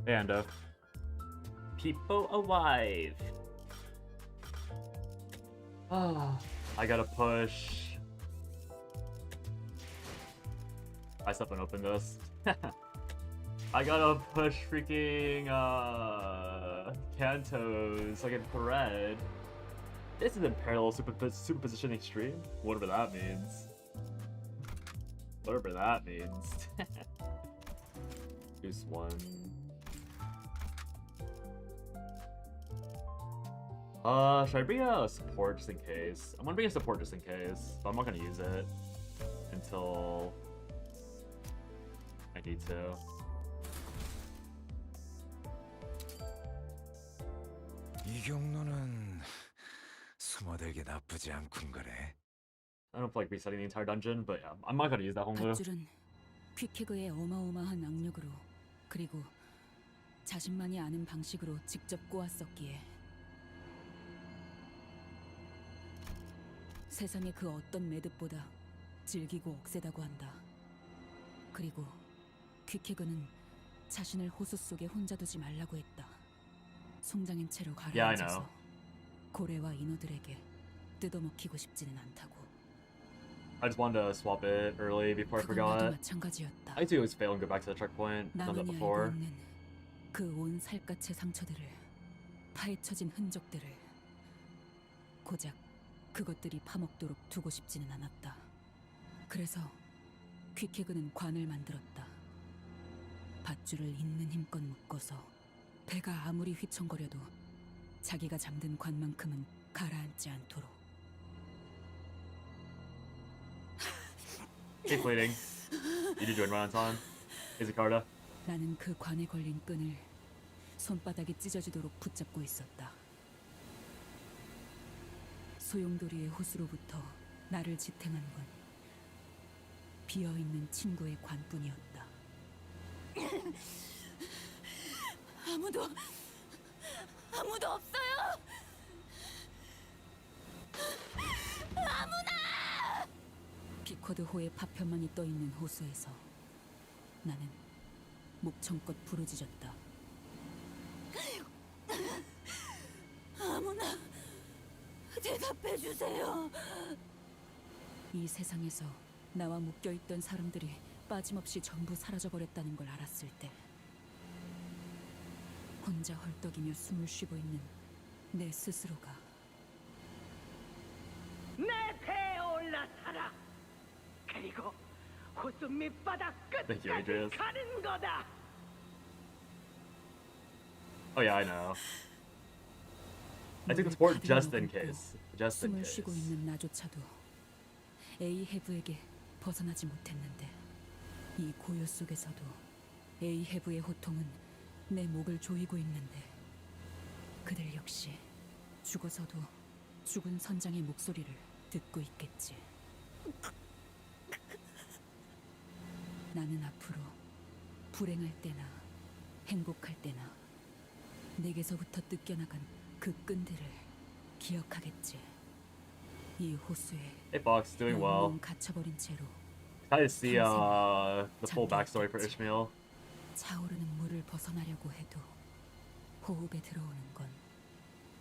And people alive. Ah, I gotta push. I still haven't opened this. I gotta push freaking Canto so I can thread. This is in parallel superposition extreme. Whatever that means. Whatever that means. Just one. Should I bring a support just in case? I'm gonna bring a support just in case, but I'm not gonna use it until I need to. 이 경로는 숨어들기 나쁘지 않군 거래. I don't feel like resetting the entire dungeon, but yeah, I'm not gonna use that whole move. 밧줄은 퀵해그의 어마어마한 악력으로 그리고 자신만이 아는 방식으로 직접 꼬았었기에 세상의 그 어떤 매듭보다 질기고 억세다고 한다. 그리고 퀵해그는 자신을 호수 속에 혼자 두지 말라고 했다. 송장인 채로 가라앉아서 고래와 인어들에게 뜯어먹히고 싶지는 않다고. I just wanted to swap it early before I forgot. 마찬가지였다. I used to always fail and go back to the checkpoint. I've done that 나만이 알고 before. 있는 그 온 살갗의 상처들을, 파헤쳐진 흔적들을 고작 그것들이 파먹도록 두고 싶지는 않았다. 그래서 퀵해그는 관을 만들었다. 밧줄을 있는 힘껏 묶어서 배가 아무리 휘청거려도 자기가 잠든 관만큼은 가라앉지 않도록. Keep bleeding. You did join right on time. Is it Carta? 나는 그 관에 걸린 끈을 손바닥이 찢어지도록 붙잡고 있었다. 소용돌이의 호수로부터 나를 지탱한 건 비어있는 친구의 관뿐이었다. 아무도 없어요. 아무나! 피코드호의 파편만이 떠있는 호수에서 나는 목청껏 부르짖었다. 아무나 대답해 주세요. 이 세상에서 나와 묶여있던 사람들이 빠짐없이 전부 사라져버렸다는 걸 알았을 때 혼자 헐떡이며 숨을 쉬고 있는 내 스스로가 내 배에 올라타라. 그리고 호수 밑바닥 Thank you, 끝까지 Adrius. 가는 거다. Oh yeah, I know. I took the support just in case. Just in 숨을 case. 쉬고 있는 나조차도 에이헤브에게 벗어나지 못했는데 이 고요 속에서도 에이헤브의 호통은 내 목을 조이고 있는데 그들 역시 죽어서도 죽은 선장의 목소리를 듣고 있겠지. 나는 앞으로 불행할 때나 행복할 때나 내게서부터 뜯겨나간 그 끈들을 기억하겠지. 이 호수에 Hey Fox, doing well. 영영 갇혀버린 채로 Excited to see the full backstory for Ishmael. 차오르는 물을 벗어나려고 해도 호흡에 들어오는 건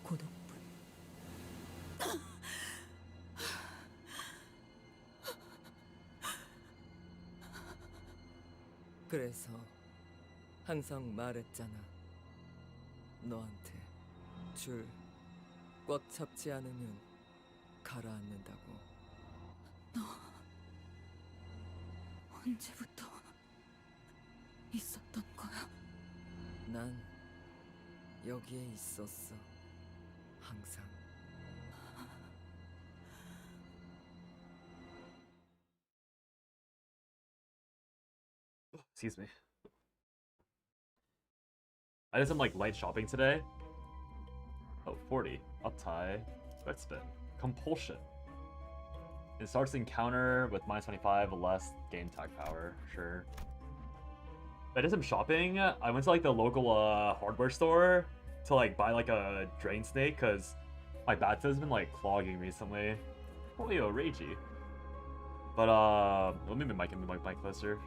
고독뿐. 그래서 항상 말했잖아. 너한테 줄 꽉 잡지 않으면 가라앉는다고. 언제부터 있었던 거야? 난 여기에 있었어. 항상. Excuse me. I did some like light shopping today. Oh, 40. Uptie. Red spin. Compulsion. It starts the encounter with minus 25, less game tag power. Sure. I did some shopping. I went to like the local hardware store to like buy like a drain snake because my bathtub's been like clogging recently. Oh yo, ragey. But let me move my mic closer.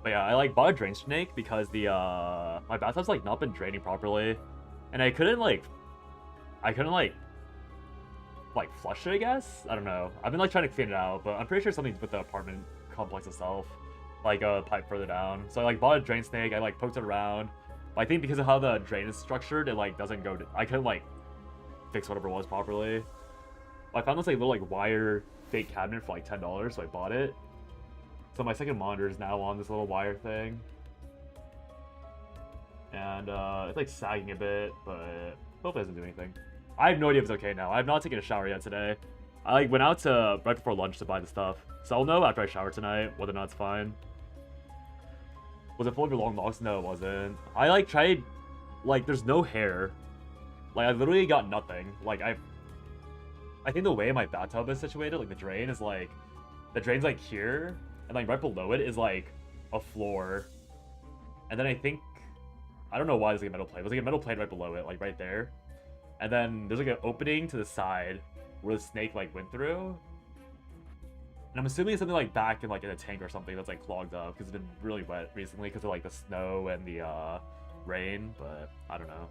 But yeah, I like bought a drain snake because the my bathtub's like not been draining properly, and I couldn't like flush it, I guess. I don't know. I've been like trying to clean it out, but I'm pretty sure something's with the apartment complex itself, like a pipe further down. So I like bought a drain snake. I like poked it around, but I think because of how the drain is structured, it like doesn't go. I couldn't like fix whatever it was properly. I found this like little like wire fake cabinet for like $10, so I bought it. So my second monitor is now on this little wire thing, and it's like sagging a bit, but hopefully it doesn't do anything. I have no idea if it's okay now. I have not taken a shower yet today. I like went out to right before lunch to buy the stuff, so I'll know after I shower tonight whether or not it's fine. Was it full of your long locks? No, it wasn't. I like tried, like there's no hair. Like I literally got nothing. Like I think the way my bathtub is situated, like the drain is like, the drain's like here, and like right below it is like a floor, and then I don't know why there's like a metal plate. There's like a metal plate right below it, like right there, and then there's like an opening to the side where the snake like went through, and I'm assuming it's something like back in like in a tank or something that's like clogged up because it's been really wet recently because of like the snow and the rain, but I don't know.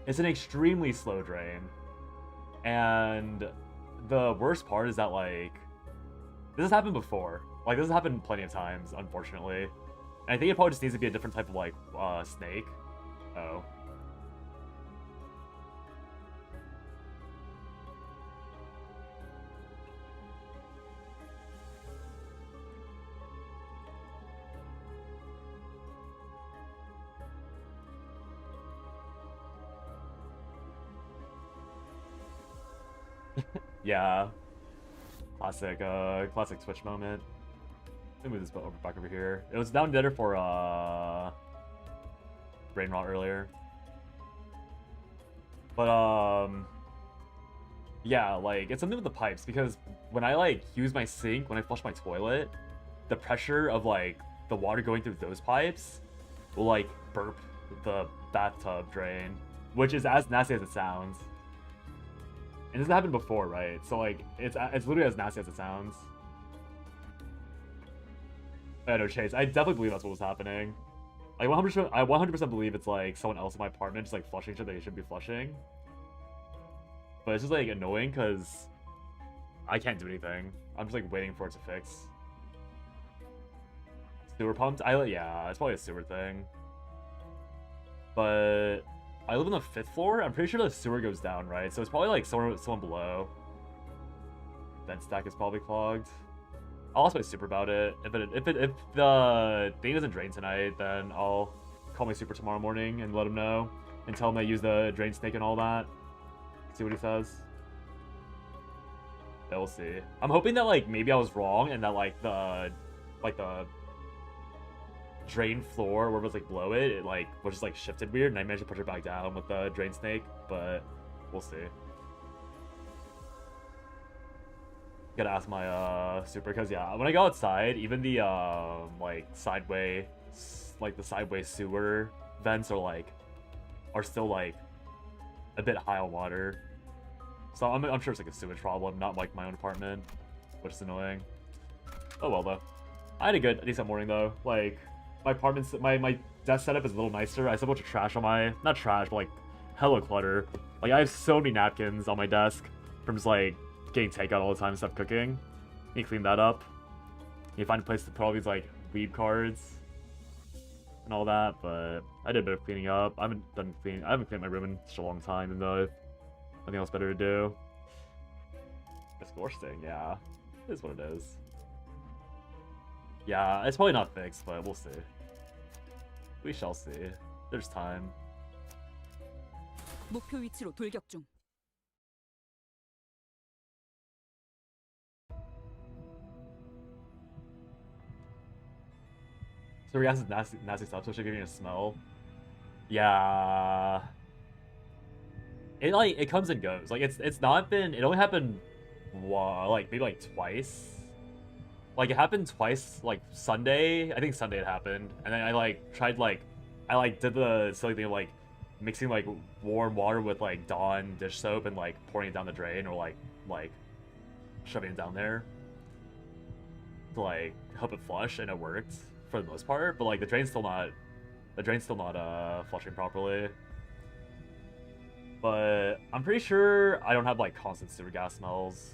It's an extremely slow drain, and the worst part is that like this has happened before. Like this has happened plenty of times, unfortunately. And I think it probably just needs to be a different type of like snake. Oh. Yeah. Classic Switch moment. Let me move this back over here. It was down better for brain rot earlier. But yeah, like it's something with the pipes because when I like use my sink, when I flush my toilet, the pressure of like the water going through those pipes will like burp the bathtub drain, which is as nasty as it sounds. And this has happened before, right? So like it's literally as nasty as it sounds. I know, Chase. I definitely believe that's what was happening. Like 100%, I 100% believe it's like someone else in my apartment just like flushing shit they shouldn't be flushing. But it's just like annoying because I can't do anything. I'm just like waiting for it to fix. Sewer pumps? Yeah, it's probably a sewer thing. But I live on the 5th floor. I'm pretty sure the sewer goes down, right? So it's probably like someone below. Vent stack is probably clogged. I'll ask my super about it. If the thing doesn't drain tonight, then I'll call my super tomorrow morning and let him know and tell him I use the drain snake and all that. See what he says. Yeah, we'll see. I'm hoping that like maybe I was wrong and that like the drain floor where it was like below it like was just like shifted weird and I managed to push it back down with the drain snake, but we'll see. Gotta ask my super because yeah, when I go outside, even the like sideway sewer vents are still like a bit high on water. So I'm sure it's like a sewage problem, not like my own apartment, which is annoying. Oh well though. I had a decent morning though. Like my apartment's my desk setup is a little nicer. I have a bunch of trash on my not trash, but like hella clutter. Like I have so many napkins on my desk from just like getting takeout all the time and stuff cooking. You clean that up. You find a place to put all these like weeb cards and all that, but I did a bit of cleaning up. I haven't cleaned my room in such a long time, even though nothing else better to do. It's sting, yeah. It is what it is. Yeah, it's probably not fixed, but we'll see. We shall see. There's time. 목표 위치로 돌격 중. So he has nasty stuff, so it should give me a smell. Yeah. It comes and goes. Like it's not been. It only happened, like maybe like twice. Like it happened twice. Like Sunday, I think Sunday it happened, and then I like tried I did the silly thing of like mixing like warm water with like Dawn dish soap and like pouring it down the drain or like shoving it down there. to like help it flush, and it worked for the most part. But like the drain's still not flushing properly. But I'm pretty sure I don't have like constant sewer gas smells.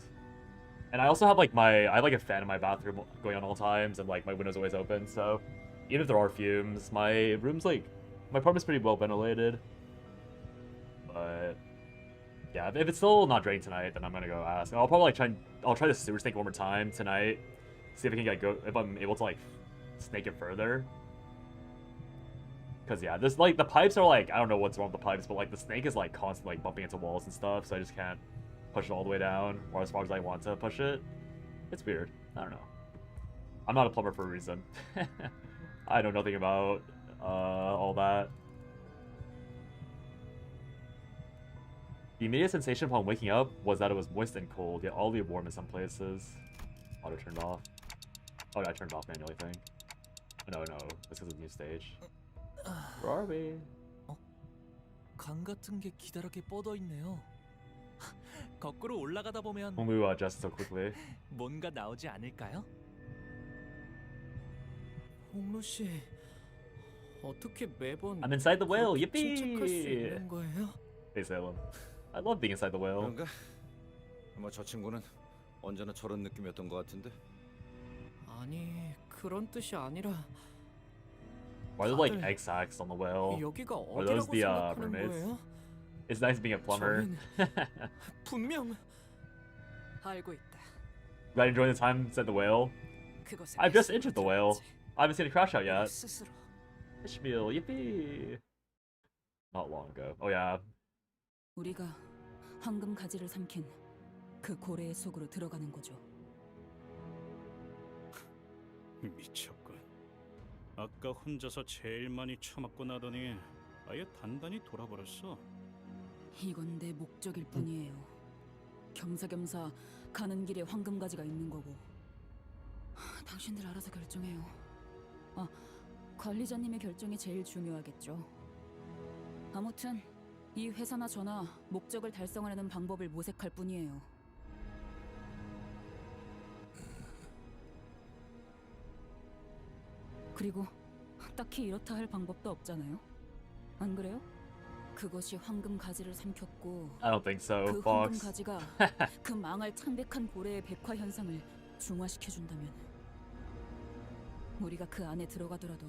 And I also have like I have like a fan in my bathroom going on all times, and like my window's always open, so even if there are fumes, my apartment's pretty well ventilated. But yeah, if it's still not drained tonight, then I'm gonna go ask. I'll probably like I'll try the sewer snake one more time tonight, see if I can if I'm able to like snake it further. Cause yeah, this like the pipes are like, I don't know what's wrong with the pipes, but like the snake is like constantly like bumping into walls and stuff, so I just can't push it all the way down, or as far as I want to push it. It's weird. I don't know. I'm not a plumber for a reason. I know nothing about all that. The immediate sensation upon waking up was that it was moist and cold, yet oddly warm in some places. Auto turned off. Oh, I turned it off manually, I think. No, that's because of the new stage. Where are we? 강 같은 게 기다랗게 뻗어 있네요. 거꾸로 올라가다 보면 Hongmu adjust so quickly. 뭔가 나오지 않을까요? 홍루 씨, 어떻게 매번 I'm inside the whale. 그렇게 침착할 수 Yippee! 있는 거예요? Hey Salem. I love being inside the whale. 그런가? 뭐 저 친구는 언제나 저런 느낌이었던 것 같은데. 아니, 그런 뜻이 아니라 Why are there like egg sacs on the whale? 여기가 Are those 어디라고 the 생각하는 mermaids? 거예요? It's nice being a plumber. 분명 알고 있다. Glad enjoying the time inside the whale. 그것에 I've just entered the whale. I haven't seen a crash out yet. 스스로 Ishmael, yippee! Not long ago. Oh yeah. 우리가 황금 가지를 삼킨 그 고래의 속으로 들어가는 거죠. 미쳤군. 아까 혼자서 제일 많이 처맞고 나더니 아예 단단히 돌아버렸어. 이건 내 목적일 뿐이에요. 겸사겸사 가는 길에 황금 가지가 있는 거고. 당신들 알아서 결정해요. 관리자님의 결정이 제일 중요하겠죠. 아무튼 이 회사나 저나 목적을 달성하려는 방법을 모색할 뿐이에요. 그리고 딱히 이렇다 할 방법도 없잖아요. 안 그래요? 그것이 황금 가지를 삼켰고 I don't think so, 그 황금 Fox. 가지가 그 망할 창백한 고래의 백화 현상을 중화시켜준다면 우리가 그 안에 들어가더라도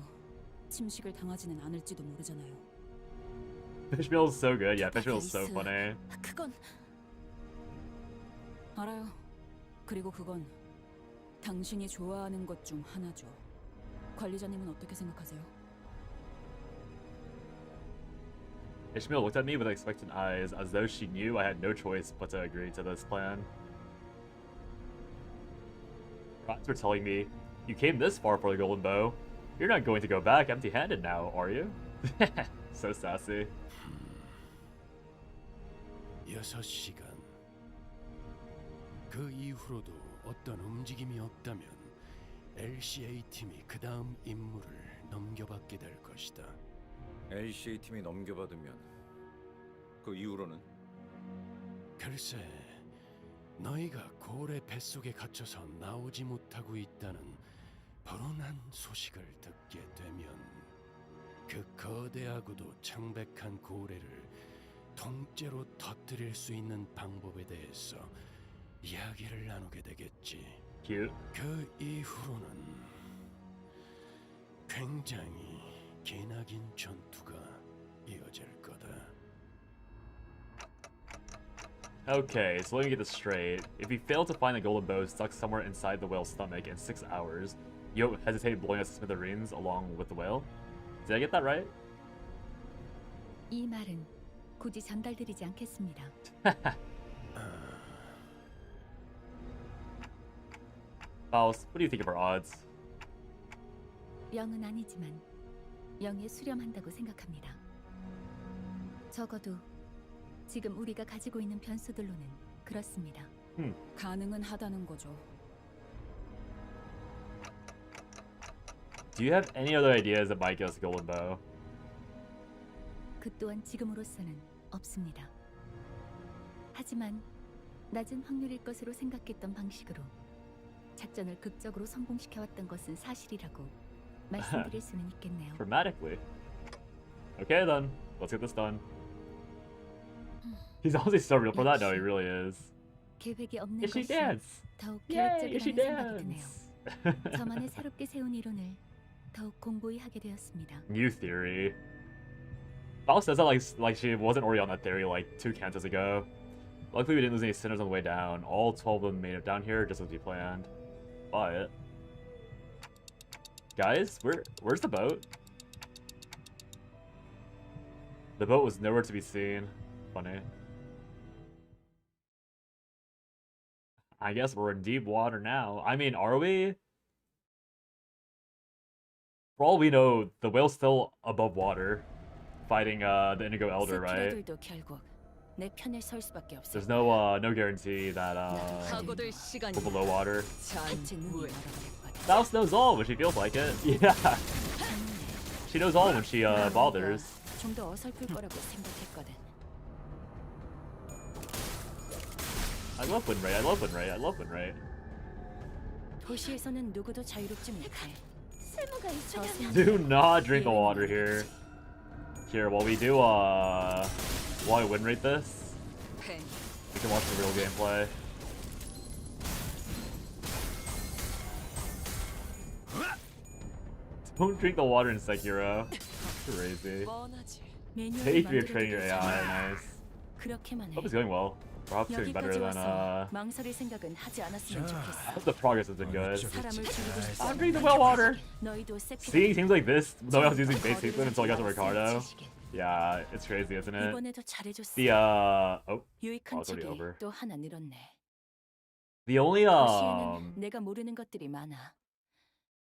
침식을 당하지는 않을지도 모르잖아요. Fishmeal's so good. Yeah, Fishmeal's so funny. 그건 알아요. 그리고 그건 당신이 좋아하는 것 중 하나죠. 관리자님은 어떻게 생각하세요? Ishmael looked at me with expectant eyes, as though she knew I had no choice but to agree to this plan. Rats were telling me, "You came this far for the golden bow. You're not going to go back empty-handed now, are you?" So sassy. 6시간. 그 이후로도 어떤 움직임이 없다면 LCA 팀이 그 다음 임무를 넘겨받게 될 것이다. LCA 팀이 넘겨받으면 그 이후로는 글쎄, 너희가 고래 뱃속에 갇혀서 나오지 못하고 있다는 불운한 소식을 듣게 되면 그 거대하고도 창백한 고래를 통째로 터뜨릴 수 있는 방법에 대해서 이야기를 나누게 되겠지. Cute. 그 이후로는 굉장히 기나긴 전투가 이어질 거다. Okay, so let me get this straight. If you fail to find the golden bow stuck somewhere inside the whale's stomach in 6 hours, you don't hesitate blowing us to smithereens along with the whale? Did I get that right? 이 말은 굳이 전달드리지 않겠습니다. Faust, what do you think of our odds? 0은 아니지만 0에 수렴한다고 생각합니다. 적어도 지금 우리가 가지고 있는 변수들로는 그렇습니다. 가능은 하다는 거죠. Do you have any other ideas that might get us a golden bow? 그 또한 지금으로서는 없습니다. 하지만 낮은 확률일 것으로 생각했던 방식으로 작전을 극적으로 성공시켜왔던 것은 사실이라고 말씀드릴 수는 있겠네요. Dramatically. Okay then, let's get this done. He's honestly so real for that. No, he really is. 계획이 없는 Is she 것이 dance? 더욱 Yay, is she 계획적이라는 생각이 드네요. dance? 저만의 새롭게 세운 이론을 더욱 공고히 하게 되었습니다. New theory. Val says that like she wasn't already on that theory like 2 cantos ago. Luckily we didn't lose any sinners on the way down. All 12 of them made it down here just as we planned. But guys, where's the boat? The boat was nowhere to be seen. Funny. I guess we're in deep water now. I mean, are we? For all we know, the whale's still above water, fighting the Indigo Elder, right? 세피라들도 결국 내 편에 설 수밖에 없어. There's no guarantee that 각오될 시간이 we're below water. 대체 눈이 멀어버렸거든. Mouse knows all when she feels like it. Yeah, she knows all when she bothers. 좀더 어설플 거라고 생각했거든. I love win rate. I love win rate. I love win rate. 도시에서는 누구도 자유롭지 못해. 쓸모가 있으려면 Do not drink the water here. Here, while we do while I win rate this, 팬. we can watch the real gameplay. Don't drink the water in Sekiro. Crazy. 뻔하지. Pay for your training your AI. Nice. 그렇게만 해. Hope it's going well. Perhaps doing better 여기까지 than 와서 망설일 생각은 하지 않았으면 I 좋겠어. hope the progress has been good. 사람을 죽이고 싶지 I'm drinking the well water. 너희도 세피라. Seeing teams like this, though I was using base sequence until I got to Ricardo. Yeah, it's crazy, isn't it? 이번에도 잘해줬어. The oh, 유익한 it's already 척이 over. 또 하나 늘었네. The only 도시에는 내가 모르는 것들이 많아.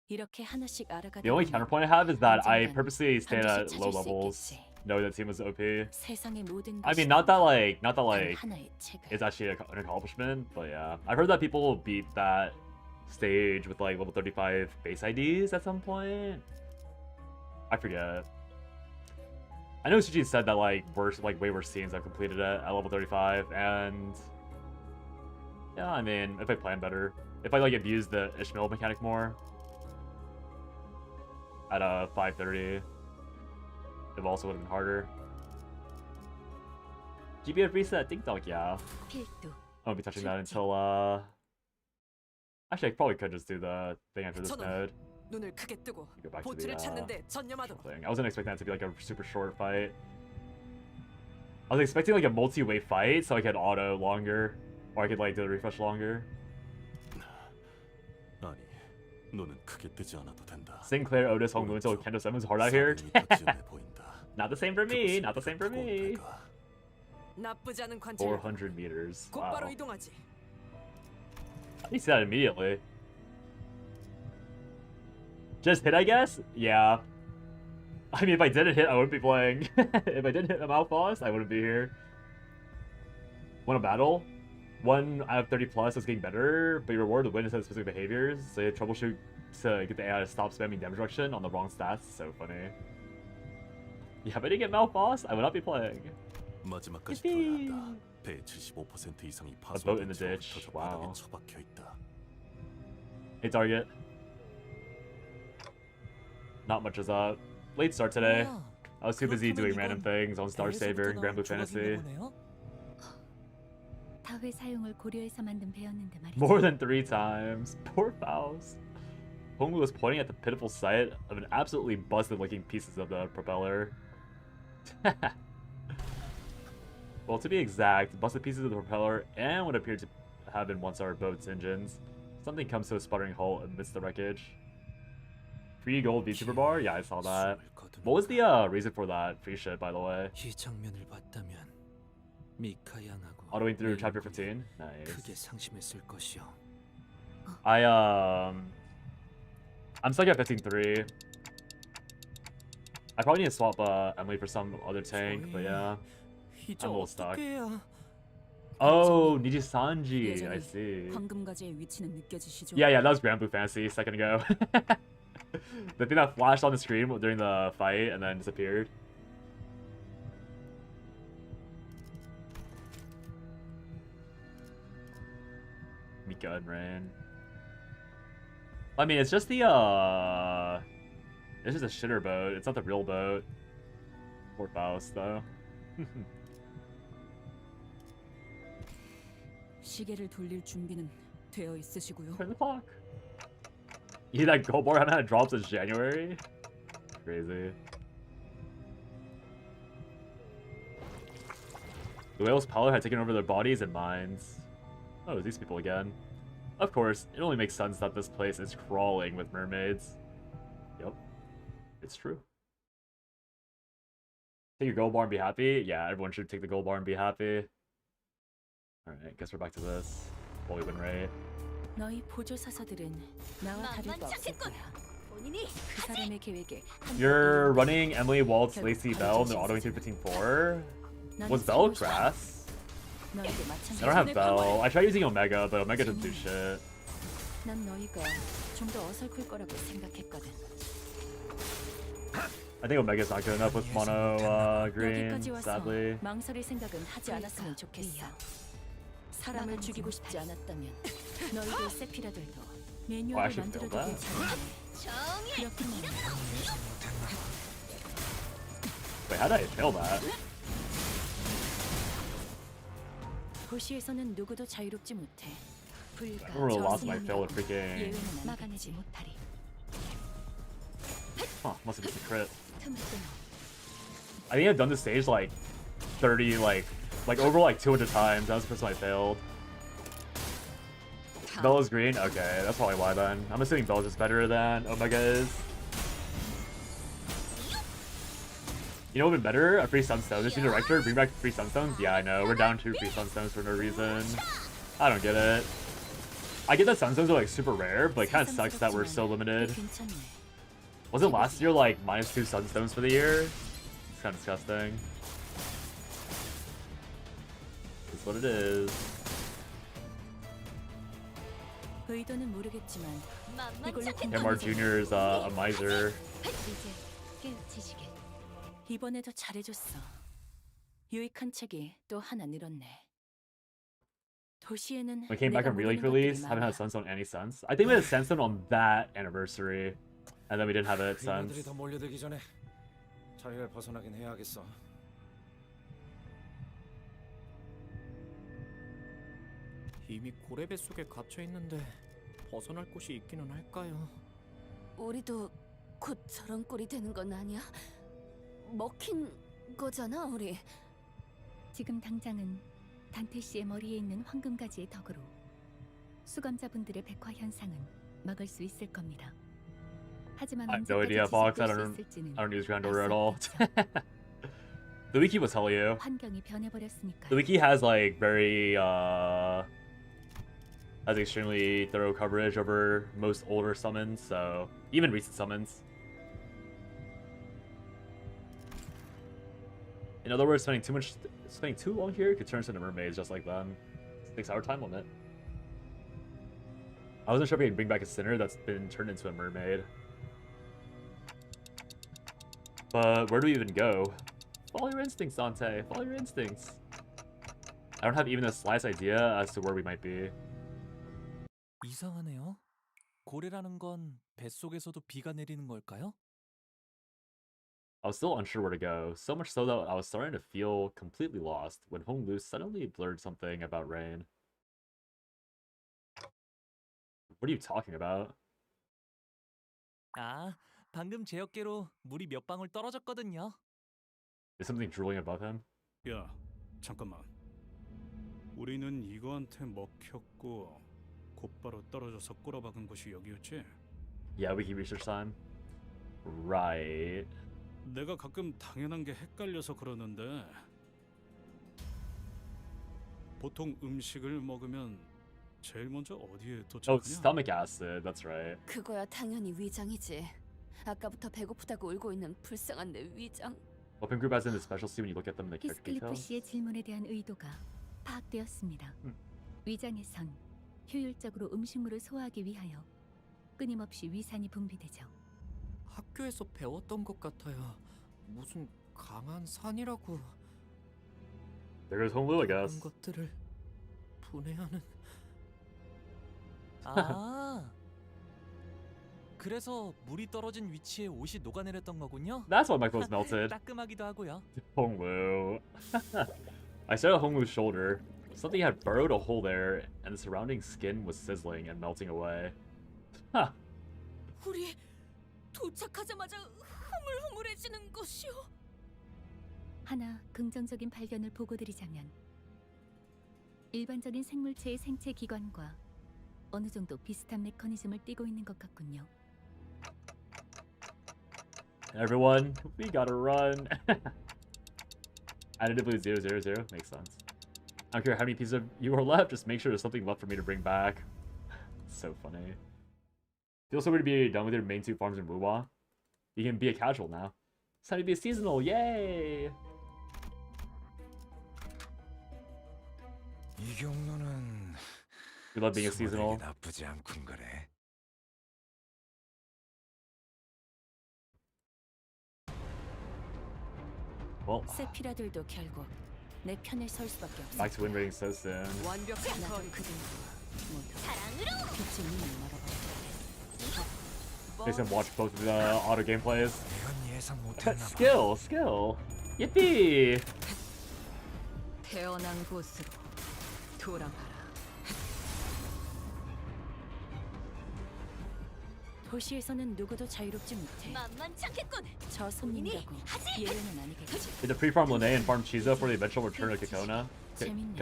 이렇게 하나씩 알아가다 the only 보면 counterpoint I have is that I 언젠간 purposely stayed at 반드시 low 찾을 수 levels, 있겠지. knowing that team was OP. 세상의 모든 I mean, 것이 not that like 단 it's 하나의 책을. actually an accomplishment, but yeah, I've heard that people beat that stage with like level 35 base IDs at some point. I forget. I know Suji said that like way worse teams have completed it at level 35, and yeah, I mean, if I plan better, if I like abuse the Ishmael mechanic more at 530, it also would have been harder. GBF reset, Ding Dong, yeah. 필두. I won't be touching that until actually, I probably could just do the thing after this 선언. node. 눈을 크게 뜨고 Go back to 보트를 the 찾는데 전념하도록. thing. I wasn't expecting that to be like a super short fight. I was expecting like a multi-way fight so I could auto longer, or I could like do the refresh longer. 아니, 눈은 크게 뜨지 않아도 된다. Sinclair, Otis, Hong Moon, until Kendo 7's hard out here. 사방이 보인다. Not the same for me. Not the same for me. 나쁘지 않은 관찰. 400 meters. 곧바로 Wow. 이동하지. You see that immediately. Just hit, I guess? Yeah. I mean, if I didn't hit, I wouldn't be playing. If I didn't hit a Malphos, I wouldn't be here. Want a battle? One out of 30 plus is getting better, but your reward to win is specific behaviors, so you troubleshoot to get the AI to stop spamming damage reduction on the wrong stats. So funny. Yeah, if I didn't get Malphos, I would not be playing. 마지막까지 yippee. 들어야 한다. 배의 75% 이상이 A boat in the 파손된 ditch. 저 Wow. 바닥에 처박혀 있다. Hey, target. Not much is up. Late start today. I was too busy doing random things on Star Saver and Grand Blue Fantasy. 다회 사용을 고려해서 만든 배였는데 말이죠. More than 3 times. Poor Faust. Honglu was pointing at the pitiful sight of an absolutely busted looking pieces of the propeller. Well, to be exact, busted pieces of the propeller and what appeared to have been once our boat's engines. Something comes to a sputtering halt amidst the wreckage. Free gold VTuber bar? Yeah, I saw that. What was the reason for that free shit, by the way? 이 장면을 봤다면 미카 양하고 Autoing through chapter 15? Nice. 크게 상심했을 것이요. I'm stuck at 15-3. I probably need to swap Emily for some other tank, but yeah. 이제 I'm a little stuck. 어떻게 해야? Oh, Nijisanji. I 여전히 see. 황금가지의 위치는 느껴지시죠? Yeah, that was Grand Blue Fantasy a second ago. The thing that flashed on the screen during the fight and then disappeared. Mika and Rain. I mean, it's just the it's just a shitter boat. It's not the real boat. Poor Faust, though. 시계를 돌릴 준비는 되어 있으시고요. Turn the clock. Yeah, that gold bar haven't had drops since January. Crazy. The whale's power had taken over their bodies and minds. Oh, these people again. Of course, it only makes sense that this place is crawling with mermaids. Yep, it's true. Take your gold bar and be happy? Yeah, everyone should take the gold bar and be happy. Alright, guess we're back to this. Fully win rate. 너희 보조 사서들은 나와 다를 거 없을 거야. 그 사람의 계획에 You're running Emily Waltz, Lacey Bell, and they're autoing through 15-4? Was Bell grass? I don't have Bell. I tried using Omega, but Omega doesn't do shit. 난 너희가 좀 더 어설플 거라고 생각했거든. I think Omega's not good enough with mono green, 여기까지 와서 sadly. 망설일 생각은 하지 않았으면 좋겠어. 사람을 죽이고 싶지 않았다면 너희들 세피라들도 매뉴얼을 actually failed 만들어도 that. 괜찮네. 그렇구나. Wait, how did I fail that? 도시에서는 누구도 자유롭지 못해. 불가, I really lost my fail 저승이라고 at freaking... 예외는 막아내지 못하리. Huh, must have been a crit. 틈을 끊어. I think I've done this stage like 30, like over like 200 times. That was the first time I failed. Bella's green? Okay, that's probably why then. I'm assuming Bella's just better than Omega is. You know what would be better? A free sunstone. This new director, bring back free sunstones? Yeah, I know. We're down 2 free sunstones for no reason. I don't get it. I get that sunstones are like super rare, but it kind of sucks that we're so limited. Wasn't last year like -2 sunstones for the year? It's kind of disgusting. It's what it is. 의도는 모르겠지만 이걸로 MR Jr. is a miser. 이번에도 잘해줬어. 유익한 책이 또 하나 늘었네. 도시에는 When it came back on Relic release, haven't had Sunstone any since. I think we had Sunstone on that anniversary, and then we didn't have it 이놈들이 since. 더 몰려들기 전에 자리를 벗어나긴 해야겠어. 이미 고래 뱃속에 갇혀 있는데 벗어날 곳이 있기는 할까요? 우리도 곧 저런 꼴이 되는 건 아니야? 먹힌 거잖아, 우리. 지금 당장은 단테 씨의 머리에 있는 황금가지의 덕으로 수감자분들의 백화 현상은 막을 수 있을 겁니다. 하지만 I have no idea, Fox. I don't use Granddaughter at all. The wiki will tell you. 환경이 변해버렸으니까. The wiki has like very has extremely thorough coverage over most older summons, so even recent summons. In other words, spending too long here could turn us into mermaids just like them. 6-hour time limit. I wasn't sure if we could bring back a sinner that's been turned into a mermaid. But where do we even go? Follow your instincts, Dante. Follow your instincts. I don't have even the slightest idea as to where we might be. 이상하네요. 고래라는 건 뱃속에서도 비가 내리는 걸까요? I was still unsure where to go, so much so that I was starting to feel completely lost when Hong Lu suddenly blurred something about rain. What are you talking about? 아, 방금 제 어깨로 물이 몇 방울 떨어졌거든요. Is something drooling above him? 야, 잠깐만. 우리는 이거한테 먹혔고 곧바로 떨어져서 꼬라박은 곳이 여기였지? Yeah, wiki research time. Right. 내가 가끔 당연한 게 헷갈려서 그러는데 보통 음식을 먹으면 제일 먼저 어디에 Oh, 도착하냐? stomach acid. That's right. 그거야 당연히 위장이지. 아까부터 배고프다고 울고 있는 불쌍한 내 위장. Weapon group has in the specialty when you look at them in the character 히스클리프 details. 씨의 질문에 대한 의도가 파악되었습니다. 위장에선 효율적으로 음식물을 소화하기 위하여 끊임없이 위산이 분비되죠. 학교에서 배웠던 것 같아요. 무슨 강한 산이라고. There goes Hong Lu, I 그런 guess. 것들을 분해하는. 아, 그래서 물이 떨어진 위치에 옷이 녹아내렸던 거군요. That's why my clothes melted. 따끔하기도 하고요. Hongwoo. I stared at Hongwoo's shoulder. Something had burrowed a hole there, and the surrounding skin was sizzling and melting away. Huh. 우리 도착하자마자 흐물흐물해지는 것이요. 하나 긍정적인 발견을 보고드리자면 일반적인 생물체의 생체 기관과 어느 정도 비슷한 메커니즘을 띠고 있는 것 같군요. Everyone, we gotta run. Additively 000 makes sense. I don't care how many pieces of you are left, just make sure there's something left for me to bring back. So funny. Feels so weird to be done with your main two farms in Wuwa. You can be a casual now. It's time to be a seasonal, yay! 이 경로는 We love being a seasonal. 나쁘지 않군 거래. Well, 세피라들도 결국 내 편에 설 수밖에 없어. back to win rating so soon. 완벽한 나도 그들도 모두 사랑으로 빛의 눈을 멀어버렸다. They can watch both of the auto gameplays. 이건 예상 못했나 봐. skill. Yippee! 태어난 곳으로 돌아가라. 도시에서는 누구도 자유롭지 못해. 만만치 않겠군. 저 손님이라고 예외는 아니겠지. Did the pre-farm Lene and farm Chizo for the eventual return of Kikona? 재밌네.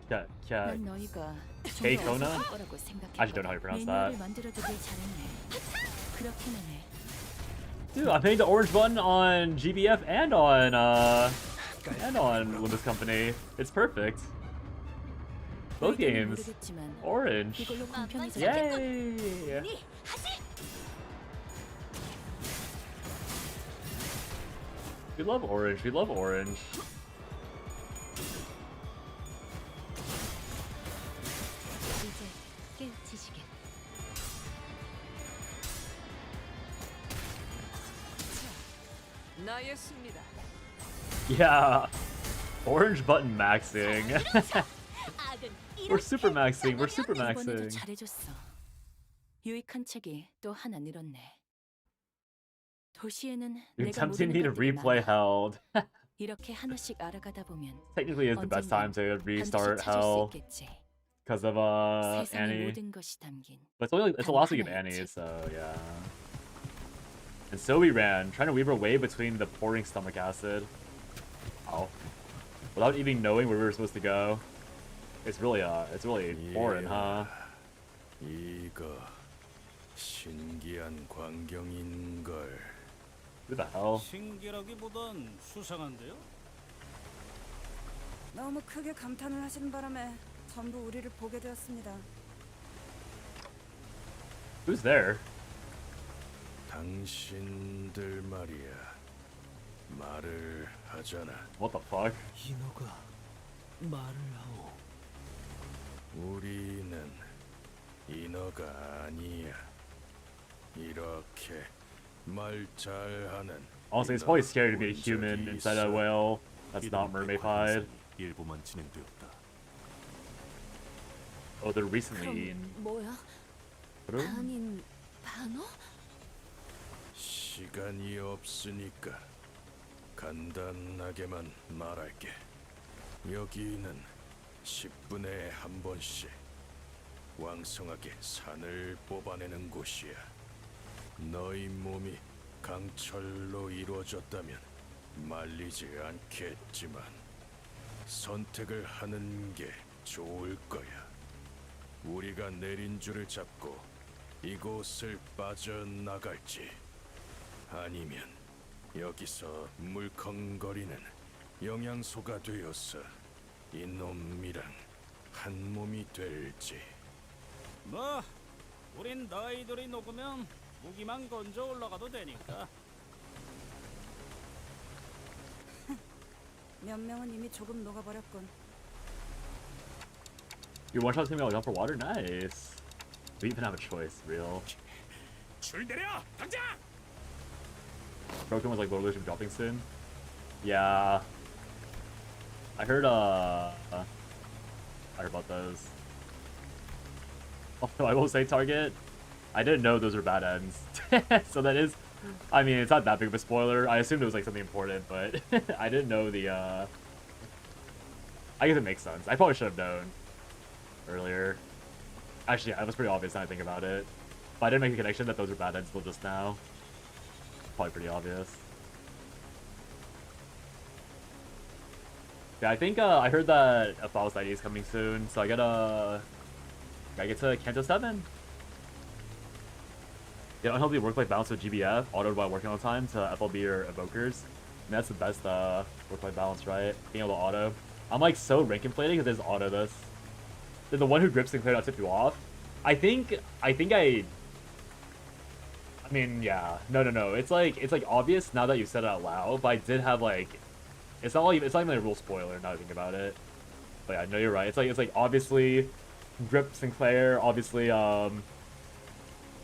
난 너희가 Keikona? 거라고 생각해. I just don't know how to pronounce that. 만들어주길 잘했네. 그렇기는 해. Dude, I'm hitting the orange button on GBF and on Loomis Company. It's perfect. Both games. Orange. 이걸로 공평해져. Yay! We love orange. We love orange. 이제 깨우치시게. 나였습니다. Yeah. Orange button maxing. We're super maxing. We're super 이번에도 maxing. 잘해줬어. 유익한 책이 또 하나 늘었네. 도시에는 You're 내가 tempting 모르는 me to 것들이 replay 많아. Held. 이렇게 하나씩 알아가다 보면 Technically, it's the best time to restart 반드시 찾을 수 Hell 있겠지. because of 세상의 Annie. 모든 것이 담긴 But it's only it's the last week of 하나의 Annie, 책. so yeah. And so we ran, trying to weave our way between the pouring stomach acid. Oh. Without even knowing where we were supposed to go. It's really foreign, huh? 이거 신기한 광경인 걸. Who the hell? 신기라기보단 수상한데요? 너무 크게 감탄을 하시는 바람에 전부 우리를 보게 되었습니다. Who's there? 당신들 말이야. 말을 하잖아. What the fuck? 인어가 말을 하오. 우리는 인어가 아니야. 이렇게 말 잘하는. Honestly, it's probably scary to be a human inside a whale that's not mermaid-fied. 일부만 진행되었다. Oh, they're recently 그럼 뭐야? in. 반인 반어? 시간이 없으니까 간단하게만 말할게. 여기는 10분에 한 번씩 왕성하게 산을 뽑아내는 곳이야. 너희 몸이 강철로 이루어졌다면 말리지 않겠지만 선택을 하는 게 좋을 거야. 우리가 내린 줄을 잡고 이곳을 빠져나갈지 아니면 여기서 물컹거리는 영양소가 되어서 이놈이랑 한 몸이 될지. 뭐, 우린 너희들이 녹으면 무기만 건져 올라가도 되니까. 몇 명은 이미 조금 녹아버렸군. You're one-shot taking me out for water? Nice. We even have a choice, real. 줄 내려, 당장! Broken was like Lord Lucian dropping soon. Yeah. I heard about those. Although I will say Target, I didn't know those were bad ends. So that is, I mean, it's not that big of a spoiler. I assumed it was like something important, but I didn't know the, I guess it makes sense. I probably should have known earlier. Actually, yeah, it was pretty obvious now I think about it. But I didn't make the connection that those are bad ends until just now. Probably pretty obvious. Yeah, I think I heard that a Faust ID is coming soon, so I gotta get to Canto 7. Yeah, unhealthy work-life balance with GBF, autoed while working all the time to FLB or evokers. And that's the best work-life balance, right? Being able to auto. I'm like so rank inflated because there's auto this. There's the one who grips and clear out tip you off. I mean, yeah. No. It's like obvious now that you said it out loud, but I did have like it's not even a real spoiler now that I think about it. But yeah, no, you're right. It's like obviously Grip Sinclair, obviously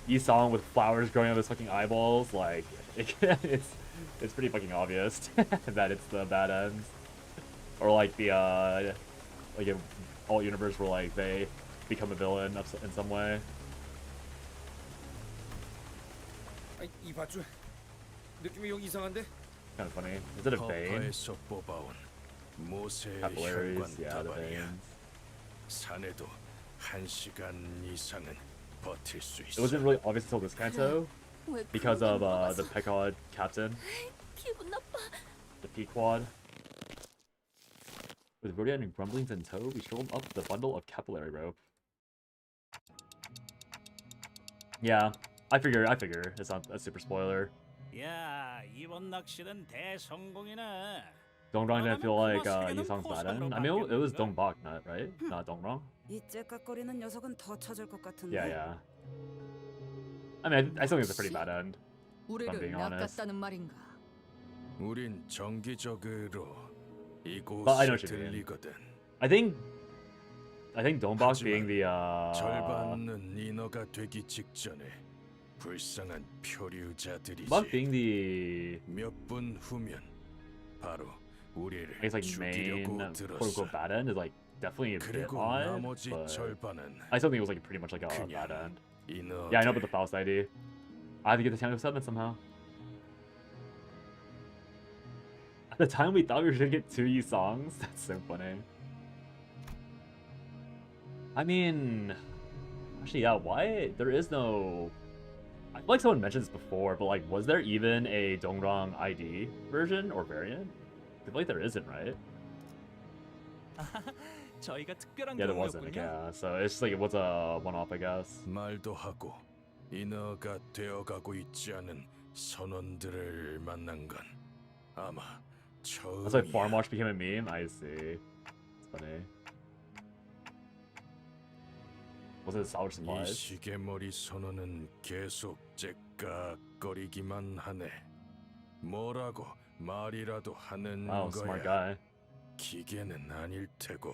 Yisong with flowers growing out of his fucking eyeballs, like it's pretty fucking obvious that it's the bad ends. Or like the like in alt universe where like they become a villain in some way. 이 밧줄 느낌이 영 이상한데? Kind of funny. Is it a vein? 허파에서 뽑아온 모세의 Capillaries, 혈관 yeah, the 다발이야. veins. 산에도 1시간 이상은 버틸 수 It 있어. wasn't really obvious until this Canto 왜 because 그런 of 걸 먹어서 the Pecod captain, 기분 나빠. the Pequod. With Rodian and Grumblings in tow, we strolled up the bundle of capillary rope. Yeah, I figure it's not a super spoiler. 야, 이번 낚시는 대성공이네. Dongrong didn't feel like Yisong's bad end. I mean, it was Dongbok, not right? Not Dongrong. 이 째깍거리는 녀석은 더 쳐질 것 같은데. Yeah. I mean, I still think it's a pretty bad end. If I'm being honest. 낚았다는 말인가? 우린 정기적으로 But I know 이곳에 what you mean. 들리거든. I think Dongbok being the 절반은 인어가 되기 직전에 불쌍한 표류자들이지. Dongbok being the 몇 분 후면 바로 우리를 I guess like main 죽이려고 quote 들었어. unquote bad end is like definitely a bit 그리고 odd, 나머지 but 절반은 I still think it was like pretty much like a bad end. 인어들. Yeah, I know about the Faust ID. I had to get the Tango 7 somehow. At the time we thought we were gonna get 2 songs. That's so funny. I mean, actually, yeah, why? There is no... I feel like someone mentioned this before, but like, was there even a Dongrong ID version or variant? I feel like there isn't, right? 저희가 특별한 Yeah, there wasn't. 경우였군요. Yeah, so it's just like it was a one-off, I guess. 말도 하고 인어가 되어가고 있지 않은 선원들을 만난 건 아마 That's like Farm 처음이야. Watch became a meme. I see. It's funny. Was it Salvage 이 Supplies? 시계머리 선원은 계속 째깍거리기만 하네. 뭐라고 말이라도 하는 Wow, smart 거야. guy. 기계는 아닐 테고.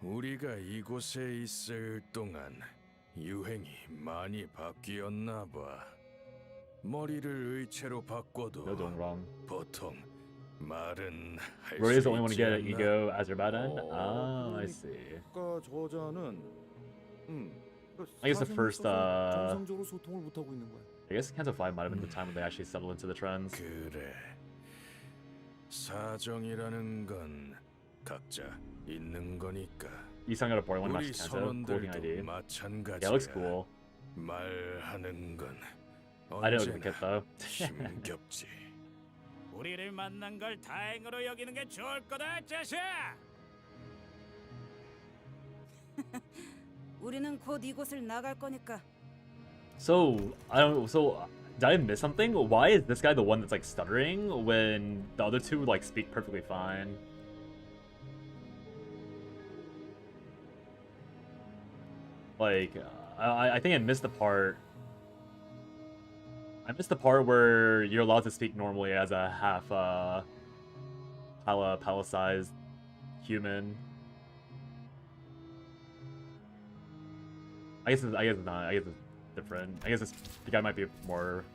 우리가 이곳에 있을 동안 유행이 많이 바뀌었나 봐. 머리를 의체로 바꿔도 No doing wrong. 보통 말은 할 Rory is 수 the only one to 있지 get an 않나? ego as your bad end? Oh, I see. 그러니까 저자는 I guess the first, 정상적으로 소통을 못 하고 있는 거야. I guess Canto 5 might have been the time when they actually settled into the trends. 그래. 사정이라는 건 각자 있는 거니까. Yisong got a boring one 우리 match Canto. Cool looking ID. 선원들도 마찬가지야. Yeah, it looks cool. 말하는 건 I didn't look at it though. 힘겹지. 우리를 만난 걸 다행으로 여기는 게 좋을 거다, 자샤. 우리는 곧 이곳을 나갈 거니까. So, I don't. So, did I miss something? Why is this guy the one that's like stuttering when the other two like speak perfectly fine? Like, I think I missed the part. I missed the part where you're allowed to speak normally as a half pala-sized human. I guess it's not. I guess it's different. I guess the guy might be more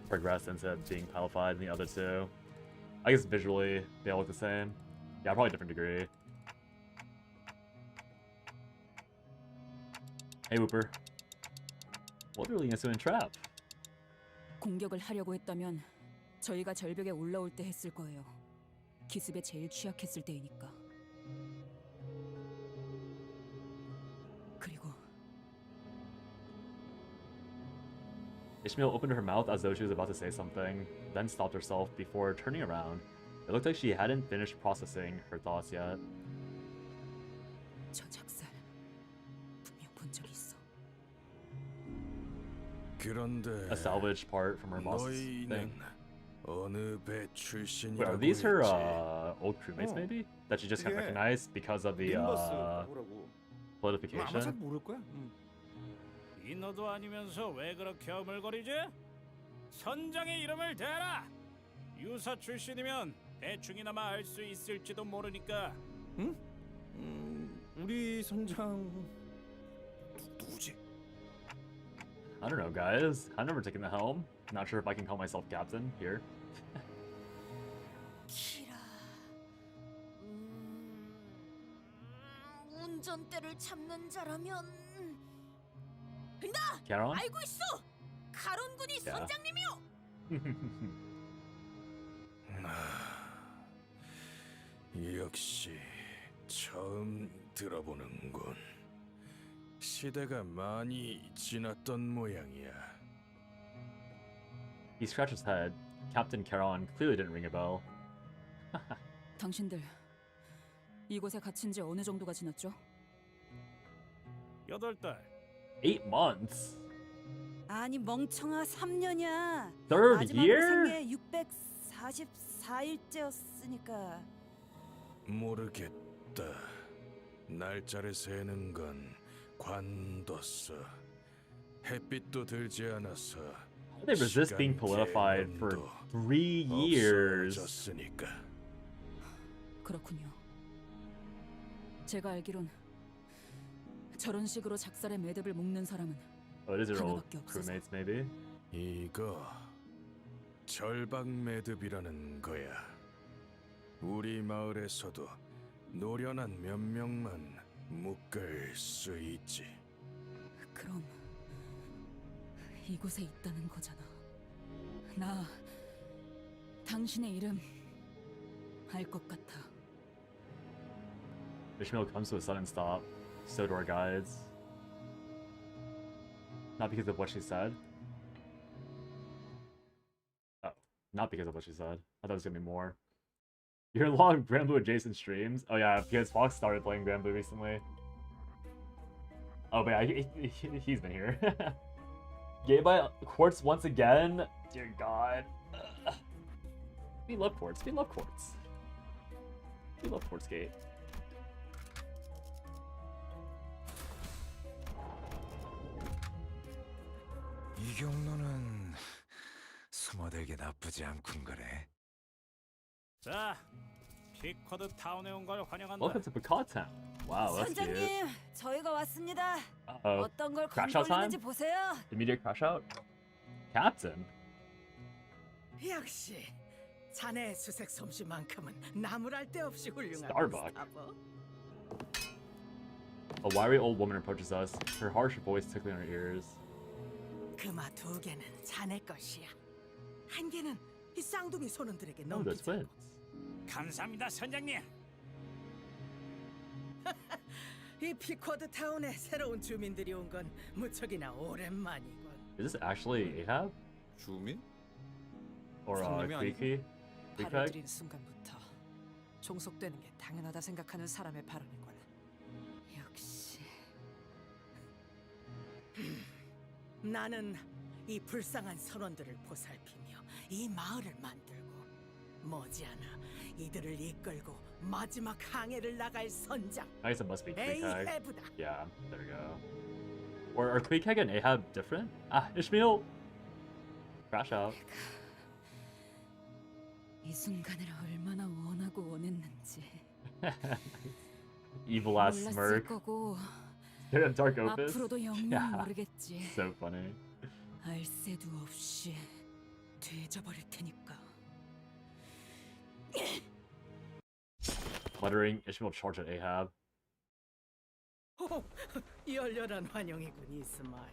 progressed into being palified than the other two. I guess visually they all look the same. Yeah, probably a different degree. Hey, Whooper. What really is in trap? 공격을 하려고 했다면 저희가 절벽에 올라올 때 했을 거예요. 기습에 제일 취약했을 때이니까. 그리고 Ishmael opened her mouth as though she was about to say something, then stopped herself before turning around. It looked like she hadn't finished processing her thoughts yet. 저 작살 분명 본 적이 있어. 그런데 A salvaged part from her boss's 너희는 thing. 어느 배 Wait, 출신이라고 are these her 했지? old crewmates 어. maybe? That she just can't 그게 recognize because of the 림버스 뭐라고? 아마 잘 politification? 모를 거야. 인어도 아니면서 왜 그렇게 어물거리지? 선장의 이름을 대라. 유사 출신이면 대충이나마 알 수 있을지도 모르니까. 우리 선장 누구지? I don't know, guys. I've never taken the helm. Not sure if I can call myself captain here. 키라. 운전대를 잡는 자라면 나 Caron? 알고 있어. 카론군이 야. 선장님이요. 역시 처음 들어보는군. 시대가 많이 지났던 모양이야. He scratched his head. Captain Caron clearly didn't ring a bell. 당신들 이곳에 갇힌 지 어느 정도가 지났죠? 8달. 8 months? 아니 멍청아 3년이야. Third 마지막으로 year? 생게 644일째였으니까. 모르겠다. 날짜를 세는 건 관뒀어. 햇빛도 들지 않아서 How did they resist being politified for 3 years? 없어졌으니까. 그렇군요. 제가 알기론 저런 식으로 작살의 매듭을 묶는 사람은 Oh, it is your old 하나밖에 없어서. crewmates, maybe? 이거 절박 매듭이라는 거야. 우리 마을에서도 노련한 몇 명만 묶을 수 있지. 그럼 이곳에 있다는 거잖아. 나 당신의 이름 알 것 같아. Ishmael comes to a sudden stop. So do our guides. Not because of what she said. Oh, not because of what she said. I thought it was gonna be more. You're in long Granblue adjacent streams. Oh yeah, because Fox started playing Granblue recently. Oh, but yeah, he's been here. Gay by Quartz once again. Dear God. We love Quartz. We love Quartz. We love Quartz Gate. 이 경로는 숨어들기 나쁘지 않군 거래. 자, 피커드 타운에 온 걸 환영한다. Welcome to Picard Town. Wow, that's cute. 선장님, 저희가 왔습니다. Uh-oh. 어떤 걸 Crash out time? 건드리는지 보세요. Immediate crash out? Captain? 역시 자네의 수색 솜씨만큼은 나무랄 데 없이 훌륭하고 Starbuck. 스타버. A wiry old woman approaches us, her harsh voice tickling our ears. 금화 2개는 자네 것이야. 한 개는 이 쌍둥이 손원들에게 Oh, they're 넘기자. twins. 감사합니다, 선장님. 이 피코드 타운에 새로운 주민들이 온 건 무척이나 오랜만이군. Is this actually Ahab? 주민? Or 손님이 아니고? Creaky? 발을 Creekpeg? 들인 순간부터 종속되는 게 당연하다 생각하는 사람의 발언이군. 역시 나는 이 불쌍한 선원들을 보살피며 이 마을을 만들고 머지않아 이들을 이끌고 마지막 항해를 나갈 선장 I guess it must be Creekpeg. 에이헤브다. Yeah, there we go. Or are Creekpeg and Ahab different? Ah, Ishmael! Crash out. 이 순간을 얼마나 원하고 원했는지 Evil ass 몰랐을 smirk. 거고 They're in Dark Opus. 앞으로도 영영 Yeah. 모르겠지. So funny. 알 새도 없이 뒤져버릴 테니까. Muttering, Ishmael charged at Ahab. 오, 열렬한 환영이군 이스마일.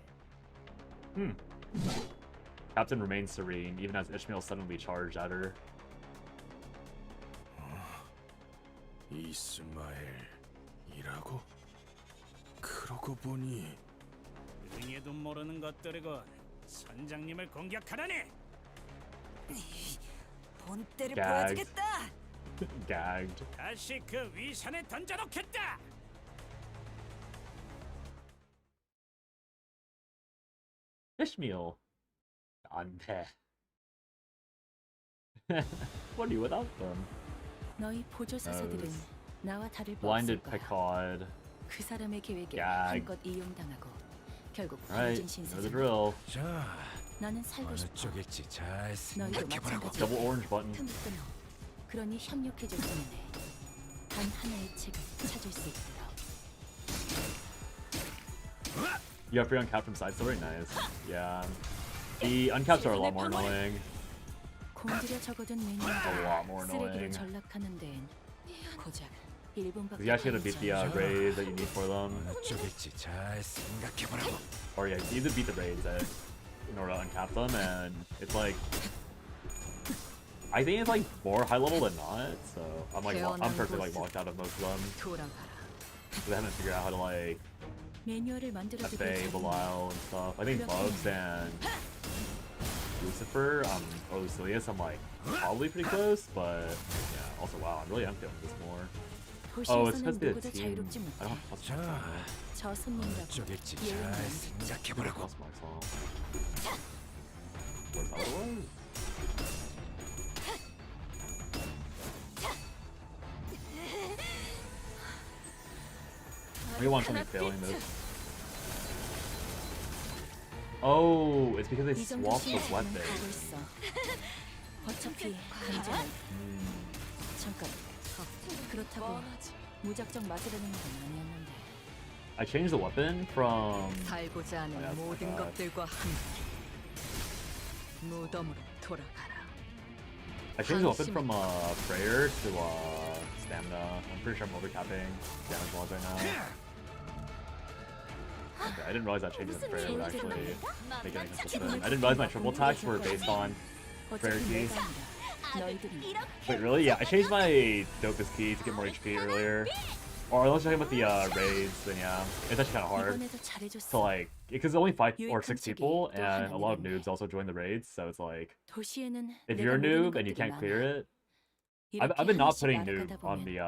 Captain remains serene, even as Ishmael suddenly charged at her. 이스마엘이라고? 그러고 보니 등에도 모르는 것들이군. 선장님을 공격하다니. 본때를 Gagged. 보여주겠다. Gagged. 다시 그 위산에 던져놓겠다. Ishmael. 안 돼. What are you without them? 너희 보조사사들은 나와 다를 바 Blinded 없을 거야. Picard. 그 사람의 계획에 Gag. 한껏 이용당하고 결국 Alright, 버려진 you know the 신세잖아. drill. 자, 나는 살고 어느 싶어. 쪽일지 잘 너희도 생각해보라고. 마찬가지야. Double orange button. 틈을 끊어. 그러니 협력해줬으면 해. 단 하나의 책을 찾을 수 있도록. You have free uncapped from side story? Nice. Yeah. The uncaps are a lot more annoying. 곤드려 적어둔 A 메뉴가 lot more 쓰레기로 annoying. 전락하는 데엔 고작 1분밖에 You actually gotta beat the raid that you need for them. 어느 쪽일지 잘 생각해보라고. Or yeah, you either beat the raids in order to uncap them, and it's like I think it's like more high level than not. So I'm personally like locked out of most of them. They haven't figured out how to like 매뉴얼을 만들어두길 FA, 잘했네. Belial, and stuff. I think Bugs and Lucifer, or Lucilius, I'm like probably pretty close, but yeah. Also, wow, I really am feeling this more. Oh, it's supposed to be a 도시에서는 누구도 team. 자유롭지 I don't 못해. have plus 자, 저 어느 손님이라고 쪽일지 잘 예외는 생각해보라고. plus myself. What's that one? I want something failing this. Oh, it's because they 이 정도 swapped the 시에서는 weapon. 가고 있어. 어차피 강제는 잠깐. 그렇다고 무작정 맞으려는 건 아니었는데. I changed the weapon from. 살고자 하는 Oh, yeah, 모든 my God. 것들과 함께 무덤으로 돌아가라. I changed the weapon from prayer to stamina. I'm pretty sure I'm overcapping damage loss right now. Okay, I didn't realize that changing the prayer would actually make it inconsistent. I didn't realize my triple attacks were based on prayer 어차피 key. 내가 아니라 너희들이 Wait, really? Yeah, I changed my Dopus key to get more HP earlier. Or unless you're talking about the raids, then yeah, it's actually kind of hard 이번에도 to 잘해줬어. like, because only 5 or 6 people, and a lot of noobs also join the raids, so it's like, 도시에는 if 내가 you're a 모르는 noob and you 것들이 can't clear 많아. it, I've been not 이렇게 putting 하나씩 noob on 알아가다 the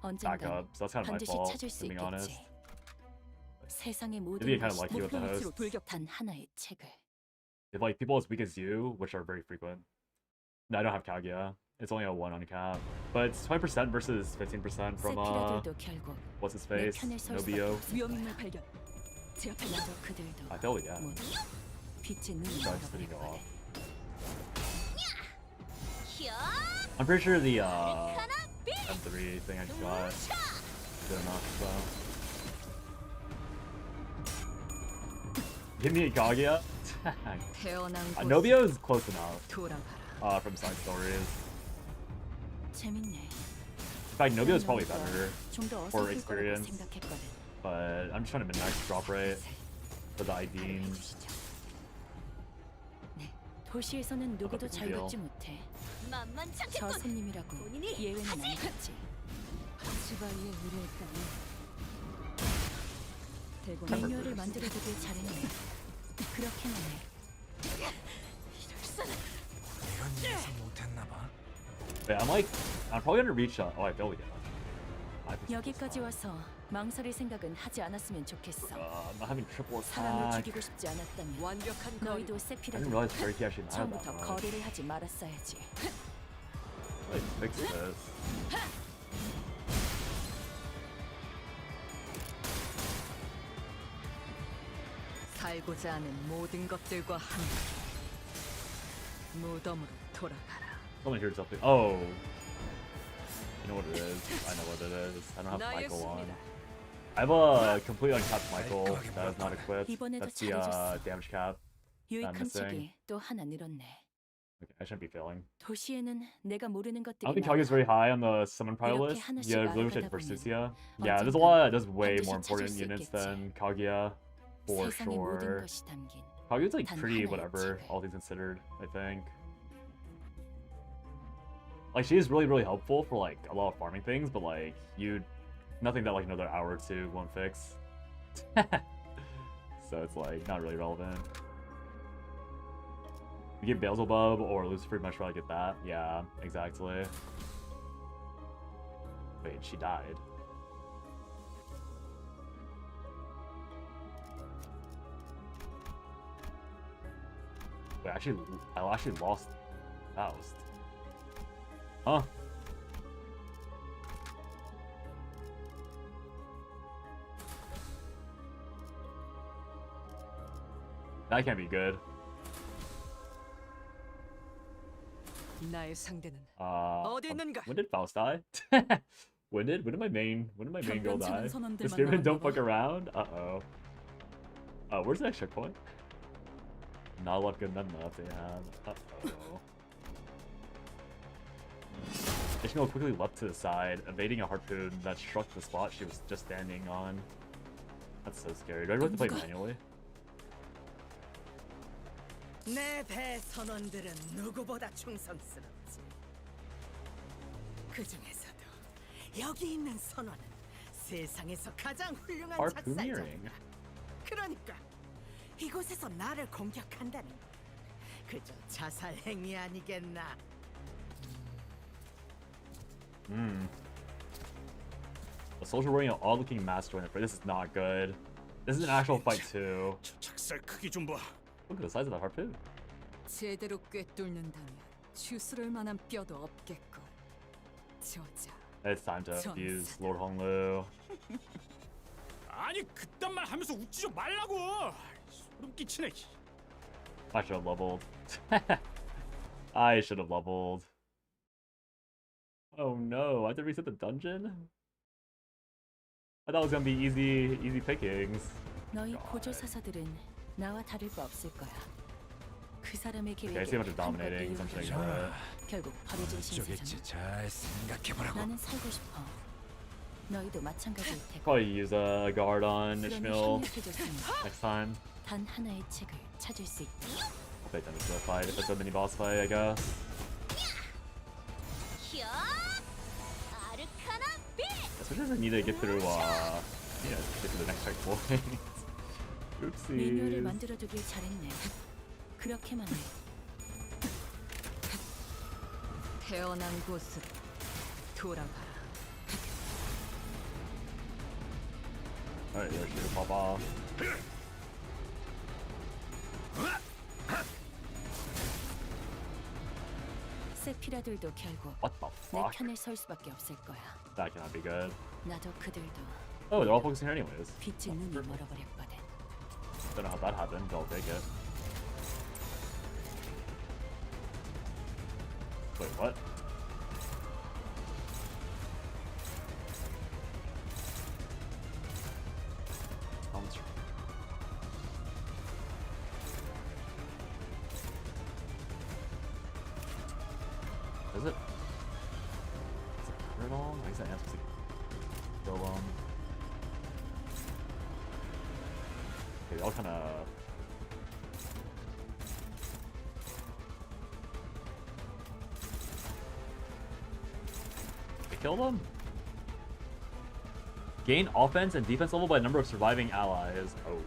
보면 backup, so that's kind of my 반드시 fault, 찾을 수 to be honest. 있겠지. 세상의 Maybe 모든 kind of 것이 like you with the 목표 host. 위치로 돌격 단 하나의 책을. If like people as weak as you, which are very frequent. No, I don't have Kaguya. It's only a 1 on cap. But it's 20% versus 15% from 세피라들도 결국 what's his 내 face? 편에 설 수밖에 Nobio. 없을 거야. 발견. 나도 그들도 I failed again. 모두 빛의 눈을 Sharks 열어버릴 didn't go 거래. off. I'm pretty sure the M3 thing I just got is good enough, so. Give me a Kaguya. 태어난 Nobio is close enough 돌아가라. from side stories. 재밌네. In fact, Nobio is probably better 좀더 for 어설플 거라고 experience, 생각했거든. but I'm just trying to min-max drop rate for the IDs. 도시에서는 누구도 어떻게 자유롭지 못해. 저 손님이라고 예외는 아니겠지. 주바이의 의뢰일까요? 매뉴얼을 만들어두길 잘했네. 그렇게만 해. 이런 예상 못했나봐. Yeah, I'm probably gonna reach. Oh, I failed again. 여기까지 와서 망설일 생각은 하지 않았으면 좋겠어. I'm not having triple 사람을 attack. 죽이고 싶지 않았다면 완벽한 너희도 I 세피라도 didn't realize Turkey actually had that 처음부터 much. 거래를 하지 말았어야지. Like, fix this. 살고자 하는 모든 것들과 함께 무덤으로 돌아가라. Someone here's something. Oh. You know what it is. I know what it is. I don't have Michael on. I have a completely uncapped Michael that is not equipped. 이번에도 That's the 잘해줬어. damage cap. 유익한 missing. 책이 또 하나 늘었네. Okay, I shouldn't be failing. 도시에는 내가 모르는 I 것들이 don't think 많아. Kaguya's very high on the summon prior 이렇게 list. 하나씩 Yeah, really wish I 알아가다 did for 보면 Susia. Yeah, there's a 언젠간 lot that does way 반드시 more 찾을 important 수 units 있겠지. than Kaguya, for 세상의 모든 sure. 것이 담긴 Kaguya's like 단 pretty 하나의 whatever, 책을. all things considered, I think. Like, she is really, really helpful for like a lot of farming things, but like, nothing that like another hour or two won't fix. So it's like, not really relevant. You get Beelzebub or Lucifer, much rather get that. Yeah, exactly. Wait, she died. Wait, I actually lost Faust. Huh? That can't be good. 나의 상대는 Uh, 어디 있는가? when did Faust die? when did my main girl die? 변변치는 선원들만 This game don't 남았나 fuck 봐. around. Where's the next checkpoint? Not luck good enough they have. Ishmael quickly leapt to the side, evading a harpoon that struck the spot she was just standing on. That's so scary. Do I have to play manually? 내 대선원들은 누구보다 충성스럽지. 그 중에서도 여기 있는 선원은 세상에서 가장 훌륭한 Harpooneering. 작살자다. 그러니까 이곳에서 나를 공격한다는 건 그저 자살 행위 아니겠나? A soldier wearing an odd-looking mask joined the. This is not good. This is an actual fight too. 작살 크기 좀 봐. Look at the size of that harpoon. 제대로 꿰뚫는다면 추스를 만한 뼈도 없겠고. 저자. It's time to abuse Lord Honglu. 아니 그딴 말 하면서 웃지 좀 말라고. 소름 끼치네. I should have leveled. I should have leveled. Oh no, I had to reset the dungeon? I thought it was gonna be easy pickings. 너희 고조 사사들은 나와 다를 바 없을 거야. 그 사람의 Okay, I see how much 계획에 is dominating, so I'm checking for it. 결국 버려진 저겠지. 신세잖아. 잘 생각해보라고. 나는 살고 싶어. 너희도 마찬가지일 테고. Probably use a guard on 그러니 Ishmael 협력해줬으면 next time. 단 하나의 책을 찾을 수 있다. I'll take them into a fight if it's a mini boss fight, I guess. Guess we just need to get through, get to the next checkpoint. 매뉴얼을 Oopsies. 만들어두길 잘했네. 그렇게만 해. 태어난 곳으로 돌아가라. Alright, yeah, shoot, pop off. 세피라들도 결국 What the 내 fuck? 편에 설 수밖에 없을 거야. That cannot be good. 나도 그들도 Oh, they're all focusing here anyways. 빛의 눈이 멀어버렸거든. Don't know how that happened, but I'll take it. Wait, what? Is it? Is it turtle? I guess that answers the kill them. Okay, I'll kind of. Kill them? Gain offense and defense level by number of surviving allies. Oh.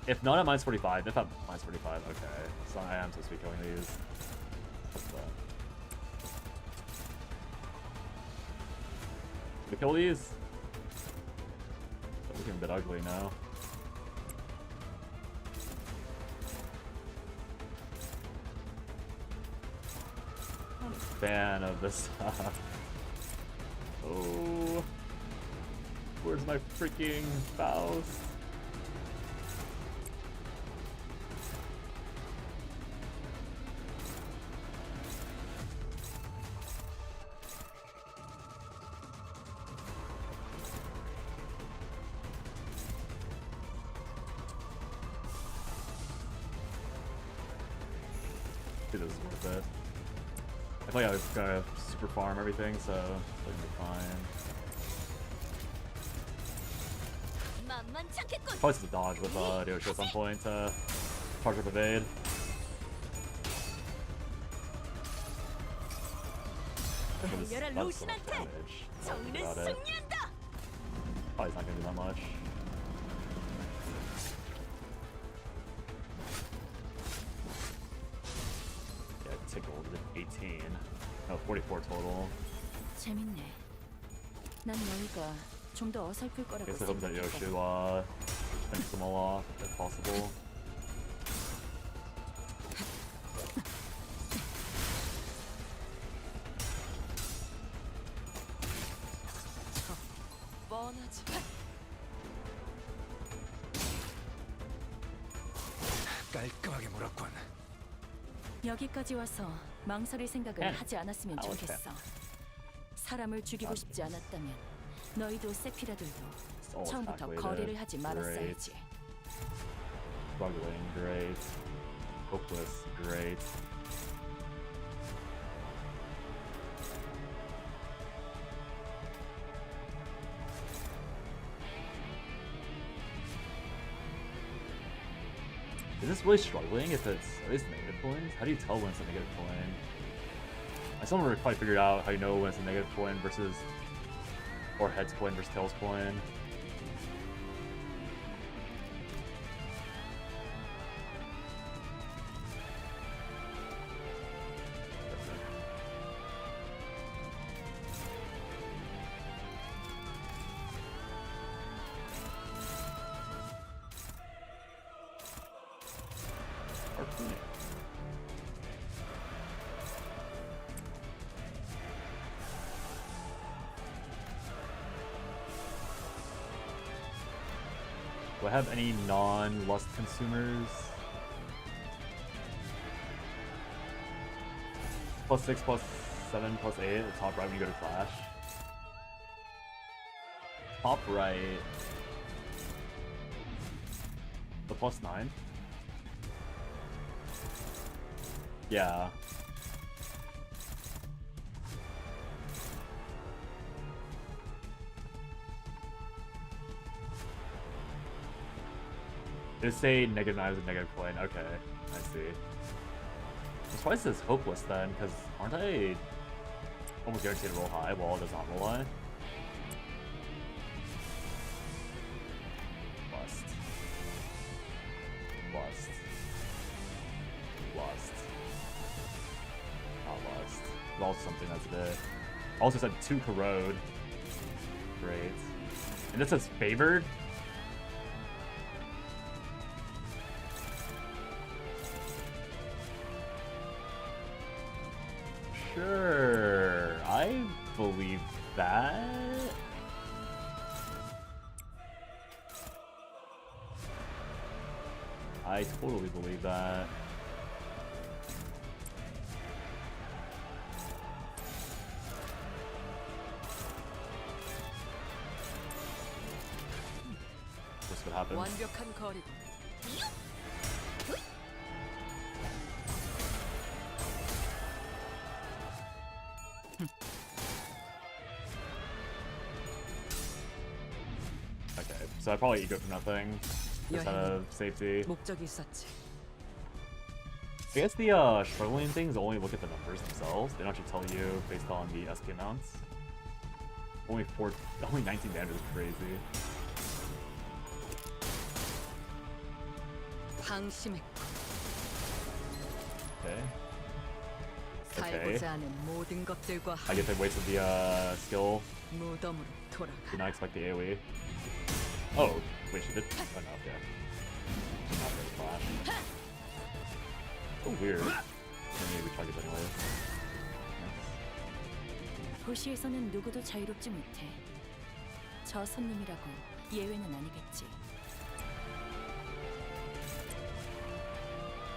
If not at -45, if at -45, okay. So I am supposed to be killing these. What's that? Can we kill these? They're looking a bit ugly now. I'm not a fan of this stuff. Oh. Where's my freaking Faust? see this is worth it. I feel like I was gonna super farm everything, so I think it'll be fine. Probably just a dodge with Ryoshi at some point to charge up evade. That's so much damage. About it. Probably not gonna do that much. Yeah, tickled 18. No, 44 total. 재밌네. 난 너희가 좀 더 어설플 거라고 Guess I hope that Yoshi 생각했거든. finish them all off if possible. 뻔하지. 깔끔하게 물었군. 여기까지 와서 망설일 생각을 네. 하지 않았으면 좋겠어. 사람을 죽이고 싶지 않았다면 너희도 세피라들도 처음부터 거래를 하지 말았어야지. Struggling, great. Hopeless, great. Is this really struggling if it's at least negative coins? How do you tell when it's a negative coin? I still never quite figured out how you know when it's a negative coin versus, or heads coin versus tails coin. Do I have any non-lust consumers? +6, +7, +8 at the top right when you go to Clash. Top right. The +9? Yeah. Just say negative 9 is a negative coin. Okay, I see. I'm surprised it's hopeless then, because aren't I almost guaranteed to roll high while it does not roll high? Lust. Lust. Lust. Not lust. But also something that's a bit. Also said 2 corrode. Great. And this says favored? Sure, I believe that. I totally believe that. That's what happens. 완벽한 거리고. Okay, so I probably ego for nothing. Just out of safety. 목적이 있었지. I guess the struggling things only look at the numbers themselves. They don't actually tell you based on the SP amounts. Only 19 damage is crazy. 방심했고. Okay. 살고자 하는 모든 것들과 I get the weights of the skill. 무덤으로 돌아가. Did not expect the AoE. Oh, wait, she did. Oh no, okay. Not really flash. So weird. Maybe we try to get anyway. 도시에서는 누구도 자유롭지 못해. 저 손님이라고 예외는 아니겠지.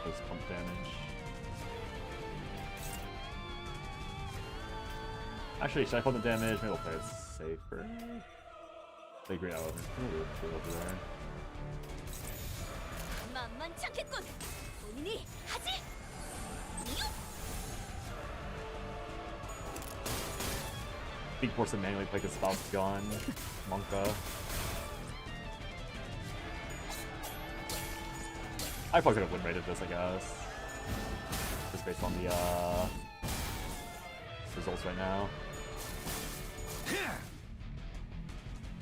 Those pump damage. Actually, should I put the damage? Maybe we'll play it safer. They agree out over there. 만만찮겠군. 본인이 하지. Being forced to manually pick his spouse gun. Monka. I probably could have win rated this, I guess. Just based on the results right now.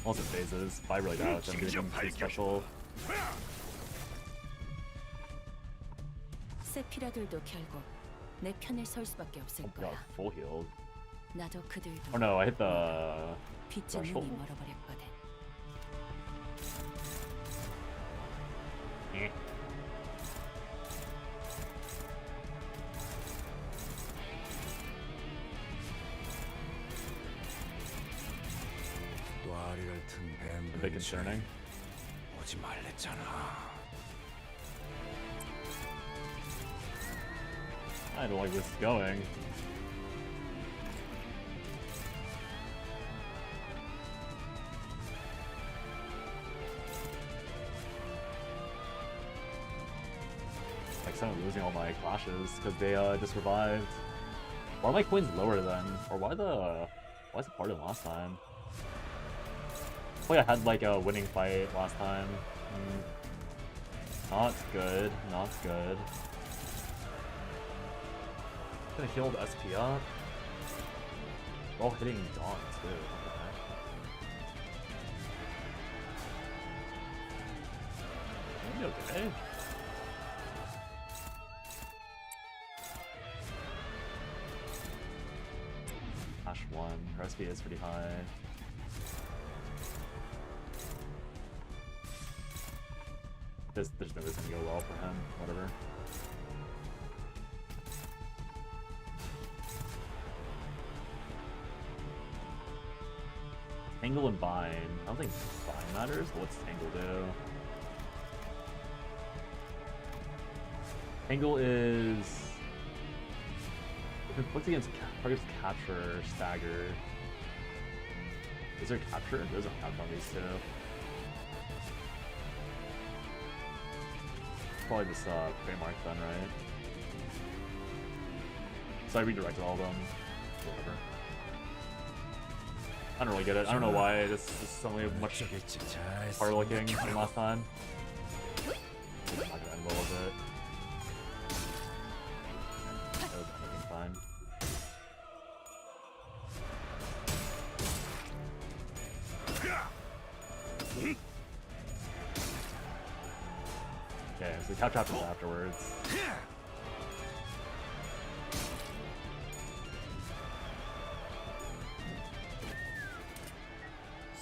Unless it phases. But I really doubt them doing them too special. 세피라들도 결국 내 편을 설 수밖에 없을 Oh god, 거야. full healed. 나도 그들도. Oh no, I hit the 빛의 눈이 threshold. 멀어버렸거든. Eh. 또아리를 튼 A bit concerning. 오지 말랬잖아. I don't like where this is going. Like, I'm losing all my clashes because they just revived. Why are my coins lower then? Or why is it harder than last time? I feel like I had like a winning fight last time. Not good. Not good. Gonna heal the SP up. We're all hitting Dawn too. What the heck? Okay. Ash 1. Her SP is pretty high. There's no reason to go well for him. Whatever. Tangle and Bind. I don't think Bind matters, but what's Tangle do? Tangle is... if it puts against targets capture or stagger. Is there capture? There's no capture on these two. Probably just trademark then, right? So I redirected all of them. Whatever. I don't really get it. I don't know why this is suddenly much harder looking than last time. I'm not gonna end well with it. That was looking fine. Okay, so the couch happens afterwards.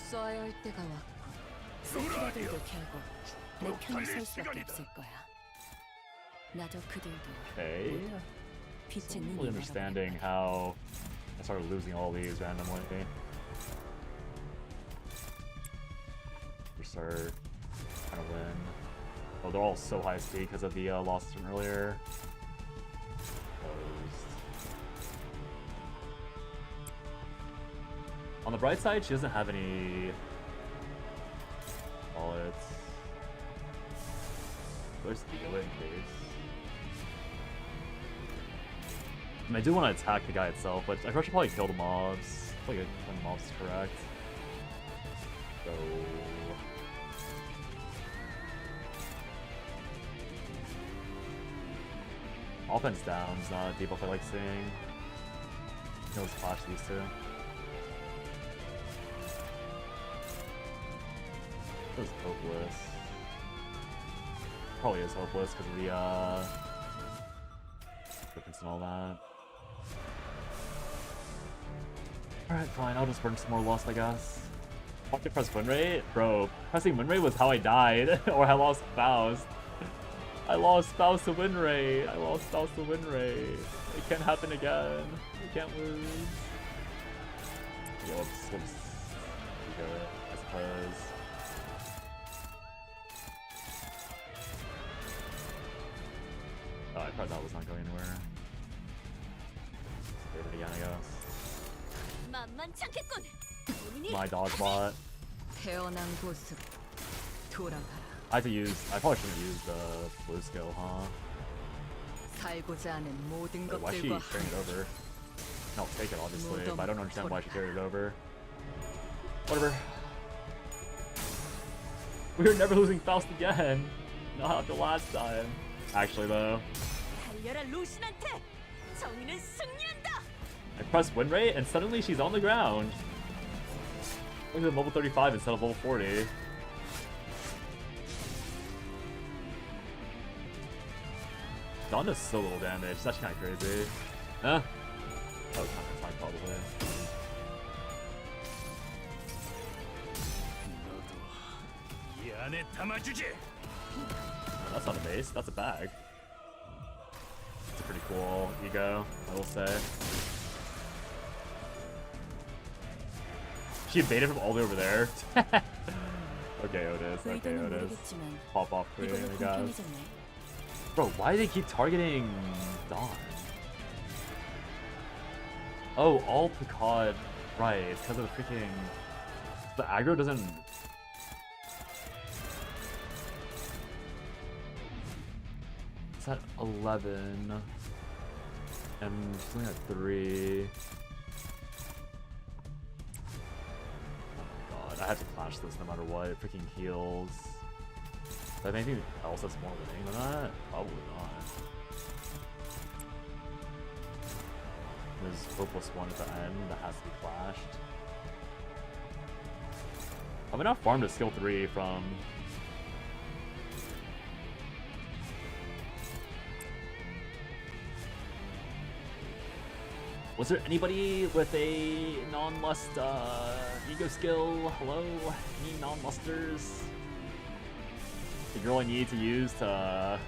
써야 할 때가 왔고. 세피라들도 결국 내 편을 설 수밖에 없을 거야. 나도 그들도. Okay. 몰라. 빛의 So I'm 눈이 really understanding 멀어버렸거든. how I started losing all these randomly. Berserk, trying to win. Oh, they're all so high speed because of the losses from earlier. Closed. On the bright side, she doesn't have any wallets. Where's the go in case? I do want to attack the guy itself, but I should probably kill the mobs. I feel like killing the mobs is correct. So... offense down is not a debuff I like seeing. Let's clash these two. This is hopeless. Probably is hopeless because of the difference and all that. Alright, fine, I'll just burn some more Lost, I guess. Fuck to press win rate? Bro, pressing win rate was how I died. Or I lost Faust. I lost spouse to win rate. I lost spouse to win rate. It can't happen again. We can't lose. Yeah, we'll just go it, I suppose. Oh, I thought that was not going anywhere. Save it again, I guess. My dodge bot. 태어난 곳으로 돌아가라. I probably shouldn't use the blue skill, huh? 살고자 하는 모든 Wait, why is she 것들과 carrying it over? I'll take it, obviously, but I don't understand why she carried it over. Whatever. We're never losing Faust again. Not the last time. Actually, though. I press win rate, and suddenly she's on the ground. Look at level 35 instead of level 40. Dawn does so little damage. It's actually kind of crazy. Huh? Oh, counter probably. That's not a base. That's a bag. It's a pretty cool ego, I will say. She baited from all the way over there. Okay, Otis. Okay, Otis. Pop off clear, guys. Bro, why do they keep targeting Dawn? Oh, all Picard. Right, it's because of the freaking... The aggro doesn't... It's at 11. And something at 3. Oh my god, I have to clash this no matter what. It freaking heals. Is there anything else that's more winning than that? Probably not. There's hopeless one at the end that has to be clashed. Have I not farmed a skill 3 from... Was there anybody with a non-lust ego skill? Hello? Any non-lusters? The girl I need to use to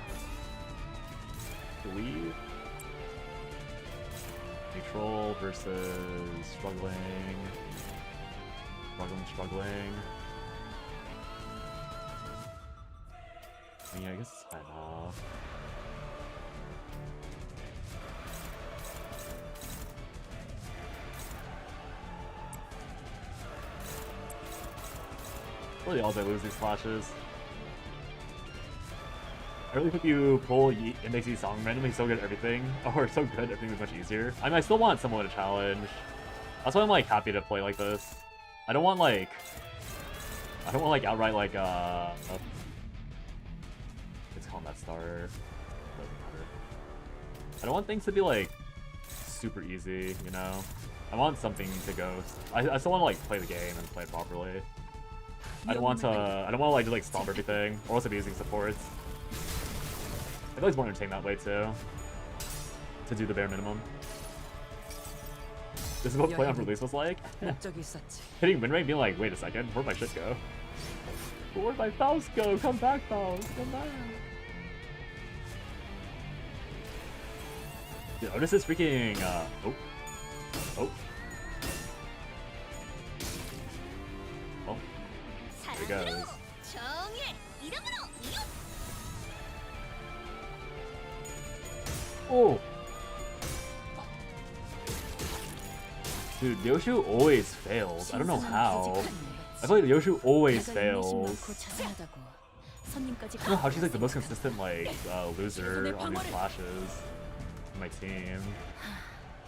leave? Neutral versus struggling. Struggling. I mean, I guess it's high enough. Really, all I lose these clashes. I really hope you pull it makes you song randomly so good at everything, or so good everything is much easier. I mean, I still want someone to challenge. That's why I'm like happy to play like this. I don't want like outright like it's combat starter. Doesn't matter. I don't want things to be like super easy, you know. I want something to go. I still want to like play the game and play it properly. I don't want to like just like stomp everything, or also be using supports. I feel like it's more entertaining that way too. To do the bare minimum. This is what play on release was like. Hitting win rate being like, wait a second, where'd my shit go? Where'd my Faust go? Come back, Faust, come back. Dude, Otis is freaking oh. Well, there he goes. Oh! Dude, Yoshu always fails. I don't know how. I feel like Yoshu always fails. I don't know how she's like the most consistent like loser on these flashes in my team.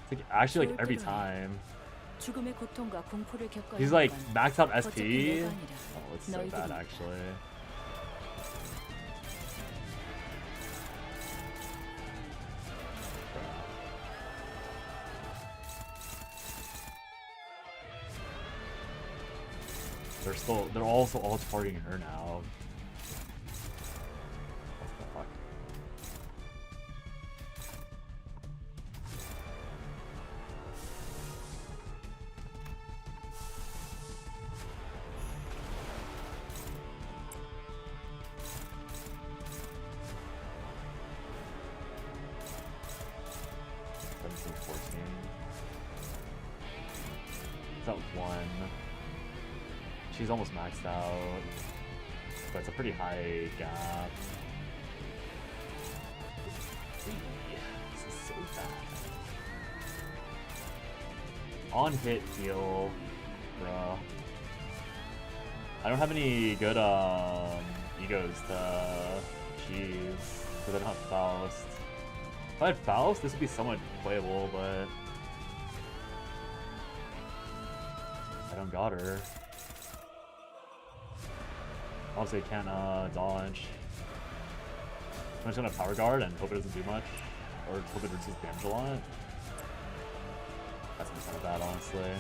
It's like actually like every time. He's like maxed out SP. Oh, it's so bad actually. They're also all targeting her now. What the fuck? Is that one? She's almost maxed out, but it's a pretty high gap. This is so bad. On hit heal, bro. I don't have any good egos to cheese because I don't have Faust. If I had Faust, this would be somewhat playable, but don't got her. Obviously, I can't dodge. I'm just gonna power guard and hope it doesn't do much, or hope it reduces damage a lot. That's kind of bad, honestly.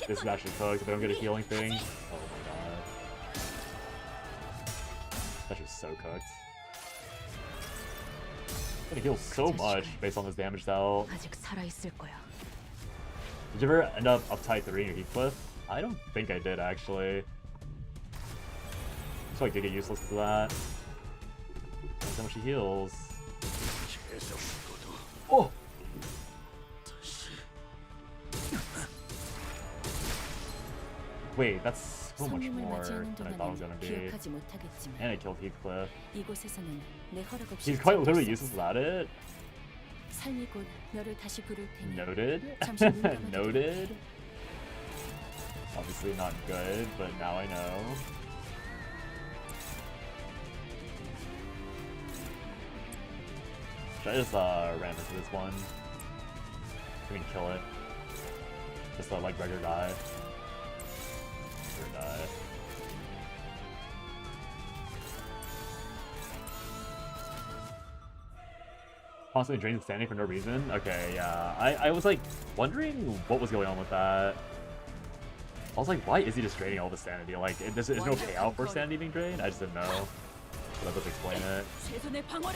This is actually cooked. If I don't get a healing thing, oh my god, that's just so cooked. I'm gonna heal so much based on this damage dealt. Did you ever end up uptight 3 in your Heathcliff? I don't think I did, actually. So I did get useless to that. That's how much he heals. Oh! Wait, that's so much more than I thought it was gonna be. And I killed Heathcliff. He's quite literally useless without it. Noted. Noted. Obviously not good, but now I know. Should I just ram into this one? I mean, kill it. Just let like regular die. Regular die. Constantly drains standing for no reason? Okay, yeah. I was like wondering what was going on with that. I was like, why is he just draining all the sanity? Like, there's no payout for sanity being drained? I just didn't know. So that does explain it. Counter,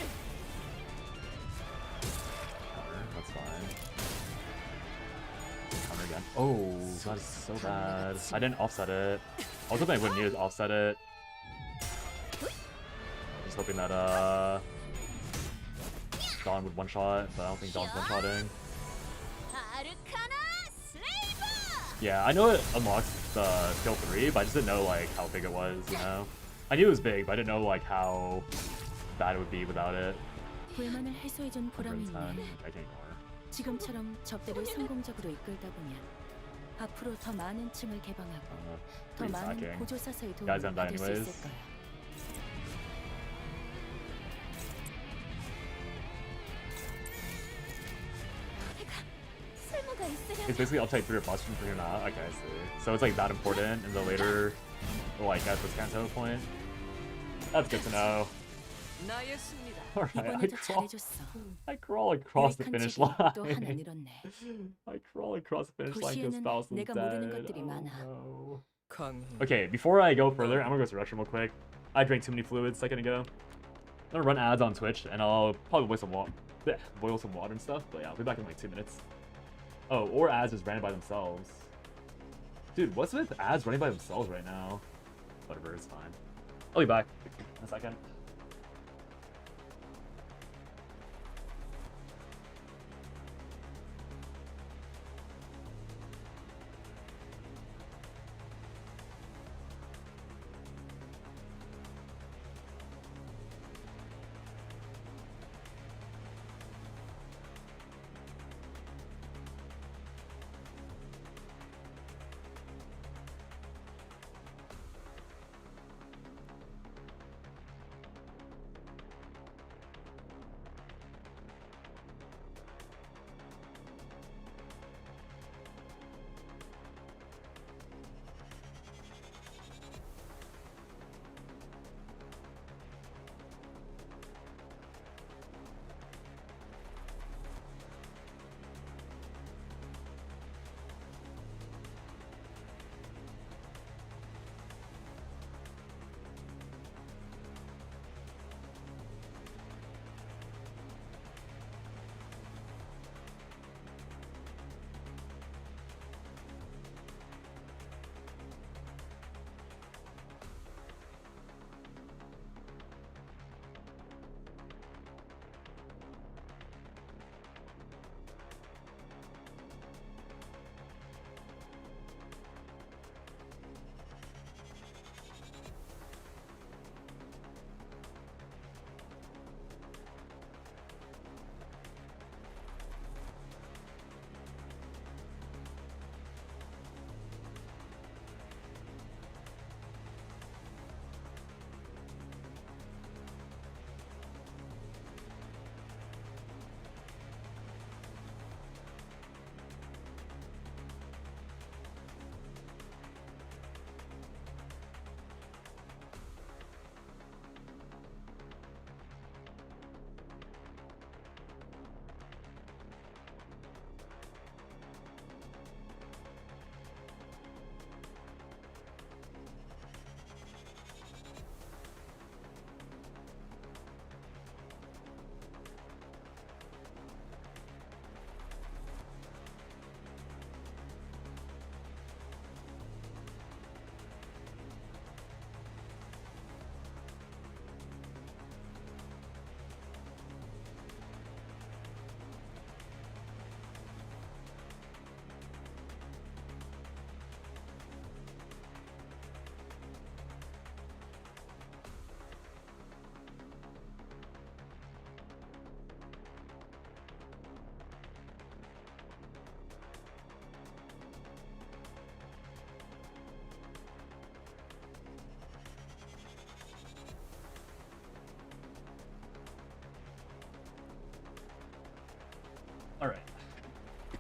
that's fine. Counter again. Oh, that is so bad. I didn't offset it. I was hoping I wouldn't need to offset it. Just hoping that, Dawn would one-shot, but I don't think Dawn's one-shotting. Yeah, I know it unlocks the skill 3, but I just didn't know like how big it was, you know? I knew it was big, but I didn't know like how bad it would be without it. 110, which I can ignore. 지금처럼 접대를 성공적으로 이끌다 보면 앞으로 더 많은 층을 개방하고 더 많은 보조사서의 도움을 받을 수 있을 거야. It's basically uptight 3 or plus for you're not. Okay, I see. So it's like that important in the later, like at this Canto point. That's good to know. Alright, I crawl across the finish line. I crawl across the finish line because Faust is dead. Oh, no. Okay, before I go further, I'm gonna go to the restroom real quick. I drank too many fluids a second ago. I'm gonna run ads on Twitch and I'll probably boil some water and stuff. But yeah, I'll be back in like 2 minutes. Oh, or ads just ran by themselves. Dude, what's with ads running by themselves right now? Whatever, it's fine. I'll be back in a second.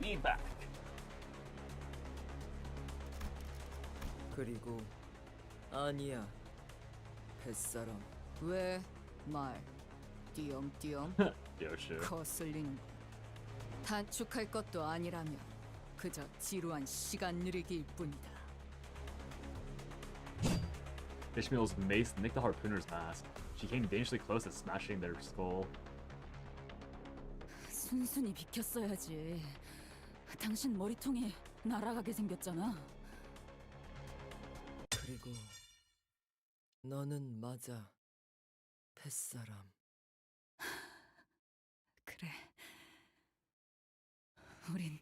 We back. 그리고 아니야 뱃사람 왜 말 띄엄띄엄 Yeah, sure. 거슬리는 거 단축할 것도 아니라면 그저 지루한 시간 느리기일 뿐이다. Ishmael's mace nicked the harpooner's mask. She came dangerously close to smashing their skull. 순순히 비켰어야지. 당신 머리통이 날아가게 생겼잖아. 그리고 너는 맞아 뱃사람. 그래. 우린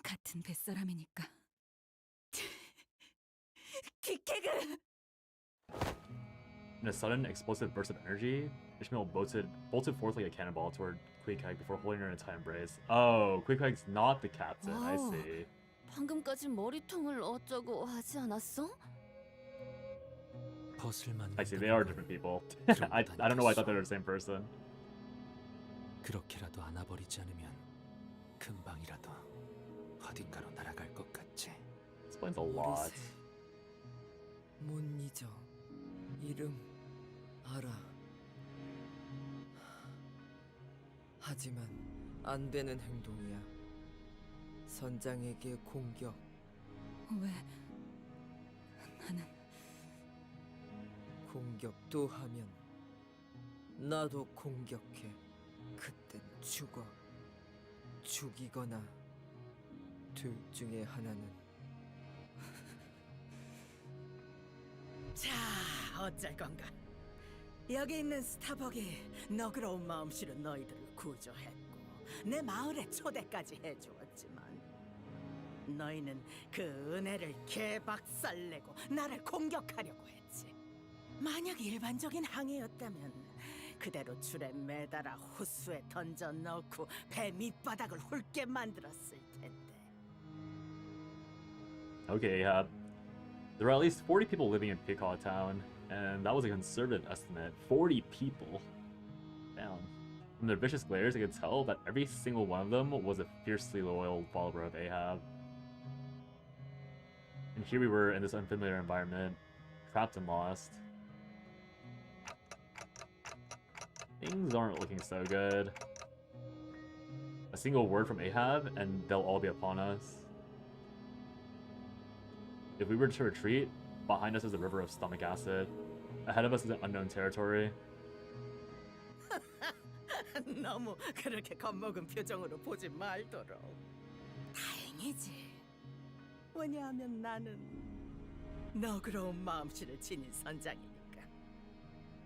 같은 뱃사람이니까. 키케그! In a sudden, explosive burst of energy, Ishmael bolted forth like a cannonball toward Queequeg before holding her in a tight embrace. Oh, Queequeg's not the captain. I 어, see. 방금까지 머리통을 어쩌고 하지 않았어? 벗을 I see. 만든다는 They are 걸 different people. 그럼 I don't know why I thought they 다니겠어. were the same person. 그렇게라도 안아버리지 않으면 금방이라도 어딘가로 날아갈 것 같지. Explains a lot. 못 잊어. 이름 알아. 하지만 안 되는 행동이야. 선장에게 공격. 왜? 나는 공격도 하면 나도 공격해. 그땐 죽어. 죽이거나 둘 중에 하나는. 자, 어쩔 건가? 여기 있는 스타벅이 너그러운 마음씨로 너희들을 구조했고 내 마을에 초대까지 해주었지만 너희는 그 은혜를 개박살내고 나를 공격하려고 했지. 만약 일반적인 항해였다면 그대로 줄에 매달아 호수에 던져 넣고 배 밑바닥을 훑게 만들었을 텐데. Okay, there are at least 40 people living in Peacock Town, and that was a conservative estimate. 40 people. Damn. From their vicious glares, I could tell that every single one of them was a fiercely loyal follower of Ahab. And here we were in this unfamiliar environment, trapped and lost. Things aren't looking so good. A single word from Ahab, and they'll all be upon us. If we were to retreat, behind us is a river of stomach acid. Ahead of us is an unknown territory. 너무 그렇게 겁먹은 표정으로 보지 말도록. 다행이지. 왜냐하면 나는 너그러운 마음씨를 지닌 선장이니까.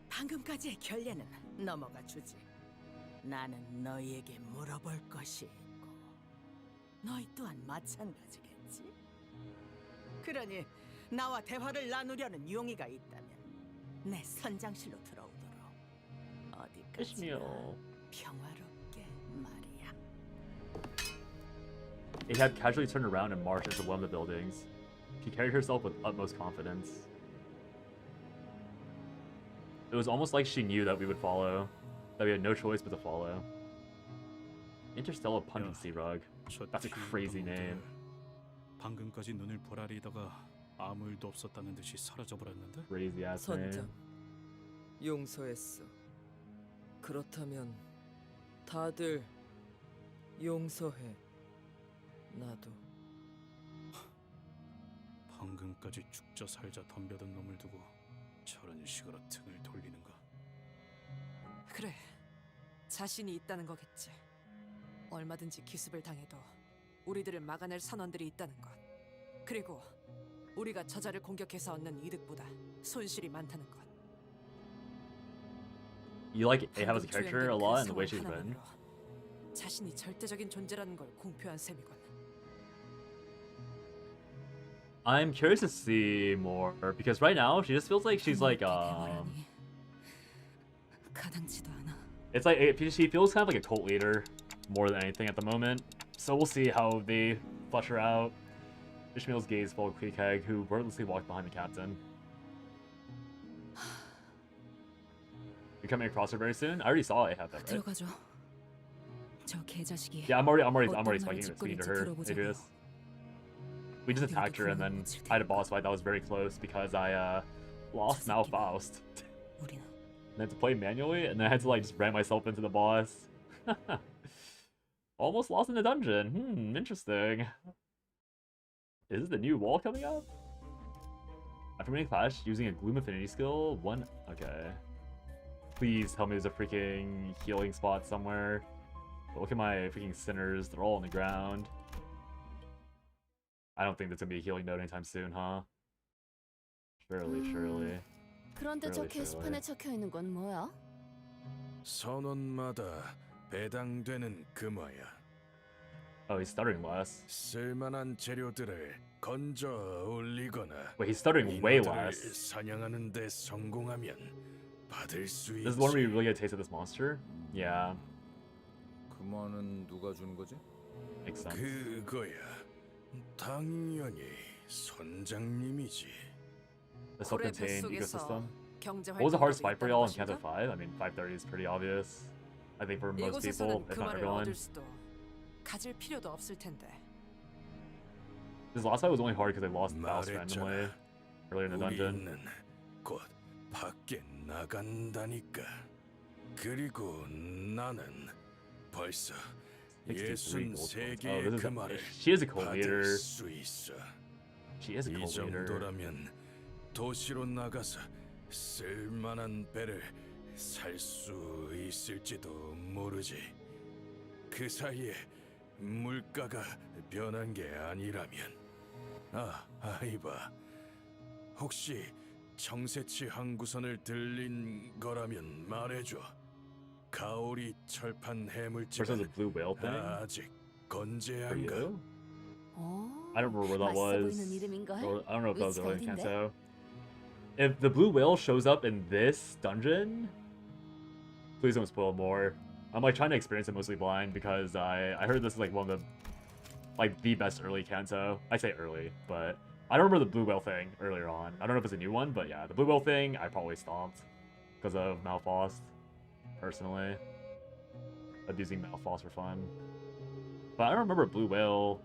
방금까지의 결례는 넘어가 주지. 나는 너희에게 물어볼 것이 있고 너희 또한 마찬가지겠지? 그러니 나와 대화를 나누려는 용의가 있다면 내 선장실로 들어오도록. 어디까지나 Ishmael. 평화롭게 말이야. Ahab casually turned around and marched into one of the buildings. She carried herself with utmost confidence. It was almost like she knew that we would follow, that we had no choice but to follow. Interstellar Pungency Rug. That's a crazy name. 방금까지 눈을 보라리다가 아무 일도 없었다는 듯이 사라져 버렸는데. Crazy ass name. 선장 용서했어. 그렇다면 다들 용서해. 나도. 방금까지 죽자 살자 덤벼든 놈을 두고 저런 식으로 등을 돌리는가. 그래. 자신이 있다는 거겠지. 얼마든지 기습을 당해도 우리들을 막아낼 선원들이 있다는 것. 그리고 우리가 저자를 공격해서 얻는 이득보다 손실이 많다는 것. You like Ahab as a character a lot and the way she's 상황 been. 하나만으로 자신이 절대적인 존재라는 걸 공표한 셈이군. I'm curious to see more because right now she just feels like she's like 대화라니. 가당치도 않아. it's like she feels kind of like a cult leader more than anything at the moment. So we'll see how they flesh her out. Ishmael's gaze followed Queequeg, who wordlessly walked behind the captain. You're coming across her very soon? I already saw Ahab that, right? 들어가죠. 저 개자식이 Yeah, I'm already 어떤 말을 speaking to 짓거릴지 her. 들어보자고요. Adrius. We just attacked her and then I had a boss fight that was very close because I lost Malfaust. 우리는 And I had to play manually and then I had to like just ram myself into the boss. Almost lost in the dungeon. Interesting. Is the new wall coming up? After winning Clash using a Gloom Affinity skill, one. Okay. Please tell me there's a freaking healing spot somewhere. But look at my freaking sinners, they're all on the ground. I don't think there's gonna be a healing node anytime soon, huh? Surely. 그런데 저 게시판에 적혀 있는 건 뭐야? 선원마다 배당되는 금화야. Oh, he's stuttering less. 쓸만한 재료들을 건져 올리거나 Wait, he's stuttering way 인어들을 less. 사냥하는 데 성공하면 받을 수 This is 있지. one where you really get a taste of this monster? Yeah, 금화는 누가 주는 거지? makes sense. 그거야. 당연히 선장님이지. The 고래 self-contained 뱃속에서 ecosystem. 경제 What was the hardest 활동가도 fight for 있다는 y'all in 것인가? Canto 5? I mean, 530 is pretty obvious. I think for most people, 이곳에서는 if not 금화를 everyone. 얻을 수도 가질 필요도 없을 텐데. This last fight was only hard because I lost Faust 말했잖아. randomly earlier in the dungeon. 우리는 곧 밖에 나간다니까. 그리고 나는 벌써 63 gold points. Oh, 63개의 this is 금화를 she is a co-leader. 받을 수 있어. She is a 이 co-leader. 정도라면 도시로 나가서 쓸만한 배를 살 수 있을지도 모르지. 그 사이에 물가가 변한 게 아니라면. 아이바. 혹시 청새치 항구선을 들린 거라면 말해줘. 가오리 철판 Versus the 해물집은 blue whale thing? 아직 For 건재한가? you? 오, I don't remember where that 맛있어 was. 보이는 이름인걸? Or, I don't know if that was 위치가 early in 어딘데? Kanto. If the blue whale shows up in this dungeon, please don't spoil more. I'm like trying to experience it mostly blind because I heard this is like one of the best early Kanto. I say early, but I don't remember the blue whale thing earlier on. I don't know if it's a new one, but yeah, the blue whale thing I probably stomped because of Malfaust. Personally, abusing Malfaust for fun. But I don't remember blue whale.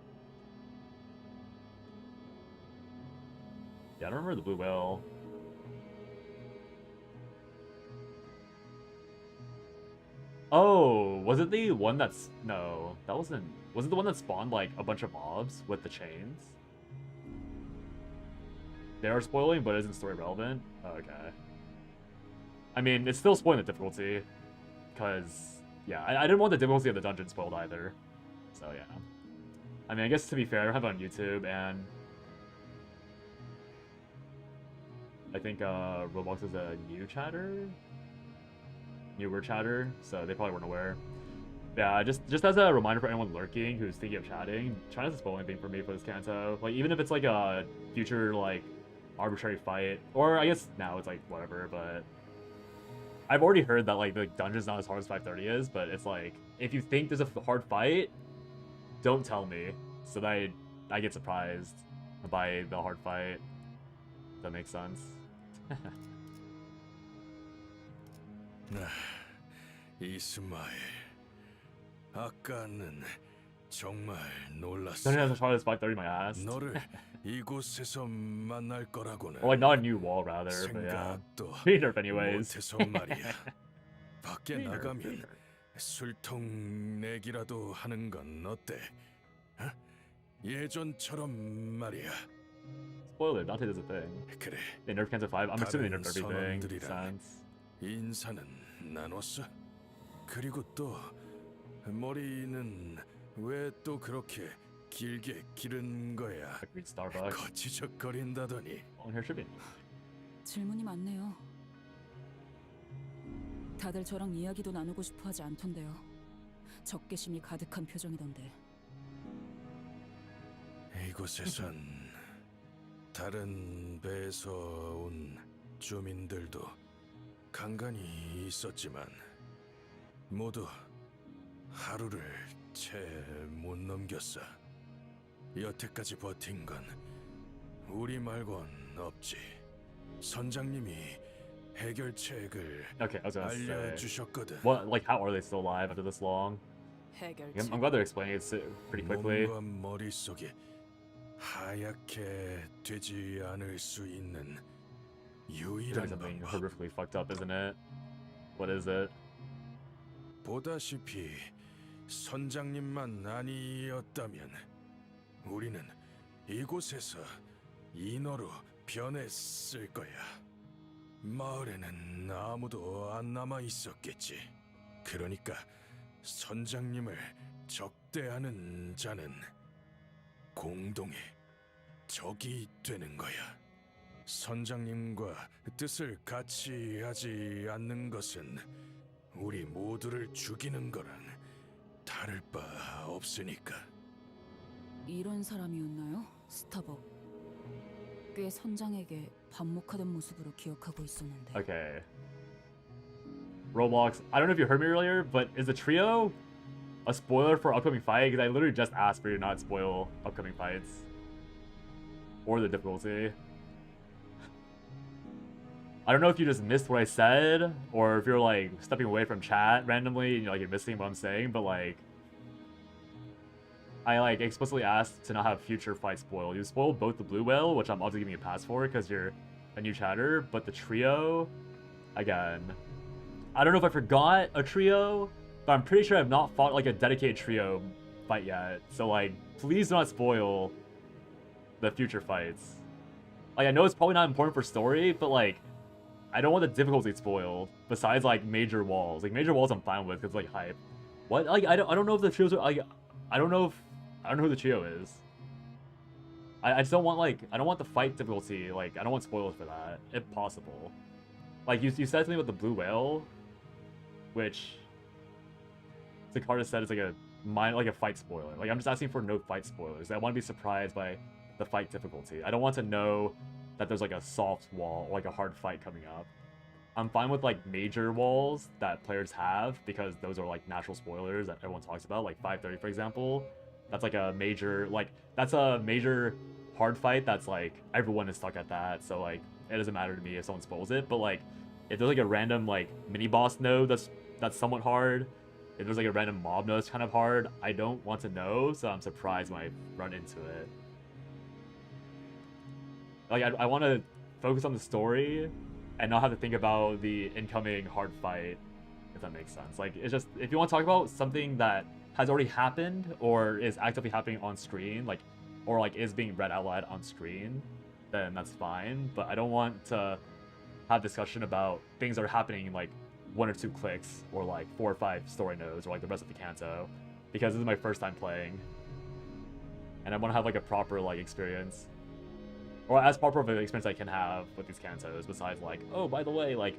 Yeah, I don't remember the blue whale. Oh, was it the one that's... No, that wasn't... Was it the one that spawned, like, a bunch of mobs with the chains? They are spoiling, but isn't story relevant? Okay. I mean, it's still spoiling the difficulty. Because, yeah, I didn't want the difficulty of the dungeon spoiled either. So, yeah. I mean, I guess to be fair, I don't have it on YouTube, and... I think, Roblox is a new chatter? Newer chatter, so they probably weren't aware. Yeah, just as a reminder for anyone lurking who's thinking of chatting, try not to spoil anything for me for this Kanto. Like, even if it's like a future, like, arbitrary fight, or I guess now it's like whatever, but I've already heard that like the dungeon's not as hard as 530 is, but it's like, if you think there's a hard fight, don't tell me, so that I get surprised by the hard fight. If that makes sense. 이스마엘, 아까는 정말 놀랐어. Dungeon has as hard as 530 my ass. 너를 이곳에서 만날 거라고는 Well, like not a new wall rather, but yeah. 생각도 Pretty nerf anyways. 못해서 말이야. 밖에 나가면 술통 내기라도 하는 건 어때? 어? 예전처럼 말이야. Spoiler, Dante does a thing. 그래. They nerfed Canto 5. I'm assuming they 다른 nerfed everything. Makes 선원들이랑 sense. 인사는 나눴어? 그리고 또 머리는 왜 또 그렇게 길게 기른 거야? Agreed, Starbucks. 거치적거린다더니. Long hair should be. 질문이 많네요. 다들 저랑 이야기도 나누고 싶어 하지 않던데요. 적개심이 가득한 표정이던데. 이곳에선 다른 배에서 온 주민들도 간간히 있었지만 모두 하루를 채 못 넘겼어. 여태까지 버틴 건 우리 말곤 없지. 선장님이 해결책을 Okay, I was gonna say. 알려주셨거든. What, like, how are they still alive after this long? 해결책. I'm glad they're explaining it pretty quickly. 몸과 머릿속에 하얗게 되지 않을 수 있는 Doing 유일한 something 방법. horrifically fucked up, isn't it? What is it? 보다시피 선장님만 아니었다면 우리는 이곳에서 인어로 변했을 거야. 마을에는 아무도 안 남아 있었겠지. 그러니까 선장님을 적대하는 자는 공동의 적이 되는 거야. 선장님과 뜻을 같이 하지 않는 것은 우리 모두를 죽이는 거랑 다를 바 없으니까. 이런 사람이었나요? 스타벅. 꽤 선장에게 반목하던 모습으로 기억하고 있었는데. Okay. Roblox, I don't know if you heard me earlier, but is the trio a spoiler for upcoming fight? Because I literally just asked for you to not spoil upcoming fights. Or the difficulty. I don't know if you just missed what I said, or if you're like stepping away from chat randomly and you're missing what I'm saying, but like I like explicitly asked to not have future fights spoiled. You spoiled both the blue whale, which I'm obviously giving you a pass for because you're a new chatter, but the trio, again, I don't know if I forgot a trio, but I'm pretty sure I've not fought like a dedicated trio fight yet. So like, please do not spoil the future fights. Like, I know it's probably not important for story, but like, I don't want the difficulty spoiled. Besides like major walls, like major walls I'm fine with because like hype. What? Like I don't know if the trios are like, I don't know who the trio is. I just don't want like, I don't want the fight difficulty, like I don't want spoilers for that, if possible. Like you said something about the blue whale, which Zakarta said is like a fight spoiler. Like I'm just asking for no fight spoilers. I want to be surprised by the fight difficulty. I don't want to know that there's like a soft wall or like a hard fight coming up. I'm fine with like major walls that players have because those are like natural spoilers that everyone talks about, like 530 for example. That's like a major, like that's a major hard fight that's like everyone is stuck at that, so like it doesn't matter to me if someone spoils it. But like if there's like a random like mini boss node that's somewhat hard, if there's like a random mob node that's kind of hard, I don't want to know, so I'm surprised when I run into it. Like I want to focus on the story and not have to think about the incoming hard fight, if that makes sense. Like it's just, if you want to talk about something that has already happened or is actively happening on screen, like, or like is being read out loud on screen, then that's fine. But I don't want to have discussion about things that are happening in like 1 or 2 clicks or like 4 or 5 story nodes or like the rest of the Canto, because this is my first time playing and I want to have like a proper like experience, or as proper of an experience I can have with these Cantos, besides like, oh, by the way, like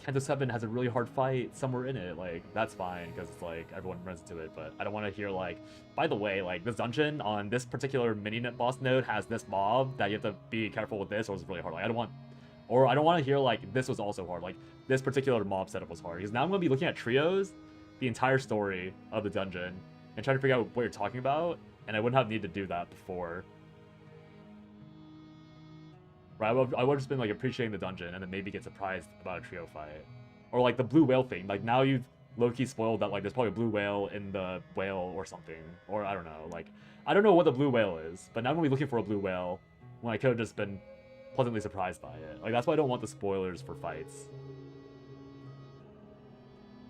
Canto 7 has a really hard fight somewhere in it. Like that's fine because it's like everyone runs into it, but I don't want to hear like, by the way, like this dungeon on this particular mini boss node has this mob that you have to be careful with this, or it's really hard. Like I don't want to hear like this was also hard, like this particular mob setup was hard, because now I'm going to be looking at trios the entire story of the dungeon and trying to figure out what you're talking about, and I wouldn't have need to do that before. Right, I would have just been like appreciating the dungeon and then maybe get surprised about a trio fight. Or like the blue whale thing, like now you've low-key spoiled that like there's probably a blue whale in the whale or something. Or I don't know, like I don't know what the blue whale is, but now I'm gonna be looking for a blue whale when I could have just been pleasantly surprised by it. Like that's why I don't want the spoilers for fights.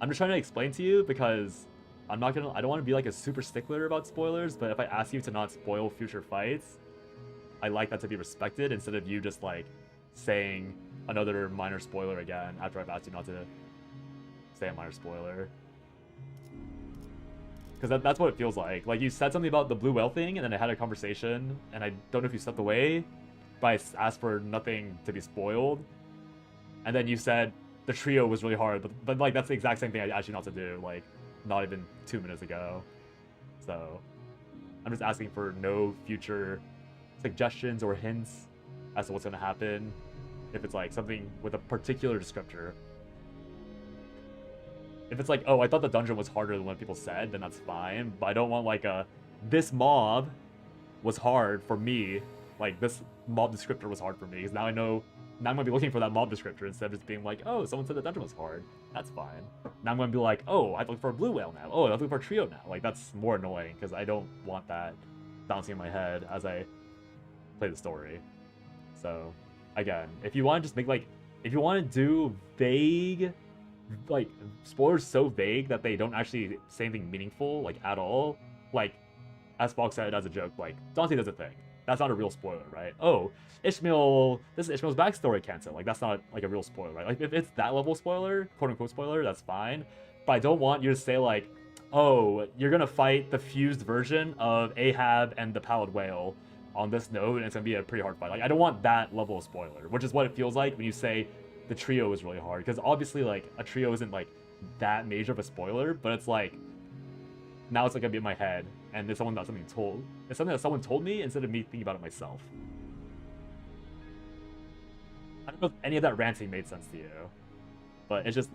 I'm just trying to explain to you because I don't want to be like a super stickler about spoilers, but if I ask you to not spoil future fights, I like that to be respected instead of you just like saying another minor spoiler again after I've asked you not to say a minor spoiler. Because that's what it feels like. Like you said something about the blue whale thing and then I had a conversation and I don't know if you stepped away, but I asked for nothing to be spoiled. And then you said the trio was really hard, but like that's the exact same thing I asked you not to do, like not even 2 minutes ago. So I'm just asking for no future suggestions or hints as to what's going to happen if it's like something with a particular descriptor. If it's like, oh, I thought the dungeon was harder than what people said, then that's fine, but I don't want like this mob was hard for me, like this mob descriptor was hard for me, because now I know. Now I'm gonna be looking for that mob descriptor instead of just being like, oh, someone said the dungeon was hard. That's fine. Now I'm gonna be like, oh, I have to look for a blue whale now. Oh, I have to look for a trio now. Like, that's more annoying because I don't want that bouncing in my head as I play the story. So, again, if you want to just make like, if you want to do vague, like spoilers so vague that they don't actually say anything meaningful, like at all, like as Fox said as a joke, like Dante does a thing. That's not a real spoiler, right? Oh, Ishmael, this is Ishmael's backstory, Canto. Like, that's not, like, a real spoiler, right? Like, if it's that level spoiler, quote-unquote spoiler, that's fine. But I don't want you to say, like, oh, you're gonna fight the fused version of Ahab and the Pallid Whale on this node, and it's gonna be a pretty hard fight. Like, I don't want that level of spoiler, which is what it feels like when you say the trio is really hard. Because obviously, like, a trio isn't, like, that major of a spoiler, but it's, like, now it's, like, gonna be in my head. And it's someone that something told. It's something that someone told me instead of me thinking about it myself. I don't know if any of that ranting made sense to you, but it's just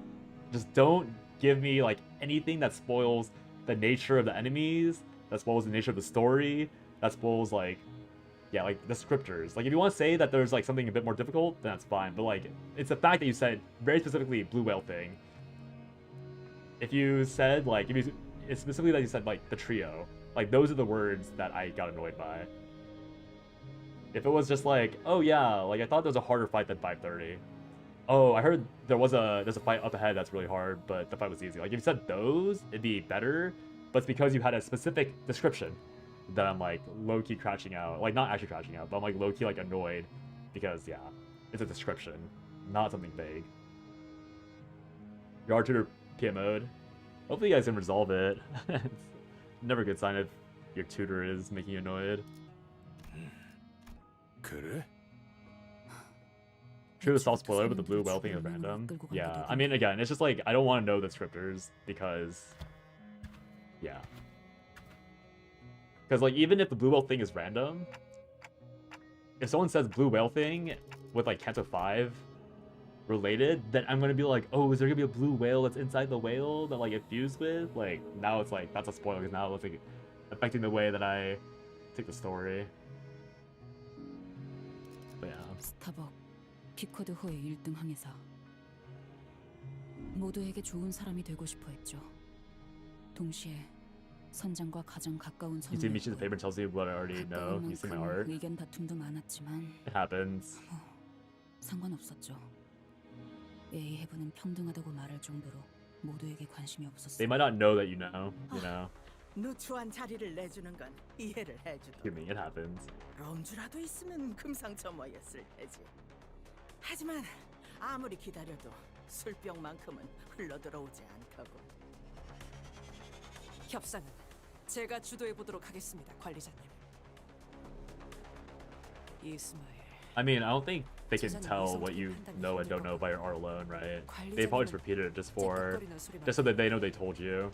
don't give me like anything that spoils the nature of the enemies, that spoils the nature of the story, that spoils like, yeah, like the scriptures. Like if you want to say that there's like something a bit more difficult, then that's fine. But like it's the fact that you said very specifically blue whale thing. If you said like it's specifically that you said like the trio. Like, those are the words that I got annoyed by. If it was just like, oh yeah, like I thought there was a harder fight than 530. Oh, I heard there's a fight up ahead that's really hard, but the fight was easy. Like, if you said those, it'd be better. But it's because you had a specific description that I'm like low-key crashing out. Like, not actually crashing out, but I'm like low-key like annoyed. Because, yeah, it's a description, not something vague. Your R-Tutor PM mode. Hopefully you guys can resolve it. Never a good sign if your tutor is making you annoyed. 그래? True, the soft spoiler, but the blue whale thing is random. Yeah, I mean, again, it's just like, I don't want to know the scripters because, yeah. Because, like, even if the blue whale thing is random, if someone says blue whale thing with, like, Canto 5 related, then I'm gonna be like, oh, is there gonna be a blue whale that's inside the whale that like it fused with? Like now it's like that's a spoiler because now it's like affecting the way that I take the story. But yeah. 스타벅, 피쿼드 후의 1등 항해사. 모두에게 좋은 사람이 되고 싶어 했죠. 동시에 선장과 가장 가까운 You see me choose the paper and tells you what I already know. You see my art. 의견 다툼도 많았지만 It happens. 상관없었죠. A 해부는 평등하다고 말할 정도로 모두에게 관심이 없었어요. They might not know that you know. 누추한 자리를 내주는 건 이해를 해주도. Excuse me, it happens. 롬주라도 있으면 금상첨화였을 테지. 하지만 아무리 기다려도 술병만큼은 흘러들어오지 않다고. 협상은 제가 주도해 보도록 하겠습니다, 관리자님. 이스마엘. I mean, I don't think they can tell what you know and don't know by your art alone, right? They probably just repeated it just so that they know they told you.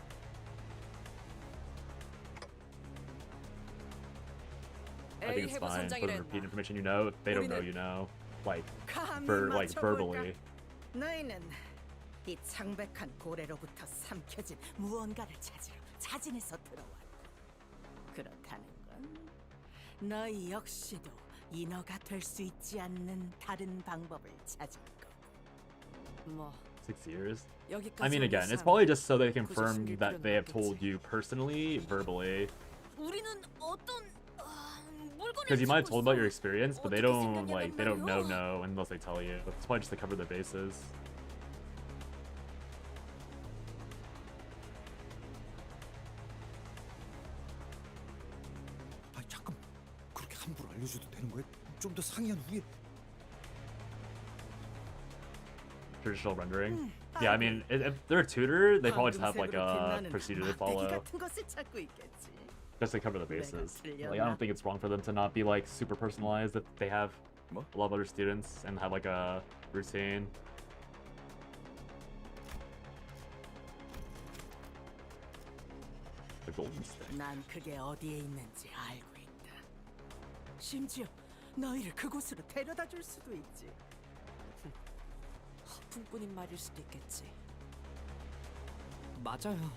I think it's fine. For them to repeat information you know, if they don't know you know. Like, verbally. 너희는 이 창백한 고래로부터 삼켜진 무언가를 찾으러 자진해서 들어왔다. 그렇다는 건 너희 역시도 인어가 될 수 있지 않는 다른 방법을 찾은 거고. 뭐 6 years? I mean, again, it's probably just so they confirm that they have told you personally, verbally. 우리는 어떤 Because you might have told about your experience, but they don't know unless they tell you. It's probably just to cover their bases. 아니 잠깐 그렇게 함부로 알려줘도 되는 거야? 좀 더 상의한 후에. Traditional rendering. Yeah, I mean, if they're a tutor, they probably just have like a procedure they follow. Just to cover the bases. Like, I don't think it's wrong for them to not be like super personalized if they have a lot of other students and have like a routine. The golden stick. 난 그게 어디에 있는지 알고 있다. 심지어 너희를 그곳으로 데려다 줄 수도 있지. 허풍뿐인 말일 수도 있겠지. 맞아요.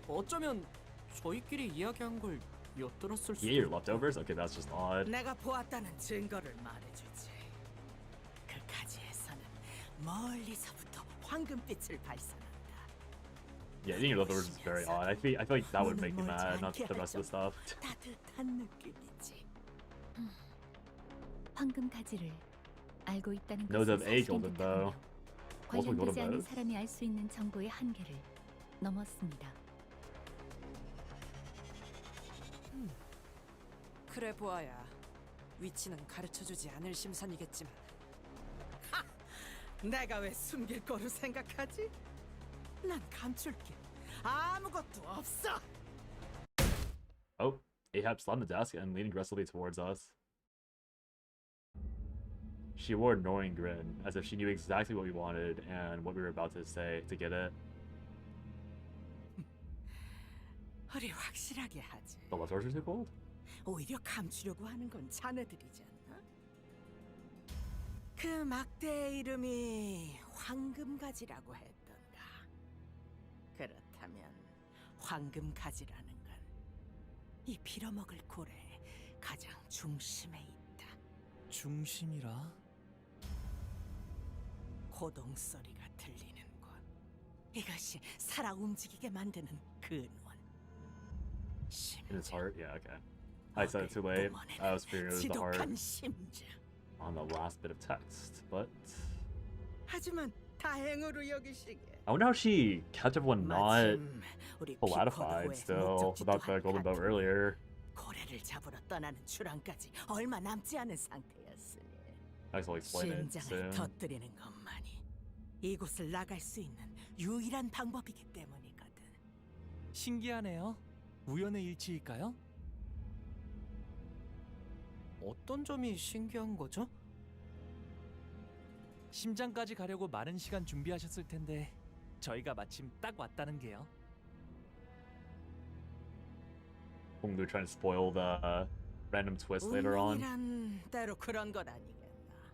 어쩌면 저희끼리 이야기한 걸 엿들었을 He ate your 수도. leftovers? Okay, that's just odd. 내가 보았다는 증거를 말해주지. 그 가지에서는 멀리서부터 황금빛을 발산한다. Yeah, eating your leftovers is very odd. I feel like that would make you mad, not the rest of the stuff. 따뜻한 느낌이지. 황금 가지를 알고 있다는 Knows 것은 of a golden bow. Multiple golden 관련되지 않은 bows. 사람이 알 수 있는 정보의 한계를 넘었습니다. 그래 보아야 위치는 가르쳐주지 않을 심산이겠지만 내가 왜 숨길 거로 생각하지? 난 감출게 아무것도 없어. Oh, Ahab slammed the desk and leaned aggressively towards us. She wore a knowing grin, as if she knew exactly what we wanted and what we were about to say to get it. 우리 확실하게 하지. The leftovers are too cold? 오히려 감추려고 하는 건 자네들이지 않나? 그 막대의 이름이 황금가지라고 했던가. 그렇다면 황금가지라는 건 이 빌어먹을 고래의 가장 중심에 있다. 중심이라? 고동 소리가 들리는 곳. 이것이 살아 움직이게 만드는 근원. In his heart? Yeah, okay. I said it too late. I was figuring it was the heart 지독한 심장. on the last bit of text, but 하지만 다행으로 여기시게. I wonder how she kept everyone not 마침 우리 falatified 피코도의 still 목적지도 without the golden bow 같은 earlier. 고래를 잡으러 떠나는 출항까지 얼마 남지 않은 상태였으니 I guess I'll explain it 심장을 soon. 터뜨리는 것만이 이곳을 나갈 수 있는 유일한 방법이기 때문이거든. 신기하네요. 우연의 일치일까요? 어떤 점이 신기한 거죠? 심장까지 가려고 많은 시간 준비하셨을 텐데 저희가 마침 딱 왔다는 게요. They're trying to spoil the random twist later on. 운명이란 때로 그런 것 아니겠나.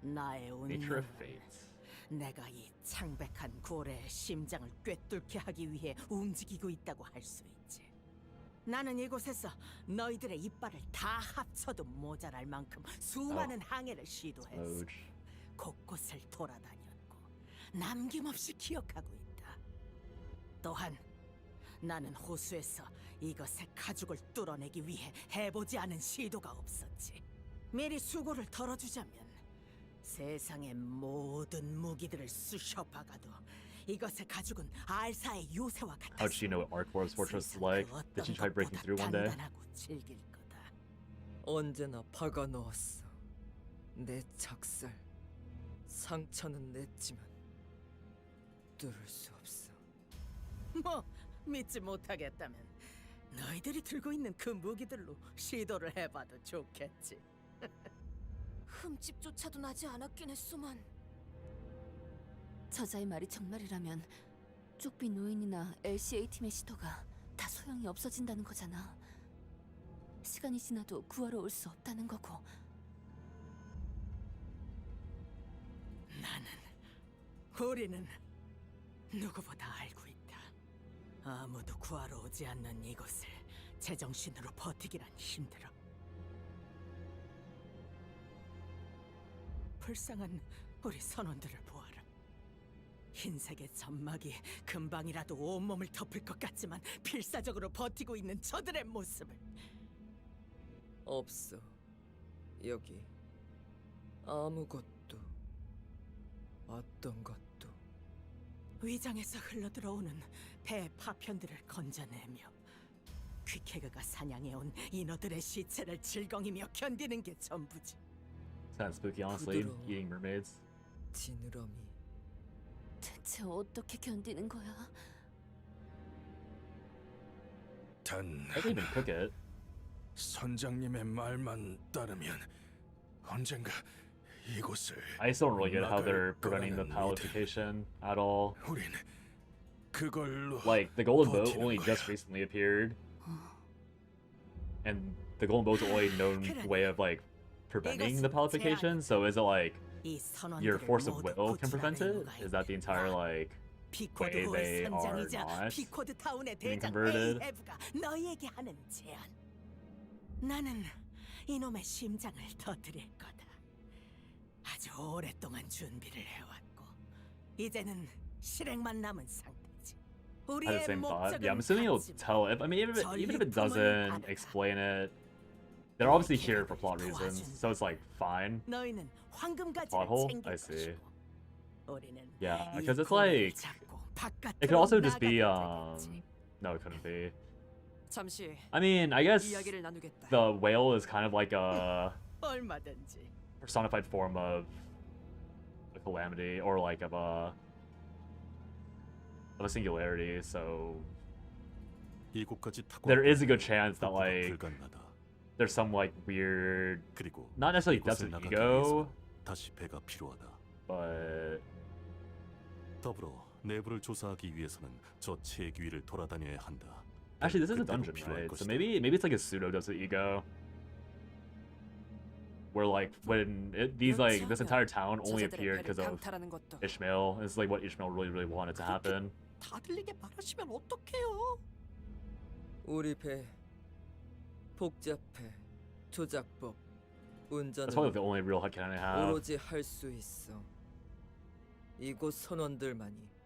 나의 Nature 운명을 of fate. 내가 이 창백한 고래의 심장을 꿰뚫게 하기 위해 움직이고 있다고 할 수 있지. 나는 이곳에서 너희들의 이빨을 다 합쳐도 모자랄 만큼 수많은 항해를 시도했어. Smooch. 곳곳을 돌아다녔고 남김없이 기억하고 있다. 또한 나는 호수에서 이것의 가죽을 뚫어내기 위해 해보지 않은 시도가 없었지. 미리 수고를 덜어주자면 세상의 모든 무기들을 쑤셔박아도 이것의 가죽은 알사의 요새와 같았어. How did she know what Arkbor's fortress is like? Did she try breaking through one day? 단단하고 질길 거다. 언제나 박아 넣었어. 내 작살, 상처는 냈지만 뚫을 수 없어. 뭐 믿지 못하겠다면 너희들이 들고 있는 그 무기들로 시도를 해봐도 좋겠지. 흠집조차도 나지 않았긴 했소만. 저자의 말이 정말이라면 쪽비 노인이나 LCA 팀의 시도가 다 소용이 없어진다는 거잖아. 시간이 지나도 구하러 올 수 없다는 거고. 우리는 누구보다 알고 있다. 아무도 구하러 오지 않는 이곳을 제정신으로 버티기란 힘들어. 불쌍한 우리 선원들을 보아라. 흰색의 점막이 금방이라도 온몸을 덮을 것 같지만 필사적으로 버티고 있는 저들의 모습을. 없어. 여기 아무것도, 어떤 것도. 위장에서 흘러들어오는 배 파편들을 건져내며 퀴케그가 사냥해온 인어들의 시체를 질겅이며 견디는 게 전부지. Sounds spooky, honestly. 부드러워. Eating mermaids. 지느러미. 대체 어떻게 견디는 거야? 단 I can even cook it. 선장님의 말만 따르면 언젠가 이곳을 I still don't really get how they're 나갈 preventing the 거라는 palification at all. 우린 그걸로 Like, the golden boat 버티는 only 거야. just recently appeared. And the golden boat's the only known way of, like, preventing the palification. So is it like 이 your 선원들을 force of 모두 will can prevent 구출할 it? 의무가 Is that the entire, 있다. like, 피코드 Wait, they 호의 are 선장이자 not 피코드 타운의 being 대장 converted? 에이헤브가 너희에게 하는 제안. 나는 이놈의 심장을 터뜨릴 거다. 아주 오랫동안 준비를 해왔고 이제는 실행만 남은 상태지. I had the 우리의 same thought. Yeah, I'm 목적은 assuming it'll 같지만 tell if I mean even if it doesn't explain it, they're obviously here for plot reasons, so it's like fine. 너희는 황금가지를 Plot hole? 챙길 I see. 것이고 우리는 Yeah, 이 because it's 고리를 like 잡고 it could also just 바깥으로 be 나가게 no, it couldn't be. 잠시 I mean, I guess 이야기를 나누겠다. the whale is kind of like a 얼마든지. personified form of a calamity or like of a singularity, so 이곳까지 타고 there is a good chance that 복구가 like 불가능하다. there's some like weird, 그리고 not necessarily deaths 이곳을 of 나가기 ego, 위해서 다시 배가 필요하다. but 더불어 내부를 조사하기 위해서는 저 체귀위를 돌아다녀야 한다. actually this is a 그때도 dungeon, 필요할 right? So 것이다. maybe it's like a pseudo deaths of ego, where like when this entire town only 저자들의 appeared 배를 because of 강탈하는 것도 Ishmael. This is like what Ishmael really wanted to happen. 다 들리게 말하시면 어떡해요? 우리 배 복잡해. 조작법, 운전은 That's probably the only real headcanon I have. 오로지 할 수 있어. 이곳 선원들만이.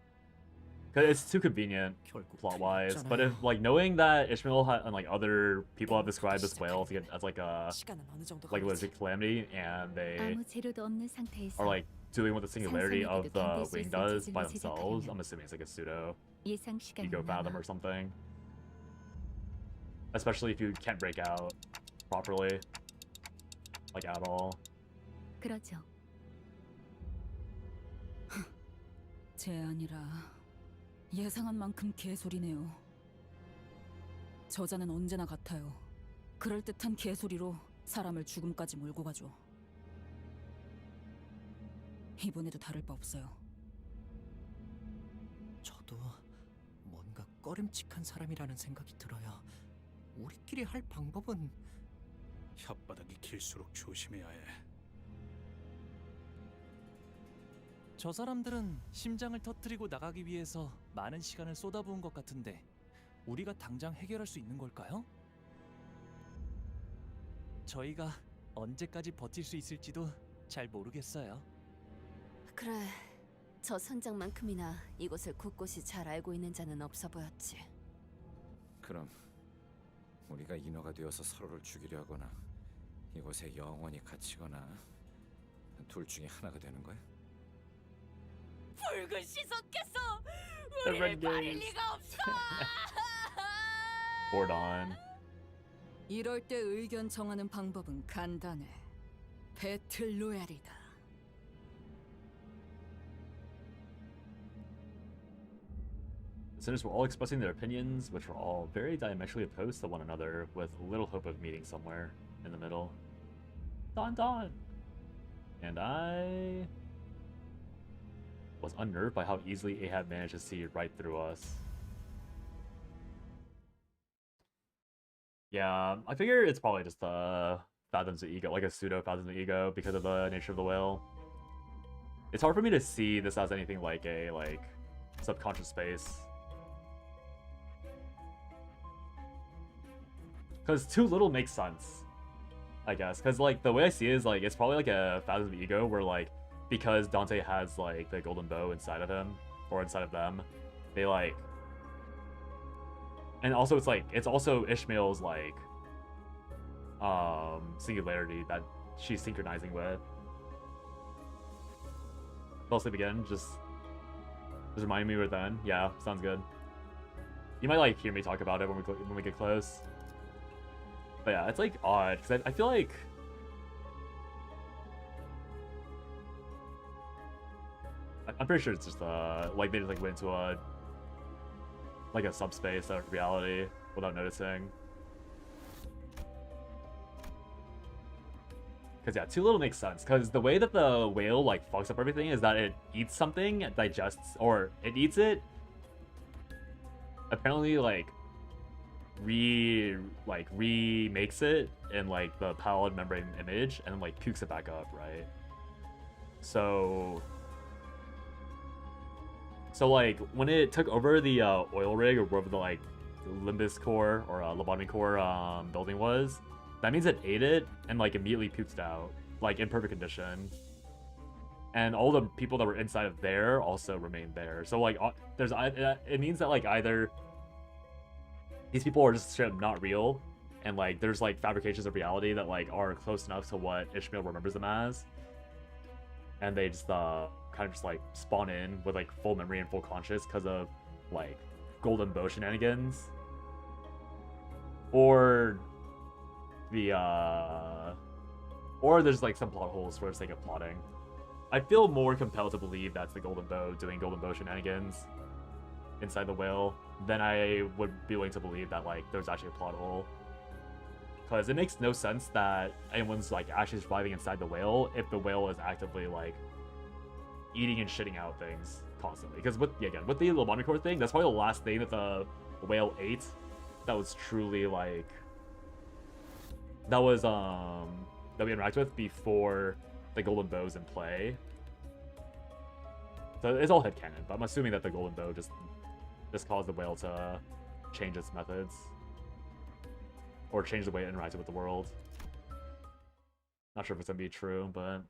Cause it's too convenient plot-wise, but if like knowing that Ishmael and like other people have described this whale to get as like a 시간은 어느 정도 like 걸리지? legit calamity, and they 아무 재료도 없는 상태에서 are like doing what the singularity of 상상에게도 the 견딜 수 wing 있을 does by 재질로 themselves, 제작하려면 I'm assuming it's like a pseudo 예상 시간이 ego fathom 남아. or something. Especially if you can't break out properly, like at all. 그러죠. 제안이라 예상한 만큼 개소리네요. 저자는 언제나 같아요. 그럴듯한 개소리로 사람을 죽음까지 몰고 가죠. 이번에도 다를 바 없어요. 저도 뭔가 꺼림칙한 사람이라는 생각이 들어요. 우리끼리 할 방법은 혓바닥이 길수록 조심해야 해. 저 사람들은 심장을 터뜨리고 나가기 위해서 많은 시간을 쏟아부은 것 같은데 우리가 당장 해결할 수 있는 걸까요? 저희가 언제까지 버틸 수 있을지도 잘 모르겠어요. 그래, 저 선장만큼이나 이곳을 곳곳이 잘 알고 있는 자는 없어 보였지. 그럼 우리가 인어가 되어서 서로를 죽이려 하거나 이곳에 영원히 갇히거나 둘 중에 하나가 되는 거야? 붉은 시선께서 The red gaze. 리가 없어. Bored on. 이럴 때 의견 정하는 방법은 간단해. 배틀 로얄이다. The sinners were all expressing their opinions, which were all very diametrically opposed to one another, with little hope of meeting somewhere in the middle. Don Don! And I was unnerved by how easily Ahab managed to see right through us. Yeah, I figure it's probably just Fathoms of Ego, like a pseudo Fathoms of Ego, because of the nature of the whale. It's hard for me to see this as anything like a subconscious space. Because too little makes sense, I guess. Because like the way I see it is like it's probably like a Fathoms of Ego where like because Dante has like the golden bow inside of him or inside of them, they like, and also it's also Ishmael's like singularity that she's synchronizing with. Fell asleep again. Just remind me we're done. Yeah, sounds good. You might like hear me talk about it when we get close. But yeah, it's like odd because I feel like I'm pretty sure it's just like they just like went into a subspace of reality without noticing. Because yeah, too little makes sense. Because the way that the whale like fucks up everything is that it eats something, digests, or it eats it. Apparently, like remakes it in like the pallid membrane image, and then like pukes it back up, right? So So like when it took over the oil rig or wherever the like Limbus core or lobotomy core building was, that means it ate it and like immediately puked it out, like in perfect condition. And all the people that were inside of there also remained there. So like there's it means that like either these people are just straight up not real, and like there's like fabrications of reality that like are close enough to what Ishmael remembers them as, and they just kind of just like spawn in with like full memory and full conscious because of like golden bow shenanigans, or the or there's like some plot holes for the sake of plotting. I feel more compelled to believe that's the golden bow doing golden bow shenanigans inside the whale than I would be willing to believe that like there's actually a plot hole. Because it makes no sense that anyone's like actually surviving inside the whale if the whale is actively like eating and shitting out things constantly. Because with the lobotomy core thing, that's probably the last thing that the whale ate that was truly like that we interact with before the golden bow's in play. So it's all headcanon, but I'm assuming that the golden bow just caused the whale to change its methods or change the way it interacted with the world. Not sure if it's gonna be true, but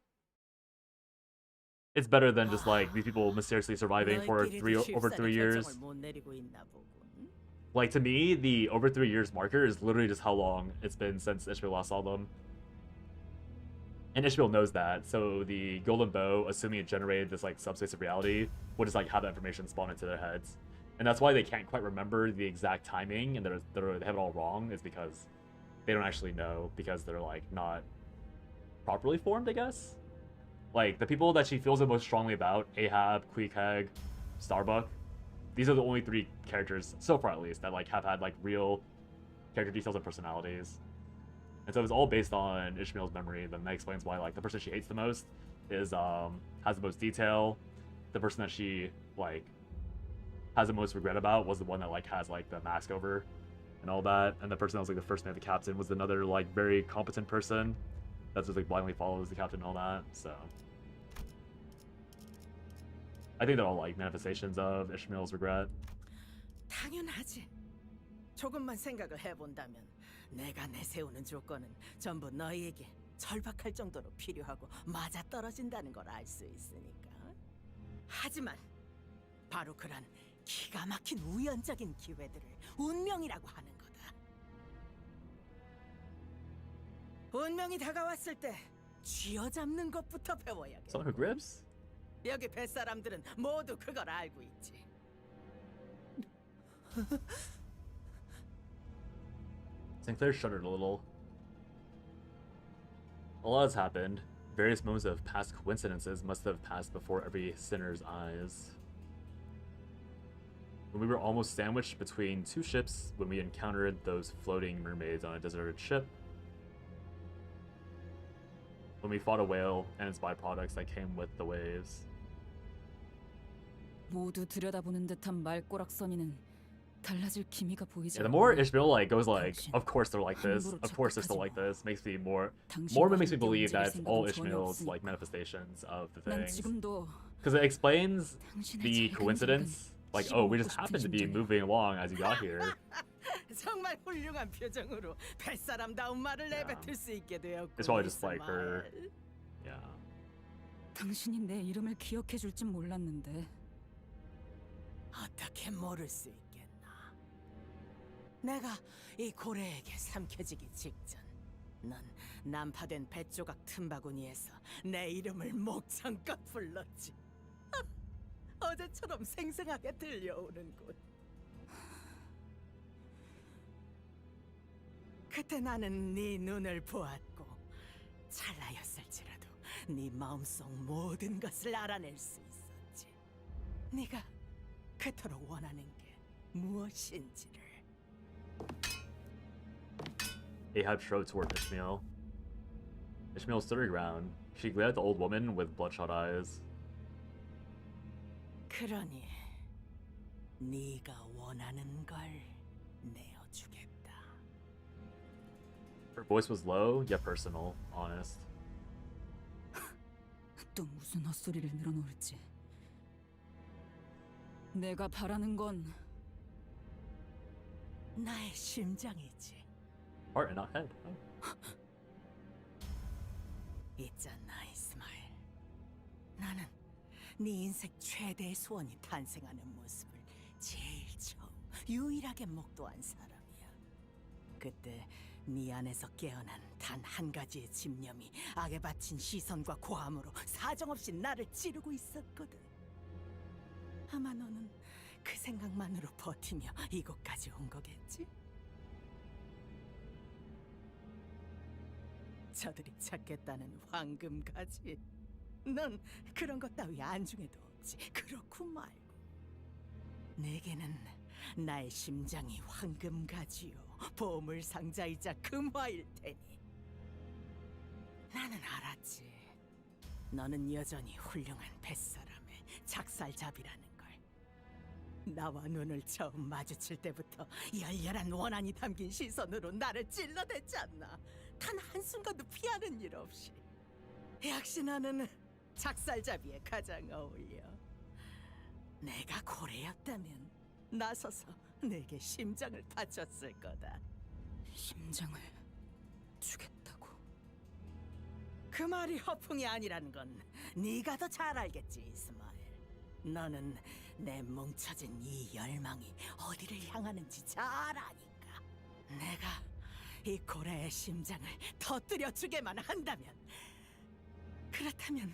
it's better than just like these people mysteriously surviving for over 3 years. Like to me, the over 3 years marker is literally just how long it's been since Ishmael last saw them. And Ishmael knows that, so the golden bow, assuming it generated this like subspace of reality, would just like have that information spawn into their heads. And that's why they can't quite remember the exact timing and they have it all wrong, is because they don't actually know, because they're like not properly formed, I guess. Like the people that she feels the most strongly about, Ahab, Queequeg, Starbuck, these are the only 3 characters, so far at least, that like have had like real character details and personalities. And so it's all based on Ishmael's memory. Then that explains why like the person she hates the most is has the most detail. The person that she like has the most regret about was the one that like has like the mask over and all that. And the person that was like the first man, the captain, was another like very competent person that just like blindly follows the captain and all that. So I think they're all like manifestations of Ishmael's regret. 당연하지. 조금만 생각을 해본다면 내가 내세우는 조건은 전부 너희에게 절박할 정도로 필요하고 맞아떨어진다는 걸 알 수 있으니까. 하지만 바로 그런 기가 막힌 우연적인 기회들을 운명이라고 하는 거다. 운명이 다가왔을 때 쥐어잡는 것부터 배워야겠다. Someone who grips? 여기 뱃사람들은 모두 그걸 알고 있지. Sinclair shuddered a little. A lot has happened. Various moments of past coincidences must have passed before every sinner's eyes. When we were almost sandwiched between 2 ships, when we encountered those floating mermaids on a deserted ship, when we fought a whale and its byproducts that came with the waves. 모두 들여다보는 듯한 말꼬락서니는 달라질 기미가 보이지. Yeah, the more Ishmael like goes like, of course they're like this, of course they're still like this, makes me more makes me believe that it's all Ishmael's like manifestations of the things. Because it explains the coincidence, like, oh, we just happened to be moving along as you got here. 정말 훌륭한 표정으로 뱃사람다운 말을 내뱉을 수 있게 되었고. It's probably just like her, yeah. 당신이 내 이름을 기억해 줄진 몰랐는데. 어떻게 모를 수 있겠나? 내가 이 고래에게 삼켜지기 직전, 넌 난파된 뱃조각 틈바구니에서 내 이름을 목청껏 불렀지. 어제처럼 생생하게 들려오는군. 그때 나는 네 눈을 보았고 찰나였을지라도 네 마음속 모든 것을 알아낼 수 있었지. 네가 그토록 원하는 게 무엇인지를. Ahab strode toward Ishmael. Ishmael stood her ground. She glared at the old woman with bloodshot eyes. 그러니 네가 원하는 걸 내어주겠다. Her voice was low, yet personal, honest. 또 무슨 헛소리를 늘어놓을지. 내가 바라는 건 나의 심장이지. Heart and not head. 있잖아, 이스마엘. 나는 네 인생 최대의 소원이 탄생하는 모습을 제일 처음 유일하게 목도한 사람이야. 그때 네 안에서 깨어난 단 한 가지의 집념이 악에 바친 시선과 고함으로 사정없이 나를 찌르고 있었거든. 아마 너는 그 생각만으로 버티며 이곳까지 온 거겠지? 저들이 찾겠다는 황금가지. 넌 그런 것 따위 안중에도 없지. 그렇고 말고. 내게는 나의 심장이 황금가지요, 보물상자이자 금화일 테니. 나는 알았지. 너는 여전히 훌륭한 뱃사람의 작살잡이라는 걸. 나와 눈을 처음 마주칠 때부터 열렬한 원한이 담긴 시선으로 나를 찔러댔지 않나. 단 한순간도 피하는 일 없이. 역시 너는 작살잡이에 가장 어울려. 내가 고래였다면 나서서 내게 심장을 바쳤을 거다. 심장을 주겠다고? 그 말이 허풍이 아니라는 건 네가 더 잘 알겠지, 이스마엘. 너는 내 뭉쳐진 이 열망이 어디를 향하는지 잘 아니까. 내가 이 고래의 심장을 터뜨려 주게만 한다면, 그렇다면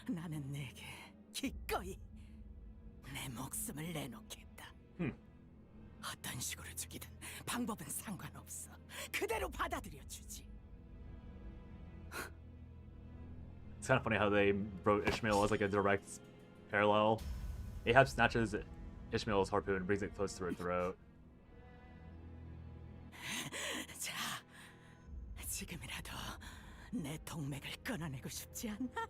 나는 내게 기꺼이 내 목숨을 내놓겠다. 어떤 식으로 죽이든 방법은 상관없어. 그대로 받아들여 주지. It's kind of funny how they wrote Ishmael as like a direct parallel. Ahab snatches Ishmael's harpoon and brings it close to her throat. 자, 지금이라도 내 동맥을 끊어내고 싶지 않나?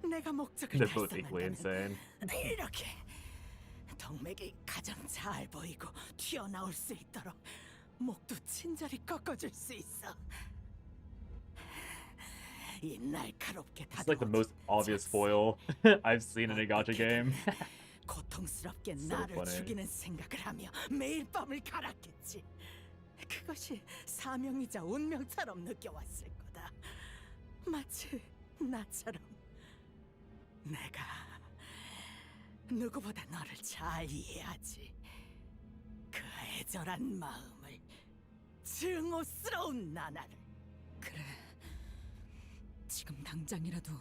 내가 목적을 They're both equally 달성한다면 insane. 이렇게 동맥이 가장 잘 보이고 튀어나올 수 있도록 목도 친절히 꺾어줄 수 있어. 이 날카롭게 It's like the most obvious foil I've seen in a gacha game. 고통스럽게 So 나를 funny. 죽이는 생각을 하며 매일 밤을 갈았겠지. 그것이 사명이자 운명처럼 느껴왔을 거다. 마치 나처럼. 내가 누구보다 너를 잘 이해하지. 그 애절한 마음을, 증오스러운 나날을. 그래. 지금 당장이라도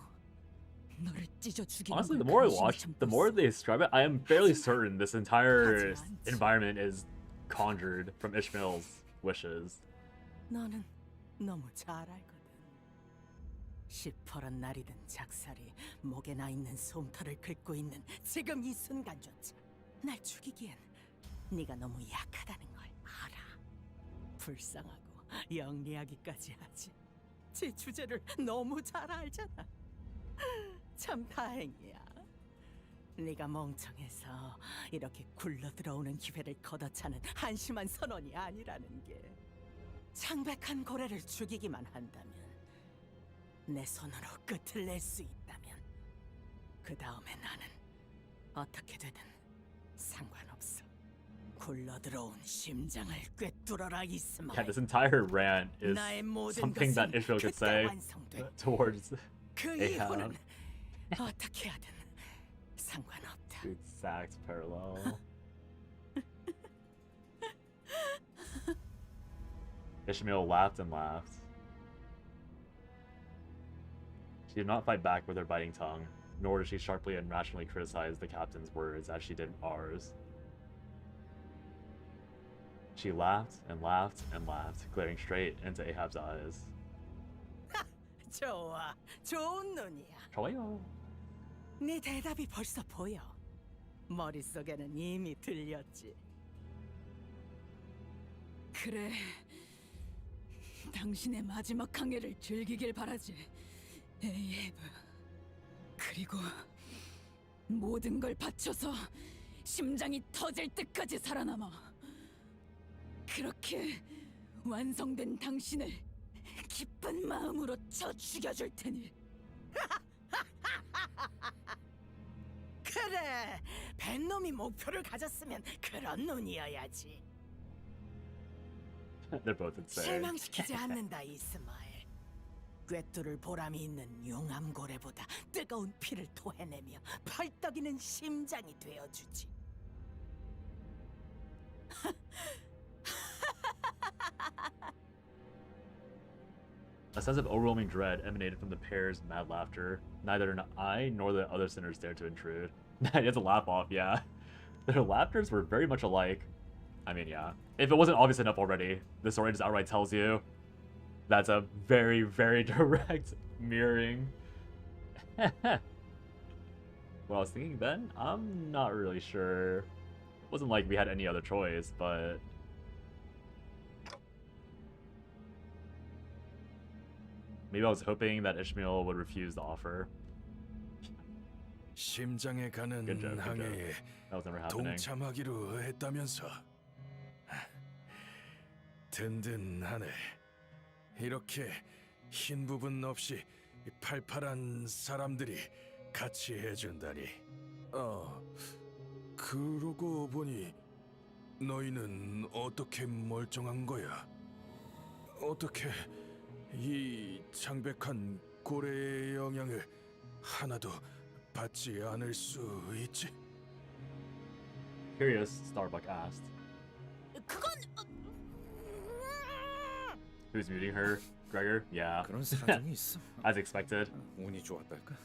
너를 찢어 죽이는 Honestly, 걸 the more I 간신히 watch, 참고 the more 있어. they describe it, I am fairly certain this entire environment is conjured from Ishmael's wishes. 너는 너무 잘 알거든. 시퍼런 날이 든 작살이 목에 나 있는 솜털을 긁고 있는 지금 이 순간조차 날 죽이기엔 네가 너무 약하다는 걸 알아. 불쌍하고 영리하기까지 하지. 제 주제를 너무 잘 알잖아. 참 다행이야. 네가 멍청해서 이렇게 굴러 들어오는 기회를 걷어차는 한심한 선원이 아니라는 게. 창백한 고래를 죽이기만 한다면, 내 손으로 끝을 낼 수 있다면, 그 다음에 나는 어떻게 되든 상관없어. 굴러 들어온 심장을 꿰뚫어라, 이스마엘. Yeah, this entire rant is 나의 모든 something that 것은 Ishmael could 그때 say 완성돼. towards 그 Ahab. 이후는 어떻게 하든 상관없다. The exact parallel. Ishmael laughed and laughed. She did not fight back with her biting tongue, nor did she sharply and rationally criticize the captain's words as she did ours. She laughed and laughed and laughed, glaring straight into Ahab's eyes. 좋아, 좋은 눈이야. 좋아요. 네 대답이 벌써 보여. 머릿속에는 이미 들렸지. 그래. 당신의 마지막 항해를 즐기길 바라지, 에이헤브. 그리고 모든 걸 바쳐서 심장이 터질 때까지 살아남아. 그렇게 완성된 당신을 기쁜 마음으로 쳐 죽여줄 테니. 그래, 벤놈이 목표를 가졌으면 그런 눈이어야지. They're both insane. 실망시키지 않는다, 이스마엘. 꿰뚫을 보람이 있는 용암고래보다 뜨거운 피를 토해내며 펄떡이는 심장이 되어주지. A sense of overwhelming dread emanated from the pair's mad laughter. Neither I nor the other sinners dared to intrude. He has a laugh off, yeah. Their laughters were very much alike. I mean, yeah. If it wasn't obvious enough already, the story just outright tells you that's a very, very direct mirroring. What I was thinking then? I'm not really sure. It wasn't like we had any other choice, but... maybe I was hoping that Ishmael would refuse the offer. 심장에 가는 Good joke, good 항해에 joke. That was never happening. 동참하기로 했다면서. 든든하네. 이렇게 흰 부분 없이 팔팔한 사람들이 같이 해준다니. 그러고 보니 너희는 어떻게 멀쩡한 거야? 어떻게 이 창백한 고래의 영향을 하나도 받지 않을 수 있지? Curious, Starbuck asked. 그건 Who's muting her? Gregor? Yeah. 그런 사정이 있어. As expected. 운이 좋았달까?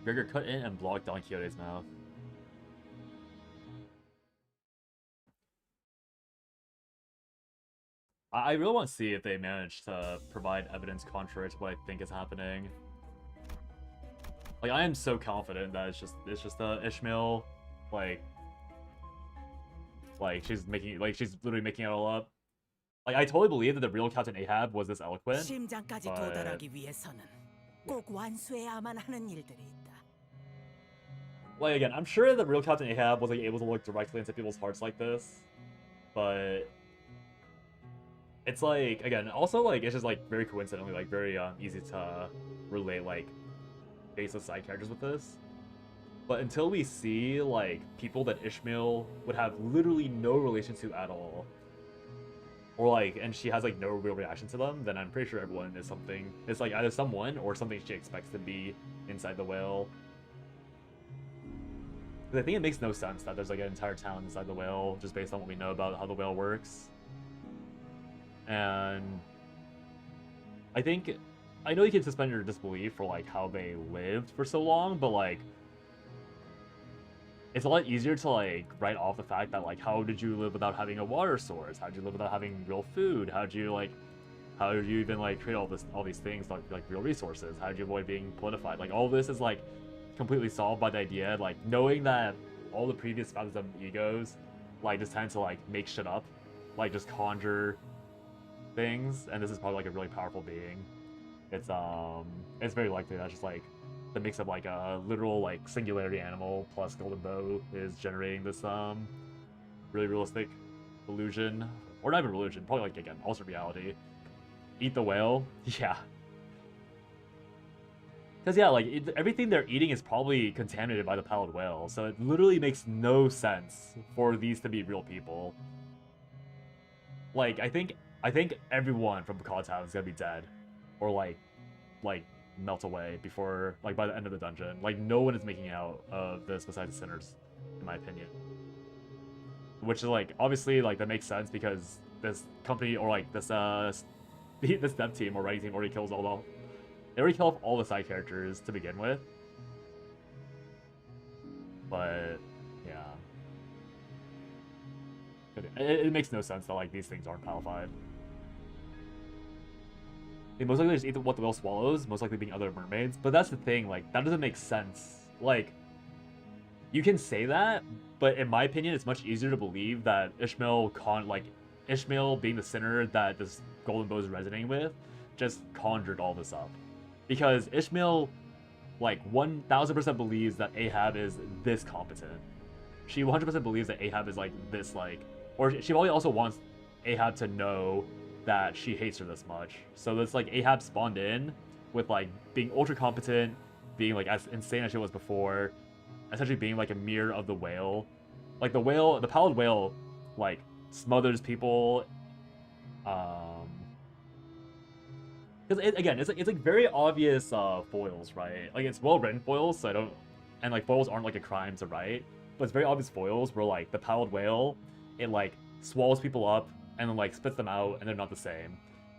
Gregor cut in and blocked Don Quixote's mouth. I really want to see if they manage to provide evidence contrary to what I think is happening. Like, I am so confident that it's just Ishmael, like she's literally making it all up. Like, I totally believe that the real Captain Ahab was this eloquent. 심장까지 도달하기 위해서는 꼭 완수해야만 하는 일들이 있다. Like, again, I'm sure the real Captain Ahab was like able to look directly into people's hearts like this, but it's like, again, also like it's just like very coincidentally like very easy to relate like baseless side characters with this. But until we see like people that Ishmael would have literally no relation to at all, or like, and she has like no real reaction to them, then I'm pretty sure everyone is something. It's like either someone or something she expects to be inside the whale. Because I think it makes no sense that there's like an entire town inside the whale just based on what we know about how the whale works. And I know you can suspend your disbelief for like how they lived for so long, but like it's a lot easier to like write off the fact that like how did you live without having a water source? How did you live without having real food? How did you even like create all these things like real resources? How did you avoid being politified? Like all this is like completely solved by the idea like knowing that all the previous founders of egos like just tend to like make shit up, like just conjure things, and this is probably like a really powerful being. It's very likely that's just like the mix of like a literal like singularity animal plus golden bow is generating this really realistic illusion, or not even illusion, probably like again also reality. Eat the whale, yeah. Because yeah, like everything they're eating is probably contaminated by the pallid whale, so it literally makes no sense for these to be real people. Like I think everyone from Picard Town is gonna be dead, or like melt away before like by the end of the dungeon. Like no one is making out of this besides the sinners, in my opinion. Which is like obviously like that makes sense because this company or like this this dev team or writing team already kills they already kill off all the side characters to begin with. But yeah. It makes no sense that like these things aren't palified. They most likely just eat what the whale swallows, most likely being other mermaids. But that's the thing, like that doesn't make sense. Like you can say that, but in my opinion, it's much easier to believe that Ishmael being the sinner that this golden bow is resonating with, just conjured all this up. Because Ishmael, like 1000% believes that Ahab is this competent. She 100% believes that Ahab is like this or she probably also wants Ahab to know that she hates her this much. So it's like Ahab spawned in with like being ultra competent, being like as insane as she was before, essentially being like a mirror of the whale. Like the whale, the pallid whale, like smothers people. Because again, it's like very obvious foils, right? Like it's well written foils, so I don't, and like foils aren't like a crime to write, but it's very obvious foils where like the pallid whale, it like swallows people up and then like spits them out, and they're not the same.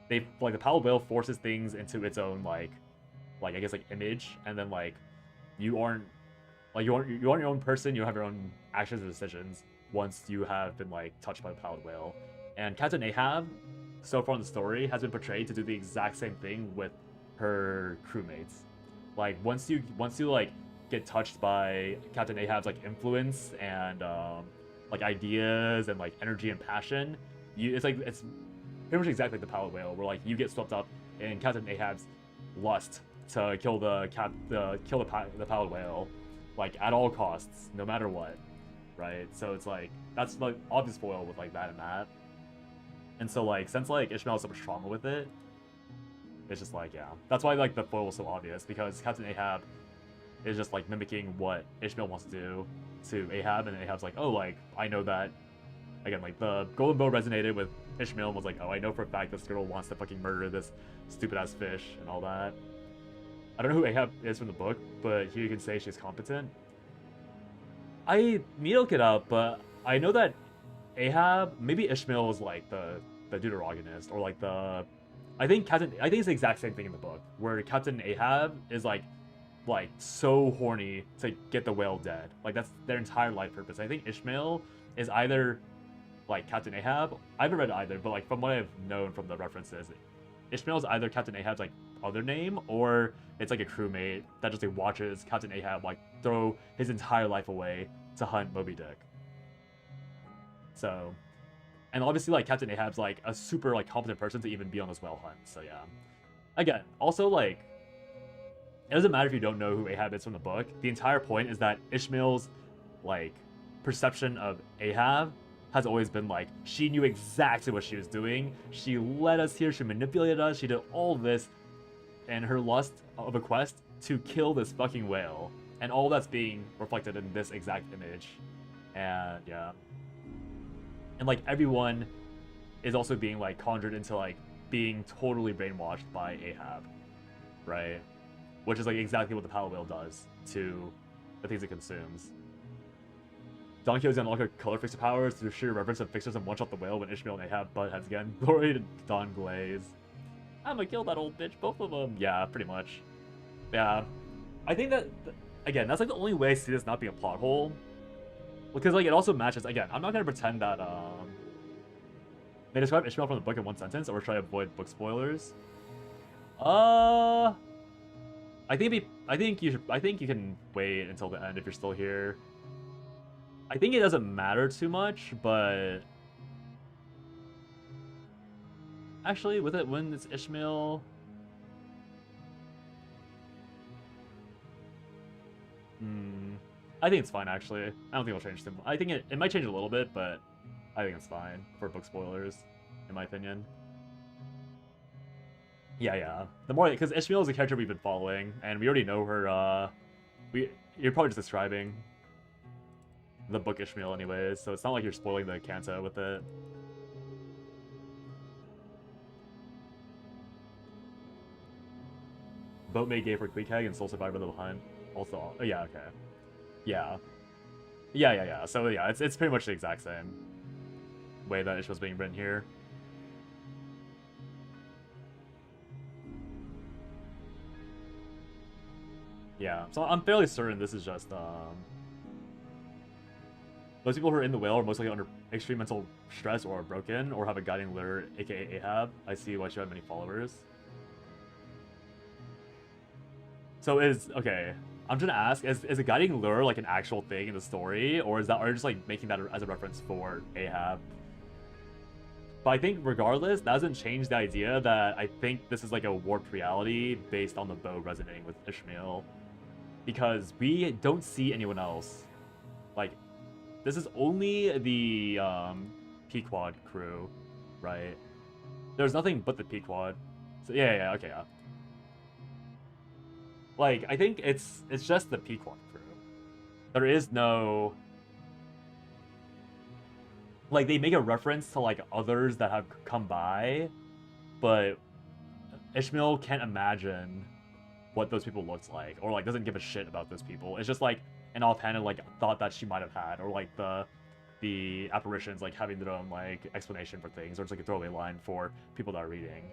They like the pallid whale forces things into its own like I guess like image, and then like you aren't your own person. You have your own actions and decisions once you have been like touched by the pallid whale. And Captain Ahab, so far in the story, has been portrayed to do the exact same thing with her crewmates. Like once you like get touched by Captain Ahab's like influence and like ideas and like energy and passion, it's pretty much exactly like the pallid whale, where like you get swept up in Captain Ahab's lust to kill the pallid whale, like at all costs, no matter what, right? So it's like that's like obvious foil with like that and that. And so like since like Ishmael has so much trauma with it, it's just like, yeah, that's why like the foil was so obvious, because Captain Ahab is just like mimicking what Ishmael wants to do to Ahab, and Ahab's like, oh, like I know that. Again, like the golden bow resonated with Ishmael and was like, oh, I know for a fact this girl wants to fucking murder this stupid ass fish and all that. I don't know who Ahab is from the book, but here you can say she's competent. I need to look it up, but I know that Ahab, maybe Ishmael was like the deuteragonist, or like the, I think it's the exact same thing in the book, where Captain Ahab is like so horny to get the whale dead. Like that's their entire life purpose. I think Ishmael is either like Captain Ahab. I haven't read either, but like from what I've known from the references, Ishmael's either Captain Ahab's like other name, or it's like a crewmate that just like watches Captain Ahab like throw his entire life away to hunt Moby Dick. So, and obviously like Captain Ahab's like a super like competent person to even be on this whale hunt. So yeah. Again, also like it doesn't matter if you don't know who Ahab is from the book. The entire point is that Ishmael's like perception of Ahab has always been like, she knew exactly what she was doing. She led us here. She manipulated us. She did all this, and her lust of a quest to kill this fucking whale. And all that's being reflected in this exact image. And yeah. And like everyone is also being like conjured into like being totally brainwashed by Ahab, right? Which is like exactly what the pallid whale does to the things it consumes. Don Quixote unlock her color fixer powers through sheer reverence of fixers and one-shot the whale when Ishmael and Ahab butt heads again. Glory to Don Glaze. I'm gonna kill that old bitch, both of them. Yeah, pretty much. Yeah. I think that, again, that's like the only way I see this not being a plot hole. Because like it also matches, again, I'm not gonna pretend that they describe Ishmael from the book in one sentence, or try to avoid book spoilers. I think you can wait until the end if you're still here. I think it doesn't matter too much, but actually, with it when it's Ishmael, I think it's fine. Actually, I don't think it'll change too much. I think it might change a little bit, but I think it's fine for book spoilers, in my opinion. Yeah. The more, because Ishmael is a character we've been following, and we already know her. You're probably just describing the book Ishmael anyways, so it's not like you're spoiling the Canto with it. Boatmate gave her Queequeg and Soul Survivor the Hunt. Also, oh, yeah, okay. Yeah. So yeah, it's pretty much the exact same way that Ishmael's being written here. Yeah, so I'm fairly certain this is just those people who are in the whale are most likely under extreme mental stress or are broken or have a guiding lure, aka Ahab. I see why she had many followers. So okay, I'm trying to ask, is a guiding lure like an actual thing in the story, or are you just like making that as a reference for Ahab? But I think regardless, that doesn't change the idea that I think this is like a warped reality based on the bow resonating with Ishmael. Because we don't see anyone else. Like, this is only the Pequod crew, right? There's nothing but the Pequod. So yeah, okay. like, I think it's just the Pequot crew. There is no, like, they make a reference to like others that have come by, but Ishmael can't imagine what those people looked like, or like doesn't give a shit about those people. It's just like an offhanded like thought that she might have had, or like the apparitions like having their own like explanation for things, or it's like a throwaway line for people that are reading.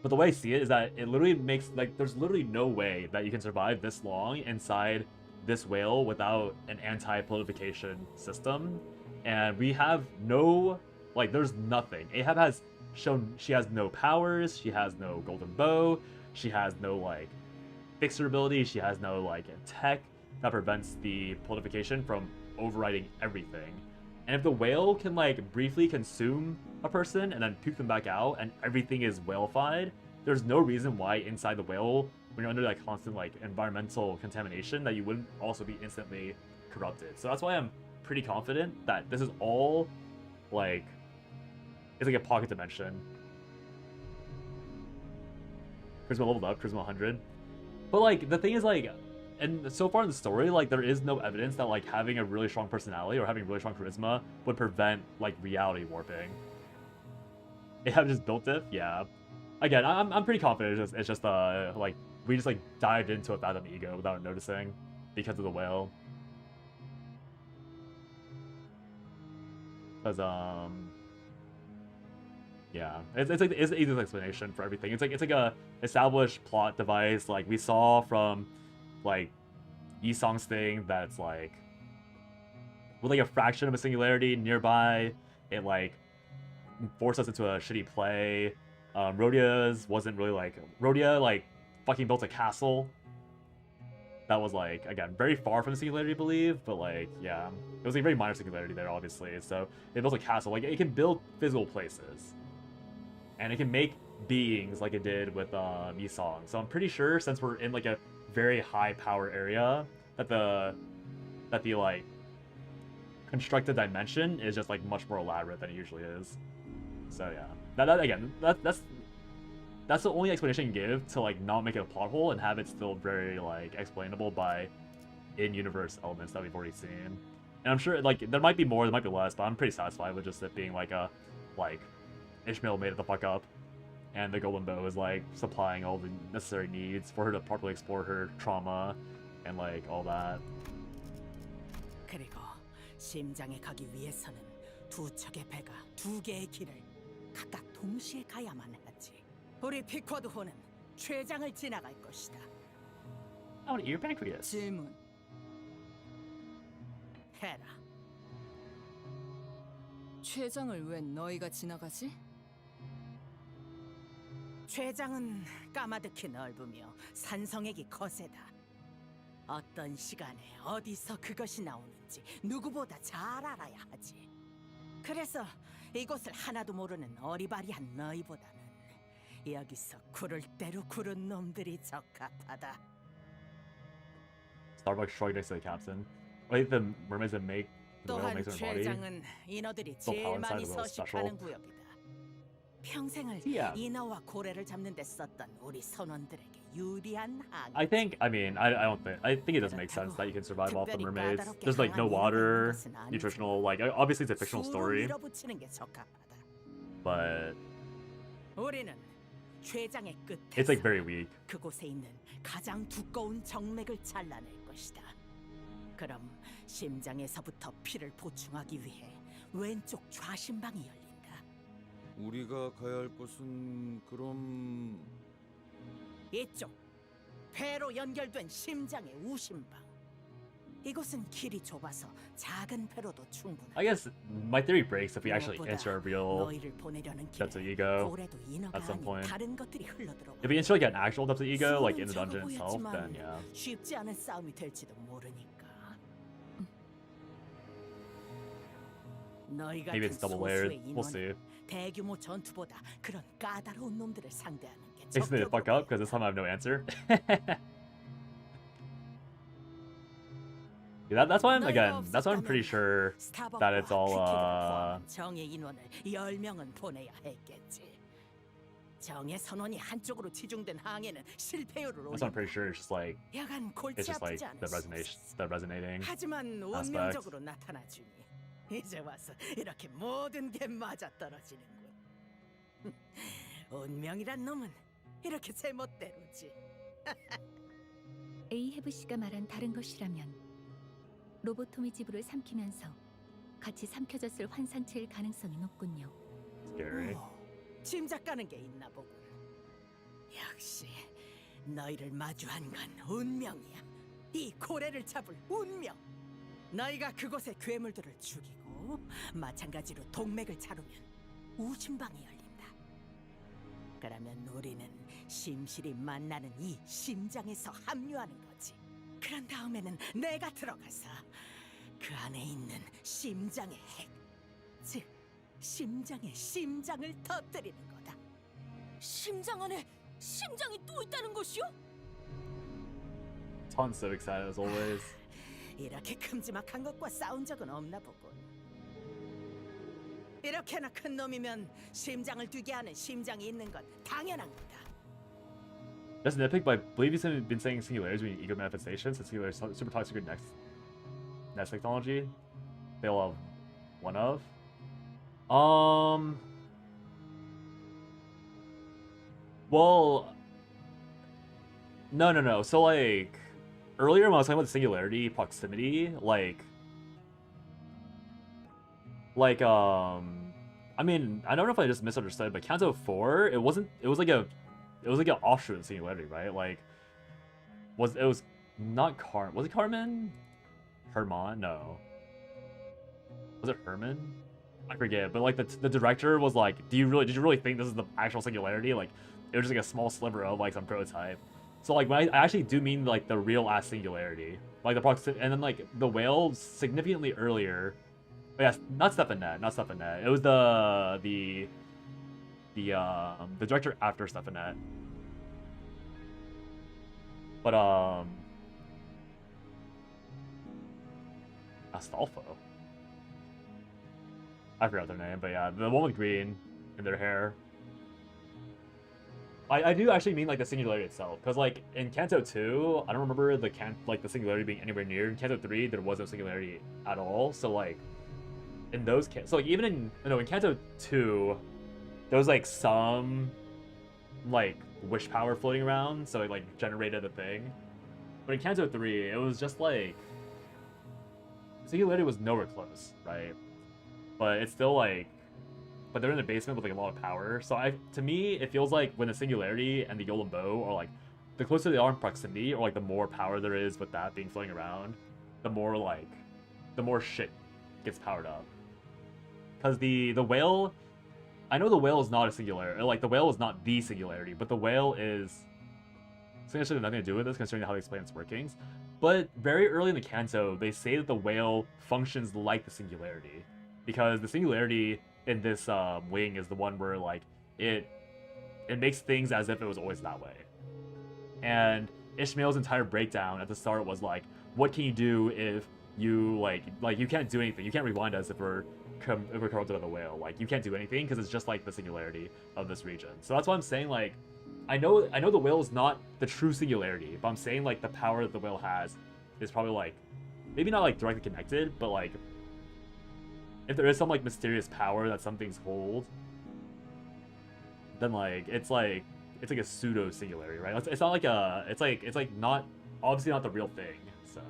But the way I see it is that it literally makes, like, there's literally no way that you can survive this long inside this whale without an anti-politification system. And we have no, like, there's nothing. Ahab has shown she has no powers, she has no golden bow, she has no, like, fixer ability, she has no, like, tech that prevents the politification from overriding everything. And if the whale can, like, briefly consume a person and then puke them back out and everything is whalified, there's no reason why inside the whale, when you're under like constant like environmental contamination, that you wouldn't also be instantly corrupted. So that's why I'm pretty confident that this is all like, it's like a pocket dimension. Charisma leveled up, Charisma 100. But like, the thing is like, and so far in the story, like, there is no evidence that like having a really strong personality or having really strong charisma would prevent like reality warping. They have just built it, yeah. Again, I'm pretty confident it's just like we just like dived into a Fathom ego without noticing because of the whale. Because yeah, it's like it's the easiest explanation for everything. It's like a established plot device like we saw from like Yisong's thing that's like with like a fraction of a singularity nearby. It like forced us into a shitty play. Rhodia's wasn't really like, Rhodia like fucking built a castle that was like, again, very far from the singularity, I believe, but like, yeah, it was a very minor singularity there, obviously. So it built a castle. Like, it can build physical places, and it can make beings like it did with Yisong. So I'm pretty sure, since we're in like a very high power area, that the like constructed dimension is just like much more elaborate than it usually is. So yeah, that's the only explanation you can give to like not make it a plot hole and have it still very like explainable by in-universe elements that we've already seen. And I'm sure like there might be more, there might be less, but I'm pretty satisfied with just it being like a like Ishmael made it the fuck up, and the Golden Bow is like supplying all the necessary needs for her to properly explore her trauma and like all that. 그리고 심장에 가기 위해서는 두 척의 배가 두 개의 길을 각각 동시에 가야만 하지. 우리 피쿼드호는 최장을 지나갈 것이다. I want to eat your pancreas. 질문. 해라. 최장을 왜 너희가 지나가지? 최장은 까마득히 넓으며 산성액이 거세다. 어떤 시간에 어디서 그것이 나오는지 누구보다 잘 알아야 하지. 그래서 이곳을 하나도 모르는 어리바리한 너희보다는 여기서 구를 대로 구른 놈들이 적합하다. Starbucks shrugged next to the captain. I think the mermaids that make the whale 또한 makes their body. 최장은 인어들이 Still 제일 power inside 많이 of the 서식하는 special. 구역이다. 평생을 Yeah. 인어와 고래를 잡는 데 썼던 우리 선원들에게 유리한 항. I think I think it doesn't make sense that you can survive off the mermaids. There's like no water, nutritional, like obviously it's a fictional story, 밀어붙이는 게 적합하다. but 우리는 최장의 끝에 it's like very weak. 그곳에 있는 가장 두꺼운 정맥을 잘라낼 것이다. 그럼 심장에서부터 피를 보충하기 위해 왼쪽 좌심방이 열린다. 우리가 가야 할 곳은 그럼 이쪽 배로 연결된 심장의 우심방. 이곳은 길이 좁아서 작은 배로도 충분하다. I guess my theory breaks if we actually 무엇보다 enter a real 너희를 보내려는 depth of 길에 ego 고래도 인어가 at some 아닌 point. 다른 것들이 흘러들어와. If we enter like an actual depth of ego, like in the 수는 dungeon 적어 itself, 보였지만 then yeah. 쉽지 않은 싸움이 될지도 모르니까. 너희 Maybe 같은 it's double layered. 소수의 We'll see. 인원은 대규모 전투보다 그런 까다로운 놈들을 상대하는 게 Makes me fuck up because this time I have no answer. Yeah, that's why that's why I'm pretty sure that it's all 정예 인원을 10명은 보내야 했겠지. 정의 선원이 한쪽으로 치중된 항해는 실패율을 That's why I'm 올린다. pretty sure it's just like 야간 골치 it's just like 아프지 않을 the 수 resonation, 없었어. the resonating 하지만 aspect. 운명적으로 나타나주니 이제 와서 이렇게 모든 게 맞아떨어지는군. 운명이란 놈은 이렇게 제멋대로지. 에이헤브 씨가 말한 다른 것이라면 로보토미 지부를 삼키면서 같이 삼켜졌을 환상체일 가능성이 높군요. Scary. 짐작 가는 게 있나 보군. 역시 너희를 마주한 건 운명이야. 이 고래를 잡을 운명. 너희가 그곳의 괴물들을 죽이고 마찬가지로 동맥을 자르면 우심방이 열린다. 그러면 우리는 심실이 만나는 이 심장에서 합류하는 거지. 그런 다음에는 내가 들어가서 그 안에 있는 심장의 핵, 즉 심장의 심장을 터뜨리는 거다. 심장 안에 심장이 또 있다는 것이요? Ton's so excited as always. 이렇게 큼지막한 것과 싸운 적은 없나 보군. 이렇게나 큰 놈이면 심장을 뛰게 하는 심장이 있는 건 당연한 거다. Just nitpick, but I believe he's been saying singularities mean ego manifestations, and singular super toxic next technology. They all have one of. Well, no. So like earlier when I was talking about the singularity proximity, I mean, I don't know if I just misunderstood, but Canto 4, it was like an offshoot of singularity, right? Like, was it Carmen? Herman? No. Was it Herman? I forget, but like the director was like, did you really think this is the actual singularity? Like, it was just like a small sliver of like some prototype. So like, when I actually do mean like the real ass singularity, like the proximity, and then like the whale significantly earlier. But yes, not Stefanet. It was the director after Stefanet. But Astolfo. I forgot their name, but yeah, the one with green in their hair. I do actually mean like the singularity itself, because like in Canto 2, I don't remember the singularity being anywhere near. In Canto 3, there was no singularity at all. So like in those so like even in Canto 2, there was like some like wish power floating around, so it like generated a thing. But in Canto 3, it was just like singularity was nowhere close, right? But it's still like, but they're in the basement with like a lot of power. So to me, it feels like when the singularity and the Yolan Bow are like, the closer they are in proximity, or like the more power there is with that being floating around, the more shit gets powered up. Because the whale, I know the whale is not a singularity, like the whale is not the singularity, but the whale is, something that should have nothing to do with this considering how they explain its workings. But very early in the Canto, they say that the whale functions like the singularity. Because the singularity in this wing is the one where like it makes things as if it was always that way. And Ishmael's entire breakdown at the start was like, what can you do if you like you can't do anything? You can't rewind us if we're corrupted by the whale. Like you can't do anything because it's just like the singularity of this region. So that's why I'm saying like, I know the whale is not the true singularity, but I'm saying like the power that the whale has is probably like, maybe not like directly connected, but like if there is some like mysterious power that some things hold, then like it's like a pseudo singularity, right? It's not like it's like not, obviously not the real thing. So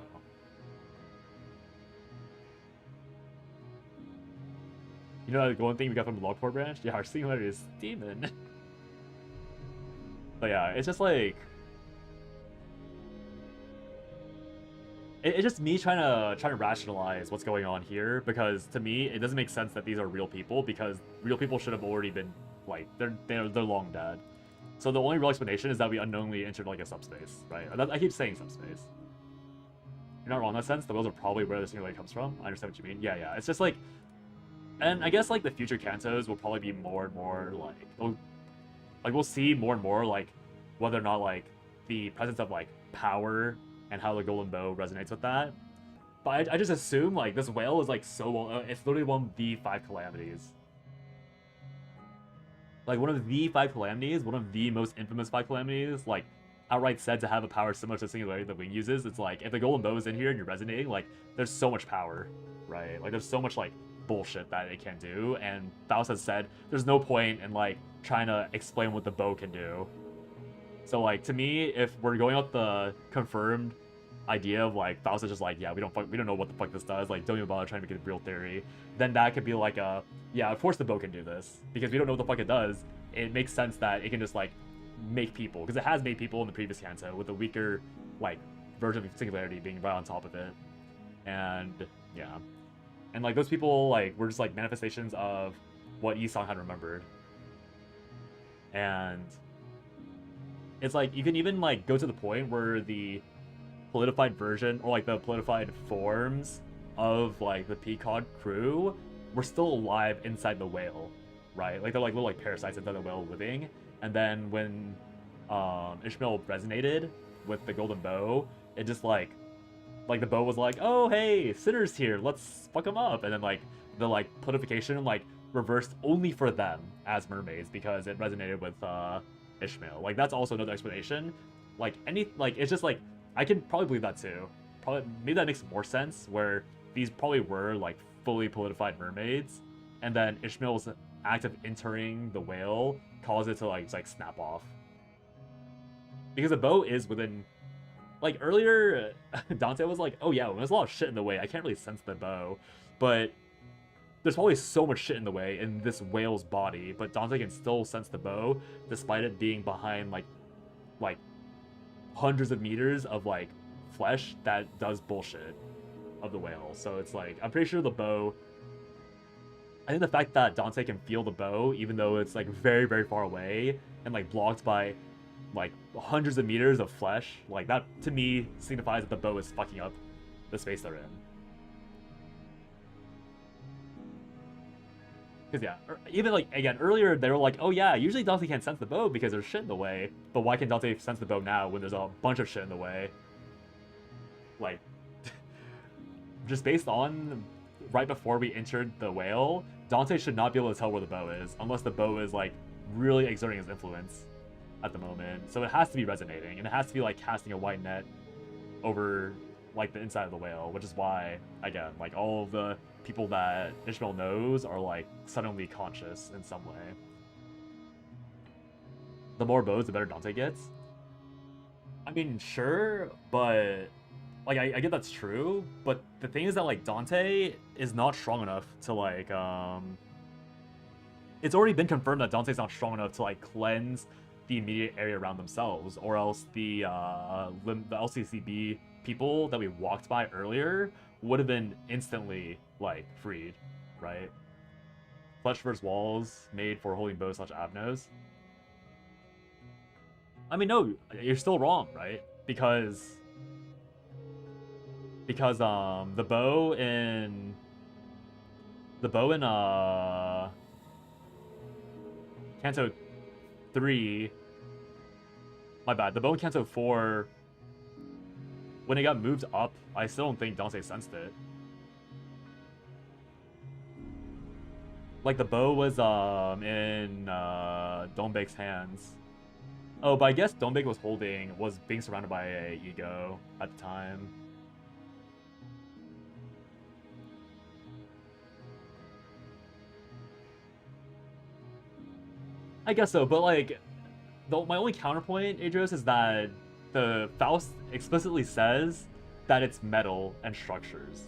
you know the one thing we got from the Logport branch? Yeah, our singularity is demon. But yeah, it's just like it's just me trying to rationalize what's going on here, because to me it doesn't make sense that these are real people, because real people should have already been like they're long dead. So the only real explanation is that we unknowingly entered like a subspace, right? I keep saying subspace. You're not wrong in that sense. The whales are probably where the singularity comes from. I understand what you mean. Yeah. It's just like, and I guess like the future Cantos will probably be more and more like we'll see more and more like whether or not like the presence of like power and how the Golden Bow resonates with that. But I just assume like this whale is like so it's literally one of the 5 calamities. like one of the 5 calamities, one of the most infamous 5 calamities, like outright said to have a power similar to the singularity that Wing uses. It's like if the golden bow is in here and you're resonating, like there's so much power, right? Like there's so much like bullshit that it can do, and Faust has said there's no point in like trying to explain what the bow can do. So like to me, if we're going with the confirmed idea of like Faust is just like, yeah, we don't know what the fuck this does, like don't even bother trying to make it a real theory, then that could be like a, yeah, of course the bow can do this because we don't know what the fuck it does. It makes sense that it can just like make people, because it has made people in the previous Canto with a weaker like version of singularity being right on top of it. And yeah, and like those people like were just like manifestations of what Yisong had remembered. And it's like you can even like go to the point where the politified version or like the politified forms of like the Peacock crew were still alive inside the whale, right? Like they're like little like parasites inside the whale living. And then when Ishmael resonated with the golden bow, it just like the bow was like, oh hey, Sinner's here, let's fuck him up. And then like the like politification like reversed only for them as mermaids because it resonated with Ishmael. Like that's also another explanation. Like it's just like I can probably believe that too. Probably maybe that makes more sense where these probably were like fully politified mermaids, and then Ishmael's act of entering the whale caused it to like snap off. Because the bow is within, like earlier Dante was like, oh yeah, well, there's a lot of shit in the way, I can't really sense the bow, but there's probably so much shit in the way in this whale's body, but Dante can still sense the bow despite it being behind like hundreds of meters of like flesh that does bullshit of the whale. So it's like I'm pretty sure the bow, I think the fact that Dante can feel the bow even though it's like very very far away and like blocked by like hundreds of meters of flesh, like that to me signifies that the bow is fucking up the space they're in. Because yeah, even like again earlier they were like, oh yeah, usually Dante can't sense the bow because there's shit in the way, but why can Dante sense the bow now when there's a bunch of shit in the way? Like just based on right before we entered the whale, Dante should not be able to tell where the bow is unless the bow is like really exerting its influence at the moment. So it has to be resonating, and it has to be like casting a white net over like the inside of the whale, which is why again like all of the people that Ishmael knows are like suddenly conscious in some way. The more bows, the better Dante gets. I mean, sure, but like I get that's true, but the thing is that like Dante is not strong enough to like it's already been confirmed that Dante's not strong enough to like cleanse the immediate area around themselves, or else the LCCB people that we walked by earlier would have been instantly like freed, right? Flesh versus walls made for holding bows / abnos. I mean, no, you're still wrong, right? Because the bow in Canto 3, my bad, the bow in Canto 4, when it got moved up, I still don't think Dante sensed it. Like the bow was in Donbaek's hands. Oh, but I guess Donbaek was being surrounded by a ego at the time. I guess so, but like my only counterpoint, Adrios, is that the Faust explicitly says that it's metal and structures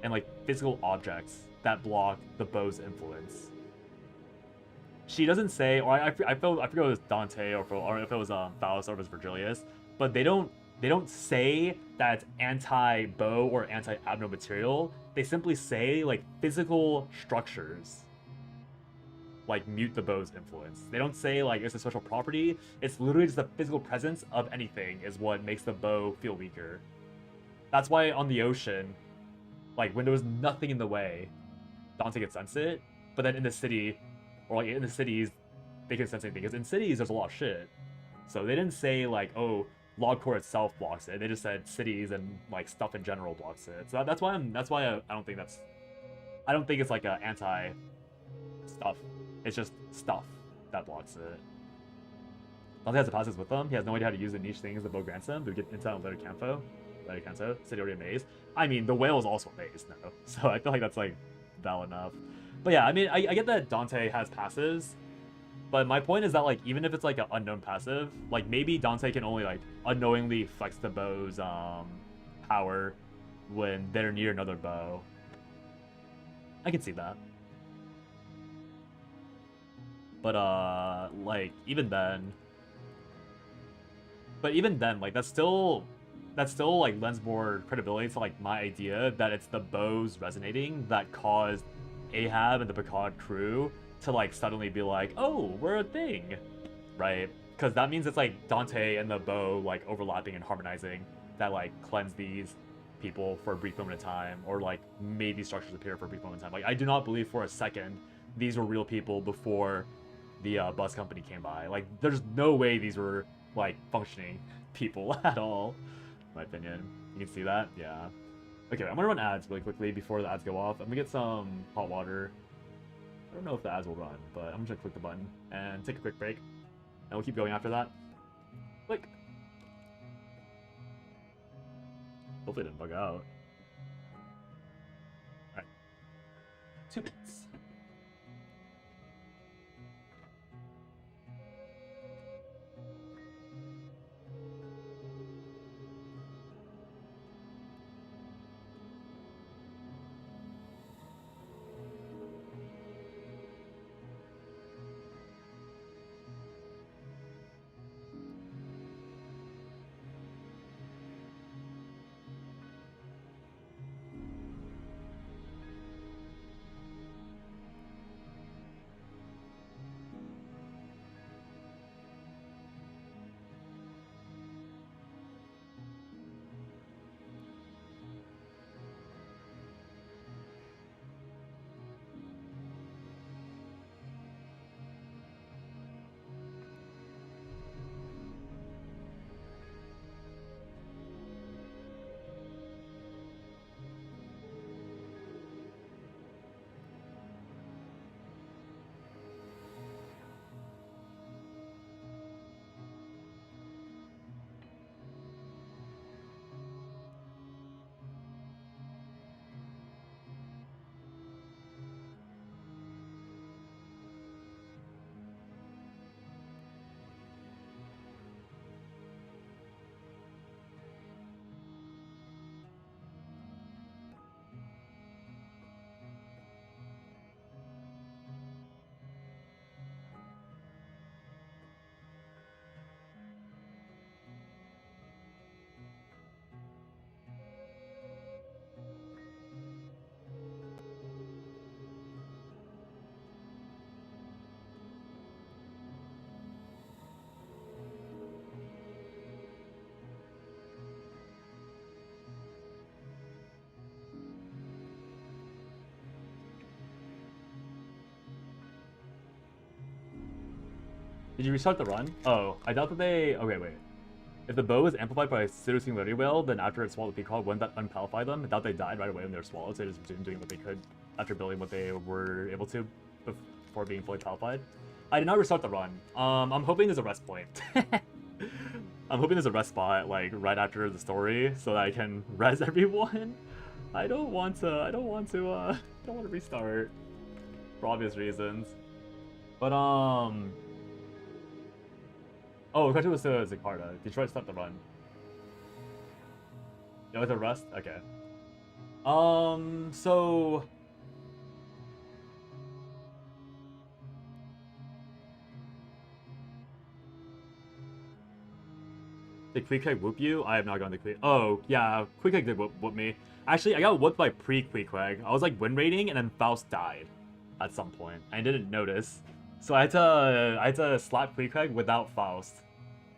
and like physical objects that block the bow's influence. She doesn't say, or I forget if it was Dante or if it was Faust or if it was Virgilius, but they don't say that it's anti-bow or anti-abno material. They simply say like physical structures like mute the bow's influence. They don't say like it's a special property. It's literally just the physical presence of anything is what makes the bow feel weaker. That's why on the ocean, like when there was nothing in the way, Dante could sense it. But then in the city, or like in the cities, they can sense anything. Because in cities there's a lot of shit. So they didn't say like, oh, log core itself blocks it. They just said cities and like stuff in general blocks it. So that's why I don't think it's like a anti stuff. It's just stuff that blocks it. Dante has the passes with them. He has no idea how to use the niche things the bow grants him. But we get into that later Canto. City already a maze. I mean, the whale is also a maze now. So I feel like that's like valid enough. But yeah, I mean, I get that Dante has passes. But my point is that, like, even if it's like an unknown passive, like maybe Dante can only like unknowingly flex the bow's power when they're near another bow. I can see that. But like even then, like that's still like lends more credibility to like my idea that it's the bows resonating that caused Ahab and the Picard crew to like suddenly be like, oh, we're a thing, right? Because that means it's like Dante and the bow like overlapping and harmonizing that like cleanse these people for a brief moment of time, or like made these structures appear for a brief moment of time. Like I do not believe for a second these were real people before the bus company came by. Like there's no way these were like functioning people at all, in my opinion. You can see that? Yeah. Okay, I'm gonna run ads really quickly before the ads go off. I'm gonna get some hot water. I don't know if the ads will run, but I'm just gonna click the button and take a quick break. And we'll keep going after that. Click. Hopefully it didn't bug out. Alright. 2 minutes. Did you restart the run? Oh, I doubt that they... Okay, wait. If the bow is amplified by a pseudo-singularity whale, then after it swallowed the peacock, wouldn't that unpalify them? I doubt they died right away when they were swallowed, so they just resumed doing what they could after building what they were able to before being fully palified. I did not restart the run. I'm hoping there's a rest point. I'm hoping there's a rest spot, like, right after the story, so that I can res everyone. I don't want to restart. For obvious reasons. But, oh, the question was to Zicarda. Did you try to stop the run? Yeah, with a rest? Okay. So... Did Queequeg whoop you? I have not gone to Queequeg. Oh, yeah, Queequeg did whoop me. Actually, I got whooped by pre-Queequeg. I was like win rating, and then Faust died at some point. I didn't notice. So I had to slap Queequeg without Faust.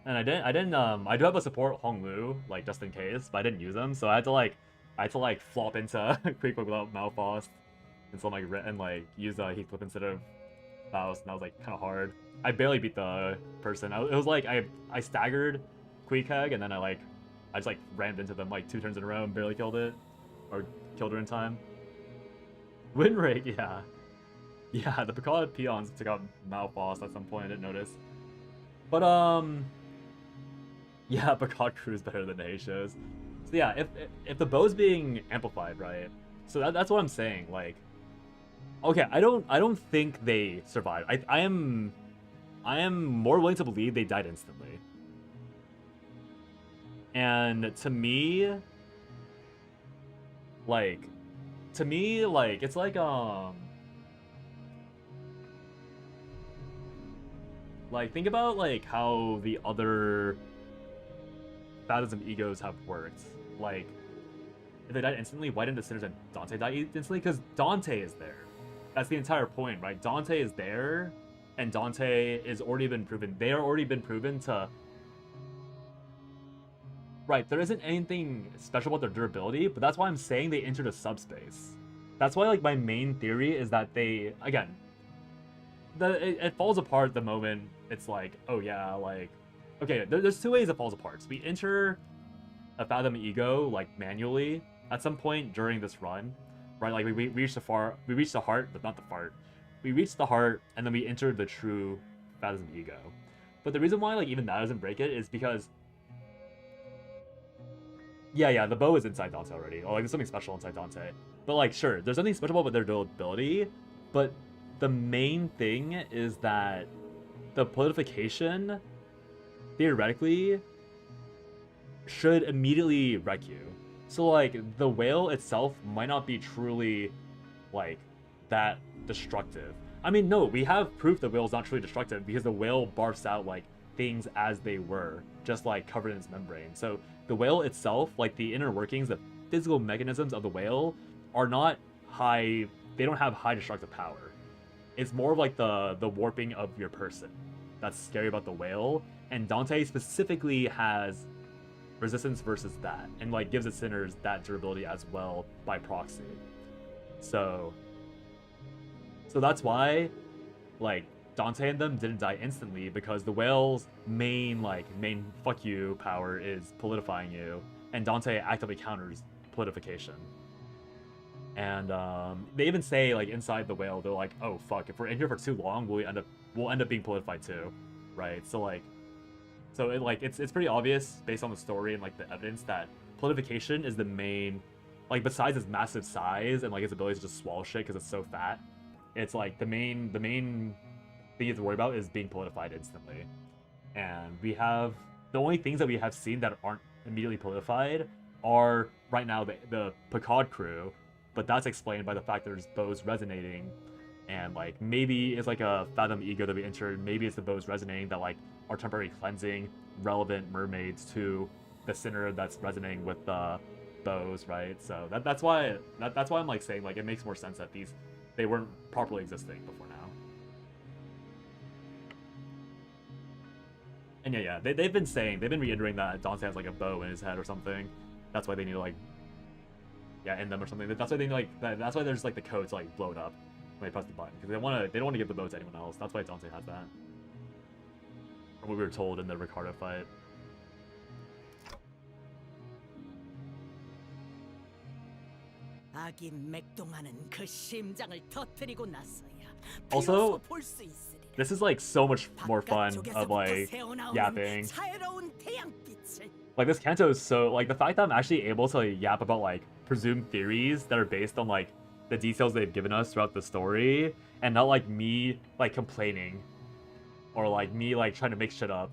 And I do have a support Honglu, like, just in case, but I didn't use him, so I had to flop into Queequeg without Malfaust. And so, like, use Heathcliff instead of Faust, and that was, like, kind of hard. I barely beat the person. It was like, I staggered Queequeg, and then I just, like, rammed into them, like, 2 turns in a row and barely killed it. Or killed her in time. Win rate, yeah. Yeah, the Picard peons took out Malphos at some point. I didn't notice. But yeah, Picard crew is better than the Heishos. So yeah, if the bow's being amplified, right? So that's what I'm saying. Like, okay, I don't think they survived. I am more willing to believe they died instantly. And to me, like, it's like think about like how the other Phantoms of Egos have worked. Like, if they died instantly, why didn't the Sinners and Dante die instantly? Because Dante is there. That's the entire point, right? Dante is there, and Dante is already been proven. They are already been proven to. Right, there isn't anything special about their durability, but that's why I'm saying they entered a subspace. That's why, like, my main theory is that they, again, it falls apart the moment it's like, oh yeah, like, okay, there's two ways it falls apart. So we enter a Fathom Ego, like, manually at some point during this run, right? Like, we reach the heart, but not the fart. We reach the heart, and then we enter the true Fathom Ego. But the reason why, like, even that doesn't break it is because yeah, the bow is inside Dante already. Or like there's something special inside Dante. But like sure, there's something special about their durability, but the main thing is that the polification theoretically should immediately wreck you. So like the whale itself might not be truly like that destructive. I mean, no, we have proof the whale's not truly destructive because the whale barfs out like things as they were, just like covered in its membrane. So the whale itself, like the inner workings, the physical mechanisms of the whale are not high, they don't have high destructive power. It's more of like the warping of your person that's scary about the whale, and Dante specifically has resistance versus that, and like gives its sinners that durability as well by proxy. So that's why like Dante and them didn't die instantly, because the whale's main fuck you power is politifying you, and Dante actively counters politification. And they even say like inside the whale, they're like, oh fuck, if we're in here for too long, we'll end up being politified too, right? So it's pretty obvious based on the story and like the evidence that politification is the main, like besides its massive size and like its ability to just swallow shit because it's so fat, it's like the main thing you have to worry about is being politified instantly. And we have the only things that we have seen that aren't immediately politified are right now the Picard crew, but that's explained by the fact there's bows resonating, and like maybe it's like a Fathom Ego that we entered, maybe it's the bows resonating that like are temporarily cleansing relevant mermaids to the sinner that's resonating with the bows, right? So that's why I'm like saying like it makes more sense that they weren't properly existing before now. And yeah, they've been reiterating that Dante has like a bow in his head or something. That's why they need to like, in them or something. That's why they like that's why there's like the code to like blow it up when they press the button, because they don't want to give the bow to anyone else. That's why Dante has that. From what we were told in the Ricardo fight. 아기 맥동하는 그 심장을 터뜨리고 나서야 Also, 비로소 볼 수 있으리라. this is like so much more fun of like yapping. 자유로운 태양빛을. Like this Canto is so like the fact that I'm actually able to like, yap about like presumed theories that are based on like the details they've given us throughout the story, and not like me like complaining or like me like trying to make shit up.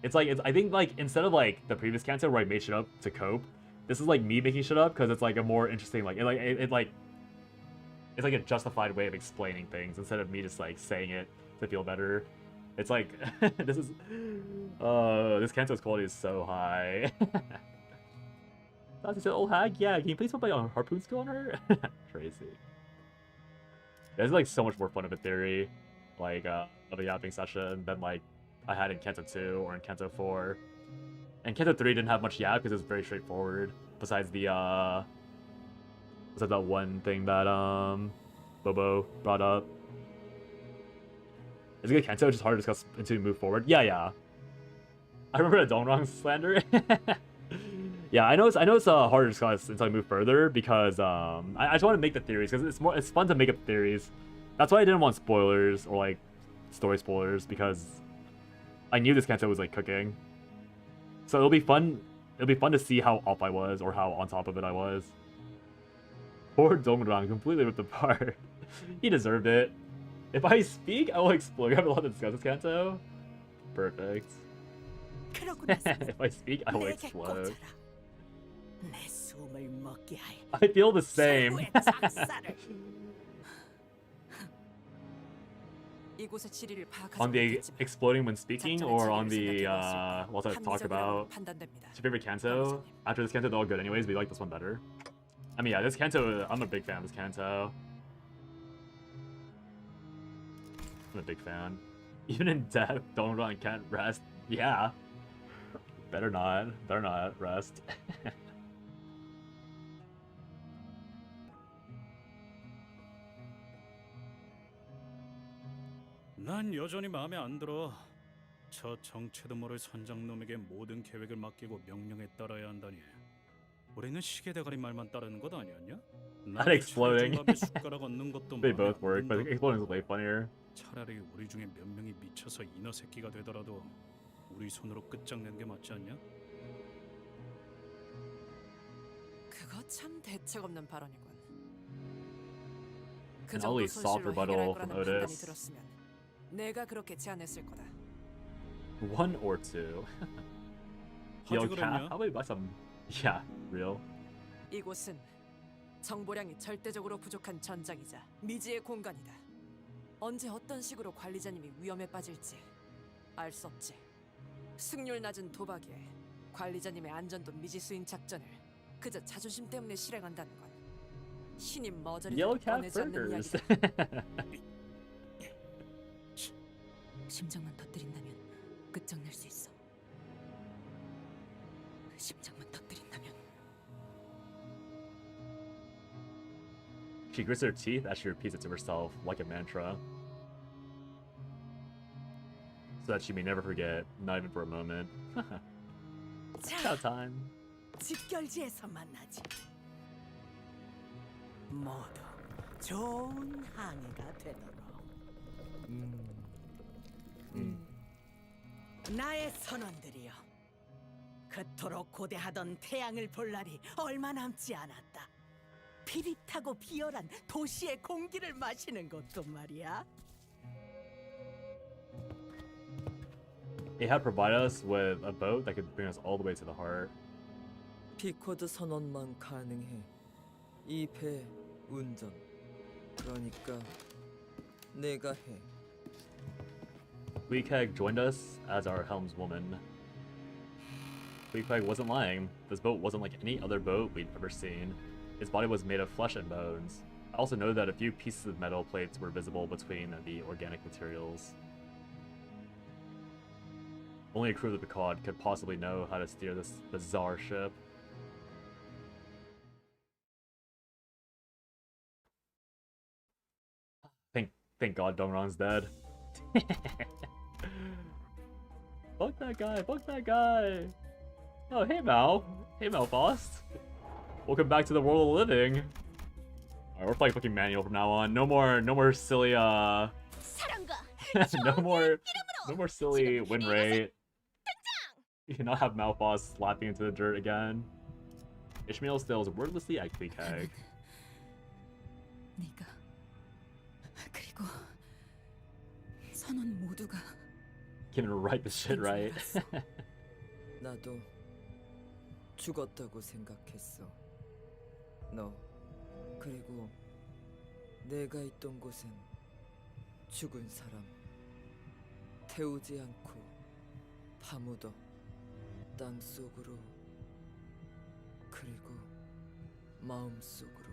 I think like instead of like the previous Canto where I made shit up to cope, this is like me making shit up because it's like a more interesting it's like a justified way of explaining things instead of me just like saying it to feel better. It's like this Canto's quality is so high. That's an old hag. Yeah, can you please put my harpoon skill on her? Crazy. There's like so much more fun of a theory, like of a yapping session than like I had in Canto 2 or in Canto 4. And Canto 3 didn't have much yap because it was very straightforward. Besides that one thing that Bobo brought up. Is it good Canto just hard to discuss until you move forward? Yeah. I remember a Dongrong slander. Yeah, I know it's hard to discuss until I move further because I just want to make the theories because it's fun to make up theories That's why I didn't want spoilers or like story spoilers, because I knew this Canto was like cooking. So it'll be fun. It'll be fun to see how off I was or how on top of it I was. Poor Dongrang completely ripped apart. He deserved it. If I speak, I will explode. We have a lot to discuss this Canto. Perfect. If I speak, I will explode. I feel the same. 이곳의 지리를 파악하지 On the 못했지만 exploding when speaking, or on the 것을 what I talk about? 판단됩니다. What's your favorite Canto? After this Canto, they're all good anyways, but you like this one better. I mean, yeah, this Canto, I'm a big fan of this Canto. I'm a big fan. Even in death, Dongrang can't rest. Yeah. Better not rest. 난 여전히 마음에 안 들어. 저 정체도 모를 선장놈에게 모든 계획을 맡기고 명령에 따라야 한다니. 우리는 시계대가리 말만 따르는 것 아니었냐? Not exploding. 숟가락 얹는 것도 They both work, but exploding is way funnier. 차라리 우리 중에 몇 명이 미쳐서 인어 새끼가 되더라도 우리 손으로 끝장내는 게 맞지 않냐? 그거 참 대책 없는 발언이군. 그 An 정도 only soft 손실로 해결할 rebuttal from 거라는 판단이 Otis. 들었으면 내가 그렇게 제안했을 거다. One or two. Yo, Cap, how about you buy some? Yeah, real. 이곳은 정보량이 절대적으로 부족한 전장이자 미지의 공간이다. 언제 어떤 식으로 관리자님이 위험에 빠질지 알 수 없지. 승률 낮은 도박에 관리자님의 안전도 미지수인 작전을 그저 자존심 때문에 실행한다는 건 신임 머저리도 꺼내지 않는 이야기다. 심장만 터뜨린다면 끝장낼 수 있어. 심장만 터뜨린다면. She grits her teeth as she repeats it to herself like a mantra, so that she may never forget, not even for a moment. Chow time. 직결지에서 만나지. 모두 좋은 항해가 되도록. 나의 선원들이여, 그토록 고대하던 태양을 볼 날이 얼마 남지 않았다. 비릿하고 비열한 도시의 공기를 마시는 것도 말이야. It had provided us with a boat that could bring us all the way to the heart. 피코드 선원만 가능해. 이 배 운전. 그러니까 내가 해. Queequeg joined us as our helmswoman. Queequeg wasn't lying. This boat wasn't like any other boat we'd ever seen. Its body was made of flesh and bones. I also know that a few pieces of metal plates were visible between the organic materials. Only a crew of the Picard could possibly know how to steer this bizarre ship. Thank God Dongrang's dead. Fuck that guy, fuck that guy. Oh, hey Mal. Hey Malfast. Welcome back to the world of the living. Alright, we're playing fucking manual from now on. No more silly no more silly win rate. You cannot have Malfast slapping into the dirt again. Ishmael stares wordlessly at Queequeg. 네가 그리고 선원 모두가 Can write this shit right. 나도 죽었다고 생각했어. 너 그리고 내가 있던 곳엔 죽은 사람 태우지 않고 파묻어 땅 속으로 그리고 마음 속으로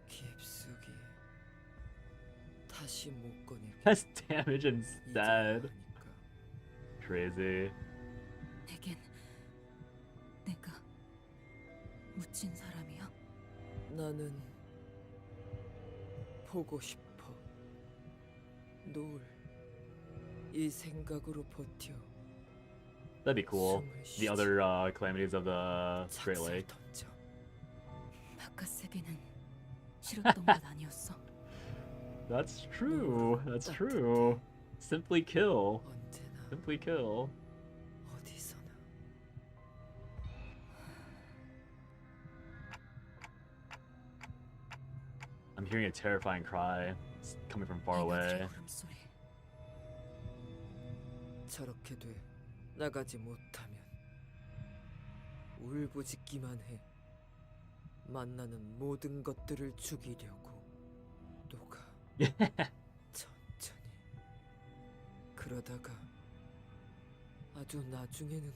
깊숙이 다시 못 꺼낼. That's damage instead. Crazy. 내겐 내가 묻힌 사람이야? 나는 보고 싶어. 널 이 생각으로 버텨. That'd be cool. The other calamities of the Great Lake. 바깥 세계는 싫었던 것 아니었어? That's true. That's true. Simply kill. Simply kill. 어디서나. I'm hearing a terrifying cry. It's coming from far away. 울음소리. 저렇게 돼 나가지 못하면 울부짖기만 해. 만나는 모든 것들을 죽이려고 녹아. 천천히. 그러다가 아주 나중에는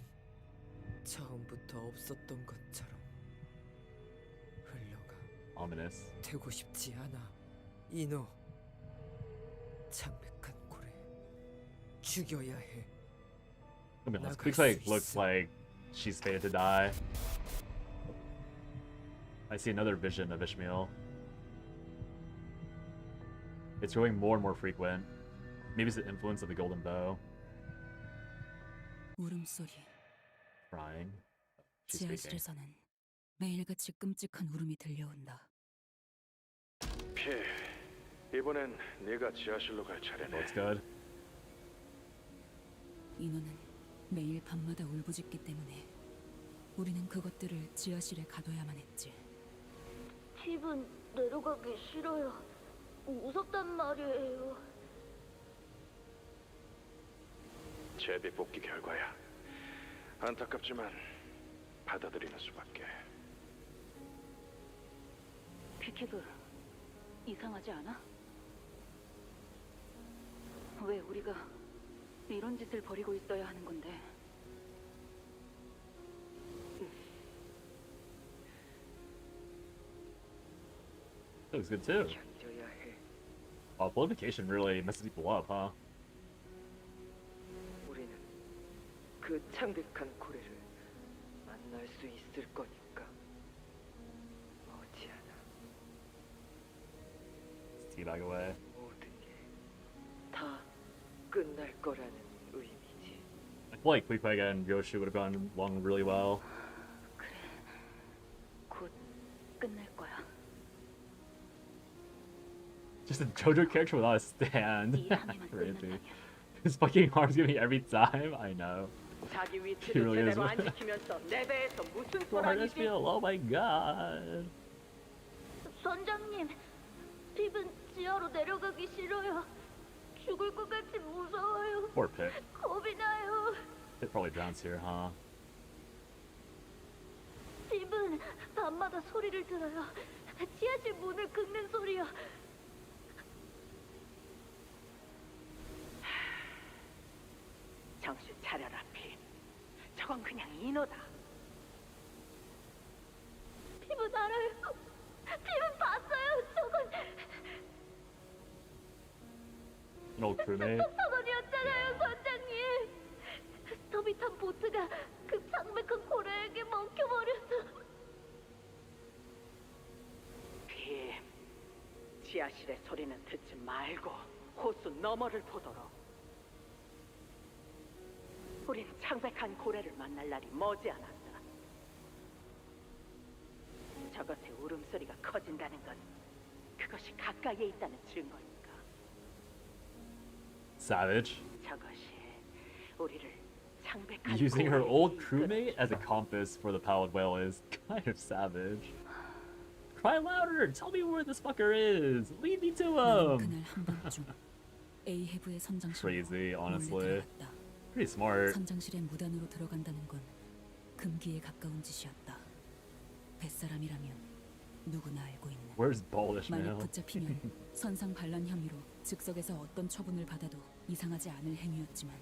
처음부터 없었던 것처럼 흘러가. Ominous. 되고 싶지 않아. 이노. 창백한 고래. 죽여야 해. I mean, looks like she's fated to die. I see another vision of Ishmael. It's growing more and more frequent. Maybe it's the influence of the golden bow. 울음소리. Crying. She's speaking. 지하실에서는 매일같이 끔찍한 울음이 들려온다. 피, 이번엔 네가 지하실로 갈 차례네. Looks good. 인호는 매일 밤마다 울부짖기 때문에 우리는 그것들을 지하실에 가둬야만 했지. 집은 내려가기 싫어요. 무섭단 말이에요. 제비 뽑기 결과야. 안타깝지만 받아들이는 수밖에. 퀴키브, 이상하지 않아? 왜 우리가 이런 짓을 벌이고 있어야 하는 건데? Looks good too. 견뎌야 해. Oh, Bloodification really messes people up, huh? 우리는 그 창백한 고래를 만날 수 있을 거니까. 머지않아. Teabag away. 모든 게 다 끝날 거라는 의미지. I feel like Queequeg and Yoshi would have gone along really well. 그래, 곧 끝날 거야. Just a JoJo character without a stand. Crazy. His fucking arms give me every time. I know. 자기 He 위치를 really is. 제대로 안 지키면서 내 배에서 무슨 Hardest 소란이지? feel. Oh my god. 선장님, 핍은 지하로 내려가기 싫어요. 죽을 것 같이 무서워요. Poor Pit. 겁이 나요. Pit probably drowns here, huh? 핍은 밤마다 소리를 들어요. 지하실 문을 긁는 소리요. 정신 차려라, 피. 저건 그냥 인호다. 핍은 알아요. 핍은 봤어요. 저건 An old crewmate. 선원이었잖아요, 선장님. 스톱이 탄 보트가 그 창백한 고래에게 먹혀버렸어. 피. 지하실의 소리는 듣지 말고 호수 너머를 보도록. 우린 창백한 고래를 만날 날이 머지않았다. 저것의 울음소리가 커진다는 건 그것이 가까이에 있다는 증거니까. Savage. 저것이 우리를 창백한 Using her 고래에 old 이끌어. crewmate as a compass for the pallid whale is kind of savage. Cry louder! Tell me where this fucker is! Lead me to 나는 him! 그날 한밤중 A해부의 선장실로 Crazy, honestly. 몰래 들어갔다. Pretty smart. 선장실에 무단으로 들어간다는 건 금기에 가까운 짓이었다. 뱃사람이라면 누구나 알고 있는. Where's Baldish 만약 Mail? 붙잡히면 선상 반란 혐의로 즉석에서 어떤 처분을 받아도 이상하지 않을 행위였지만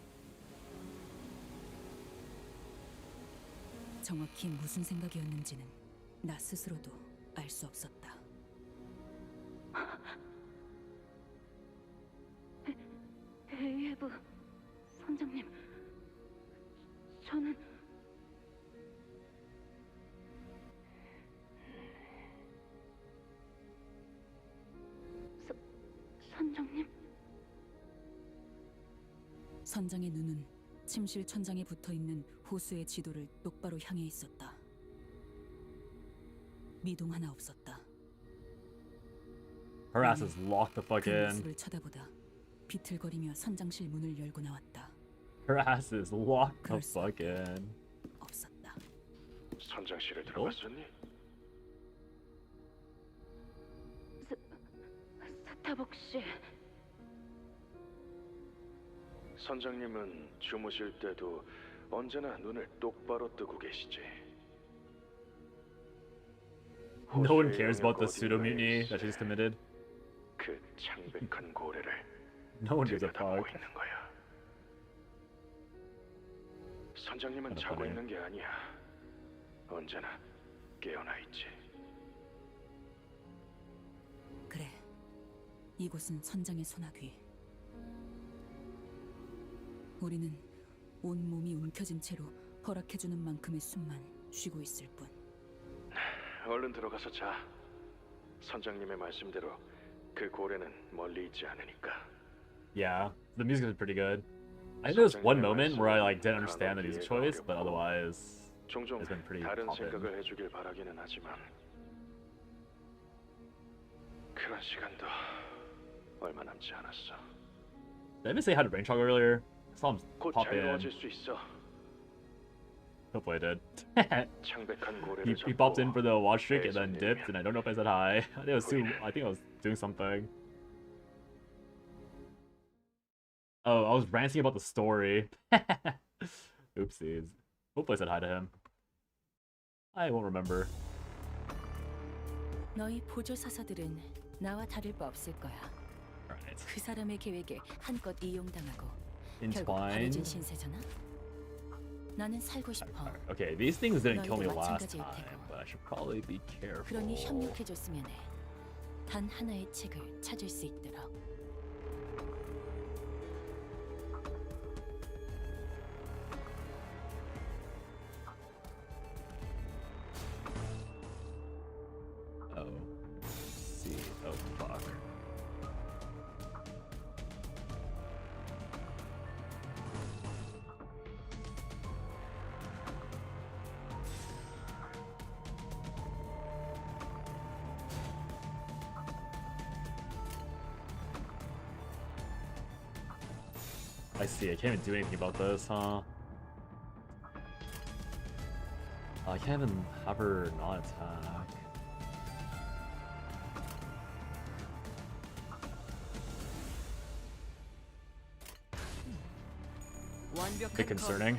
정확히 무슨 생각이었는지는 나 스스로도 알 수 없었다. 에이헤브 선장님, 저는 선장님? 선장의 눈은 침실 천장에 붙어있는 호수의 지도를 똑바로 향해 있었다. 미동 하나 없었다. Her ass is locked the fuck 그 in. 모습을 쳐다보다 비틀거리며 선장실 문을 열고 나왔다. Her ass is locked the fuck in. 없었다. 선장실에 들어갔었니? 스타복 씨. 선장님은 주무실 때도 언제나 눈을 똑바로 뜨고 계시지. No one cares about the pseudo mutiny that she just committed. 그 창백한 고래를 No one gives a 들여다보고 fuck. 있는 거야. 선장님은 Kinda 자고 funny. 있는 게 아니야. 언제나 깨어나 있지. 그래. 이곳은 선장의 소나귀. 우리는 온 몸이 움켜진 채로 허락해주는 만큼의 숨만 쉬고 있을 뿐. 얼른 들어가서 자. 선장님의 말씀대로 그 고래는 멀리 있지 않으니까. Yeah, the music is pretty good. I think there was one moment where I like didn't understand the music choice, but otherwise 종종 it's been pretty 다른 poppin'. 생각을 해주길 바라기는 하지만 그런 시간도 얼마 남지 않았어. Did I even say hi to Rainchog earlier? I saw him 곧 pop in. 자유로워질 수 있어. Hopefully I did. 창백한 고래를 he popped in 잡고 for the watch streak and then 내 dipped, and I don't know if I said hi. I think I was doing something. Oh, I was ranting about the story. Oopsies. Hopefully I said hi to him. I won't remember. 너희 보조 사사들은 나와 다를 바 없을 거야. Alright. 그 사람의 계획에 한껏 이용당하고 결국 Entwined. 바래진 신세잖아. 나는 살고 싶어. Okay, these things didn't kill me 너희도 last 마찬가지일 time, 테고. but I should probably be careful. 그러니 협력해줬으면 해. 단 하나의 책을 찾을 수 있도록. Oh. See. Oh, fuck. I see. I can't even do anything about this, huh? I can't even have her not attack. Bit concerning.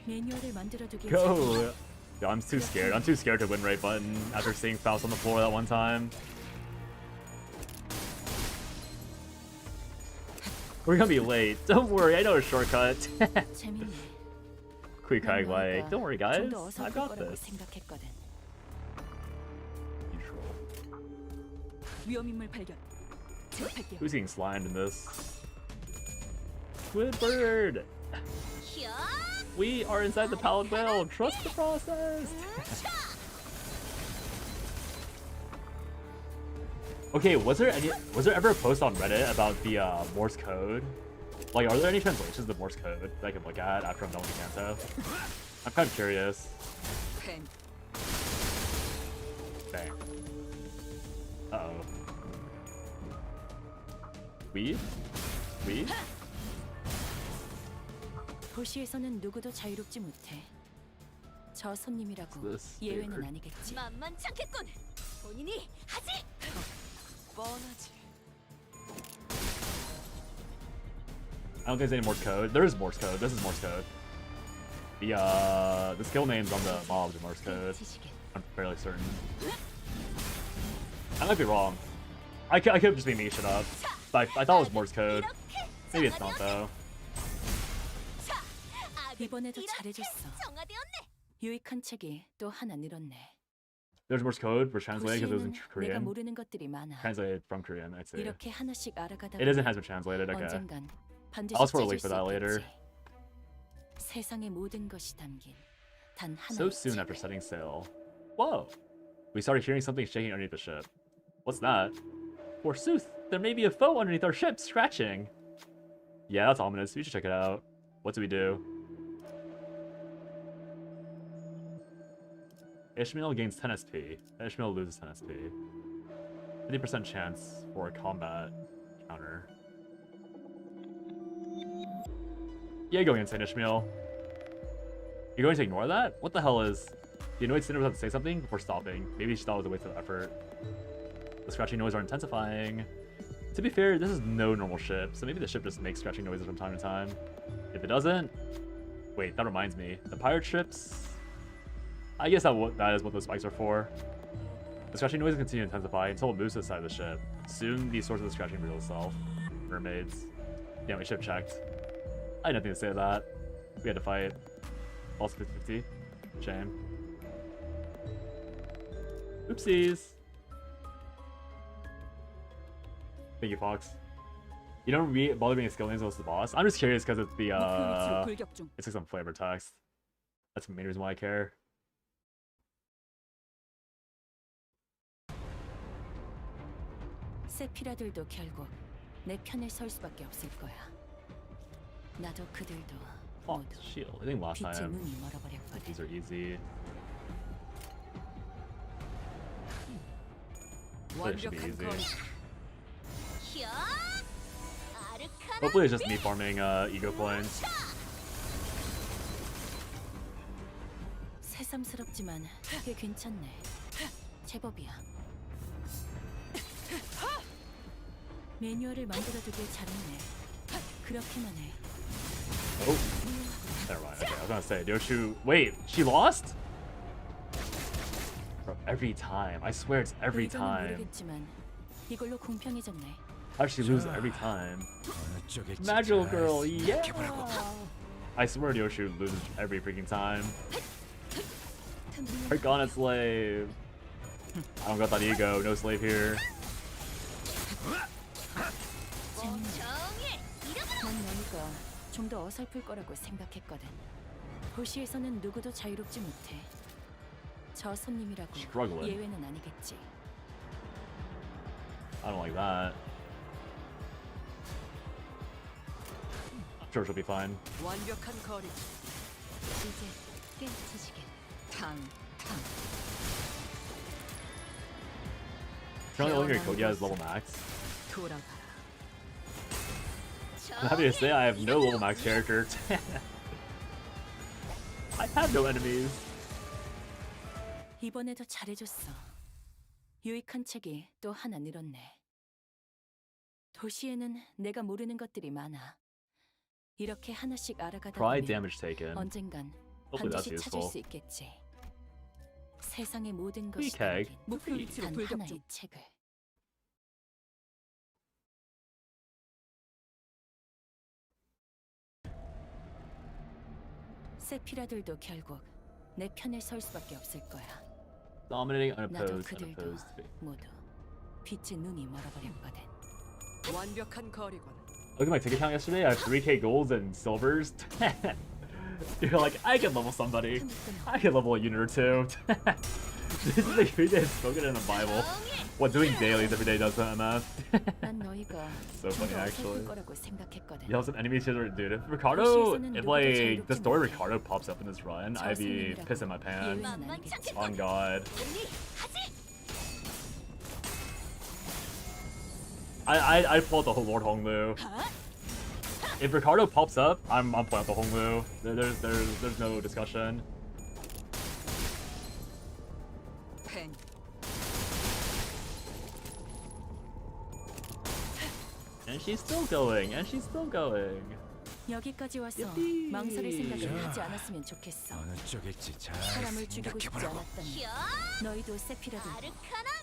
매뉴얼을 만들어두길 Go! Yo, I'm too scared. I'm too scared to win right button after seeing Faust on the floor that one time. We're gonna be late. Don't worry, I know a shortcut. 재밌네. Quick hike like, don't worry guys, 좀더 I 어설플 got 거라고 this. 생각했거든. Neutral. 위험인물 발견. 제압할게요. Who's getting slimed in this? Squidward! We are inside the pallid whale. Trust the process. Okay, was there ever a post on Reddit about the Morse code? Like, are there any translations of Morse code that I can look at after I'm done with Canto? I'm kind of curious. Bang. Uh-oh. Weed? Weed? 도시에서는 누구도 자유롭지 못해. 저 손님이라고 This 예외는 favorite. 아니겠지. 만만찮겠군. 본인이 하지. 뻔하지. I don't think there's any Morse code. There is Morse code. This is Morse code. The skill names on the mobs are Morse code. I'm fairly certain. I might be wrong. I could just be making shit up. But I thought it was Morse code. Maybe it's not though. 이번에도 잘해줬어. 유익한 책이 또 하나 늘었네. There's Morse code for translated because it was in 도시에는 내가 Korean. 모르는 것들이 많아. Translated from Korean, I'd say. 이렇게 하나씩 알아가다 It isn't has been translated. Okay. 언젠간 반드시 I'll sort of 찾을 wait for 수 that later. 있겠지. 세상의 모든 것이 담긴 단 So 하나의 soon 책. after setting sail. Whoa! We started hearing something shaking underneath the ship. What's that? Forsooth, there may be a foe underneath our ship, scratching. Yeah, that's ominous. We should check it out. What do we do? Ishmael gains 10 SP. Ishmael loses 10 SP. 50% chance for a combat counter. Yeah, going insane, Ishmael. You're going to ignore that? What the hell is... The annoyed Cinder have to say something before stopping. Maybe she thought it was a waste of effort. The scratching noises are intensifying. To be fair, this is no normal ship, so maybe the ship just makes scratching noises from time to time. If it doesn't... Wait, that reminds me. The pirate ships... I guess that is what those spikes are for. The scratching noises continue to intensify until it moves to the side of the ship. Soon, the source of the scratching reveals itself. Mermaids. Damn, my ship checked. I had nothing to say to that. We had to fight. Also 50-50. Shame. Oopsies. Thank you, Fox. You don't bother being a skill names unless the boss. I'm just curious because it's the it's like some flavor text. That's the main reason why I care. 세피라들도 결국 내 편에 설 수밖에 없을 거야. 나도 그들도 모두 Shield. I think last 빛의 time 눈이 멀어버렸거든. these are easy. But it should be easy. Hopefully it's just me farming ego points. 새삼스럽지만 꽤 괜찮네. 제법이야. 매뉴얼을 만들어두길 잘했네. 그렇게만 해. Oh, never mind. Okay, I was gonna say, Ryoshu. Wait, she lost? Bro, every time. I swear it's every time. 모르겠지만 이걸로 공평해졌네. How does she lose every time? Magical girl, yeah. I swear Ryoshu loses every freaking time. Break on it, slave. I don't got that ego. No slave here. 난 너희가 좀 더 어설플 거라고 생각했거든. 도시에서는 누구도 자유롭지 못해. 저 손님이라고 Struggling. 예외는 아니겠지. I don't like that. I'm sure she'll be fine. 완벽한 거리. 이제 깨우치시길. Currently only your Kodia is level max. 돌아가라. I'm happy to say I have no level max character. I have no enemies. 이번에도 잘해줬어. 유익한 책이 또 하나 늘었네. 도시에는 내가 모르는 것들이 많아. 이렇게 하나씩 알아가다 Pride 보면 damage taken. 언젠간 Hopefully that's 반드시 찾을 useful. 수 있겠지. 세상의 모든 것이 Okay. 담긴 목표 위치로 단 하나의 책을. 세피라들도 결국 내 편에 설 수밖에 없을 거야. Dominating, 나도 unopposed, 그들도 unopposed. 모두 빛의 눈이 멀어버렸거든. 완벽한 거리군. Look at my ticket count yesterday. I have 3k golds and silvers. You're like, I can level somebody. I can level a unit or two. This is like 3 days spoken in the Bible. What, doing dailies every day does that, man? 난 너희가 So funny, 좀더 actually. 어설플 거라고 생각했거든. You have some enemies here, dude. If Ricardo, if like the story Ricardo pops up in this run, I'd be pissing my pants. On God. I'd pull out the whole Lord Honglu. If Ricardo pops up, I'm pulling out the Honglu. There's no discussion. And she's still going, and she's still going. 여기까지 와서 yippee. 망설일 생각을 하지 않았으면 좋겠어. 어느 쪽일지 잘 사람을 죽이고 싶지 생각해보라고. 않았다면 너희도 세피라도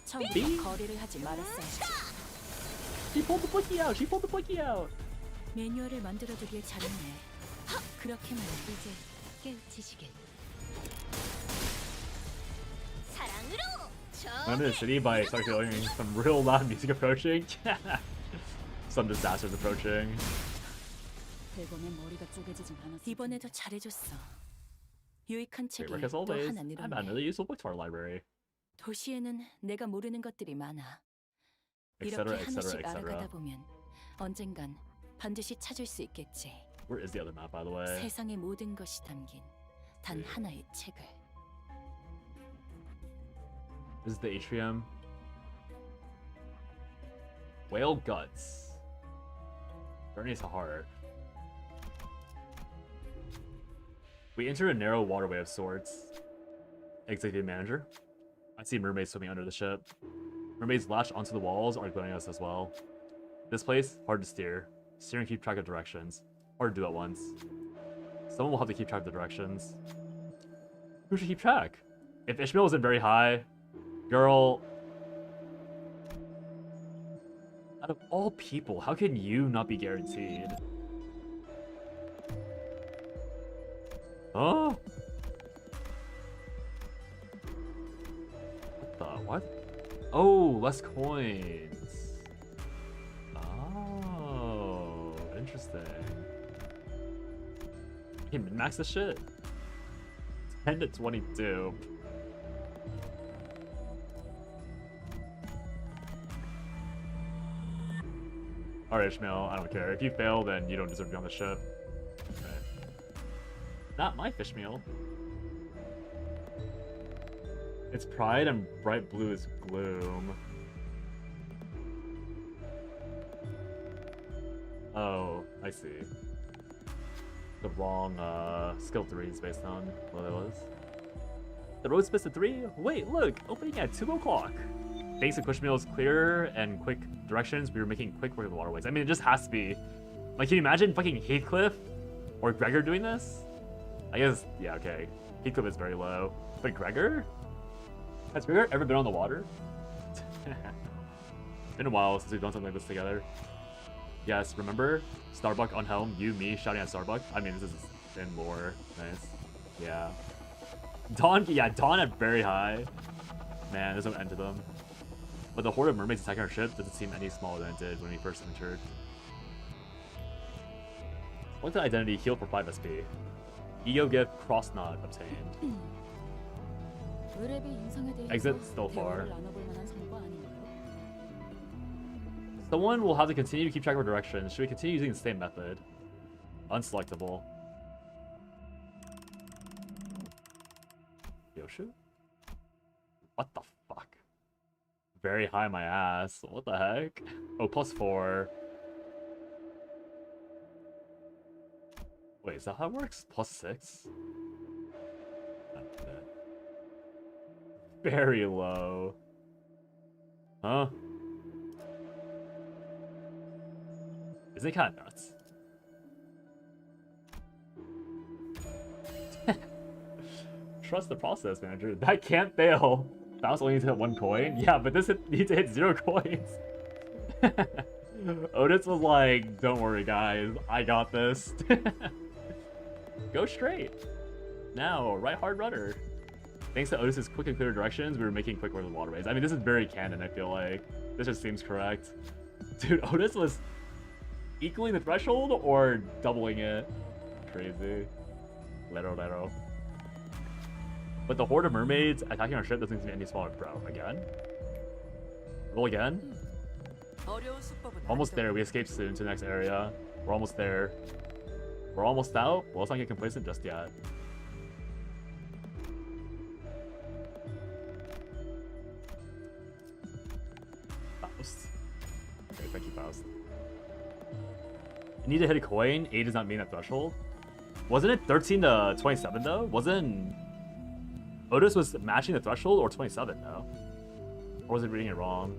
처음부터 삐. 거리를 하지 말았어야지. She pulled the bookie out. She pulled the bookie out. 매뉴얼을 만들어두길 잘했네. 그렇게만 이제 깨우치시길. When I'm in the city, but I start feeling some real loud music approaching. Some disasters approaching. 대검의 머리가 쪼개지진 않았어. 이번에도 잘해줬어. 유익한 책이 Rick as 또 always. 하나 I've 늘었네. added another useful book to our library. 도시에는 내가 모르는 것들이 많아. Etc. 이렇게 Etc. 하나씩 Etc. 알아가다 보면 언젠간 반드시 찾을 수 있겠지. Where is the other map, by the way? 세상의 모든 것이 담긴 단 하나의 책을. This is the atrium. Whale guts. Bernie's heart. We enter a narrow waterway of sorts. Executive manager. I see mermaids swimming under the ship. Mermaids latched onto the walls are glaring at us as well. This place, hard to steer. Steer and keep track of directions. Hard to do at once. Someone will have to keep track of the directions. Who should keep track? If Ishmael isn't very high, girl... Out of all people, how can you not be guaranteed? Huh? What the? What? Oh, less coins. Oh, interesting. You can min-max this shit. 10 to 22. Alright, Ishmael, I don't care. If you fail, then you don't deserve to be on the ship. Okay. Not my fish meal. It's pride and bright blue is gloom. Oh, I see. The wrong skill 3 is based on what it was. The road splits to 3? Wait, look! Opening at 2 o'clock! Thanks to Cushmeal's clear and quick directions, we were making quick work of the waterways. I mean, it just has to be. Like, can you imagine fucking Heathcliff or Gregor doing this? I guess, yeah, okay. Heathcliff is very low. But Gregor? Has Gregor ever been on the water? Been a while since we've done something like this together. Yes, remember? Starbuck on helm, you, me, shouting at Starbuck? I mean, this is in lore. Nice. Yeah. Dawn, yeah, Dawn at very high. Man, there's no end to them. But the horde of mermaids attacking our ship doesn't seem any smaller than it did when we first entered. What's the identity? Healed for 5 SP. Ego gift, cross knot obtained. Exit still far. Someone will have to continue to keep track of our directions. Should we continue using the same method? Unselectable. Yoshu? What the fuck? Very high my ass. What the heck? Oh, +4. Wait, is that how it works? +6? Very low. Huh? Isn't it kind of nuts? Trust the process, manager. That can't fail. Bounce only needs to hit 1 coin? Yeah, but this needs to hit 0 coins. Otis was like, don't worry, guys. I got this. Go straight. Now, right hard rudder. Thanks to Otis's quick and clear directions, we were making quick work with waterways. I mean, this is very canon, I feel like. This just seems correct. Dude, Otis was equaling the threshold or doubling it. Crazy. Lero. But the horde of mermaids attacking our ship doesn't seem any smaller, bro. Again? Roll again? Almost there. We escape soon to the next area. We're almost there. We're almost out. Well, let's not get complacent just yet. Faust. Okay, thank you, Faust. You need to hit a coin. 8 does not mean that threshold. Wasn't it 13 to 27 though? Wasn't Otis was matching the threshold or 27 though? Or was it reading it wrong?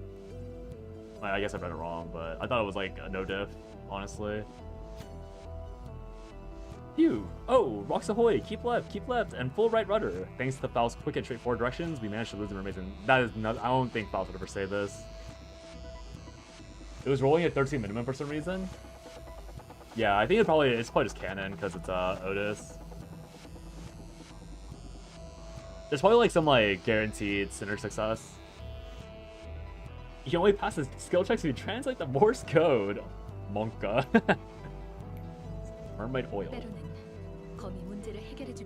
I guess I read it wrong, but I thought it was like a no diff, honestly. Phew! Oh, rocks ahoy! Keep left, and full right rudder. Thanks to Faust's quick and straightforward directions, we managed to lose the mermaids. And that is not. I don't think Faust would ever say this. It was rolling at 13 minimum for some reason. Yeah, I think it's probably just canon because it's Otis. There's probably like some like guaranteed sinner success. You can only pass the skill checks if you translate the Morse code. Monka. Mermaid oil.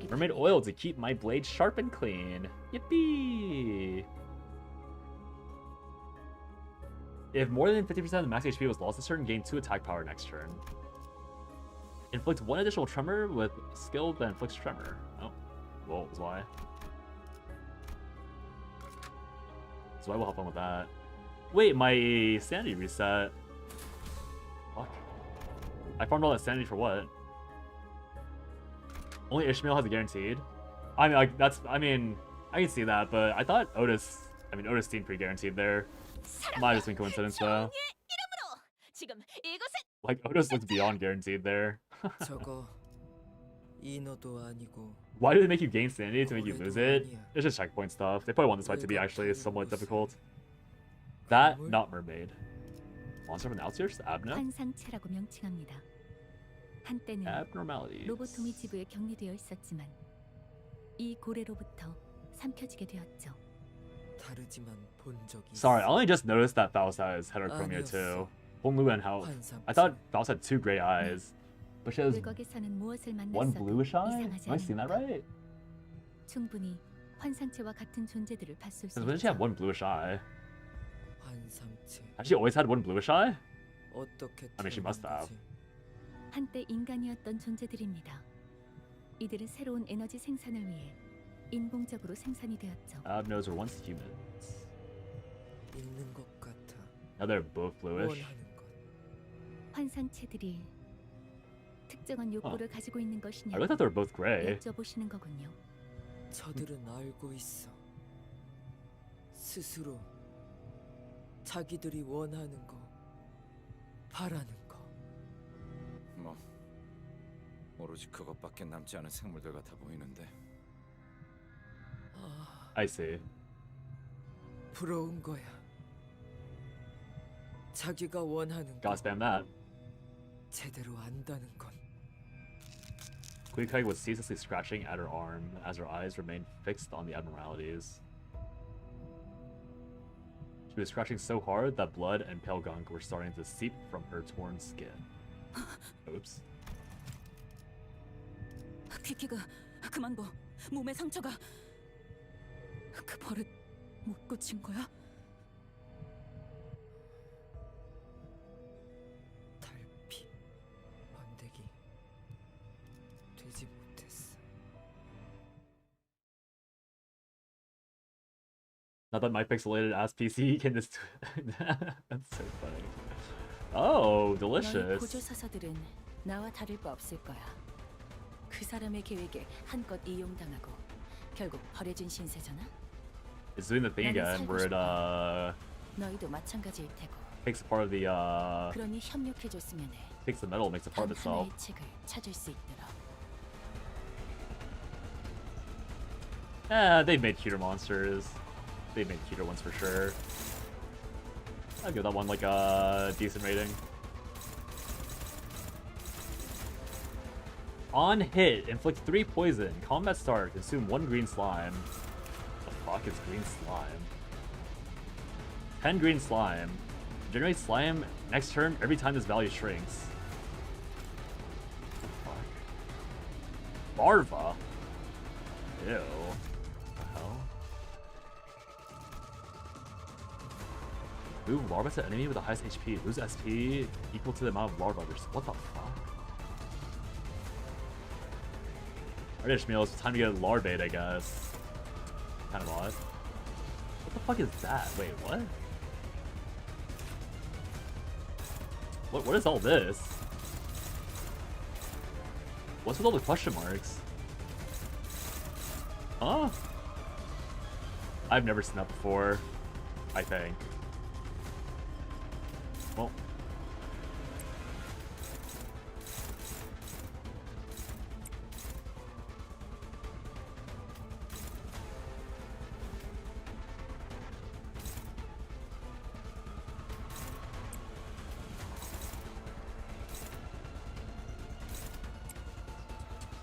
Mermaid oil to keep my blade sharp and clean. Yippee! If more than 50% of the max HP was lost this turn, gain 2 attack power next turn. Inflict 1 additional tremor with skill that inflicts tremor. Oh, well, why? So I will have fun with that. Wait, my sanity reset. Fuck. I farmed all that sanity for what? Only Ishmael has a guaranteed. I mean, like that's. I mean, I can see that, but I thought Otis. I mean, Otis seemed pretty guaranteed there. Might have just been coincidence though. Like Otis looked beyond guaranteed there. 저거 인어도 아니고 Why do they make you gain sanity to make you lose it? It's just checkpoint stuff. They probably want this fight to be actually somewhat difficult. That, not mermaid. Monster from the outskirts? Abno? 환상체라고 명칭합니다. 한때는 Abnormalities. 로보토미 지부에 격리되어 있었지만 이 고래로부터 삼켜지게 되었죠. 다르지만 본 적이 Sorry, I only just noticed that Faust has heterochromia too. Honglu and how I thought Faust had 2 gray eyes, but she has 외곽에서는 무엇을 1 만났어도 bluish eye. 이상하지 Am I seeing that 않는다. right? 충분히 환상체와 같은 존재들을 봤을 수 Since when did she have 있죠. 1 bluish eye? 환상체 Has she always had 1 bluish eye? 어떻게 I mean, she must have. 한때 인간이었던 존재들입니다. 이들은 새로운 에너지 생산을 위해 인공적으로 생산이 되었죠. Abnos were once humans. 있는 것 같아. Now they're both bluish. 원하는 것. 환상체들이 특정한 욕구를 가지고 있는 I 것이냐 really thought they were both gray. 여쭤보시는 거군요. 저들은 알고 있어. 스스로 자기들이 원하는 거, 바라는 거. 뭐 오로지 그것밖에 남지 않은 생물들 같아 보이는데. I see. 부러운 거야. 자기가 원하는 거 Gotta spam that. 제대로 안다는 건. Queequeg was ceaselessly scratching at her arm as her eyes remained fixed on the abnormalities. She was scratching so hard that blood and pale gunk were starting to seep from her torn skin. Oops. 퀴키가 그만 봐. 몸에 상처가. 그 버릇 못 고친 거야? 달피 번데기 되지 못했어. Not that my pixelated ass PC can just. That's so funny. Oh, 너희 delicious. 보조 사서들은 나와 다를 바 없을 거야. 그 사람의 계획에 한껏 이용당하고 결국 버려진 신세잖아. It's doing the thing again where it 너희도 마찬가지일 테고. takes a part of the 그러니 협력해줬으면 해. takes the metal, makes a part of 단 하나의 itself. 책을 찾을 수 있도록. They've made cuter monsters. They've made cuter ones for sure. I'll give that one like a decent rating. On hit, inflict 3 poison. Combat start, consume 1 green slime. The fuck is green slime? 10 green slime. Generate slime next turn every time this value shrinks. What the fuck? Larva? Ew. What the hell? Move larva to enemy with the highest HP. Lose SP equal to the amount of larva. What the fuck? Alright, Ishmael, it's time to get larvae, I guess. Kind of odd. What the fuck is that? Wait, what? What is all this? What's with all the question marks? Huh? I've never seen that before, I think. Well.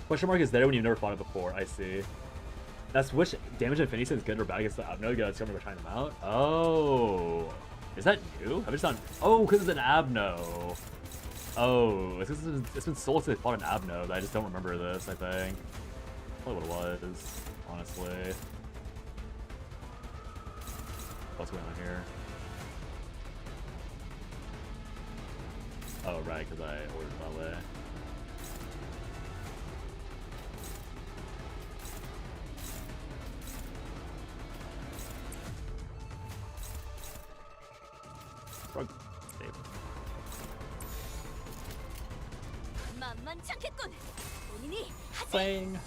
Question mark is there when you've never fought it before. I see. That's which damage infinity is good or bad against the Abno. You gotta discover by trying them out. Oh, is that new? I've just done. Oh, because it's an Abno. Oh, it's been so long since I fought an Abno that I just don't remember this. I think. Probably what it was, honestly. What's going on here? Oh right, because I ordered it that way. 만만치 않겠군. 본인이 하지. Bang.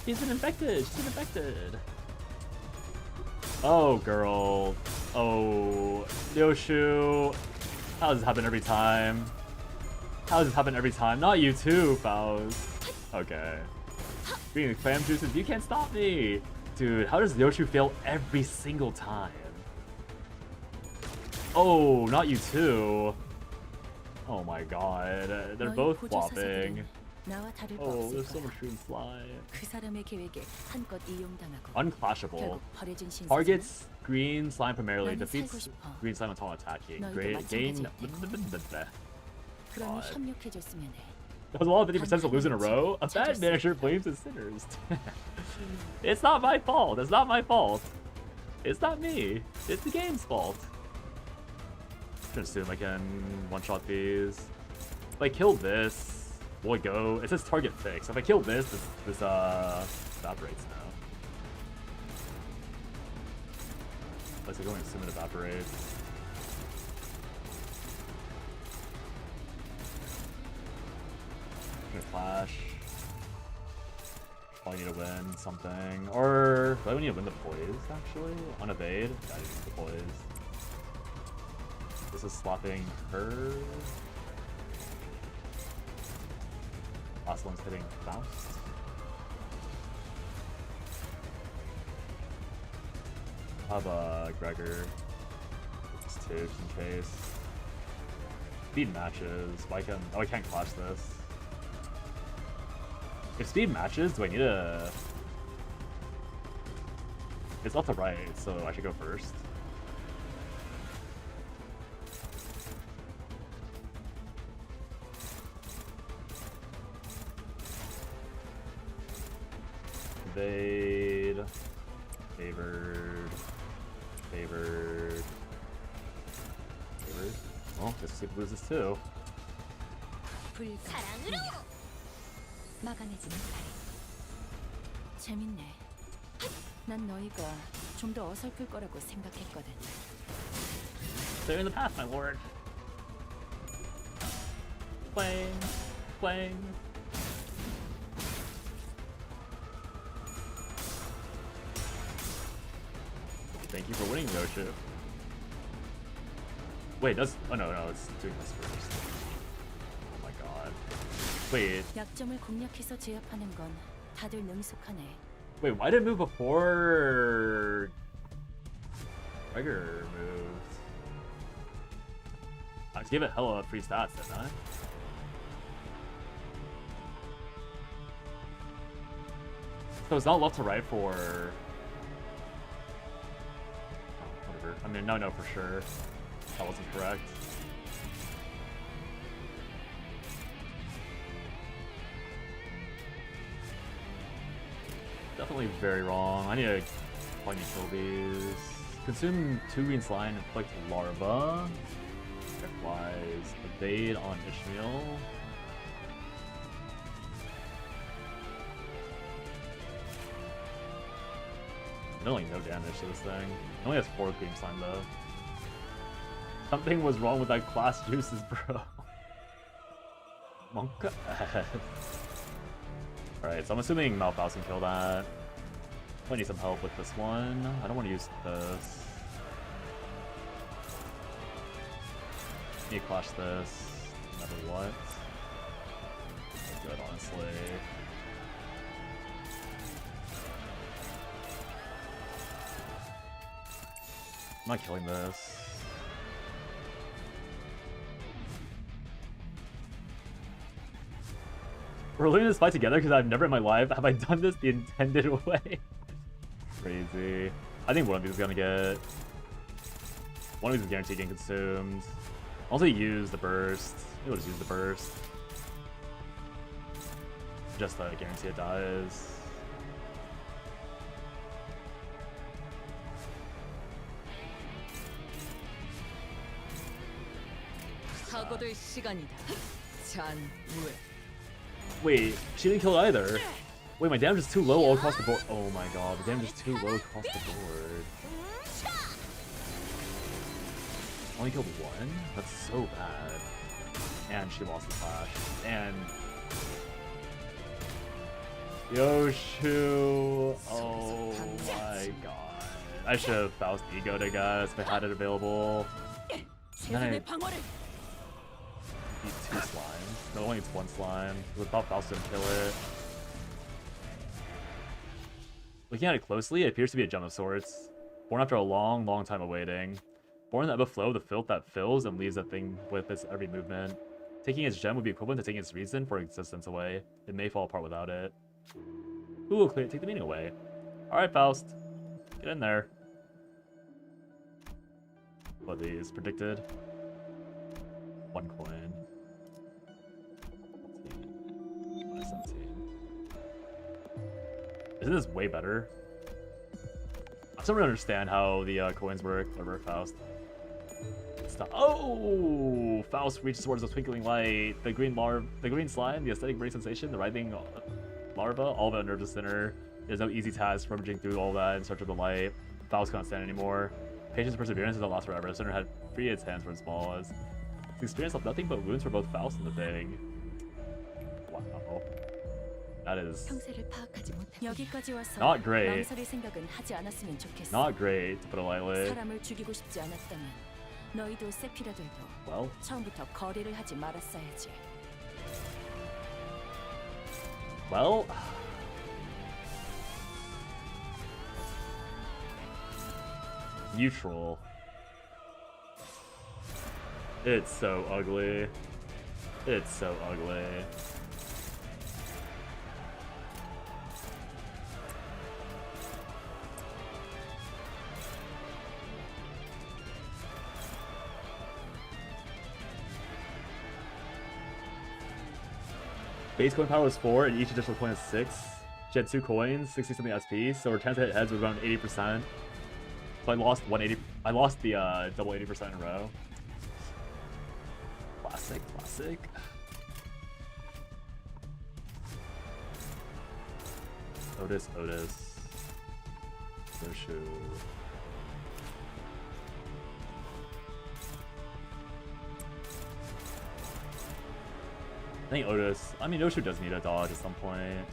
She's been infected. She's been infected. Oh, girl. Oh, Yoshu. How does this happen every time? How does this happen every time? Not you too, Faust. Okay. Being clam juices, you can't stop me. Dude, how does Yoshu fail every single time? Oh, not you too. Oh my god. They're both flopping. Oh, there's so much green slime. 그 사람의 계획에 한껏 이용당하고 Unclashable. 결국 버려진 신세계는 Targets green slime primarily. 나는 Defeats 살고 싶어. green slime until attacking. 너희도 Gain. 마찬가지일 그러니 God. 협력해줬으면 해. That was a lot of 50% to lose in a row. A bad manager blames his sinners. It's not my fault. It's not my fault. It's not me. It's the game's fault. I'm gonna assume I can one-shot these. If I kill this, will it go? It says target fixed. If I kill this evaporates now. Let's go and assume it evaporates. I'm gonna flash. Probably need to win something. Or do I need to win the poise actually? On evade? Yeah, I need to win the poise. This is slapping her. Last one's hitting Faust. I'll have Gregor. Just two, just in case. Speed matches. Why can I can't clash this. If speed matches, do I need a... It's left to right, so I should go first. Evade. Favored. Favored. Favored. Well, guess Super loses too. 사랑으로. 막아내지 못하리. 재밌네. 난 너희가 좀 더 어설플 거라고 생각했거든. Clear in the path, my lord. Clang. Clang. Thank you for winning, Yoshu. Wait, that's... Oh, no, it's doing this first. Oh my god. Wait. 약점을 공략해서 제압하는 건 다들 능숙하네. Wait, why did it move before... Gregor moved? I just gave it hella free stats, didn't I? So it's not left to right for... Whatever. I mean, no, for sure. That wasn't correct. Definitely very wrong. I need to probably kill these. Consume 2 green slime, inflict larva. Flies. Evade on Ishmael. Definitely no damage to this thing. It only has 4 green slime though. Something was wrong with that class juices, bro. Monka. Alright, so I'm assuming Malphite can kill that. I need some help with this one. I don't want to use this. Need to clash this, no matter what. Good, honestly. I'm not killing this. We're learning this fight together because I've never in my life have I done this the intended way. Crazy. I think one of these is gonna get... One of these is guaranteed getting consumed. Also use the burst. Maybe we'll just use the burst. Just to guarantee it dies. 사고될 시간이다. 잔무에. Wait, she didn't kill it either. Wait, my damage is too low all across the board. Oh my god, the damage is too low across the board. Only killed one? That's so bad. And she lost the flash. And Yoshu. Oh my god. I should have Faust Ego'd, I guess, if I had it available. And then I eat 2 slimes. No, only it's 1 slime. I thought Faust didn't kill it. Looking at it closely, it appears to be a gem of sorts. Born after a long, long time of waiting. Born in the ebb of flow, the filth that fills and leaves that thing with its every movement. Taking its gem would be equivalent to taking its reason for existence away. It may fall apart without it. Who will take the meaning away? Alright, Faust. Get in there. What these predicted? 1 coin. 17. Isn't this way better? I still don't understand how the coins work. Whatever, Faust. Stop. Oh! Faust reaches towards the twinkling light. The green slime, the aesthetic brain sensation, the writhing larva, all of it unnerves the sinner. There's no easy task rummaging through all that in search of the light. Faust can't stand anymore. Patience and perseverance does not last forever. The sinner had freed its hands from its maws. The experience left nothing but wounds for both Faust and the thing. Wow. That is not great. Not great, to put it lightly. 사람을 죽이고 싶지 않았다면 너희도 세피라도에도 Well. 처음부터 거래를 하지 말았어야지. Well. Neutral. It's so ugly. It's so ugly. Base coin power was 4 and each additional coin is 6. She had 2 coins, 60 something SP, so her chance to hit heads was around 80%. So I lost 180. I lost the double 80% in a row. Classic, classic. Otis. Yoshu. I think Otis. I mean, Yoshu does need a dodge at some point.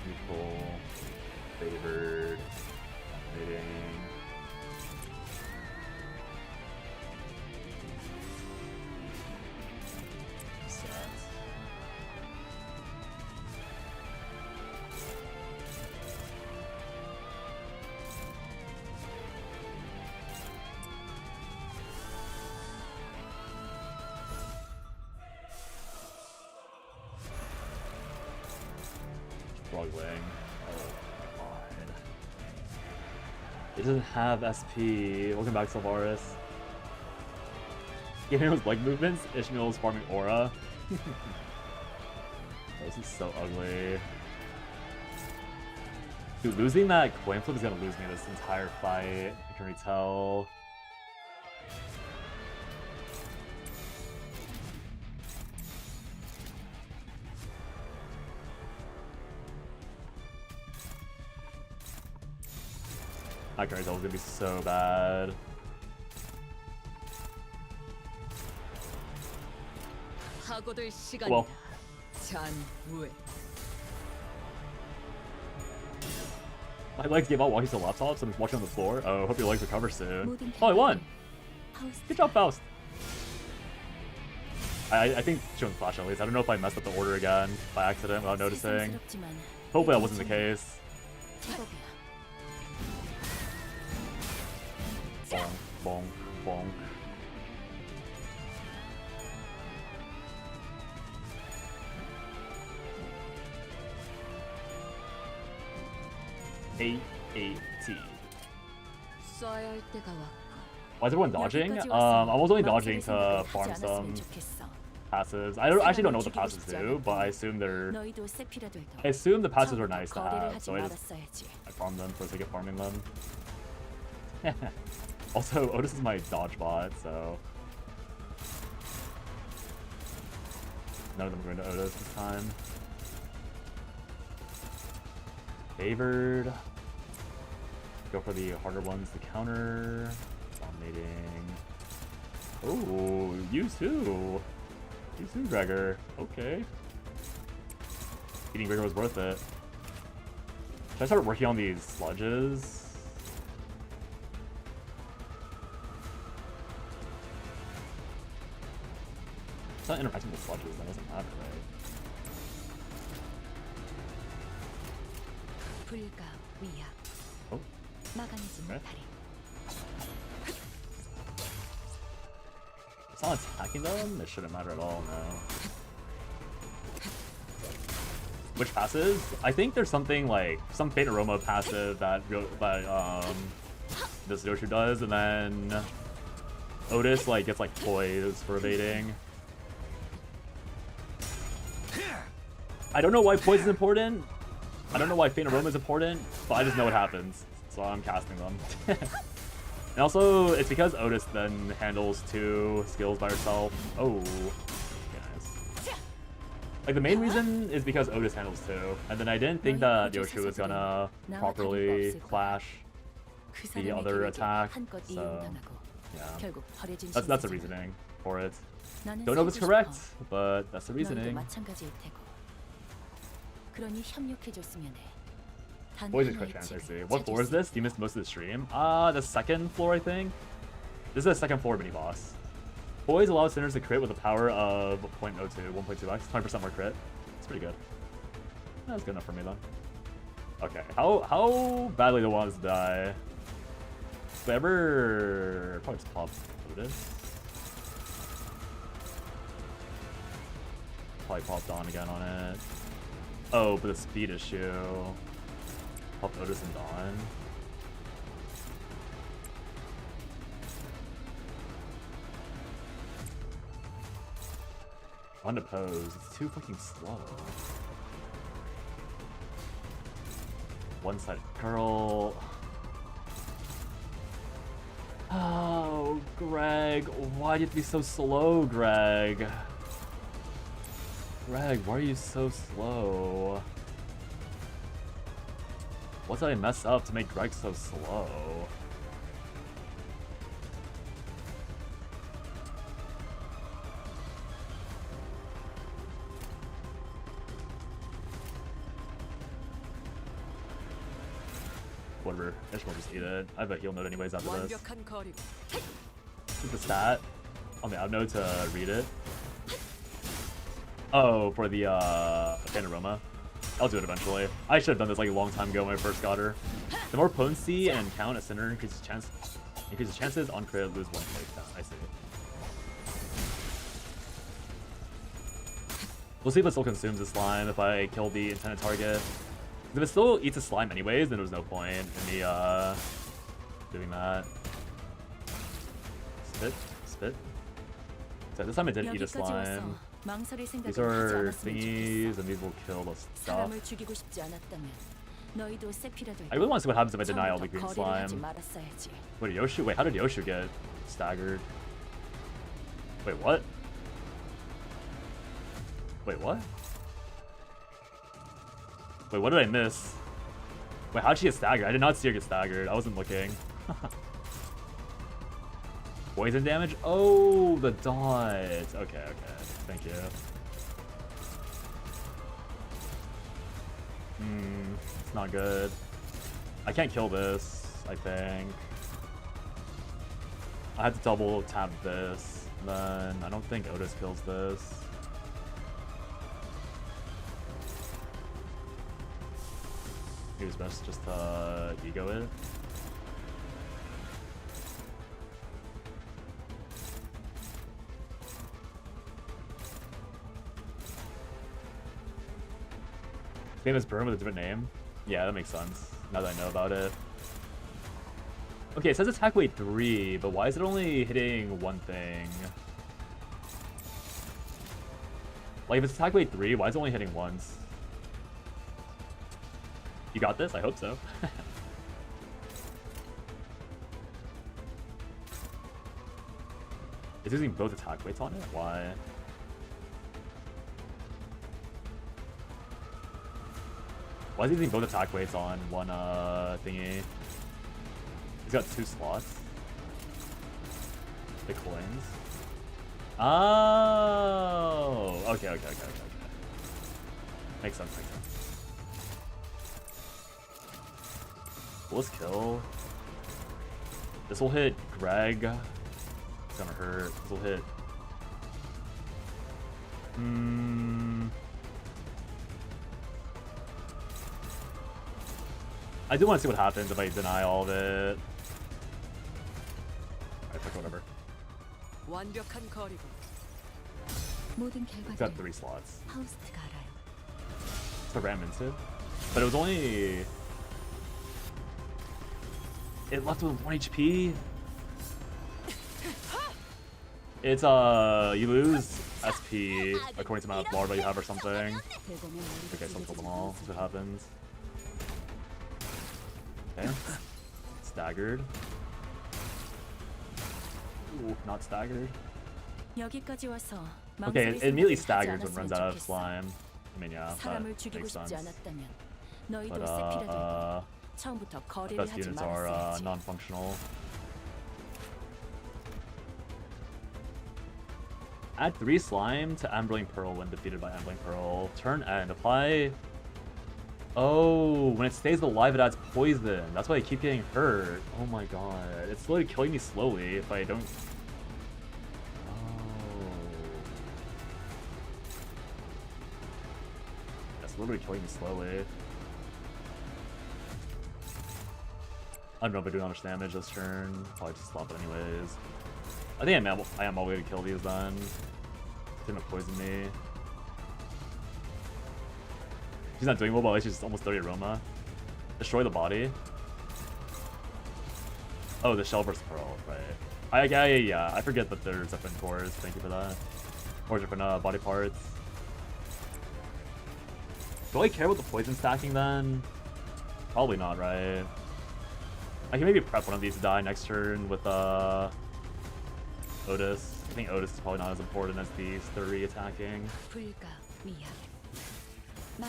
Neutral. Favored. Waiting. Set. Struggling. Oh my god. It doesn't have SP. Welcome back, Sylvaris. Giving those leg movements, Ishmael's farming aura. This is so ugly. Dude, losing that coin flip is gonna lose me this entire fight. I can already tell. That card is gonna be so bad. Well. My legs gave out while he's the laptop, so I'm just watching on the floor. Oh, hope your legs recover soon. Oh, I won! Good job, Faust! I think she went flash at least. I don't know if I messed up the order again by accident without noticing. Hopefully that wasn't the case. Bonk, bonk, bonk. AAT. Why is everyone dodging? I was only dodging to farm some passives. I actually don't know what the passives do, but I assume they're. I assume the passives are nice to have, so I farmed them for the sake of farming them. Also, Otis is my dodge bot, so none of them are going to Otis this time. Favored. Go for the harder ones to counter. Dominating. Oh, you too. You too, Gregor. Okay. Eating Gregor was worth it. Should I start working on these sludges? It's not interacting with sludges, that doesn't matter, right? 불가 위야. Oh. 막아내지 Okay. 못하리. It's not attacking them? It shouldn't matter at all, no. Which passes? I think there's something like some faint aroma passive that this Yoshu does, and then Otis like gets like poised for evading. I don't know why poise is important. I don't know why faint aroma is important, but I just know what happens, so I'm casting them. And also, it's because Otis then handles 2 skills by herself. Oh, nice. Like the main reason is because Otis handles 2, and then I didn't think that Yoshu was gonna properly clash the other attack. So yeah, that's the reasoning for it. Don't know if it's correct, but that's the reasoning. Boys are quick transparency. What floor is this? You missed most of the stream. The second floor, I think. This is the second floor mini boss. Boys allow sinners to crit with a power of 0.02, 1.2x, 20% more crit. It's pretty good. That's good enough for me then. Okay, how badly do I want to die? If I ever probably just pop Otis. Probably pop Dawn again on it. Oh, but the speed issue. Pop Otis and Dawn. Unopposed. It's too fucking slow. One-sided girl. Oh, Greg. Why do you have to be so slow, Greg? Greg, why are you so slow? What did I mess up to make Greg so slow? Whatever, I just want to just eat it. I have a heal note anyways after this. Get the stat on the out note to read it. Oh, for the Panorama. I'll do it eventually. I should have done this like a long time ago when I first got her. The more potency and count a sinner increases chances on crit lose 1 plate count. I see. We'll see if it still consumes the slime if I kill the intended target. If it still eats a slime anyways, then there was no point in me doing that. Spit. So this time I didn't eat a slime. These are thingies, and these will kill the stuff. I really want to see what happens if I deny all the green slime. Wait, Yoshu? Wait, how did Yoshu get staggered? Wait, what? Wait, what? Wait, what did I miss? Wait, how'd she get staggered? I did not see her get staggered. I wasn't looking. Poison damage? Oh, the dot. Okay. Thank you. It's not good. I can't kill this, I think. I have to double tap this. Then I don't think Otis kills this. Maybe it's best just to ego it. Famous burn with a different name? Yeah, that makes sense, now that I know about it. Okay, it says attack weight 3, but why is it only hitting one thing? Like, if it's attack weight 3, why is it only hitting once? You got this? I hope so. It's using both attack weights on it? Why? Why is he using both attack weights on one thingy? He's got 2 slots. The coins. Oh! Okay. Makes sense. Let's kill. This will hit Greg. It's gonna hurt. This will hit. I do want to see what happens if I deny all of it. Alright, fuck whatever. 완벽한 거리고. 모든 It's got 결과들을 3 slots. 파우스트가 알아요. So ram into. But it was only. It left with 1 HP. It's you lose SP according to the amount of larvae you have or something. Okay, so kill them all. See what happens. Okay. Staggered. Ooh, not staggered. 여기까지 와서 Okay, it immediately staggers when it runs out of slime. I mean, yeah, that 사람을 죽이고 makes sense. 싶지 않았다면 너희도 But 세피라 될 거야. 처음부터 거래를 best 하지 units are 말았어야지. non-functional. Add 3 slime to Ambling Pearl when defeated by Ambling Pearl. Turn end. Apply. Oh, when it stays alive, it adds poison. That's why I keep getting hurt. Oh my god. It's slowly killing me slowly if I don't. Oh. It's literally killing me slowly. I don't know if I do how much damage this turn. Probably just slap it anyways. I think I am all way to kill these then. It's gonna poison me. She's not doing well, but at least she's almost 30 aroma. Destroy the body. Oh, the shell versus pearl, right. Yeah. I forget that there's different cores. Thank you for that. Or different body parts. Do I care about the poison stacking then? Probably not, right? I can maybe prep one of these to die next turn with Otis. I think Otis is probably not as important as these 3 attacking. I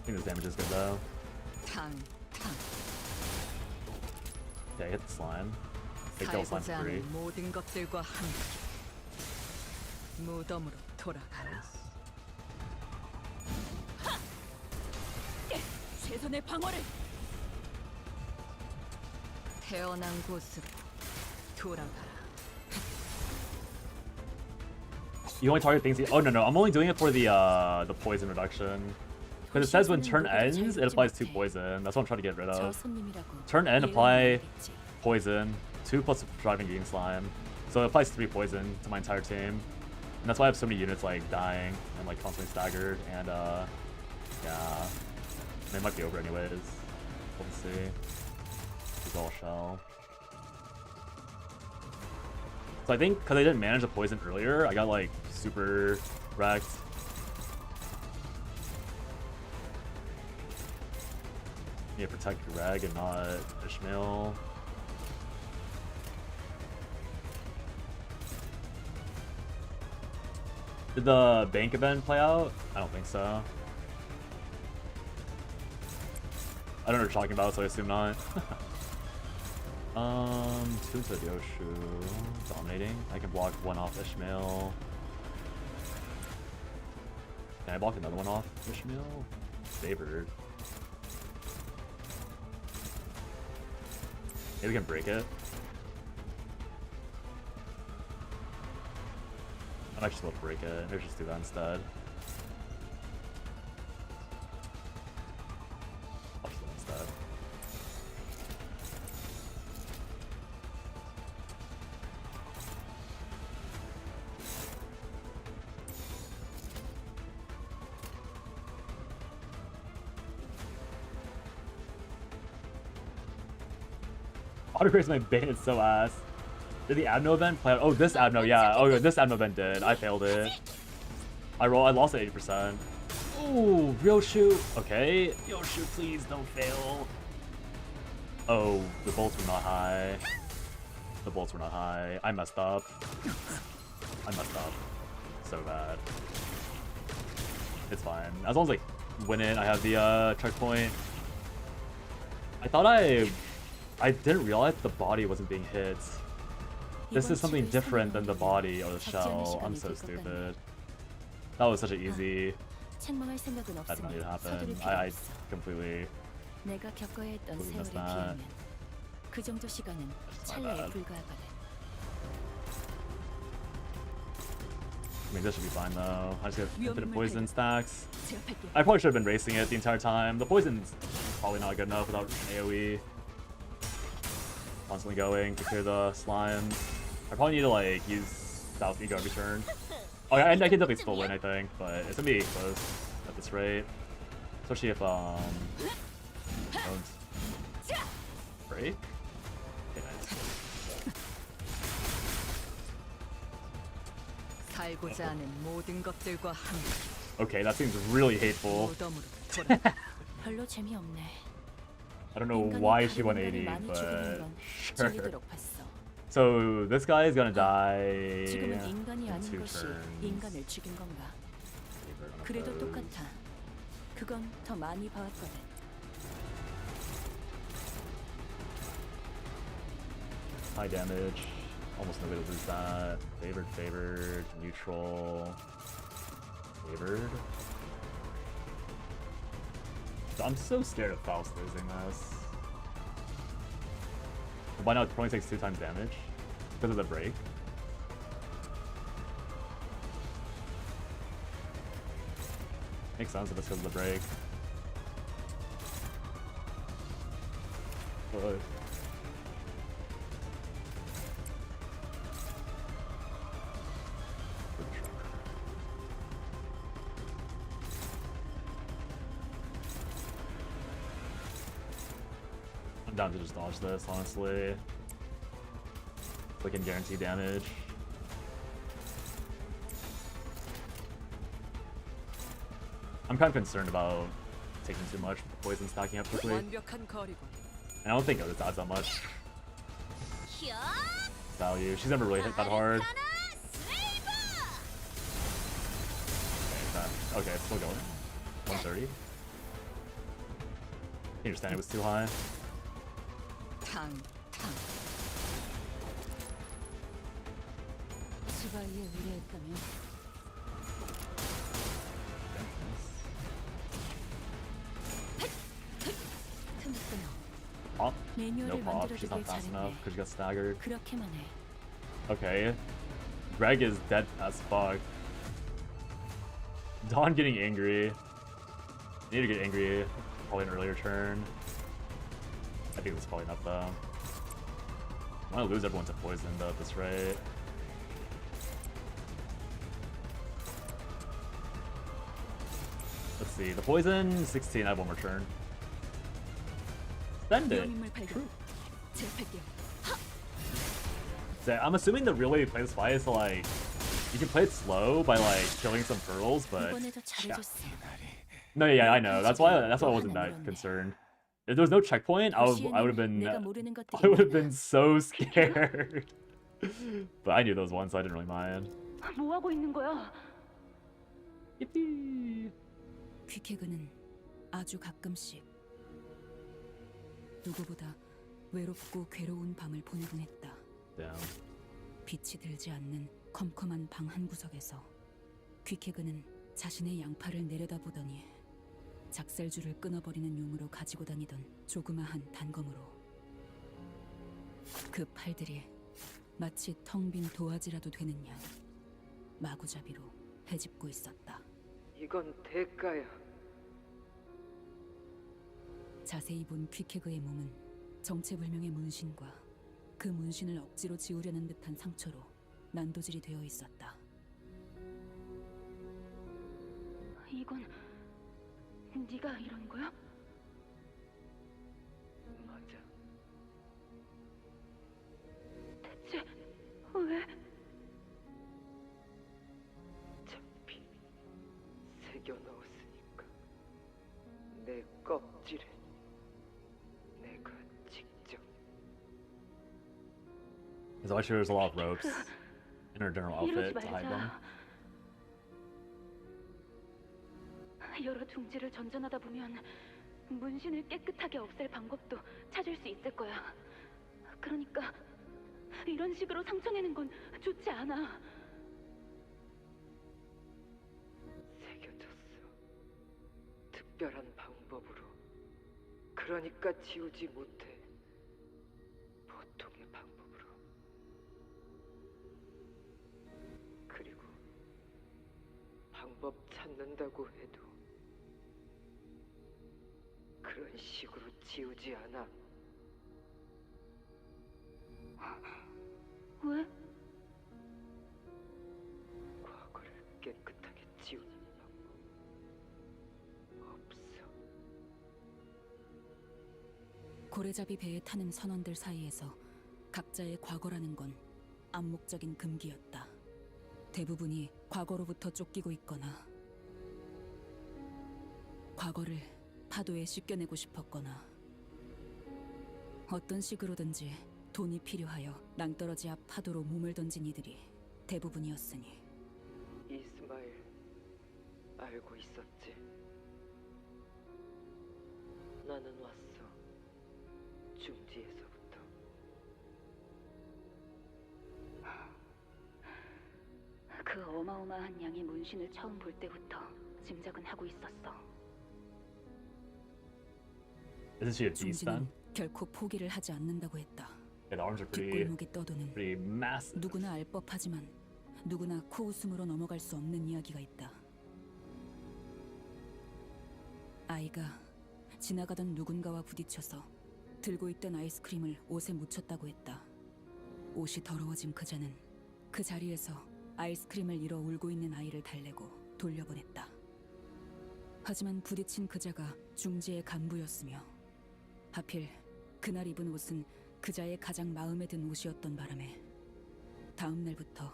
think this damage is good though. Okay, hit the slime. They kill slime for free. 모든 것들과 함께 무덤으로 돌아가라. 최선의 방어를. 태어난 곳으로 돌아가라. You only target things. Oh no, I'm only doing it for the poison reduction. Because it says when turn ends, it applies 2 poison. That's what I'm trying to get rid of. Turn end, apply poison. 2 plus driving green slime. So it applies 3 poison to my entire team. And that's why I have so many units like dying and like constantly staggered. And yeah, they might be over anyways. We'll see. It's all shell. So I think because I didn't manage the poison earlier, I got like super wrecked. Yeah, protect Greg and not Ishmael. Did the bank event play out? I don't think so. I don't know what you're talking about, so I assume not. 2 into Yoshu. Dominating. I can block 1 off Ishmael. Can I block another 1 off Ishmael? Favored. Maybe we can break it. I'm actually supposed to break it. Maybe just do that instead. I'll just do that instead. Autocrates my bane is so ass. Did the Abno event play out? Oh, this Abno, yeah. Oh, this Abno event did. I failed it. I lost at 80%. Ooh, Yoshu. Okay. Yoshu, please don't fail. Oh, the bolts were not high. The bolts were not high. I messed up. I messed up. So bad. It's fine. As long as I win it, I have the checkpoint. I thought I didn't realize the body wasn't being hit. This is something different than the body or the shell. I'm so stupid. That was such an easy. That didn't need to happen. I completely missed that. 그 정도 시간은 찰나에 불과하거든. I mean, this should be fine though. I just get infinite poison stacks. I probably should have been racing it the entire time. The poison's probably not good enough without an AoE. Constantly going to clear the slimes. I probably need to like use South Ego every turn. Oh yeah, I can definitely still win, I think, but it's gonna be close at this rate. Especially if don't break. Okay, nice. Okay, that seems really hateful. 별로 재미없네. I don't know why she won 80, but sure. So this guy is gonna die 지금은 인간이 in 아닌 2 것이 turns. 인간을 죽인 건가? 그래도 똑같아. 그건 더 많이 봐왔거든. High damage. Almost no way to lose that. Favored, favored, neutral, favored. I'm so scared of Faust losing this. Why not? It only takes 2 times damage because of the break. Makes sense if it's because of the break. But I'm down to just dodge this, honestly. If I can guarantee damage. I'm kind of concerned about taking too much with the poison stacking up quickly. And I don't think it adds that much value. She's never really hit that hard. Okay, it's still going. 130. I understand it was too high. Pop? No pop. She's not fast enough because she got staggered. Okay. Greg is dead as fuck. Dawn getting angry. I need to get angry. Probably an earlier turn. I think that's probably enough though. I want to lose everyone to poison though at this rate. Let's see. The poison 16. I have one more turn. Spend it. True. So I'm assuming the real way to play this fight is to like, you can play it slow by like killing some pearls, but yeah. No, yeah, I know. That's why I wasn't that concerned. If there was no checkpoint, I would have been so scared. But I knew those ones, so I didn't really mind. Yippee! 퀵해그는 아주 가끔씩 누구보다 외롭고 괴로운 밤을 보내곤 했다. Damn. 빛이 들지 않는 컴컴한 방 한 구석에서 퀵해그는 자신의 양팔을 내려다보더니 작살줄을 끊어버리는 용으로 가지고 다니던 조그마한 단검으로 그 팔들이 마치 텅 빈 도화지라도 되는 양 마구잡이로 헤집고 있었다. 이건 대가야. 자세히 본 퀵해그의 몸은 정체불명의 문신과 그 문신을 억지로 지우려는 듯한 상처로 난도질이 되어 있었다. 이건 네가 이런 거야? 맞아. 대체 왜? 어차피 새겨 넣었으니까 내 껍질에 내가 직접. That's why she wears a lot of ropes in her general outfit to hide them. 여러 둥지를 전전하다 보면 문신을 깨끗하게 없앨 방법도 찾을 수 있을 거야. 그러니까 이런 식으로 상처내는 건 좋지 않아. 새겨졌어. 특별한 방법으로. 그러니까 지우지 못해. 보통의 방법으로. 그리고 방법 찾는다고 해도 그런 식으로 지우지 않아. 왜? 과거를 깨끗하게 지우는 방법 없어. 고래잡이 배에 타는 선원들 사이에서 각자의 과거라는 건 암묵적인 금기였다. 대부분이 과거로부터 쫓기고 있거나 과거를 파도에 씻겨내고 싶었거나 어떤 식으로든지 돈이 필요하여 낭떠러지 앞 파도로 몸을 던진 이들이 대부분이었으니 이스마일 알고 있었지. 나는 왔어. 중지에서부터. 그 어마어마한 양의 문신을 처음 볼 때부터 짐작은 하고 있었어. Isn't she a beast then? 중지는 결코 포기를 하지 않는다고 했다. Yeah, the arms are 뒷골목에 떠도는 pretty massive. 누구나 알 법하지만 누구나 코웃음으로 넘어갈 수 없는 이야기가 있다. 아이가 지나가던 누군가와 부딪혀서 들고 있던 아이스크림을 옷에 묻혔다고 했다. 옷이 더러워진 그자는 그 자리에서 아이스크림을 잃어 울고 있는 아이를 달래고 돌려보냈다. 하지만 부딪힌 그자가 중지의 간부였으며 하필 그날 입은 옷은 그자의 가장 마음에 든 옷이었던 바람에 다음 날부터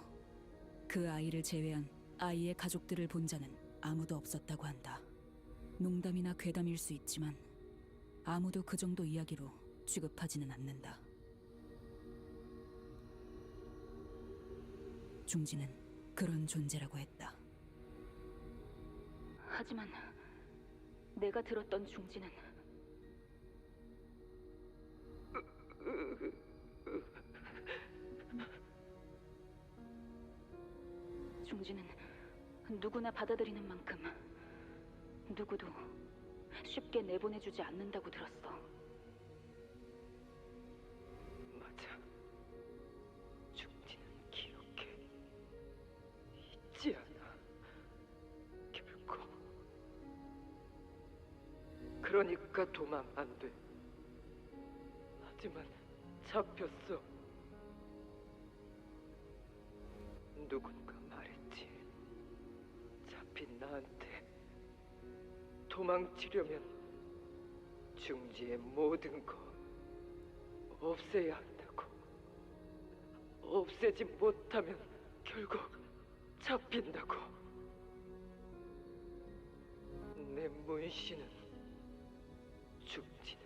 그 아이를 제외한 아이의 가족들을 본 자는 아무도 없었다고 한다. 농담이나 괴담일 수 있지만 아무도 그 정도 이야기로 취급하지는 않는다. 중지는 그런 존재라고 했다. 하지만 내가 들었던 중지는 중지는 누구나 받아들이는 만큼 누구도 쉽게 내보내주지 않는다고 들었어. 맞아. 중지는 기억해. 잊지 않아. 결코. 그러니까 도망 안 돼. 하지만 잡혔어. 누군가 말했지. 잡힌 나한테 도망치려면 중지의 모든 거 없애야 한다고. 없애지 못하면 결국 잡힌다고. 내 문신은 중지는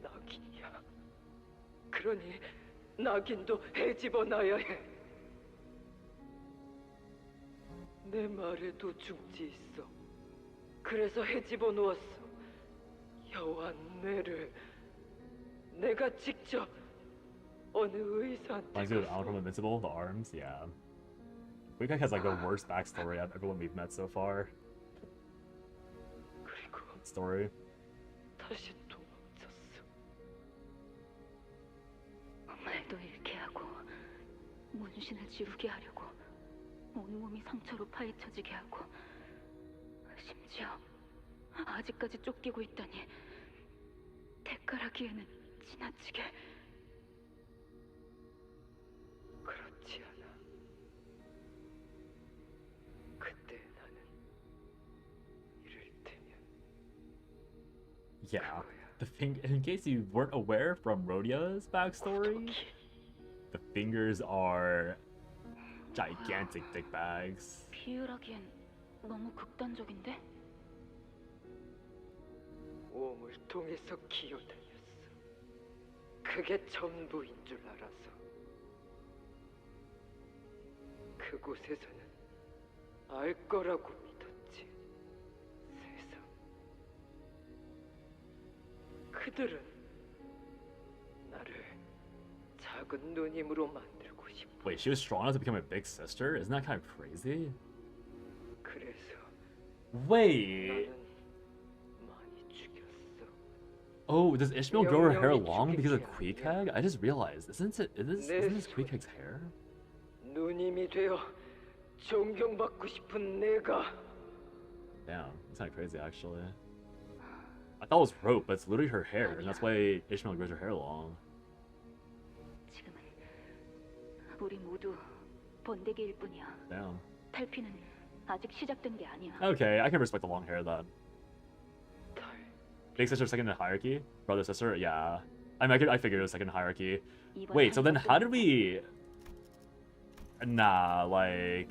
낙인이야. 그러니 낙인도 헤집어놔야 해. 내 말에도 중지 있어. 그래서 헤집어 놓았어. 여호와 뇌를 내가 직접 어느 의사한테 Reminds me of Out from Invincible, the arms, yeah. Weekend has like the worst backstory out of everyone we've met so far. 그리고 Story. 다시 도망쳤어. 말도 잃게 하고 문신을 지우게 하려고 온몸이 상처로 파헤쳐지게 하고 심지어 아직까지 쫓기고 있다니 대가라기에는 지나치게. 그렇지 않아. 그때 나는 이를테면 Yeah. In case you weren't aware from Rhodia's backstory, the fingers are gigantic dick bags. 비유라기엔 너무 극단적인데? 몸을 통해서 기어다녔어. 그게 전부인 줄 알아서. 그곳에서는 알 거라고 믿었지. 세상. 그들은 나를 작은 누님으로 만들고 싶어. Wait, she was strong enough to become a big sister? Isn't that kind of crazy? 그래서 Wait. 나는 많이 죽였어. Oh, does Ishmael grow her hair long because of Queequeg? I just realized. Isn't this Queequeg's hair? 누님이 되어 존경받고 싶은 내가. Damn, it's kind of crazy actually. I thought it was rope, but it's literally her hair, and that's why Ishmael grows her hair long. 지금은 우리 모두 번데기일 뿐이야. Damn. 탈피는 아직 시작된 게 아니야. Okay, I can respect the long hair then. Big sister second in hierarchy? Brother sister? Yeah. I mean, I figured it was second in hierarchy. Wait, so then how did we... Nah, like...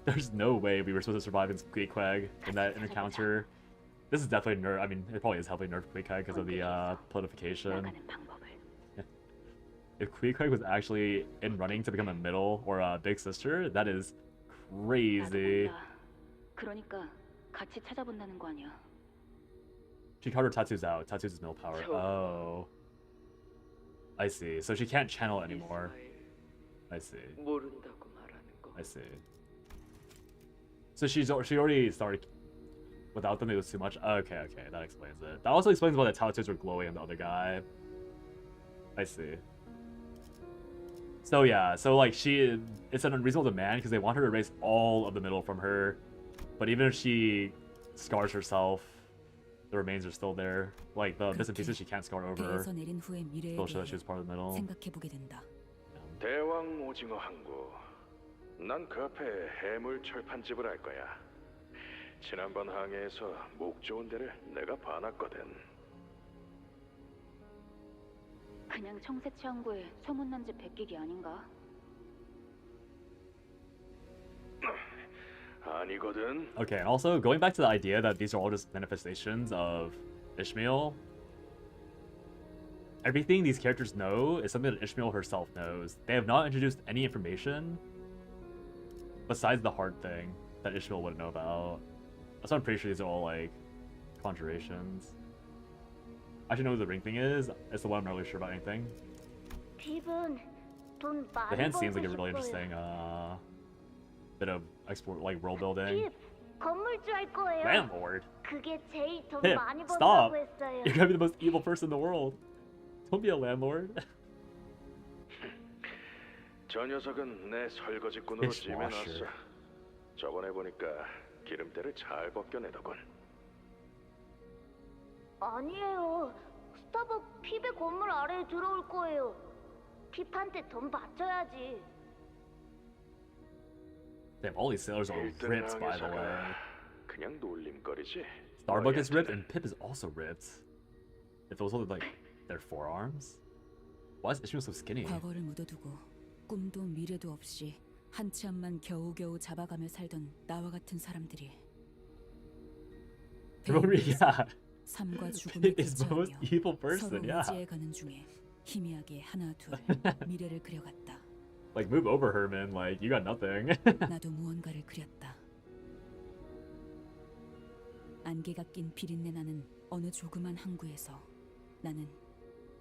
There's no way we were supposed to survive in Queequeg in that encounter. This is definitely nerf. I mean, it probably is heavily nerfed Queequeg because of the politification. If Queequeg was actually in running to become a middle or a big sister, that is crazy. 그러니까 같이 찾아본다는 거 아니야. She cut her tattoos out. Tattoos is middle power. Oh. I see. So she can't channel it anymore. I see. 모른다고 말하는 거. I see. So she already started without them. It was too much. Okay, okay, that explains it. That also explains why the tattoos were glowing on the other guy. I see. So yeah, so like it's an unreasonable demand because they want her to erase all of the middle from her, but even if she scars herself, the remains are still there. Like the bits and pieces she can't scar over. Still show that she was part of the middle. 생각해보게 된다. 대왕 오징어 항구. 난 그 앞에 해물 철판집을 알 거야. 지난번 항해에서 목 좋은 데를 내가 봐놨거든. 그냥 청새치 항구에 소문난 집 베끼기 아닌가? 아니거든. Okay, and also going back to the idea that these are all just manifestations of Ishmael. Everything these characters know is something that Ishmael herself knows. They have not introduced any information besides the hard thing that Ishmael wouldn't know about. So I'm pretty sure these are all like conjurations. I should know who the ring thing is. It's the one I'm not really sure about anything. The hand seems like a really interesting bit of export, like world building. 건물주 할 거예요. Landlord. 그게 제일 돈 Pip, 많이 stop. 번다고 했어요. You're gonna be the most evil person in the world. Don't be a landlord. 저 녀석은 내 설거지꾼으로 Dishwasher. 지내놨어. 저번에 보니까 기름때를 잘 벗겨내더군. 아니에요. 스타벅 핍의 건물 아래에 들어올 거예요. 핍한테 돈 바쳐야지. Damn, all these sailors are ripped, by the way. 그냥 놀림거리지. Starbuck is ripped, and Pip is also ripped. If those are like their forearms, why is Ishmael so skinny? 과거를 묻어두고 꿈도 미래도 없이 한 치 앞만 겨우겨우 잡아가며 살던 나와 같은 사람들이 Yeah, 삶과 죽음을 Pip is the most 대처하며 evil person. 서로 Yeah, 의지해가는 중에 희미하게 하나 둘 미래를 그려갔다. like move over, Herman. Like you got nothing. 나도 무언가를 그렸다. 안개가 낀 비린내 나는 어느 조그만 항구에서 나는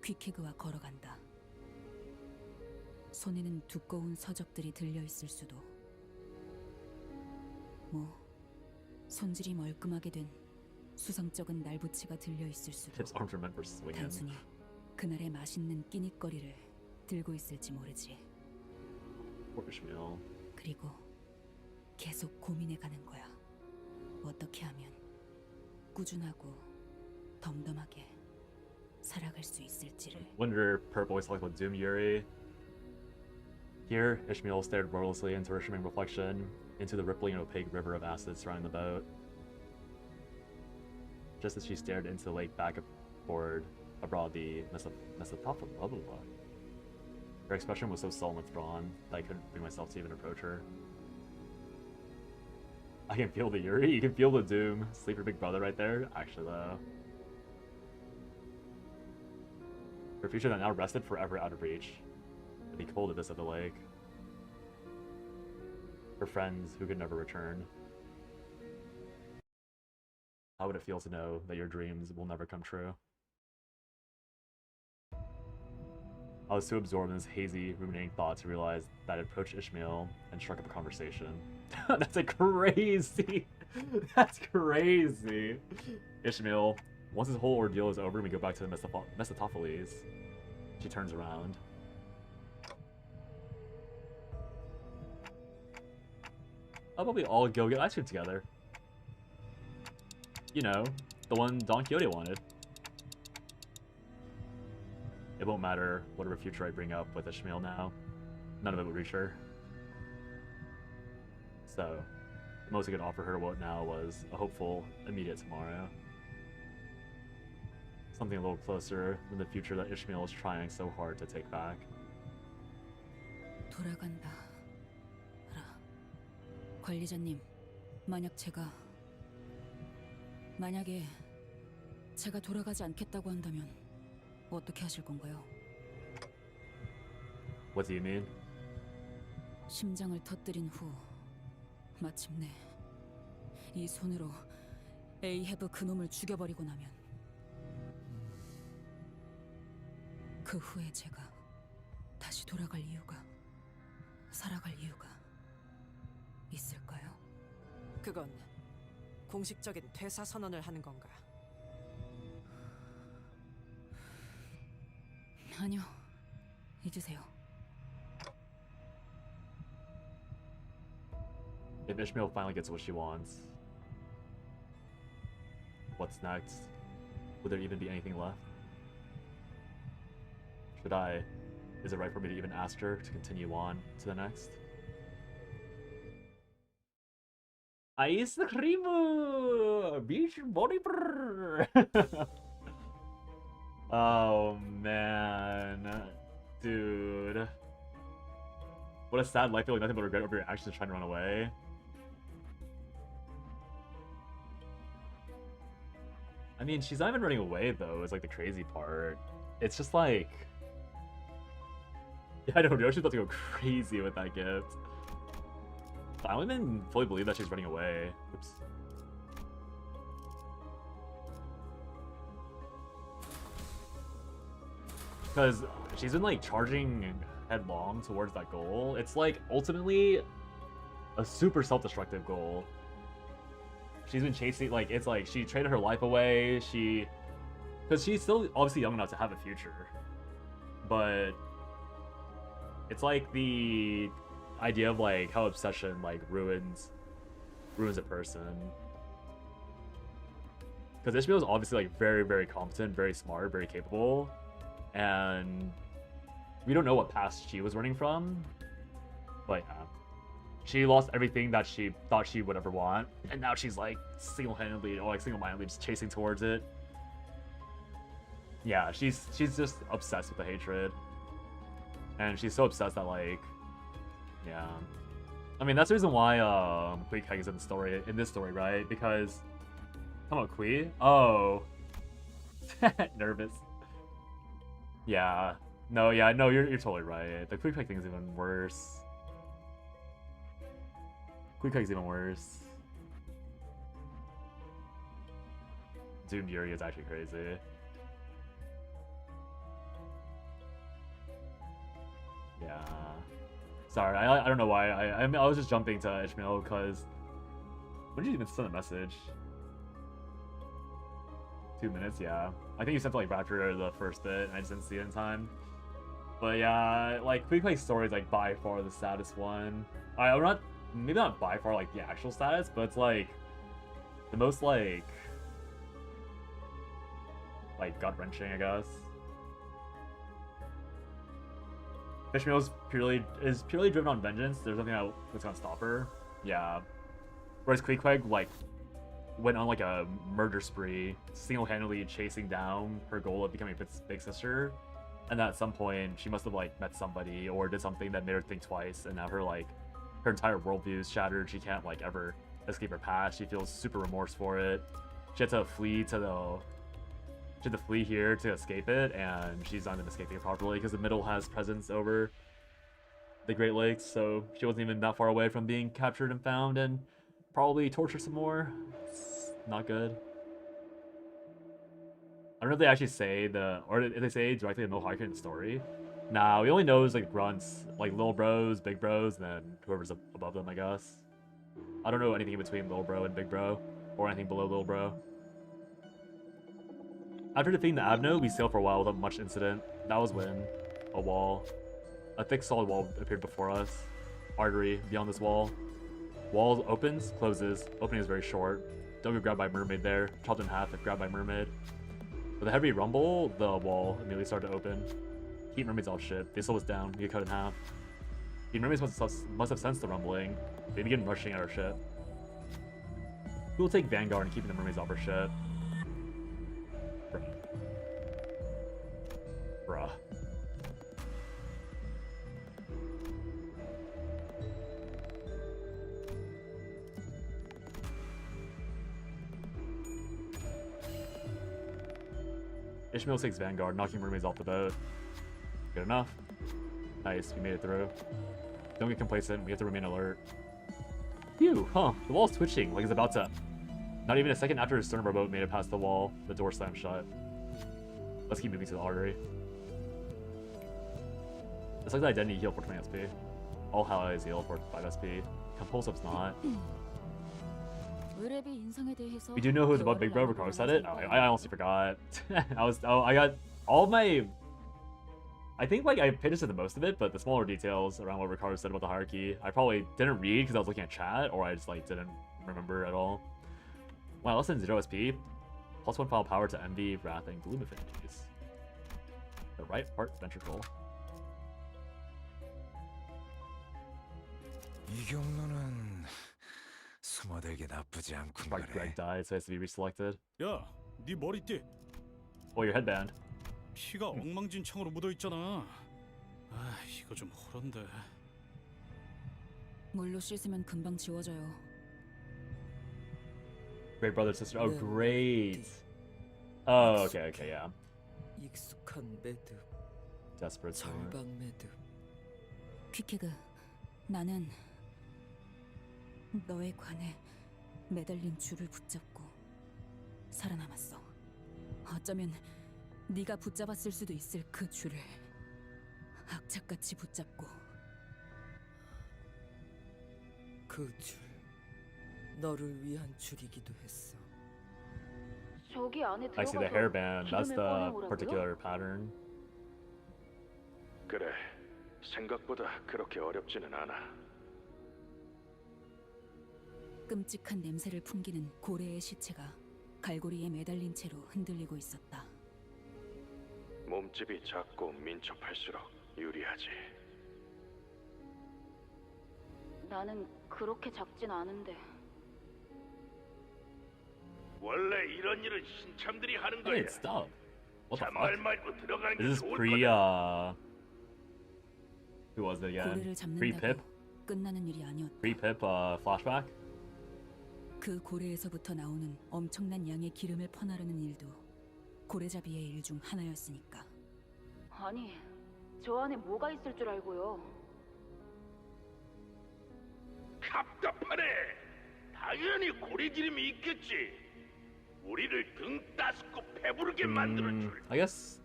퀴케그와 걸어간다. 손에는 두꺼운 서적들이 들려있을 수도. 뭐 손질이 멀끔하게 된 수성적은 날부치가 들려있을 수도. Pip's arms are meant for swinging. 단순히 그날의 맛있는 끼니거리를 들고 있을지 모르지. Poor Ishmael. 그리고 계속 고민해가는 거야. 어떻게 하면 꾸준하고 덤덤하게 살아갈 수 있을지를. Wonder Perp always talks about Doom Yuri. Here, Ishmael stared wordlessly into her shimmering reflection, into the rippling and opaque river of acid surrounding the boat. Just as she stared into the lake back aboard the Mesopotapha. Her expression was so sullen and withdrawn that I couldn't bring myself to even approach her. I can feel the Yuri, you can feel the Doom. Sleeper big brother right there. Actually though. Her future that now rested forever out of reach. It'd be cold to visit the lake. Her friends who could never return. How would it feel to know that your dreams will never come true? I was too absorbed in this hazy, ruminating thought to realize that I approached Ishmael and struck up a conversation. That's like crazy! That's crazy! Ishmael, once this whole ordeal is over and we go back to the Mephistopheles. She turns around. How about we all go get ice cream together? You know, the one Don Quixote wanted. It won't matter whatever future I bring up with Ishmael now. None of it would reach her. So, the most I could offer her now was a hopeful, immediate tomorrow. Something a little closer than the future that Ishmael is trying so hard to take back. 돌아간다. 관리자님, 만약에 제가 돌아가지 않겠다고 한다면 어떻게 하실 건가요? What do you mean? 심장을 터뜨린 후 마침내 이 손으로 에이헤브 그놈을 죽여버리고 나면 그 후에 제가 다시 돌아갈 이유가, 살아갈 이유가 있을까요? 그건 공식적인 퇴사 선언을 하는 건가? 아니요, 잊으세요. If Ishmael finally gets what she wants, what's next? Would there even be anything left? Is it right for me to even ask her to continue on to the next? Ice cream! Beach body brr. Oh man. Dude. What a sad life, feeling nothing but regret over your actions trying to run away. I mean, she's not even running away though, is like the crazy part. It's just like... Yeah, I know, Yoshi's about to go crazy with that gift. I don't even fully believe that she's running away. Oops. Because she's been like charging headlong towards that goal. It's like ultimately a super self-destructive goal. She's been chasing, like, it's like she traded her life away. Because she's still obviously young enough to have a future. But it's like the idea of like how obsession like ruins a person. Because Ishmael is obviously like very, very competent, very smart, very capable, and we don't know what past she was running from. But yeah, she lost everything that she thought she would ever want, and now she's like single-handedly or like single-mindedly just chasing towards it. Yeah, she's just obsessed with the hatred, and she's so obsessed that like, yeah. I mean, that's the reason why Kui Keg is in this story, right? Because come on, Kui. Oh, nervous. Yeah. No, you're totally right. The Kui Keg thing is even worse. Kui Keg's even worse. Doomed Yuri is actually crazy. Yeah. Sorry, I don't know why. I was just jumping to Ishmael because... When did you even send a message? 2 minutes, yeah. I think you sent it like right after the first bit, and I just didn't see it in time. But yeah, like, Kui Keg's story is like by far the saddest one. I'm not... Maybe not by far like the actual status, but it's like... The most like gut-wrenching, I guess. Ishmael is purely driven on vengeance. There's nothing that's gonna stop her. Yeah. Whereas Kui Keg like went on like a murder spree, single-handedly chasing down her goal of becoming big sister, and at some point she must have like met somebody or did something that made her think twice, and now her entire worldview is shattered. She can't like ever escape her past. She feels super remorse for it. She had to flee here to escape it, and she's not even escaping it properly because the middle has presence over the Great Lakes, so she wasn't even that far away from being captured and found and probably tortured some more. It's not good. I don't know if they actually say or if they say directly in the Mohawk in the story. Nah, we only know like grunts, like little bros, big bros, and then whoever's above them, I guess. I don't know anything in between little bro and big bro, or anything below little bro. After defeating the Abno, we sailed for a while without much incident. That was when a thick solid wall appeared before us. Artery beyond this wall. Wall opens, closes. Opening is very short. Don't get grabbed by mermaid there. Chopped in half if grabbed by mermaid. With a heavy rumble, the wall immediately started to open. Heat mermaids all shit. They slow us down. We get cut in half. Heat mermaids must have sensed the rumbling. They begin rushing at our ship. We will take Vanguard and keeping the mermaids off our ship. Bruh. Ishmael takes Vanguard, knocking mermaids off the boat. Good enough. Nice, we made it through. Don't get complacent, we have to remain alert. Phew, huh, the wall's twitching, like it's about to... Not even a second after the stern of our boat made it past the wall, the door slammed shut. Let's keep moving to the artery. It's like the identity heal for 20 SP. All allies heal for 5 SP. Compulsive's not. We do know who's above Big Bro. Ricardo said it. I honestly forgot. I got all my. I think like I paid attention to most of it, but the smaller details around what Ricardo said about the hierarchy, I probably didn't read because I was looking at chat, or I just like didn't remember at all. Wow, less than 0 SP. +1 file power to Envy, Wrath, and Gloom affinities. The right heart ventricle. 이 경로는 숨어들기 나쁘지 않군 Right, Greg died, so it has to be reselected. 야, 네 머리띠. Oh, your headband. 피가 엉망진창으로 묻어 있잖아. 아, 이거 좀 호런데. 물로 씻으면 금방 지워져요. Great brother, sister. Oh, great. Oh, okay, yeah. 익숙한 매듭. Desperate. 절방 매듭. 퀴케그, 나는 너의 관에 매달린 줄을 붙잡고 살아남았어. 어쩌면 네가 붙잡았을 수도 있을 그 줄을 악착같이 붙잡고. 그 줄, 너를 위한 줄이기도 했어. 저기 안에 I see the 들어가서 hairband. That's 기름을 the 꺼내오라고요? particular pattern. 그래, 생각보다 그렇게 어렵지는 않아. 끔찍한 냄새를 풍기는 고래의 시체가 갈고리에 매달린 채로 흔들리고 있었다. 몸집이 작고 민첩할수록 유리하지. 나는 그렇게 작진 않은데. 원래 이런 일은 신참들이 하는 Hey, 거야. stop. What the 잔말 fuck? 말고 들어가는 게 Is this 좋을 pre, 거다. who was it again? 고래를 Pre-Pip? 잡는다고 끝나는 일이 아니었다. Pre-Pip, flashback? 그 고래에서부터 나오는 엄청난 양의 기름을 퍼나르는 일도 고래잡이의 일 중 하나였으니까. 아니, 저 안에 뭐가 있을 줄 알고요. 답답하네. 당연히 고래기름이 있겠지. 우리를 등 따스고 배부르게 만드는 줄. I guess.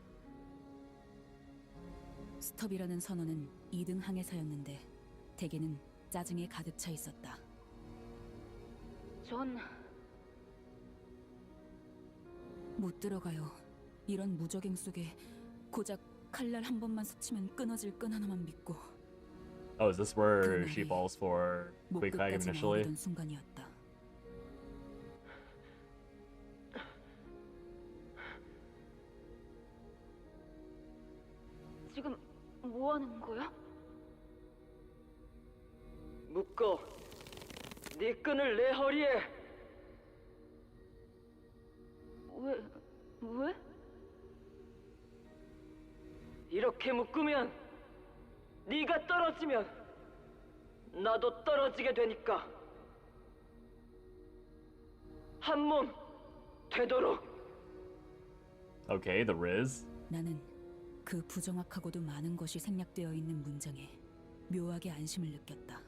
스톱이라는 선언은 2등 항해사였는데 대개는 짜증에 가득 차 있었다. 전 못 들어가요. 이런 무적행 속에 고작 칼날 한 번만 스치면 끊어질 끈 하나만 믿고 Oh, is this where she falls for Quick Hag 목끝까지 initially? 마르던 순간이었다. 지금 뭐 하는 거야? 묶어. 네 끈을 내 허리에. 왜? 이렇게 묶으면 네가 떨어지면 나도 떨어지게 되니까. 한 몸 되도록. Okay, the Riz. 나는 그 부정확하고도 많은 것이 생략되어 있는 문장에 묘하게 안심을 느꼈다.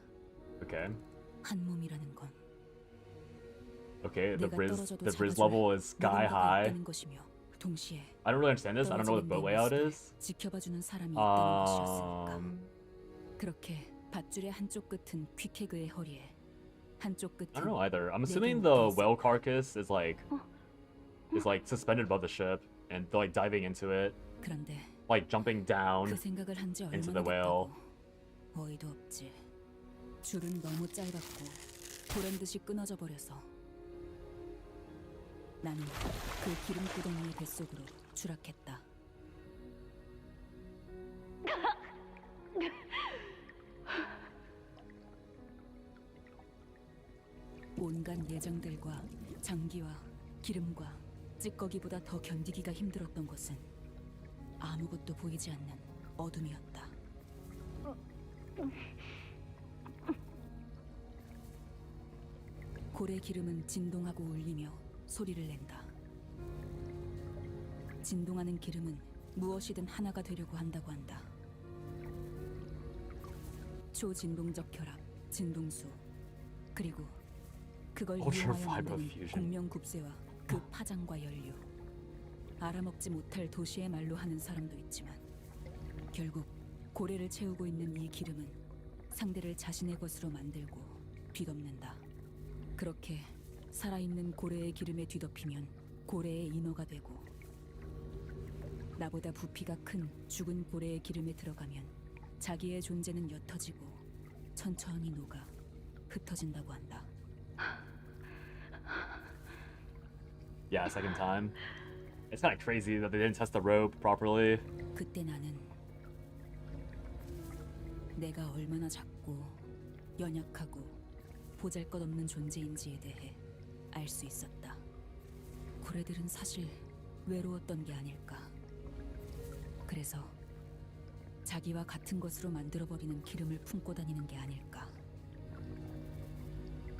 Okay. 한 몸이라는 건 Okay, the 내가 Riz 떨어져도 the Riz 잡아줄 level is sky 누군가가 high. 있다는 것이며 동시에 I don't really understand this. I don't know what the boat layout is. 지켜봐주는 사람이 있다는 것이었으니까. 그렇게 밧줄의 한쪽 끝은 퀵해그의 허리에, 한쪽 끝은 I don't know either. I'm 내게 assuming 묶여 the 있었다. whale carcass is like suspended above the ship and they're like diving into it, 그런데 like jumping down 그 생각을 한 지 into 얼마나 the whale. 됐다고. 어이도 없지. 줄은 너무 짧았고 보란 듯이 끊어져 버려서 나는 그 기름 구덩이의 뱃속으로 추락했다. 온갖 내장들과 장기와 기름과 찌꺼기보다 더 견디기가 힘들었던 것은 아무것도 보이지 않는 어둠이었다. 고래 기름은 진동하고 울리며 소리를 낸다. 진동하는 기름은 무엇이든 하나가 되려고 한다고 한다. 초진동적 결합, 진동수, 그리고 그걸 Ultra 이용하여 fiber 만드는 fusion. 공명굽세와 그 파장과 연료. 알아먹지 못할 도시의 말로 하는 사람도 있지만 결국 고래를 채우고 있는 이 기름은 상대를 자신의 것으로 만들고 뒤덮는다. 그렇게 살아있는 고래의 기름에 뒤덮이면 고래의 인어가 되고, 나보다 부피가 큰 죽은 고래의 기름에 들어가면 자기의 존재는 옅어지고 천천히 녹아 흩어진다고 한다. Yeah, second time. It's kind of crazy that they didn't test the rope properly. 그때 나는 내가 얼마나 작고 연약하고 보잘것없는 존재인지에 대해 알 수 있었다. 고래들은 사실 외로웠던 게 아닐까. 그래서 자기와 같은 것으로 만들어버리는 기름을 품고 다니는 게 아닐까.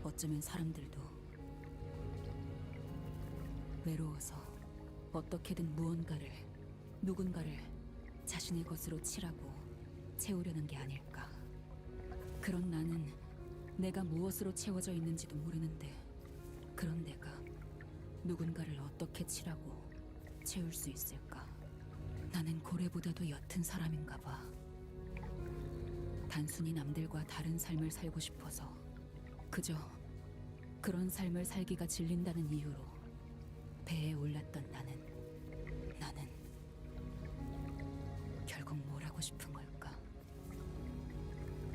어쩌면 사람들도 외로워서 어떻게든 무언가를, 누군가를 자신의 것으로 칠하고 채우려는 게 아닐까. 그런 나는 내가 무엇으로 채워져 있는지도 모르는데, 그런 내가 누군가를 어떻게 칠하고 채울 수 있을까? 나는 고래보다도 옅은 사람인가 봐. 단순히 남들과 다른 삶을 살고 싶어서, 그저 그런 삶을 살기가 질린다는 이유로 배에 올랐던 나는 결국 뭘 하고 싶은 걸까?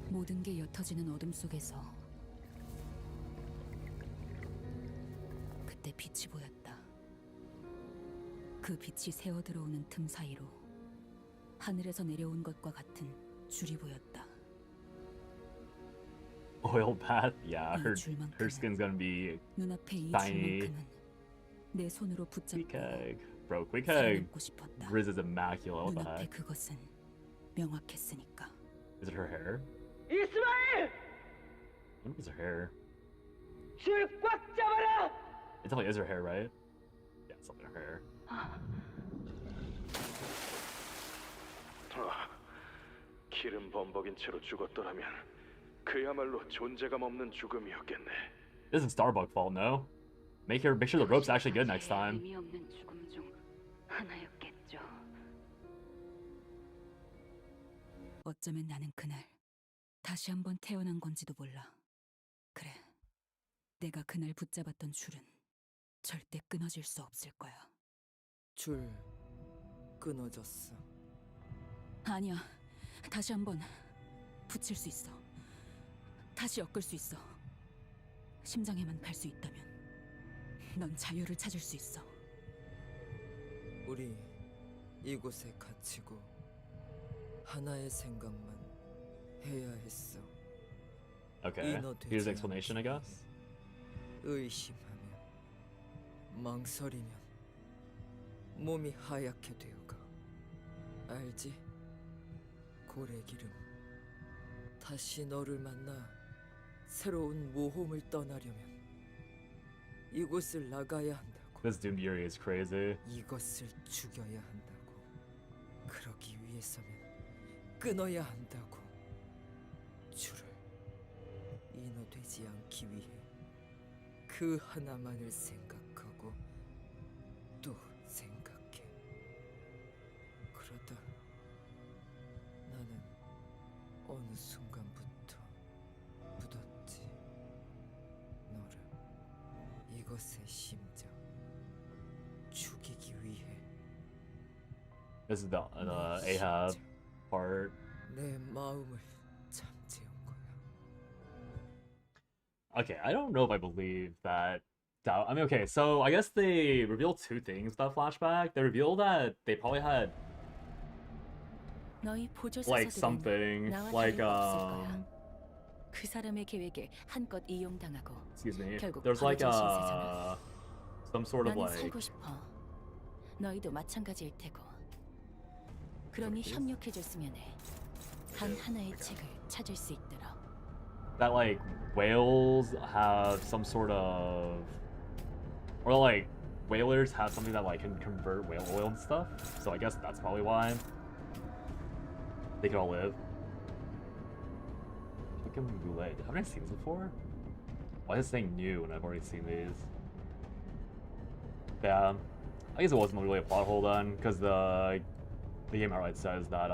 모든 게 옅어지는 어둠 속에서 그때 빛이 보였다. 그 빛이 새어 들어오는 틈 사이로 하늘에서 내려온 것과 같은 줄이 보였다. Oil bath? Yeah, her skin's gonna be 눈앞에 이 shiny. 줄만큼은 내 손으로 붙잡고 Bro, Quick 살아남고 싶었다. Riz is immaculate. What the 눈앞에 heck? 그것은 명확했으니까. Is it her hair? 이스마엘! When was her hair? 줄 꽉 잡아라! It definitely is her hair, right? Yeah, it's definitely her hair. 기름 범벅인 채로 죽었더라면 그야말로 존재감 없는 죽음이었겠네. This isn't Starbuck fault, no. Make sure the rope's actually good next time. 의미 없는 죽음 중 하나였겠죠. 어쩌면 나는 그날 다시 한번 태어난 건지도 몰라. 그래, 내가 그날 붙잡았던 줄은 절대 끊어질 수 없을 거야. 줄 끊어졌어. 아니야, 다시 한번 붙일 수 있어. 다시 엮을 수 있어. 심장에만 갈 수 있다면 넌 자유를 찾을 수 있어. 우리 이곳에 갇히고 하나의 생각만 해야 했어. Okay, here's the explanation, I guess. 의심하면, 망설이면 몸이 하얗게 되어가. 알지? 고래기름. 다시 너를 만나 새로운 모험을 떠나려면 이곳을 나가야 한다고. This Doom Yuri is crazy. 이것을 죽여야 한다고. 그러기 위해서면 끊어야 한다고. 우주를 인어되지 않기 위해 그 하나만을 생각하고 또 생각해. 그러다 나는 어느 순간부터 묻었지. 너를 이것의 심장 죽이기 위해. This is the Ahab part. 내 마음을 잠재운 거야. Okay, I don't know if I believe that. I mean, okay, so I guess they revealed two things with that flashback. They revealed that they probably had 너희 like something like 그 사람의 계획에 한껏 이용당하고 excuse me. 결국 There's like 버려진 신세잖아. some sort of 나는 like 살고 싶어. 너희도 마찬가지일 테고. 그러니 협력해줬으면 해. 단 하나의 책을 찾을 수 있도록. that like whales have some sort of, or like whalers have something that like can convert whale oil and stuff. So I guess that's probably why they can all live. Chicken Goulet. Haven't I seen this before? Why is it saying new when I've already seen these? Yeah, I guess it wasn't really a plot hole then, because the game outright says that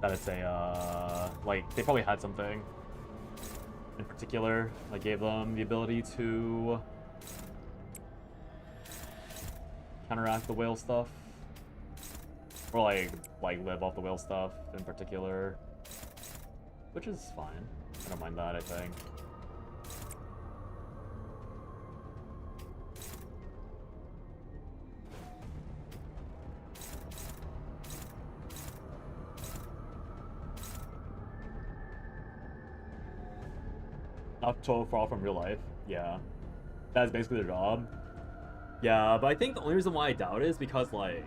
that it's a like they probably had something in particular that gave them the ability to counteract the whale stuff, or like live off the whale stuff in particular, which is fine. I don't mind that, I think. Not so far from real life. Yeah. That's basically their job. Yeah, but I think the only reason why I doubt it is because, like,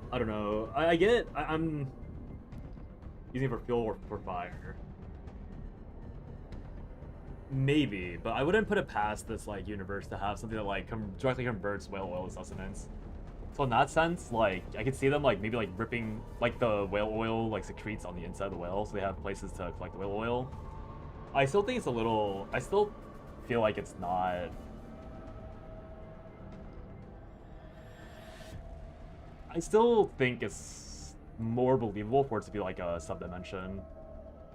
I don't know. I get it. I'm using it for fuel or for fire. Maybe, but I wouldn't put it past this, like, universe to have something that, like, directly converts whale oil to sustenance. So in that sense, like, I could see them, like, maybe, like, ripping, like, the whale oil, like, secretes on the inside of the whale, so they have places to collect the whale oil. I still think it's a little... I still feel like it's not... I still think it's more believable for it to be, like, a sub-dimension,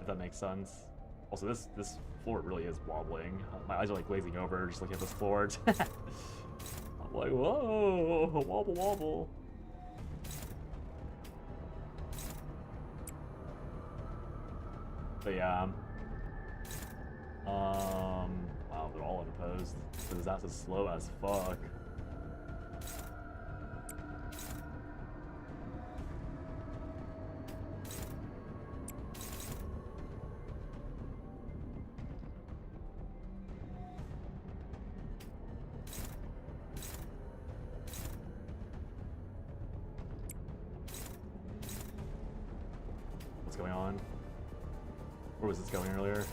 if that makes sense. Also, this floor really is wobbling. My eyes are, like, glazing over just looking at this floor. I'm like, whoa, wobble wobble. But yeah. Wow, they're all unopposed. This ass is slow as fuck. Going on? Where was this going earlier?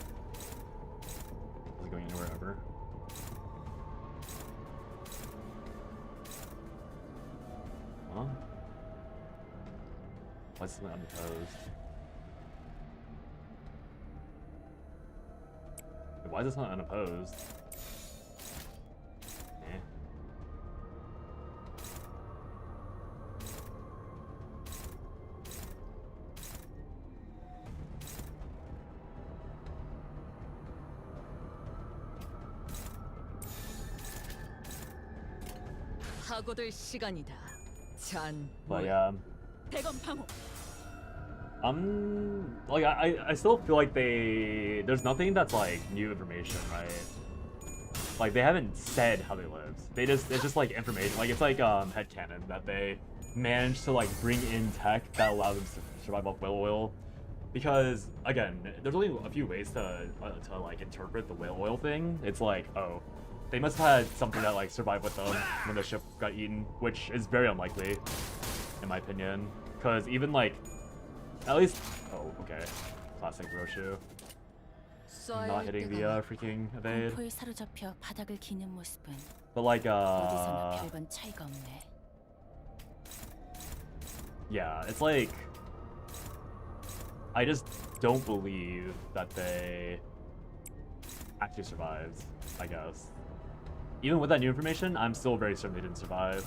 Was it going anywhere ever? Huh? Why is this unopposed? Wait, why is this not unopposed? Eh. 사고될 시간이다. 잔. But yeah. 대검 방어. Like I still feel like there's nothing that's like new information, right? Like they haven't said how they lived. It's just like information. Like it's like headcanon that they managed to like bring in tech that allowed them to survive off whale oil. Because again, there's only a few ways to like interpret the whale oil thing. It's like, oh, they must have had something that like survived with them when the ship got eaten, which is very unlikely, in my opinion. Because even like, at least, oh, okay, classic Roshu. not hitting the freaking evade. 공포에 사로잡혀 바닥을 기는 모습은 But like 어디서나 별반 차이가 없네. yeah, it's like I just don't believe that they actually survived, I guess. Even with that new information, I'm still very certain they didn't survive.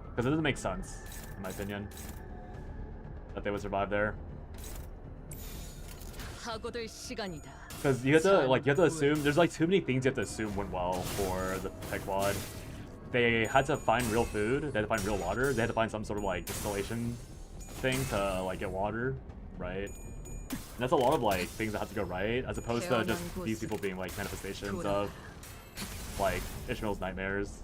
Because it doesn't make sense, in my opinion, that they would survive there. Because you have to assume there's like too many things you have to assume went well for the Tech Quad. They had to find real food, they had to find real water, they had to find some sort of like distillation thing to like get water, right? And that's a lot of like things that have to go right, as opposed to just these people being like manifestations of like Ishmael's nightmares.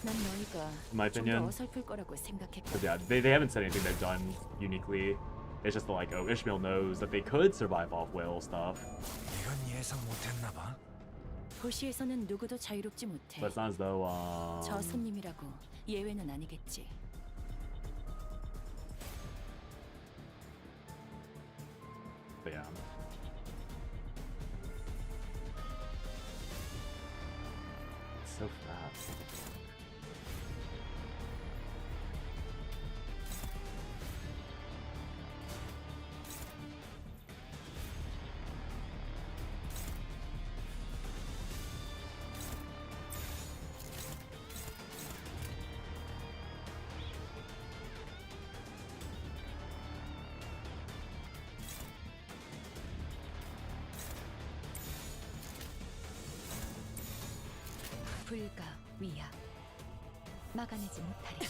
난 너희가 In my opinion. 어설플 거라고 생각했고. Because yeah, they haven't said anything they've done uniquely. It's just like, oh, Ishmael knows that they could survive off whale stuff. 이건 예상 못했나 봐. 도시에서는 누구도 자유롭지 못해. But it's not as though 저 손님이라고 예외는 아니겠지. But yeah. It's so fast. 불가 위야 막아내지 못하리.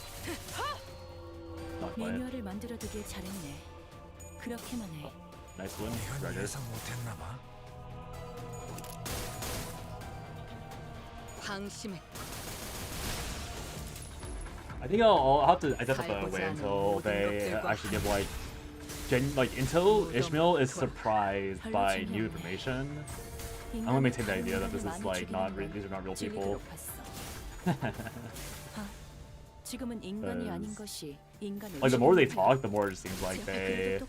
Not quite. 매뉴얼을 만들어두길 잘했네. 그렇게만 해. Nice win, 이건 Ryder. 예상 못했나 봐. 방심해. I think I'll have to. I just have to wait until they actually give like, until Ishmael is surprised by new information. I'm gonna maintain the idea that this is like not these are not real people. 지금은 인간이 아닌 것이 인간을 Like the more they talk, the more it just seems like they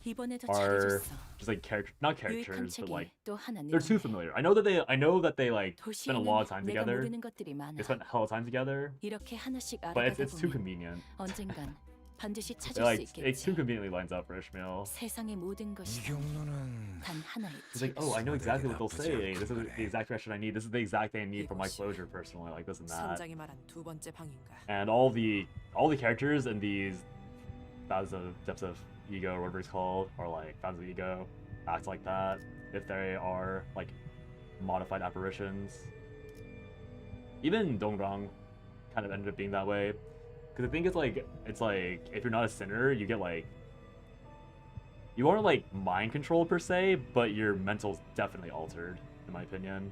이번에도 are 잘해줬어. just like not characters, but like 또 하나 they're too familiar. I know that they like spend a lot of time 내가 together. 모르는 것들이 많아. They spent a hell of time together, 이렇게 하나씩 but 알아가다 it's too 보면 convenient. 언젠간 반드시 It, 찾을 like 수 it too 있겠지. conveniently lines up for Ishmael. 세상의 모든 것이 단 하나의 He's like, oh, I know exactly what they'll say. This is the exact direction I need. This is the exact thing I need for my closure personally, like this and that. 선장이 말한 두 번째 방인가. And all the characters in these Baths of Depths of Ego, or whatever it's called, or like Baths of Ego, act like that if they are like modified apparitions. Even Dongrang kind of ended up being that way. Because I think it's like if you're not a sinner, you get like you aren't like mind controlled per se, but your mental's definitely altered, in my opinion.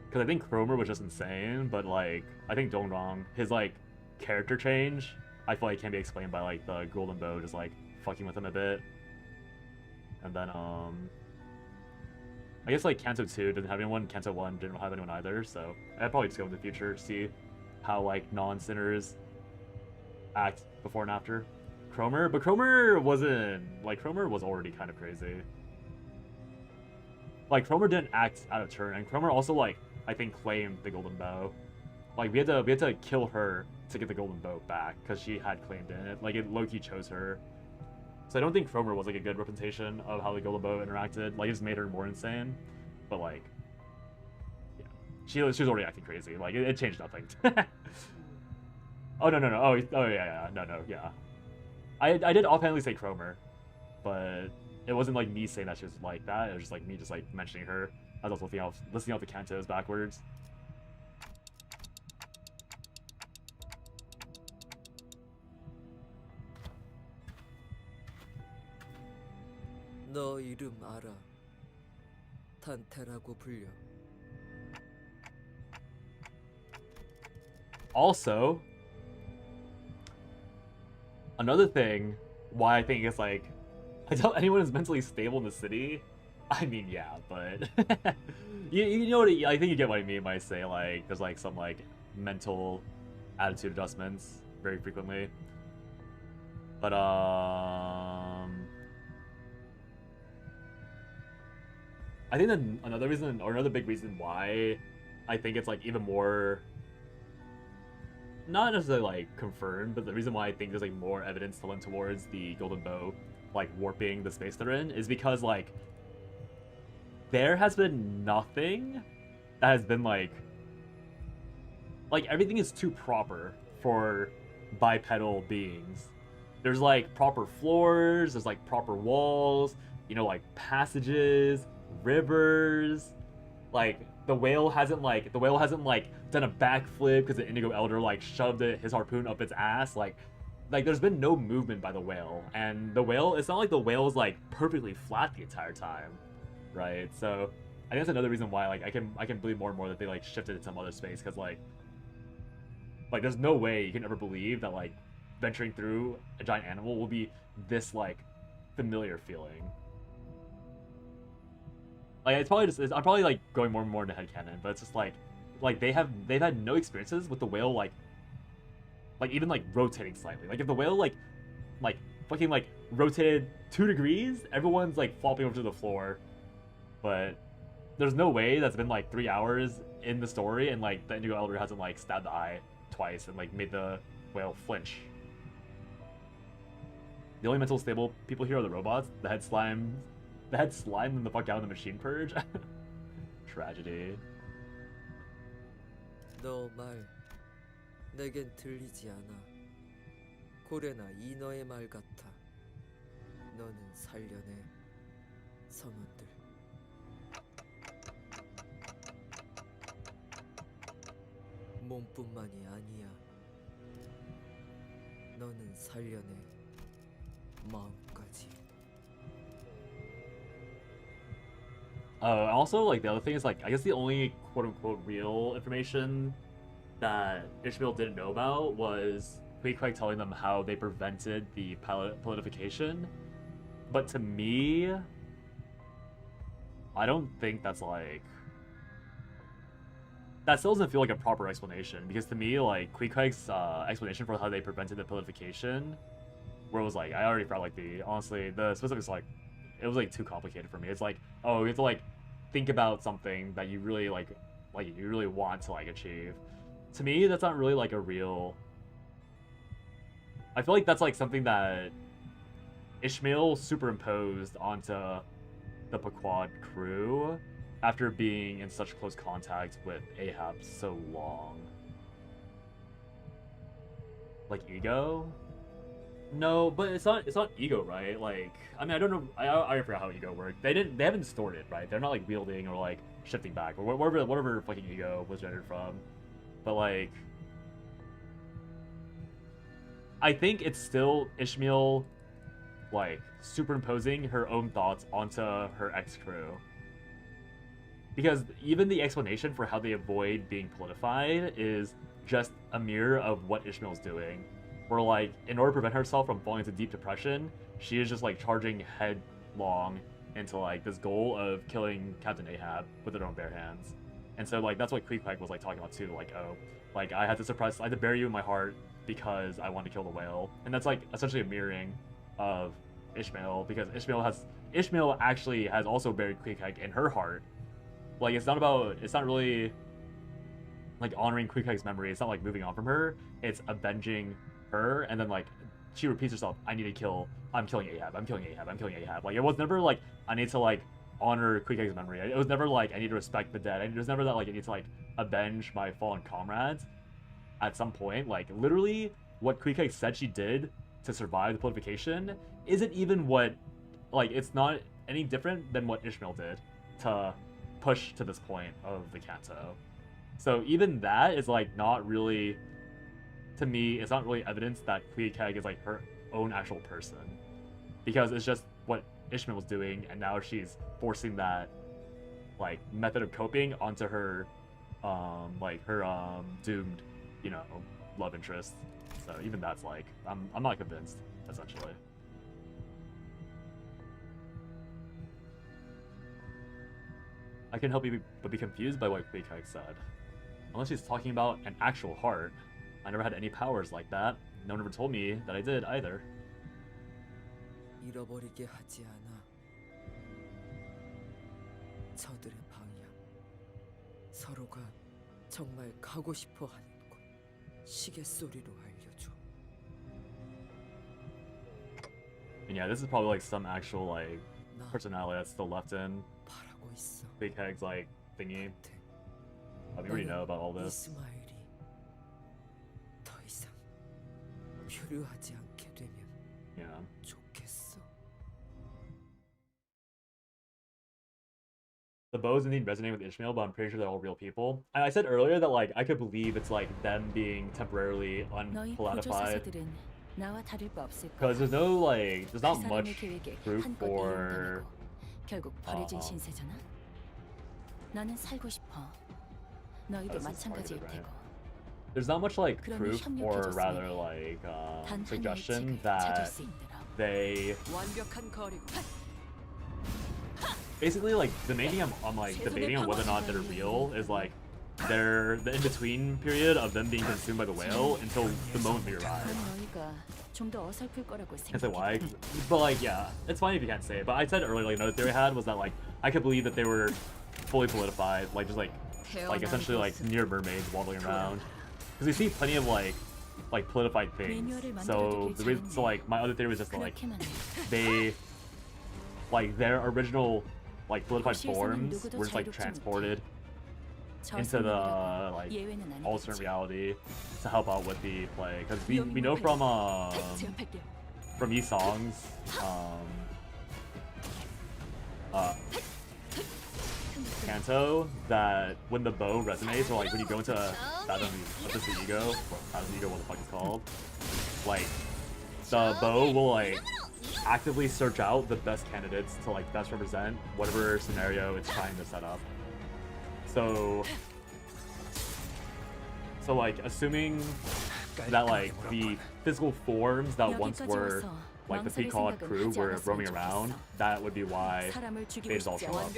Because I think Cromer was just insane, but like I think Dongrang, his like character change, I feel like can be explained by like the Golden Bow just like fucking with him a bit. And then I guess like Canto 2 didn't have anyone, Canto 1 didn't have anyone either, so I'd probably just go in the future to see how like non-sinners act before and after. Cromer, but Cromer wasn't like Cromer was already kind of crazy. Like Cromer didn't act out of turn, and Cromer also like I think claimed the Golden Bow. Like we had to kill her to get the Golden Bow back because she had claimed it. Like Loki chose her. So I don't think Cromer was like a good representation of how the Golden Bow interacted. Like it just made her more insane. But like, yeah, she was already acting crazy. Like it changed nothing. Oh no. Oh yeah. No yeah. I did offhandedly say Cromer, but it wasn't like me saying that she was like that. It was just like me just like mentioning her. I was also listening out the cantos backwards. 너 이름 알아. 탄테라고 불려. Also, another thing why I think it's like I doubt anyone is mentally stable in the city. I mean, yeah, but you know what I think you get what I mean when I say like there's like some like mental attitude adjustments very frequently. But I think that another reason, or another big reason why I think it's like even more, not necessarily like confirmed, but the reason why I think there's like more evidence to lend towards the Golden Bow like warping the space they're in is because like there has been nothing that has been like everything is too proper for bipedal beings. There's like proper floors, there's like proper walls, you know, like passages, rivers. Like the whale hasn't like done a backflip because the Indigo Elder like shoved his harpoon up its ass. Like there's been no movement by the whale, and the whale, it's not like the whale is like perfectly flat the entire time, right? So I think that's another reason why like I can believe more and more that they like shifted to some other space, because like there's no way you can ever believe that like venturing through a giant animal will be this like familiar feeling. Like it's probably just, I'm probably like going more and more into headcanon, but it's just like they've had no experiences with the whale like even like rotating slightly. Like if the whale like fucking like rotated 2 degrees, everyone's like flopping over to the floor. But there's no way that's been like 3 hours in the story and like the Indigo Elder hasn't like stabbed the eye twice and like made the whale flinch. The only mental stable people here are the robots. The head slime them the fuck out of the machine purge. Tragedy. 너 말 내겐 들리지 않아. 고래나 인어의 말 같아. 너는 살려내 선원들. 몸뿐만이 아니야. 너는 살려내 마음까지. Also, like, the other thing is, like, I guess the only quote-unquote real information that Ishmael didn't know about was Queequeg telling them how they prevented the politification. But to me, I don't think that's, like... That still doesn't feel like a proper explanation, because to me, like, Queequeg's explanation for how they prevented the politification, where it was, like, I already felt like honestly, the specifics, like, it was like too complicated for me. It's like, oh, you have to like think about something that you really like you really want to like achieve. To me, that's not really like a real. I feel like that's like something that Ishmael superimposed onto the Pequod crew after being in such close contact with Ahab so long. Like ego? No, but it's not ego, right? Like, I mean, I don't know. I forgot how ego worked. They haven't stored it, right? They're not like wielding or like shifting back or whatever fucking ego was generated from. But like, I think it's still Ishmael like superimposing her own thoughts onto her ex crew. Because even the explanation for how they avoid being politified is just a mirror of what Ishmael's doing. Where, like, in order to prevent herself from falling into deep depression, she is just, like, charging headlong into, like, this goal of killing Captain Ahab with her own bare hands. And so, like, that's what Queequeg was, like, talking about, too. Like, oh, like, I had to bury you in my heart because I wanted to kill the whale. And that's, like, essentially a mirroring of Ishmael, because Ishmael actually has also buried Queequeg in her heart. Like, it's not really, like, honoring Queequeg's memory. It's not, like, moving on from her. It's avenging her, and then like she repeats herself, I'm killing Ahab, I'm killing Ahab. Like, it was never like I need to like honor Queequeg's memory. It was never like I need to respect the dead. It was never that like I need to like avenge my fallen comrades. At some point, like, literally what Queequeg said she did to survive the politification isn't even what, like, it's not any different than what Ishmael did to push to this point of the Canto. So even that is like not really, to me, it's not really evidence that Queequeg is like her own actual person, because it's just what Ishmael was doing, and now she's forcing that like method of coping onto her, doomed, you know, love interest. So even that's like, I'm not convinced, essentially. I can help you but be confused by what Queequeg said. Unless he's talking about an actual heart. I never had any powers like that. No one ever told me that I did either. 잃어버리게 하지 않아. 저들의 방향, 서로가 정말 가고 싶어 하는 곳, 시계 소리로 알려줘. And yeah, this is probably like some actual like personality that's still left in 바라고 있어. Big Heg's like thingy. We already know about all this. 이스마일이 더 이상 표류하지 않게 되면 Yeah. 좋겠어. The bows indeed resonate with Ishmael, but I'm pretty sure they're all real people. I said earlier that like I could believe it's like them being temporarily 너희 unpolitified 보조사사들은 나와 다를 바 없을 거야. because there's no like there's not 그 much 사람의 계획에 proof 한껏 for 이용당하고 결국 버려진 신세잖아. 나는 살고 싶어. 너희도 This is part of 마찬가지일 it, right? 테고. there's not much like 그러니 proof or 협력해줬으면 rather like 단 하나의 suggestion 책을 찾을 that 수 있도록. they 완벽한 거리고. basically like the main thing I'm like debating on whether or not they're real is like they're the in-between period of them being consumed by the whale until the moment we arrive. 그건 너희가 좀 더 어설플 거라고 Can't say why, 생각해. but like yeah, it's fine if you can't say it. But I said earlier, like another theory I had was that like I could believe that they were fully politicized, like just like essentially like near mermaids waddling around, because we see plenty of like politicized things. So the reason, so like my other theory was just that, like they like their original like politicized forms were just like transported into the like alternate reality to help out with the play, because we know from Yi Song's Canto that when the bow resonates, or like when you go into Fathom the Ego, or Fathom the Ego, what the fuck it's called, like the bow will like actively search out the best candidates to like best represent whatever scenario it's trying to set up. So like assuming that like the physical forms that once were like the Peacock crew were roaming around, that would be why they just all show up.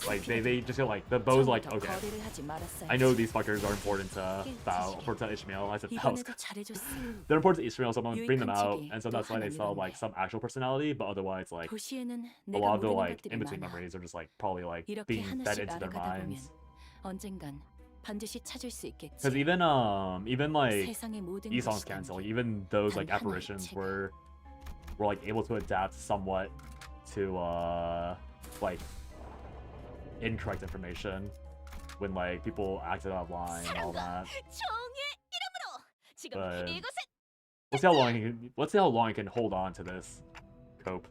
Like they just feel like the bow's like, okay, I know these fuckers are important to Ishmael. I said they're important to Ishmael, so I'm gonna bring them out, and so that's why they saw like some actual personality, but otherwise like a lot of the like in-between memories are just like probably like being fed into their minds. 언젠간 반드시 찾을 수 있겠지. Because even like 세상의 모든 Yi Song's 것이라는 Cancel, like, even those like 단 하나의 apparitions 책. were like able to adapt somewhat to like incorrect information when like people acted out of line and all that. But let's see how long I can hold on to this cope.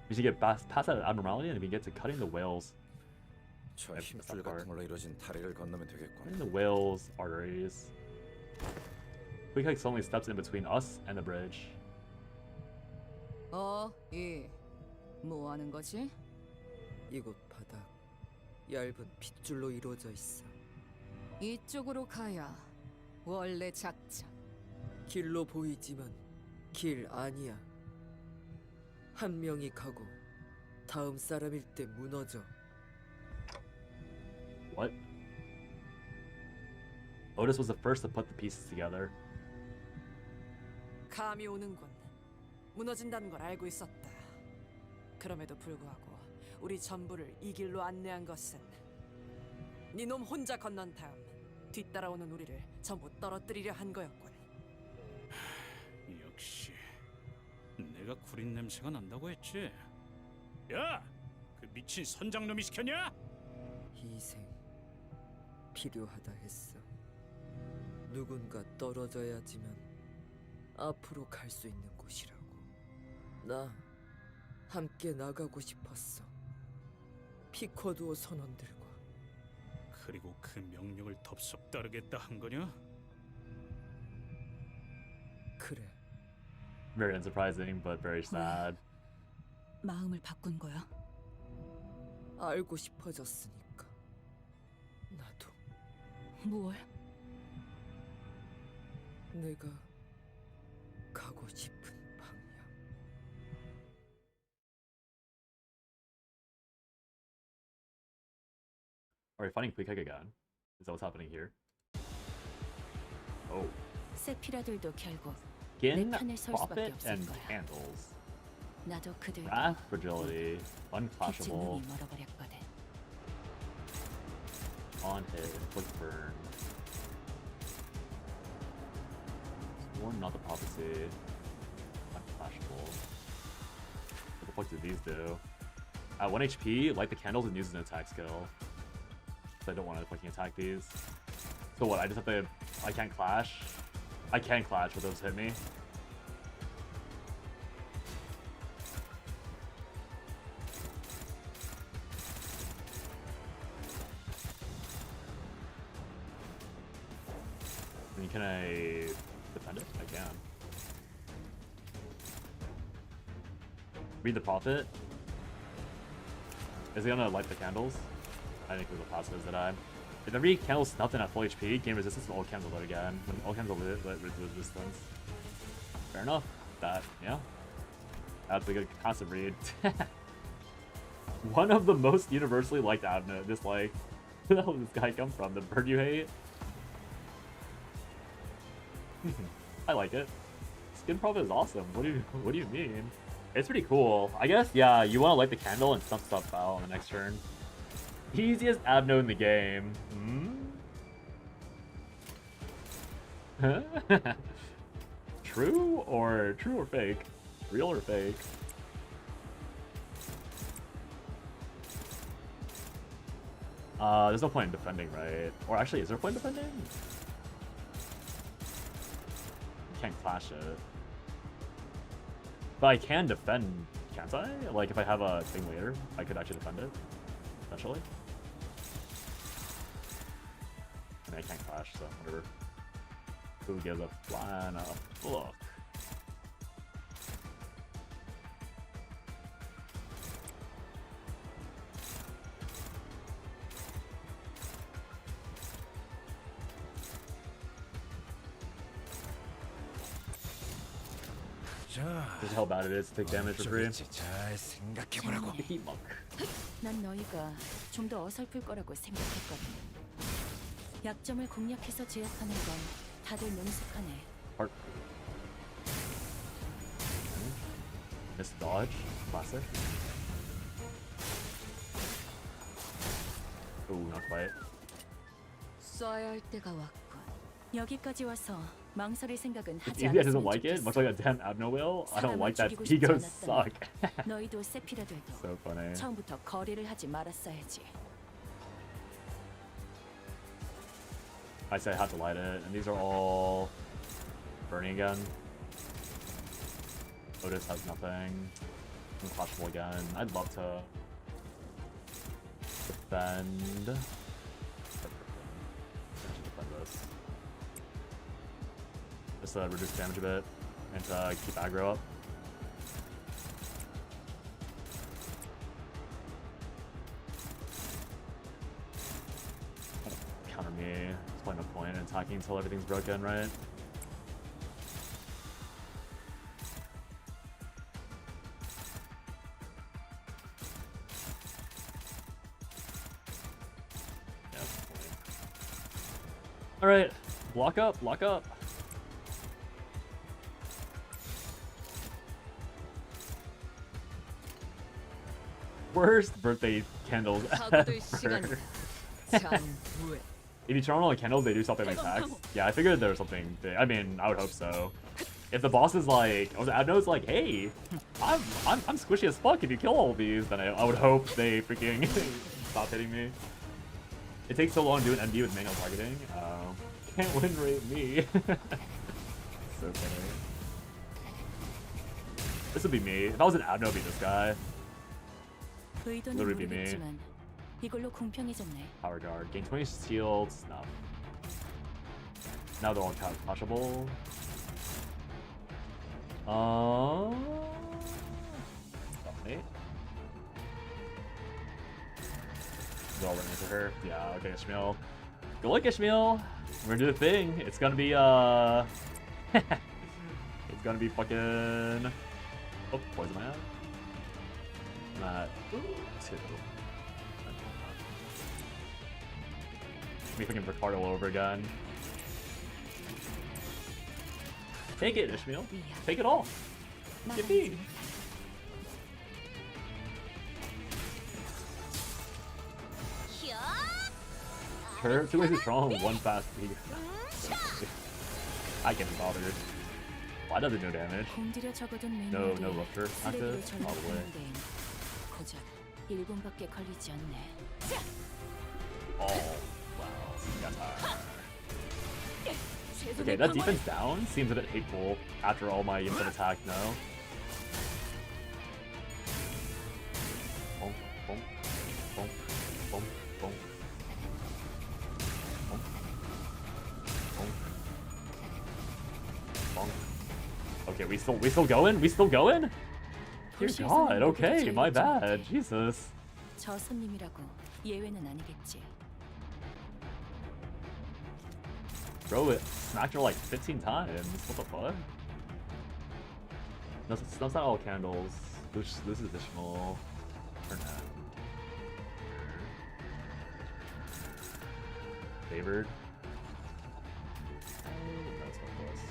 We should get past that abnormality and we get to cutting the whales. 저 힘줄 같은 걸로 이루어진 다리를 건너면 되겠군. Cutting the whales' arteries. Quick Hike suddenly steps in between us and the bridge. 뭐 하는 거지? 이곳 바닥 얇은 핏줄로 이루어져 있어. 이쪽으로 가야 원래 작전. 길로 보이지만 길 아니야. 한 명이 가고 다음 사람일 때 무너져. What? Otis was the first to put the pieces together. 감이 오는군. 무너진다는 걸 알고 있었다. 그럼에도 불구하고 우리 전부를 이 길로 안내한 것은 네 놈 혼자 건넌 다음 뒤따라오는 우리를 전부 떨어뜨리려 한 거였군. 역시 내가 구린 냄새가 난다고 했지. 야, 그 미친 선장놈이 시켰냐? 희생 필요하다 했어. 누군가 떨어져야지만 앞으로 갈 수 있는 곳이라고. 나 함께 나가고 싶었어. 피코드오 선원들과. 그리고 그 명령을 덥석 따르겠다 한 거냐? 그래. Very unsurprising, but very sad. 마음을 바꾼 거야. 알고 싶어졌으니까. 나도. 뭘? 내가 가고 싶은 방향. Are we fighting Quick Hike again? Is that what's happening here? Oh. 세피라들도 결국 Skin, 편에 설 수밖에 Profit, 없을 and 거야. Candles. 나도 그들 Wrath, Fragility, 빛이 Unclashable, 눈이 멀어버렸거든. On Hit, Inflict Burn. Sworn Not the Prophecy, Unclashable. What the fuck do these do? At 1 HP, light the candles and use an attack skill. So I don't want to fucking attack these. So what, I just have to... I can't clash? I can clash, but those hit me. I mean, can I defend it? I can. Read the Prophet. Is he gonna light the candles? I think there's a passive that I... If every candle snuffed in at full HP, gain resistance when all candles are lit again. When all candles are lit, resistance. Fair enough. That, yeah. That's a good concept read. One of the most universally liked Abnett. Just like, where the hell did this guy come from? The bird you hate? I like it. Skin Prophet is awesome. What do you mean? It's pretty cool. I guess, yeah, you want to light the candle and snuff stuff out on the next turn. Easiest Abno in the game. Hmm? True or fake? Real or fake? There's no point in defending, right? Or actually, is there a point in defending? You can't clash it. But I can defend, can't I? Like, if I have a thing later, I could actually defend it. Eventually. I mean, I can't clash, so whatever. Who gives a flying a fuck? This is how bad it is to take damage for free. Heat monk. 난 너희가 좀 더 어설플 거라고 생각했거든. 약점을 공략해서 제압하는 건 다들 능숙하네. Heart. Miss dodge. Classic. Ooh, not quite. 써야 할 때가 왔군. 여기까지 와서 망설일 생각은 If 하지 India doesn't 않았으면 like it, 좋겠어. much like a damn Abno will, I don't like that 사람을 죽이고 egos 싶지 suck. 않았다면 너희도 세피라도해도 So funny. 처음부터 거래를 하지 말았어야지. I say I have to light it, and these are all burning again. Otis has nothing. Unclashable again. I'd love to defend. Defend this. Just to reduce damage a bit and to keep aggro up. Counter me. There's probably no point in attacking until everything's broken, right? Yeah, that's the point. Alright, block up, block up. Worst birthday candles ever. If you turn on all the candles, they do something like attacks. Yeah, I figured there was something. I mean, I would hope so. If the boss is like, Abno's like, hey, I'm squishy as fuck if you kill all these, then I would hope they freaking stop hitting me. It takes so long to do an MD with manual targeting. Can't win rate me. So funny. This would be me. If I was an Abno, it'd be this guy. 의도는 Literally be me. 모르겠지만 이걸로 공평해졌네. Power guard. Gain 20 shield. Snuff. Now they're all clashable. Dominate. They're all running into her. Yeah, okay, Ishmael. Good luck, Ishmael. We're gonna do the thing. It's gonna be, it's gonna be fucking... Oh, poison my eye. I'm at 2. Me fucking Ricardo all over again. Take it, Ishmael. Take it all. Yippee! Her 2 ways is strong, 1 fast speed. I can't be bothered. Why does it do damage? No rupture active? Probably. 고작 1분밖에 걸리지 않네. Oh, wow. Yatar. Okay, that defense down seems a bit hateful after all my input attack, no? Bonk, bonk, bonk, bonk, bonk. Bonk. Bonk. Bonk. Okay, we still going? We still going? Dear God, okay, my bad. Jesus. 저 손님이라고 예외는 아니겠지. Bro, it smacked her like 15 times. What the fuck? No, that's not all candles. This is additional. Or not. Favored. That's not close.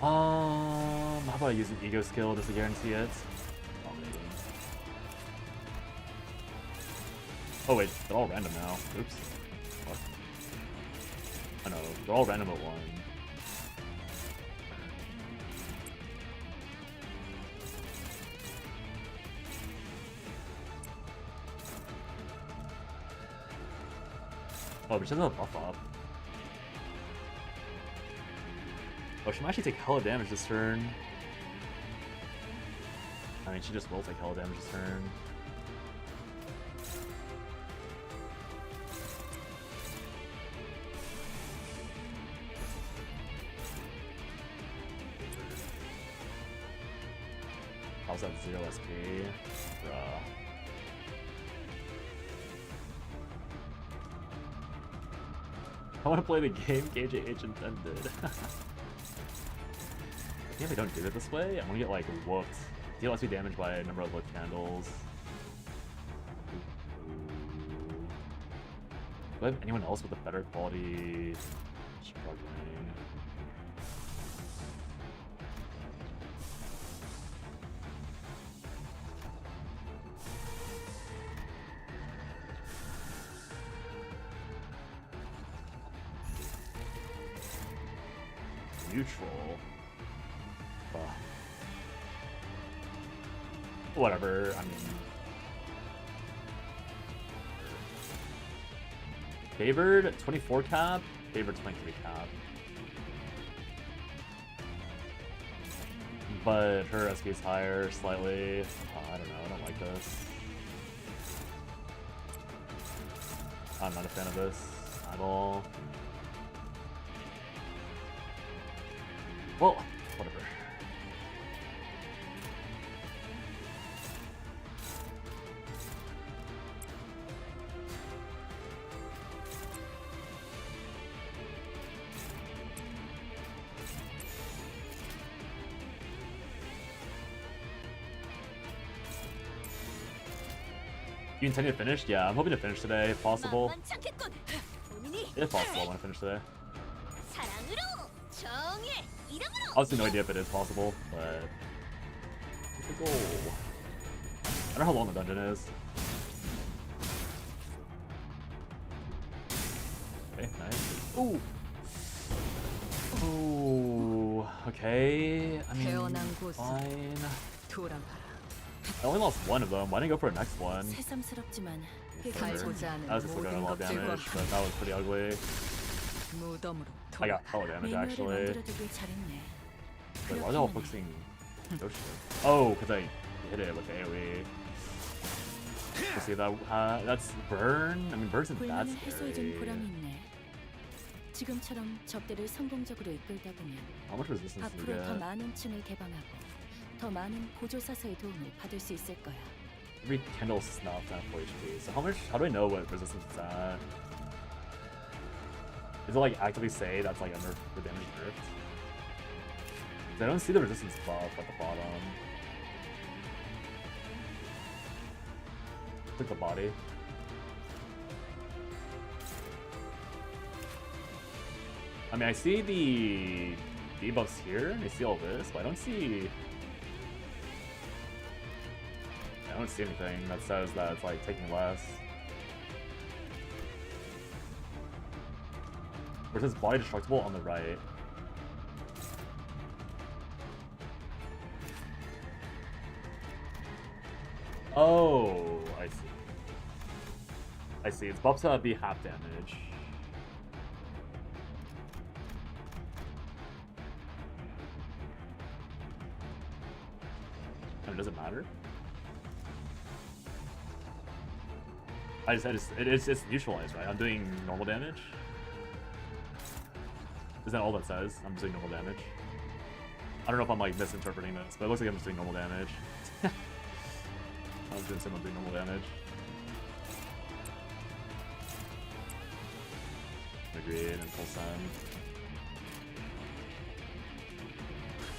How about I use an ego skill just to guarantee it? Oh wait, they're all random now. Oops. What? I know, they're all random at 1. Oh, but she doesn't have a buff up. Oh, she might actually take hella damage this turn. I mean, she just will take hella damage this turn. How's that 0 SP? Bruh. I want to play the game KJH intended. I think if I don't do it this way, I'm gonna get like whooped. Deal SP damage by a number of lit candles. Do I have anyone else with a better quality? Struggling. Neutral. Whatever, I mean. Favored 24 cap, favored 23 cap. But her SP is higher slightly. I don't know, I don't like this. I'm not a fan of this at all. Well, whatever. You intend to finish? Yeah, I'm hoping to finish today, if possible. If possible, I want to finish today. Obviously, no idea if it is possible, but it's the goal. I don't know how long the dungeon is. Okay, nice. Ooh! Ooh, okay. I mean, fine. I only lost 1 of them. Why didn't I go for the next one? 새삼스럽지만 I was just looking at a lot of damage, but that was pretty ugly. I got hella damage actually. Wait, why are they all focusing? Oh shit. Oh, because I hit it with AoE. You see that? That's burn? I mean, burn's not that scary. 지금처럼 접대를 성공적으로 이끌다 보면 How much resistance do 앞으로 you 더 get? 많은 층을 개방하고 더 많은 보조사서의 도움을 받을 수 있을 거야. Every candle snuffed at 4 HP. So how do I know what resistance it's at? Does it like actively say that's like under the damage nerfed? I don't see the resistance buff at the bottom. Click the body. I mean, I see the debuffs here. I see all this, but I don't see anything that says that it's like taking less. Where it says body destructible on the right. Oh, I see. I see. It's buffed to be half damage. I mean, does it matter? It's neutralized, right? I'm doing normal damage. Is that all that says? I'm just doing normal damage. I don't know if I'm like misinterpreting this, but it looks like I'm just doing normal damage. I was gonna say I'm doing normal damage. Agreed, and full send.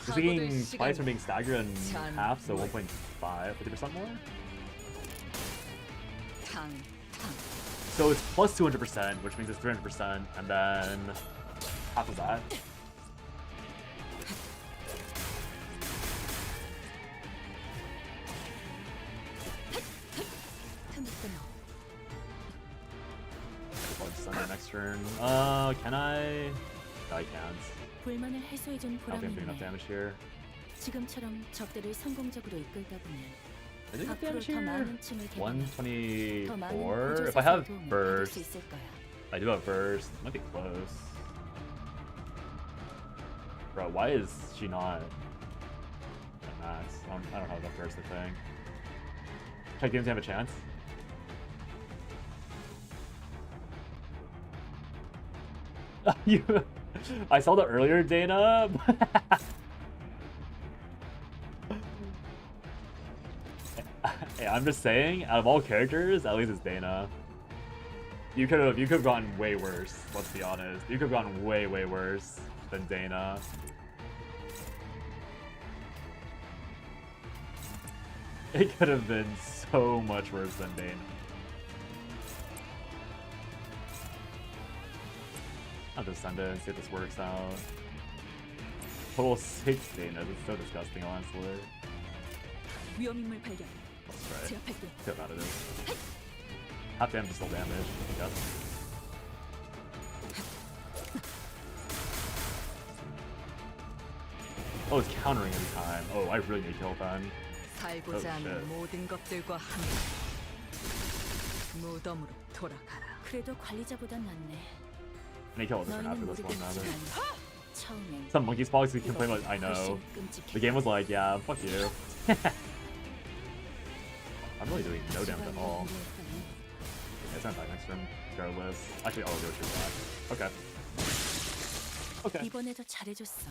Just taking spikes from being staggered in half, so 1.5, 50% more? So it's plus 200%, which means it's 300%, and then half of that. Next turn. Can I? No, I can't. 불만을 해소해준 I don't think I'm doing enough 보람이 damage here. 지금처럼 적들을 성공적으로 이끌다 보면 I think 앞으로 damage 더 here. 많은 층을 개발해 더 많은 124. If I have 구조사의 도움을 받을 burst, 수 있을 거야. I do have burst. Might be close. Bro, why is she not at max? I don't have enough burst, I think. Check games have a chance. You, I saw that earlier, Dana. Hey, I'm just saying, out of all characters, at least it's Dana. You could have gotten way worse. Let's be honest. You could have gotten way worse than Dana. It could have been so much worse than Dana. I'll just send it and see if this works out. Total 6 Dana. This is so disgusting, honestly. 위험인물 발견. That's right. 제압할게. Get out of this. Half damage is still damage. I guess. Oh, it's countering every time. Oh, I really need to kill then. 살고자 하는 모든 것들과 함께 무덤으로 돌아가라. 그래도 관리자보단 낫네. I need to kill this one after this one, rather. 처음엔 Some monkey spots we can play with. I know. The game was like, yeah, fuck you. I'm really doing no damage at all. Yeah, it's not back next turn, regardless. Actually, I'll go through that. Okay. Okay. 이번에도 잘해줬어.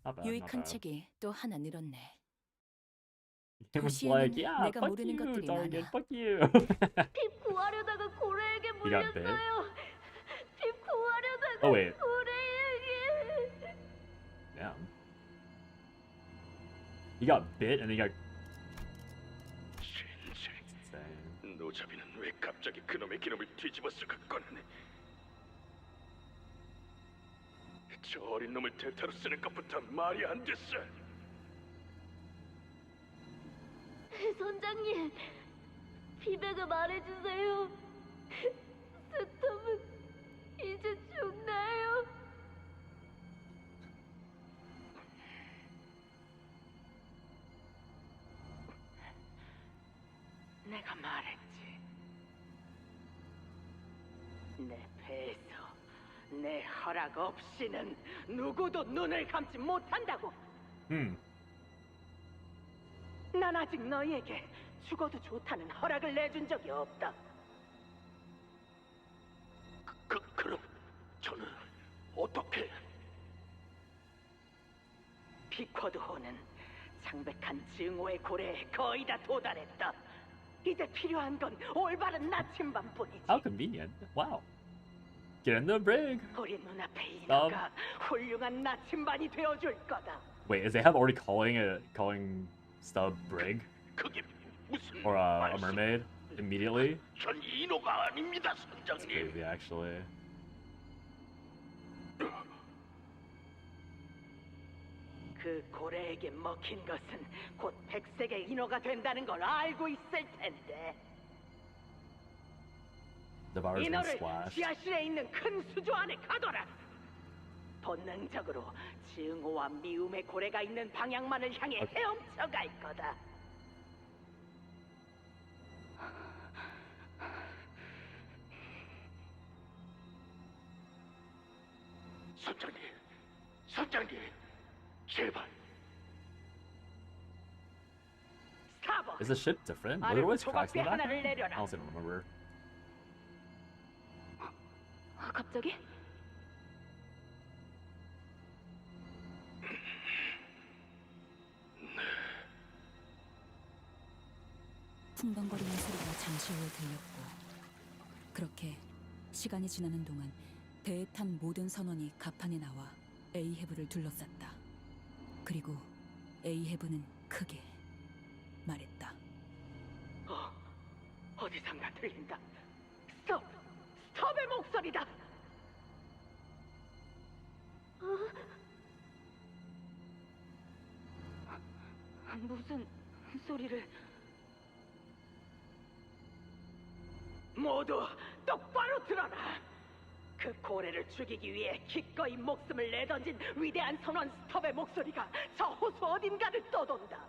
Not bad, not 유익한 bad. 책이 또 하나 늘었네. It was like, yeah, 내가 fuck 모르는 you, 것들이 Target, 많아. fuck you. 핍 구하려다가 고래에게 You got bit? 물렸어요. 핍 구하려다가 Oh, wait. 고래에게. Damn. He got bit and then he got. Insane. 노자비는 왜 갑자기 그놈의 기름을 뒤집어서 갖고 왔네? 저 어린 놈을 대타로 쓰는 것부터 말이 안 됐어. 선장님, 피베가 말해주세요. 스톰은 이제 죽나요? 내가 말했지. 내 배에서 내 허락 없이는 누구도 눈을 감지 못한다고. 난 아직 너희에게 죽어도 좋다는 허락을 내준 적이 없다. 그럼 저는 어떻게? 피쿼드호는 창백한 증오의 고래에 거의 다 도달했다. 이제 필요한 건 올바른 나침반뿐이지. How convenient. Wow. Get in the brig. 우리 눈앞에 이 너가 훌륭한 나침반이 되어줄 거다. Wait, is they have already calling Stub brig? 그게 무슨 Or a mermaid immediately? 전 인호가 아닙니다, That's 선장님. crazy, actually. 그 고래에게 먹힌 것은 곧 백색의 인어가 된다는 걸 알고 있을 텐데. The virus been 인어를 splashed. 지하실에 있는 큰 수조 안에 가둬라. 본능적으로 증오와 미움의 고래가 있는 방향만을 향해 헤엄쳐 갈 거다. 선장님, 제발. 스타버. Is the ship different? Were there always cracks in the back? I don't even remember. 갑자기? 쿵덩거리는 소리가 잠시 후에 들렸고, 그렇게 시간이 지나는 동안 배에 탄 모든 선원이 갑판에 나와 에이헤브를 둘러쌌다. 그리고 에이헤브는 크게 말했다. 어디선가 들린다. 스톱의 목소리다. 무슨 소리를? 모두 똑바로 들어라. 그 고래를 죽이기 위해 기꺼이 목숨을 내던진 위대한 선원 스톱의 목소리가 저 호수 어딘가를 떠돈다.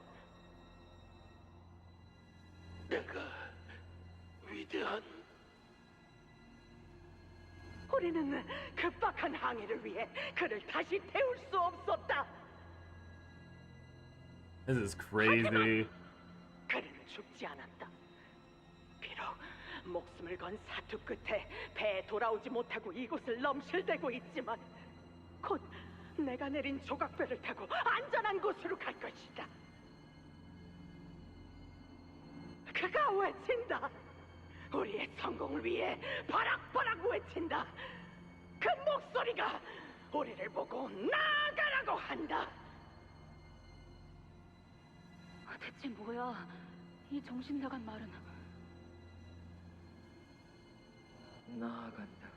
내가 위대한 우리는 급박한 항해를 위해 그를 다시 태울 수 없었다. This is crazy. 그는 죽지 않았다. 비록 목숨을 건 사투 끝에 배에 돌아오지 못하고 이곳을 넘실대고 있지만 곧 내가 내린 조각배를 타고 안전한 곳으로 갈 것이다. 그가 외친다. 우리의 성공을 위해 바락바락 외친다. 그 목소리가 우리를 보고 나아가라고 한다. 대체 뭐야? 이 정신 나간 말은. 나아간다.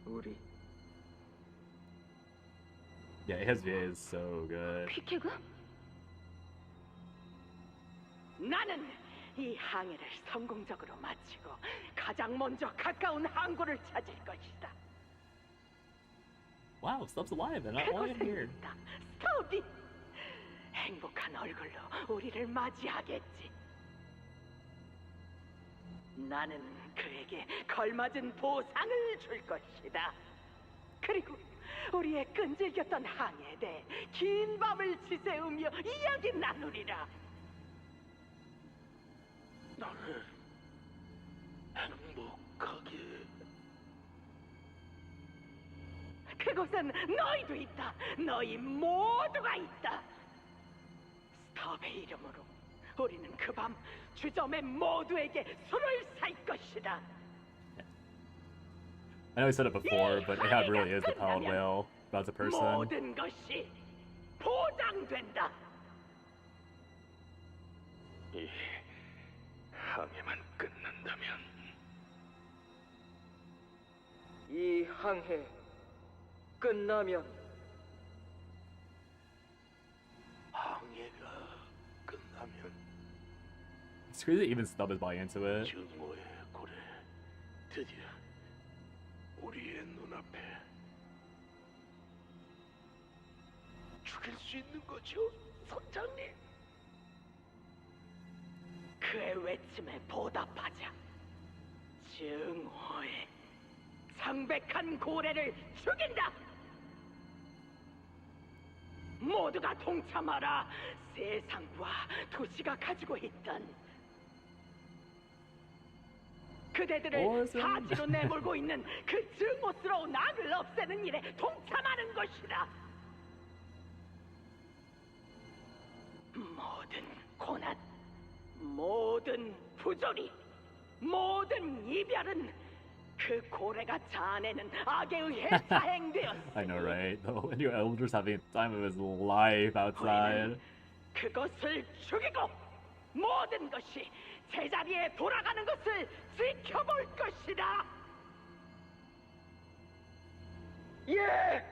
우리. Yeah, his VA is so good. 퀵해그? 나는 이 항해를 성공적으로 마치고 가장 먼저 가까운 항구를 찾을 것이다. Wow, Stubb's alive and not only here. 스톱이 행복한 얼굴로 우리를 맞이하겠지. 나는 그에게 걸맞은 보상을 줄 것이다. 그리고 우리의 끈질겼던 항해에 대해 긴 밤을 지새우며 이야기 나누리라. 나는 행복하게. 그곳엔 너희도 있다. 너희 모두가 있다. 스톱의 이름으로 우리는 그 밤 주점의 모두에게 술을 살 것이다. I know I said it before, but Ahab really is the pallid whale. That's a person. 모든 것이 보장된다. 이 항해만 끝난다면 이 항해 끝나면 항해가 끝나면 It's crazy that even Stubb is buying into it. 증오의 고래 드디어 우리의 눈앞에 죽일 수 있는 거죠, 선장님? 그의 외침에 보답하자. 증오의 창백한 고래를 죽인다. 모두가 동참하라. 세상과 도시가 가지고 있던 그대들을 사지로 내몰고 있는 그 증오스러운 악을 없애는 일에 동참하는 것이다. 모든 고난, 모든 부조리, 모든 이별은 그 고래가 자아내는 악에 의해 자행되었으니 I know, right? The new elders having the time of his life outside. 그것을 죽이고 모든 것이 제자리에 돌아가는 것을 지켜볼 것이다. 예!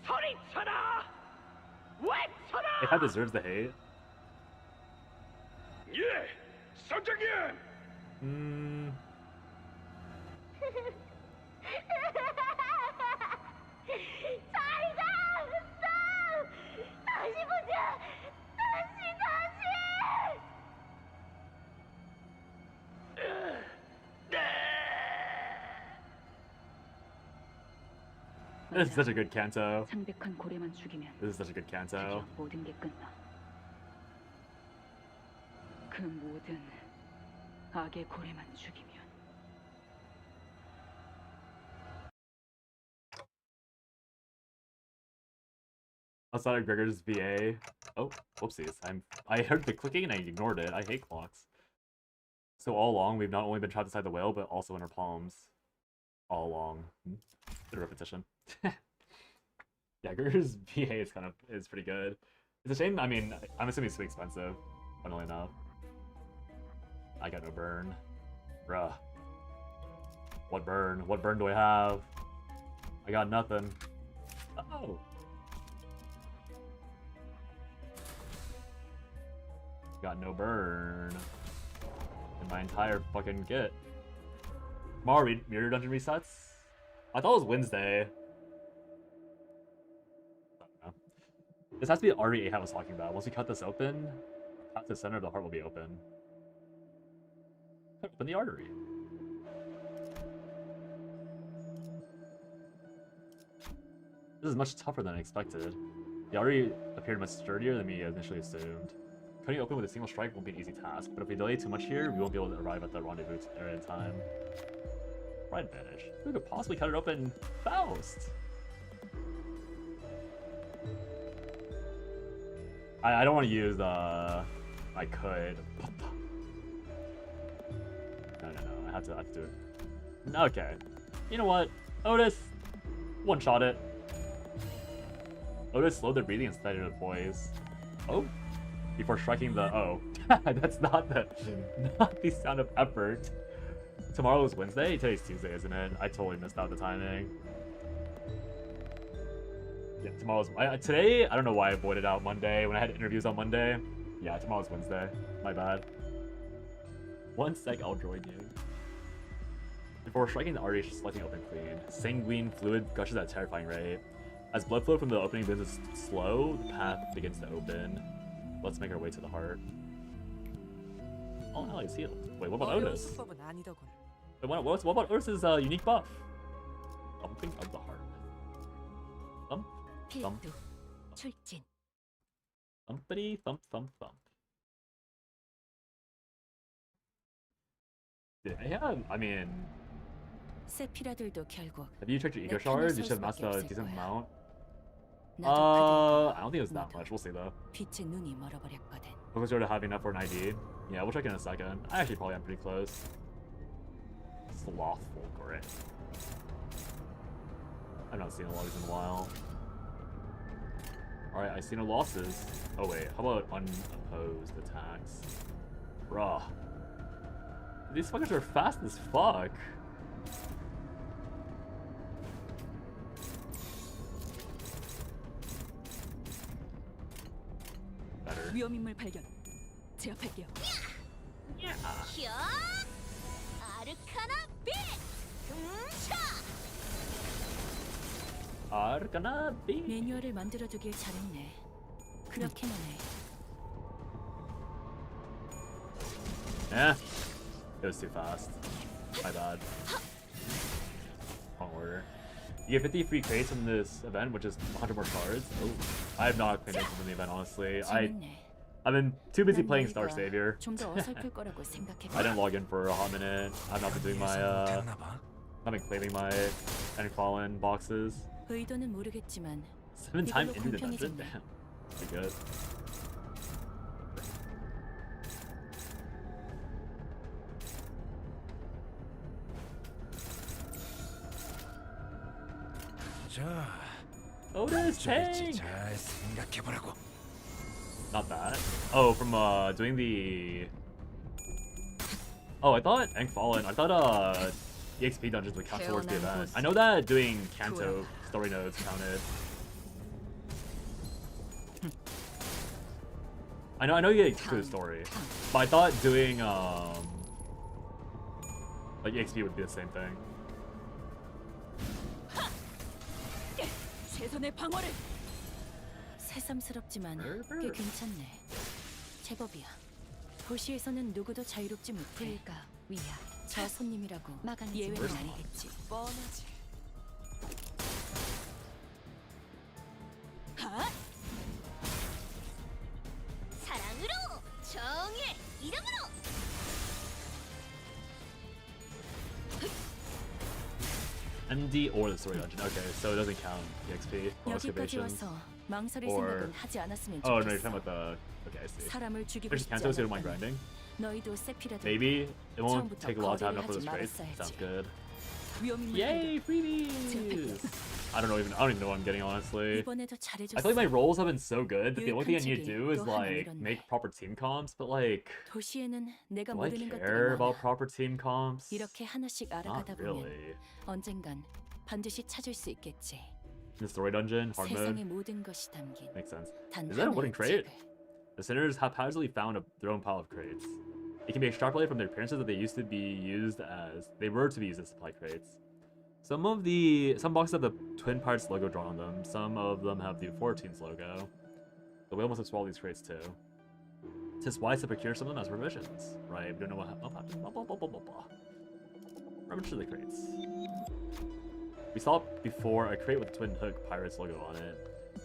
소리쳐라! 외쳐라! It kind of deserves the hate. 예, 선장님. 잘 가! 다시 보자! 다시! This is such a good Canto. 창백한 고래만 죽이면 This is such a good Canto. 모든 게 끝나. 그 모든 악의 고래만 죽이면. Outside of Gregor's VA. Oh, whoopsies. I heard the clicking and I ignored it. I hate clocks. So all along, we've not only been trapped inside the whale, but also in our palms. All along. Bit of repetition. Yeah, Gregor's VA is pretty good. It's a shame. I mean, I'm assuming it's too expensive. Funnily enough. I got no burn. Bruh. What burn? What burn do I have? I got nothing. Oh. Got no burn in my entire fucking kit. Tomorrow mirror dungeon resets? I thought it was Wednesday. I don't know. This has to be the artery Ahab was talking about. Once we cut this open, past the center of the heart will be open. Open the artery. This is much tougher than I expected. The artery appeared much sturdier than we initially assumed. Cutting it open with a single strike won't be an easy task, but if we delay too much here, we won't be able to arrive at the rendezvous area in time. Right advantage. Who could possibly cut it open? Faust! I don't want to use I could. No, I have to do it. Okay. You know what? Otis, one-shot it. Otis slowed their breathing and steadied their poise. Oh? Before striking the that's not the sound of effort. Tomorrow is Wednesday? Today's Tuesday, isn't it? I totally missed out the timing. Yeah, tomorrow's today, I don't know why I avoided out Monday when I had interviews on Monday. Yeah, tomorrow's Wednesday. My bad. One sec, I'll join you. Before striking the artery, selecting open clean. Sanguine fluid gushes at a terrifying rate. As blood flow from the opening begins to slow, the path begins to open. Let's make our way to the heart. All allies healed. Wait, what about Otis? Wait, what about Otis's unique buff? Thumping of the heart. Thump, thump, 출진. thumpity, thump, thump, thump. Yeah, I mean... 세피라들도 결국 Have you checked your ego 내 편을 shards? You 설 should have 수밖에 amassed a 없을 decent 거야. amount. 나도 I don't think it was that much. We'll see though. 빛의 눈이 멀어버렸거든. Focus sure to have enough for an ID. Yeah, we'll check in a second. I actually probably am pretty close. Slothful grit. I've not seen a lot of these in a while. Alright, I see no losses. Oh wait, how about unopposed attacks? Bruh. These fuckers are fast as fuck. Better. 위험인물 발견. 제압할게요. 야! 아르카나 빛! 차! Arcana B. 매뉴얼을 만들어두길 잘했네. 그렇게만 해. Eh. It was too fast. My bad. Wrong order. You get 50 free crates from this event, which is 100 more cards. Oh, I have not claimed anything from the event, honestly. I've been too busy playing Star Savior. 좀더 어설플 거라고 생각해. I didn't log in for a hot minute. I've not been doing my I've been claiming my End Fallen boxes. 의도는 모르겠지만 7 times 이걸로 into the dungeon? 공평해졌네. Damn. Pretty good. 자, Otis, 어쩌겠지. hey! 잘 생각해보라고. Not that. Oh, from doing the... Oh, I thought End Fallen. I thought EXP dungeons would count towards the event. I know that doing Canto story nodes counted. I know you get the story, but I thought doing like EXP would be the same thing. 최선의 방어를. 새삼스럽지만 꽤 괜찮네. 제법이야. 도시에서는 누구도 자유롭지 못해. 불가 위야. 저 손님이라고 예외는 아니겠지. 뻔하지. 사랑으로 정의 이름으로. MD or the story dungeon. Okay, so it doesn't count EXP or 여기까지 excavations. 와서 망설일 Or 생각은 하지 않았으면 oh no, 좋겠어. you're talking about the. Okay, I see. 사람을 죽이고 Which 싶지 Canto still don't mind 않았다면 grinding. 너희도 세피라도 Maybe it won't 처음부터 take a lot of time 거래를 enough for 하지 this race. 말았어야지. Sounds good. 위험인물 Yay, freebies! I don't even know what I'm getting honestly. 이번에도 잘해줬어. I feel like my roles have been so good that the only thing I need to 유익한 do is 책이 또 하나 like 늘었네. make proper team comps, but like 도시에는 내가 do I 모르는 것들이 care 많아. about proper team comps? 이렇게 하나씩 Not 알아가다 보면 really. 언젠간 반드시 찾을 수 있겠지. In the story dungeon, hard 세상의 mode, 모든 것이 담긴 makes sense. 단 Is that a 하나의 wooden crate? 책을. The sinners haphazardly found their own pile of crates. It can be extrapolated from their appearances that they were to be used as supply crates. Some boxes have the Twin Pirates logo drawn on them. Some of them have the 14's logo. The whale must have swallowed these crates too. It's wise to procure some of them as provisions, right? We don't know what happened. Blah, blah, blah, blah, blah, blah. Rummage through the crates. We saw before a crate with the Twin Hook Pirates logo on it.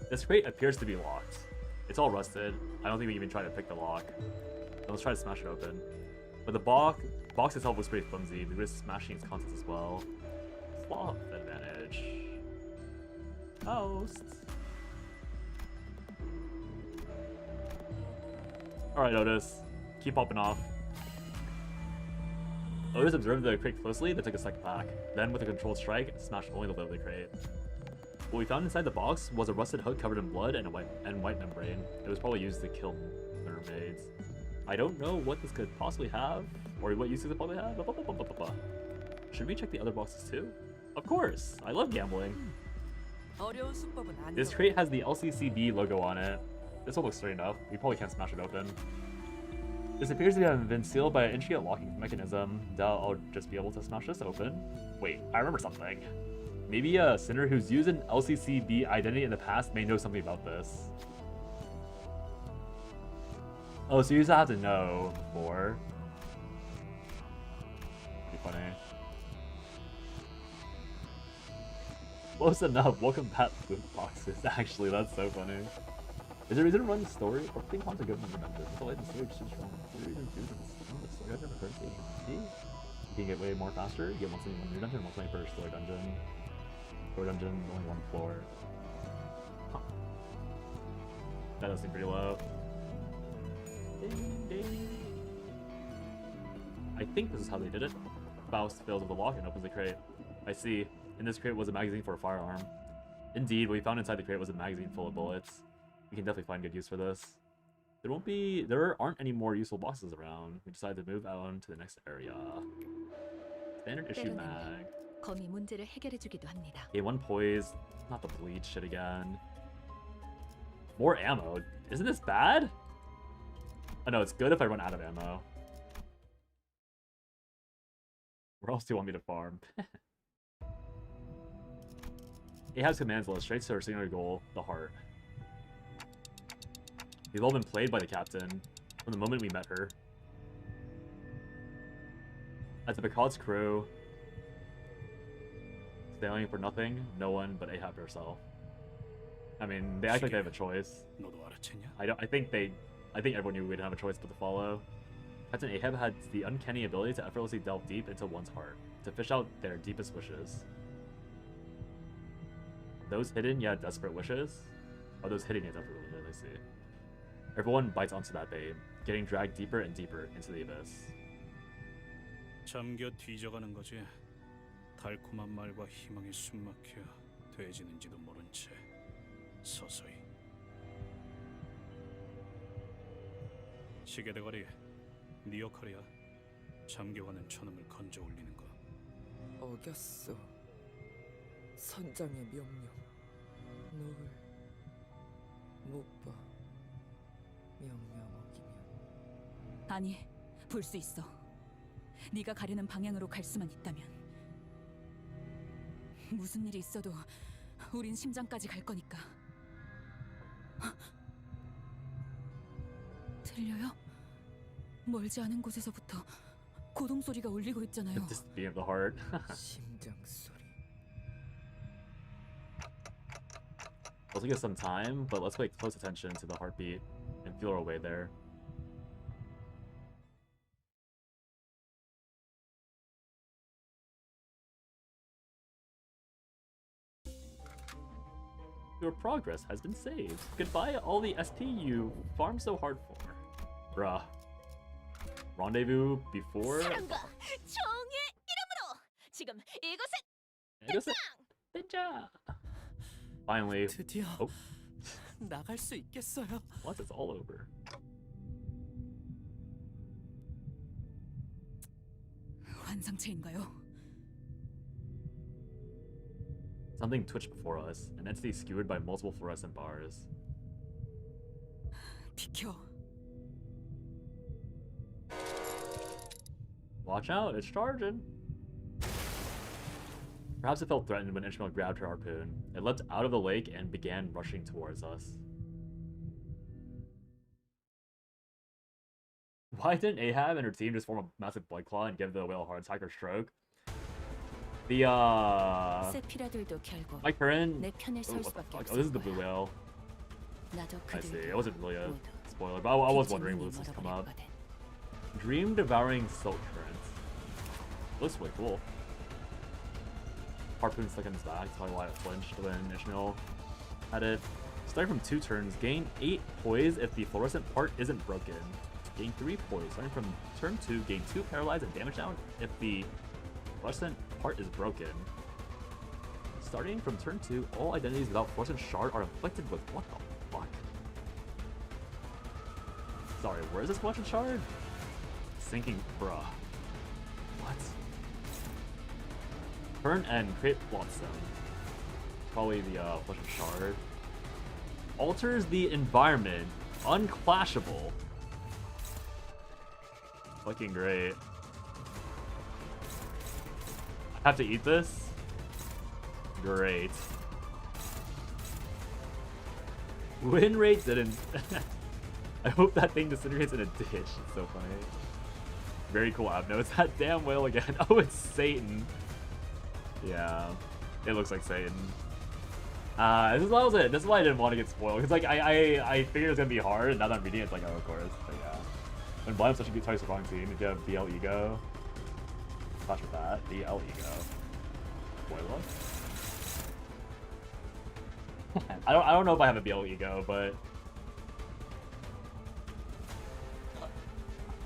This crate appears to be locked. It's all rusted. I don't think we even try to pick the lock. So let's try to smash it open. But the box itself was pretty flimsy. We risk smashing its contents as well. Sloth advantage. Toast. Alright, Otis. Keep popping off. Otis observed the crate closely, then took a step back. Then, with a controlled strike, smashed only the lid of the crate. What we found inside the box was a rusted hook covered in blood and white membrane. It was probably used to kill mermaids. I don't know what this could possibly have, or what use it could probably have. Should we check the other boxes too? Of course! I love gambling. 어려운 수법은 아니야. This crate has the LCCB logo on it. This one looks straight enough. We probably can't smash it open. This appears to have been sealed by an intricate locking mechanism. Doubt I'll just be able to smash this open. Wait, I remember something. Maybe a sinner who's used an LCCB identity in the past may know something about this. Oh, so you just have to know before. Pretty funny. Close enough. Welcome back, loot boxes. Actually, that's so funny. Is there a reason to run the story? Or think a good fundamentals? I like the story just too strong. Is there a reason to do the story? I've never heard of it. You can get way more faster. You get 1 new dungeon, 1 per story dungeon. Story dungeon, only 1 floor. Huh. That does seem pretty low. Ding, ding. I think this is how they did it. Faust fills with the lock and opens the crate. I see. In this crate was a magazine for a firearm. Indeed, what we found inside the crate was a magazine full of bullets. We can definitely find good use for this. There aren't any more useful boxes around. We decided to move on to the next area. Standard issue mag. 검이 문제를 해결해주기도 합니다. Okay, 1 poise. Not the bleach shit again. More ammo. Isn't this bad? Oh no, it's good if I run out of ammo. Where else do you want me to farm? Ahab's commands led us straight to our singular goal, the heart. We've all been played by the captain from the moment we met her. As the Picard's crew, sailing for nothing, no one but Ahab herself. I mean, they act like they have a choice. I think everyone knew we didn't have a choice but to follow. Captain Ahab had the uncanny ability to effortlessly delve deep into one's heart, to fish out their deepest wishes. Those hidden yet desperate wishes? Are those hidden yet desperate wishes? I see. Everyone bites onto that bait, getting dragged deeper and deeper into the abyss. 잠겨 뒤져가는 거지. 달콤한 말과 희망이 숨막혀 돼지는지도 모른 채 서서히. 시계 대가리, 네 역할이야. 잠겨가는 저놈을 건져 올리는 거. 어겼어. 선장의 명령. 널 못 봐. 명령 어기면. 아니, 볼 수 있어. 네가 가려는 방향으로 갈 수만 있다면. 무슨 일이 있어도 우린 심장까지 갈 거니까. 들려요? 멀지 않은 곳에서부터 고동 소리가 울리고 있잖아요. Just beat of the heart. 심장 소리. Also get some time, but let's pay close attention to the heartbeat and feel our way there. Your progress has been saved. Goodbye all the SP you farmed so hard for. Bruh. Rendezvous before? 사랑과 정의 이름으로 지금 이곳은 이곳은 된장! Finally. 드디어 Oh. 나갈 수 있겠어요. Once it's all over. 환상체인가요? Something twitched before us, an entity skewered by multiple fluorescent bars. 비켜. Watch out, it's charging! Perhaps it felt threatened when Ishmael grabbed her harpoon. It leapt out of the lake and began rushing towards us. Why didn't Ahab and her team just form a massive blood claw and give the whale a heart attack or stroke? The 세피라들도 결국 Mike Curran. 내 편을 설 Oh, 수밖에 oh, this is the blue whale. 나도 I see. 그들도 It wasn't really a 모두 spoiler, but I was wondering 빛의 when this was 눈이 come up. 멀어버렸거든. Dream devouring silk current. Looks really cool. Harpoon stuck in his back. That's probably why it flinched when Ishmael had it. Starting from 2 turns, gain 8 poise if the fluorescent part isn't broken. Gain 3 poise. Starting from turn 2, gain 2 paralyze and damage down if the fluorescent part is broken. Starting from turn 2, all identities without fluorescent shard are afflicted with what the fuck? Sorry, where is this fluorescent shard? Sinking, bruh. What? Turn and crit Blossom. Probably the fluorescent shard. Alters the environment. Unclashable. Fucking great. I have to eat this? Great. Win rate didn't. I hope that thing disintegrates in a ditch. It's so funny. Very cool app. No, it's that damn whale again. Oh, it's Satan. Yeah, it looks like Satan. This is why this is why I didn't want to get spoiled, because like I figured it was gonna be hard, and now that I'm reading it, it's like, oh, of course. But yeah, when blind such a good twice the wrong team, if you have BL ego, clash with that. BL ego. Spoiler. I don't know if I have a BL ego, but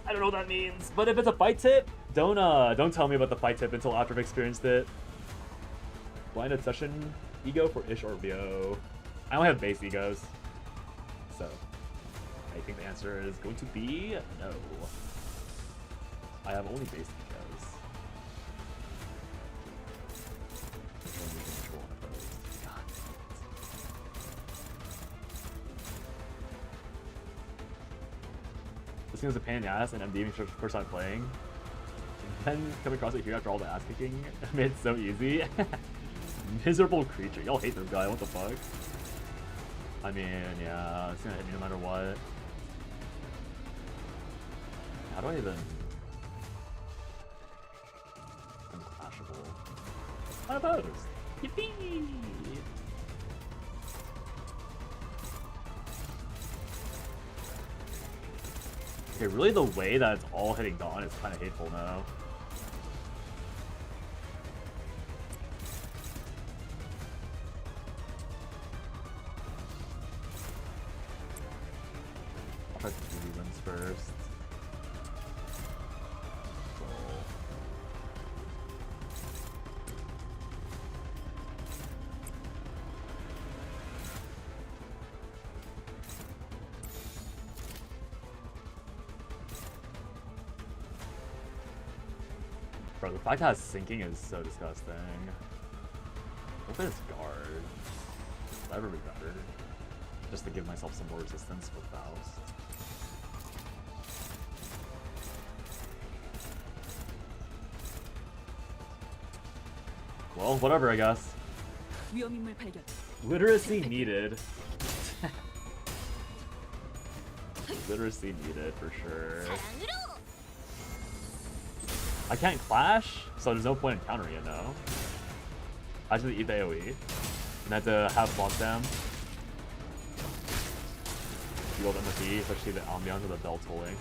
I don't know what that means. But if it's a fight tip, don't tell me about the fight tip until after I've experienced it. Blind obsession ego for Ish or Bio. I only have base egos, so I think the answer is going to be no. I have only base egos. Only control one of those. God damn it. This game was a pain in the ass, and I'm the first time playing. And then coming across it here after all the ass kicking made it so easy. Miserable creature. Y'all hate this guy. What the fuck? I mean, yeah, it's gonna hit me no matter what. How do I even... Unclashable. Unopposed! Yippee! Okay, really the way that it's all hitting Dawn is kind of hateful now. I'll try to do these ones first. Bro, the fact that it's sinking is so disgusting. What if it's guard? That would be better. Just to give myself some more resistance with Faust. Well, whatever, I guess. 위험인물 발견. Literacy needed. Literacy needed for sure. I can't clash, so there's no point in countering it now. I just eat the AoE. And I have to have block them. You them with E, especially the ambiance of the bell tolling.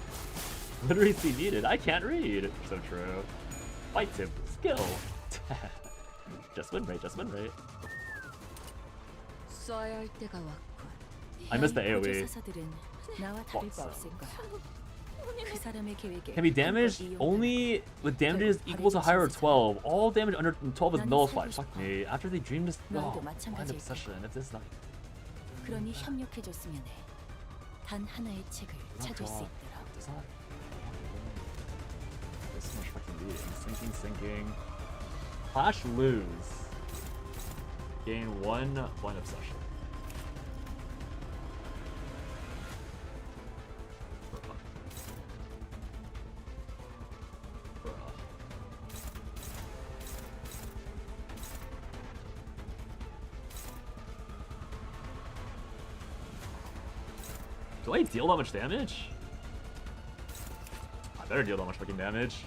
Literacy needed. I can't read. So true. Fight tip. Skill. Just win rate, just win rate. I missed the AoE. Can be damaged only with damages equal to higher or 12. All damage under 12 is nullified. Fuck me. After they dream this blind obsession. If this is not 그러니 협력해줬으면 해. 단 하나의 책을 찾을 수 있도록. There's so much fucking reading. Sinking. Clash lose. Gain one obsession. Do I deal that much damage? I better deal that much fucking damage.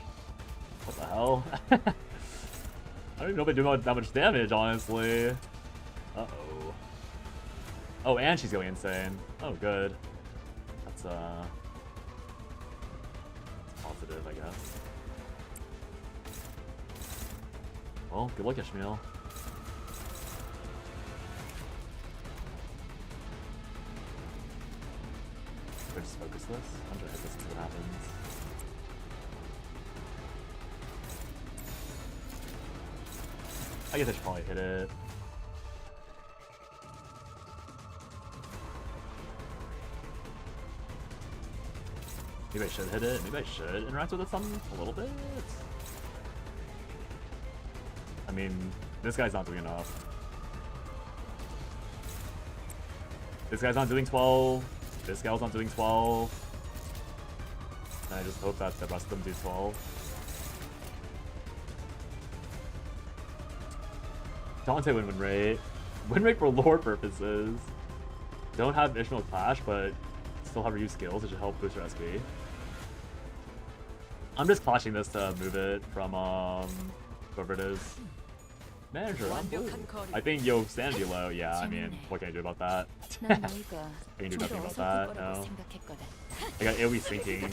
What the hell? I don't even know if I do that much damage, honestly. Uh-oh. Oh, and she's going insane. Oh, good. That's positive, I guess. Well, good luck, Ishmael. Should I just focus this? I'm gonna hit this and see what happens. I guess I should probably hit it. Maybe I should hit it. Maybe I should interact with it some a little bit. I mean, this guy's not doing enough. This guy's not doing 12. This guy's not doing 12. And I just hope that the rest of them do 12. Dante win rate. Win rate for lore purposes. Don't have additional clash, but still have reuse skills, which should help boost your SP. I'm just clashing this to move it from whoever it is. Manager, I'm blue. I think yo sanity low. Yeah, I mean, what can I do about that? I can do nothing about that. No. I got AoE sinking.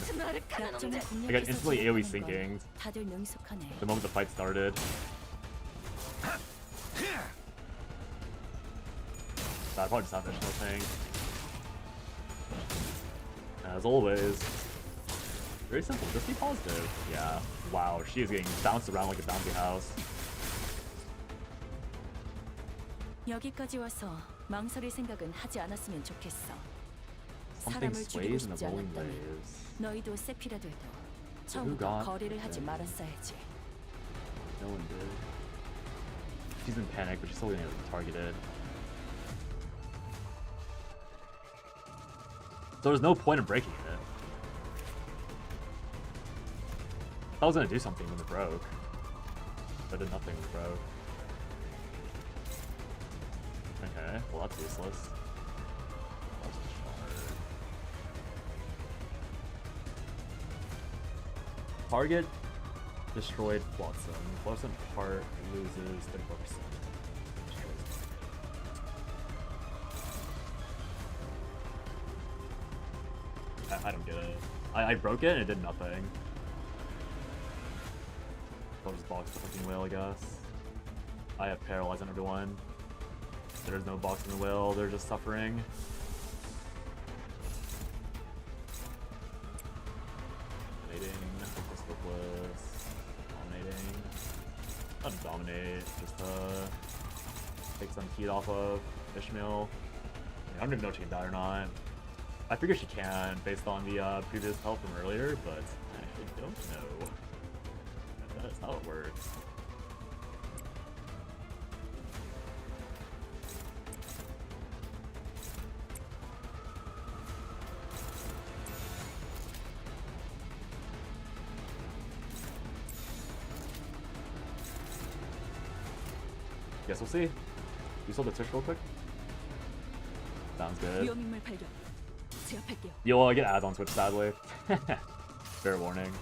I got instantly AoE sinking the moment the fight started. I'll probably just have additional thing. As always. Very simple, just be positive. Yeah. Wow, she is getting bounced around like a bouncy house. 여기까지 와서 망설일 생각은 하지 않았으면 좋겠어. Something 사람을 죽이고 sways in the 싶지 rolling 않았다면 waves. 너희도 세피라들도 Who 처음부터 got 거리를 하지 them? 말았어야지. No one did. She's in panic, but she's still getting targeted. So there's no point in breaking it. I was gonna do something when it broke. But I did nothing when it broke. Okay, well that's useless. Lost the shard. Target destroyed Flotsam. Flotsam part loses 34%. I don't get it. I broke it and it did nothing. I'll just box the fucking whale, I guess. I have paralyzed on everyone. There's no box in the whale, they're just suffering. Dominating, hopeless. Dominating. Not to dominate, just take some heat off of Ishmael. I don't even know if she can die or not. I figure she can, based on the previous health from earlier, but I actually don't know. That is how it works. Guess we'll see. You sold the Twitch real quick? Sounds good. 위험인물 발견. 제압할게요. You'll get ads on Twitch, sadly. Fair warning.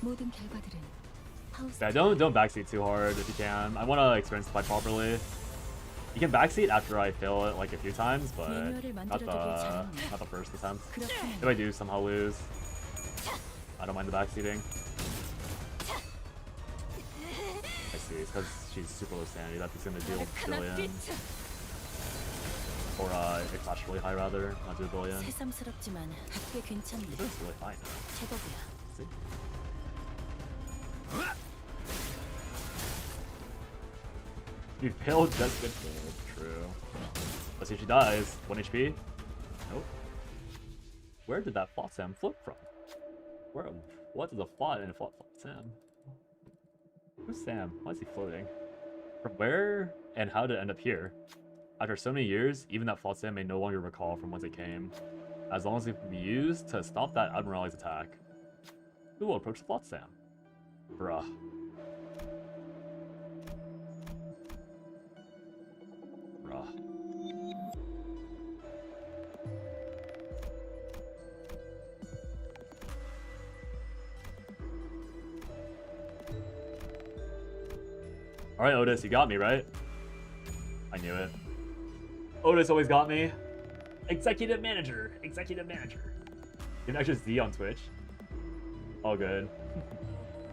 모든 결과들은 하우스. Yeah, don't backseat too hard if you can. I want to experience the fight properly. You can backseat after I fail it like a few times, but not the first attempt. If I do somehow lose, I don't mind the backseating. I see, it's because she's super low sanity. That's gonna deal a billion. Or it flashed really high rather, not do a billion. 새삼스럽지만 꽤 괜찮네. It's really fine. 제법이야. See? You failed just good failed. True. Let's see if she dies. 1 HP? Nope. Where did that Flot Sam float from? Where? What is a Flot in a Flot Sam? Who's Sam? Why is he floating? From where and how did it end up here? After so many years, even that Flot Sam may no longer recall from whence it came, as long as it can be used to stop that Admiral's attack. Who will approach the Flot Sam? Bruh. Alright, Otis, you got me, right? I knew it. Otis always got me. Executive manager. Executive manager. You have an extra Z on Twitch. All good.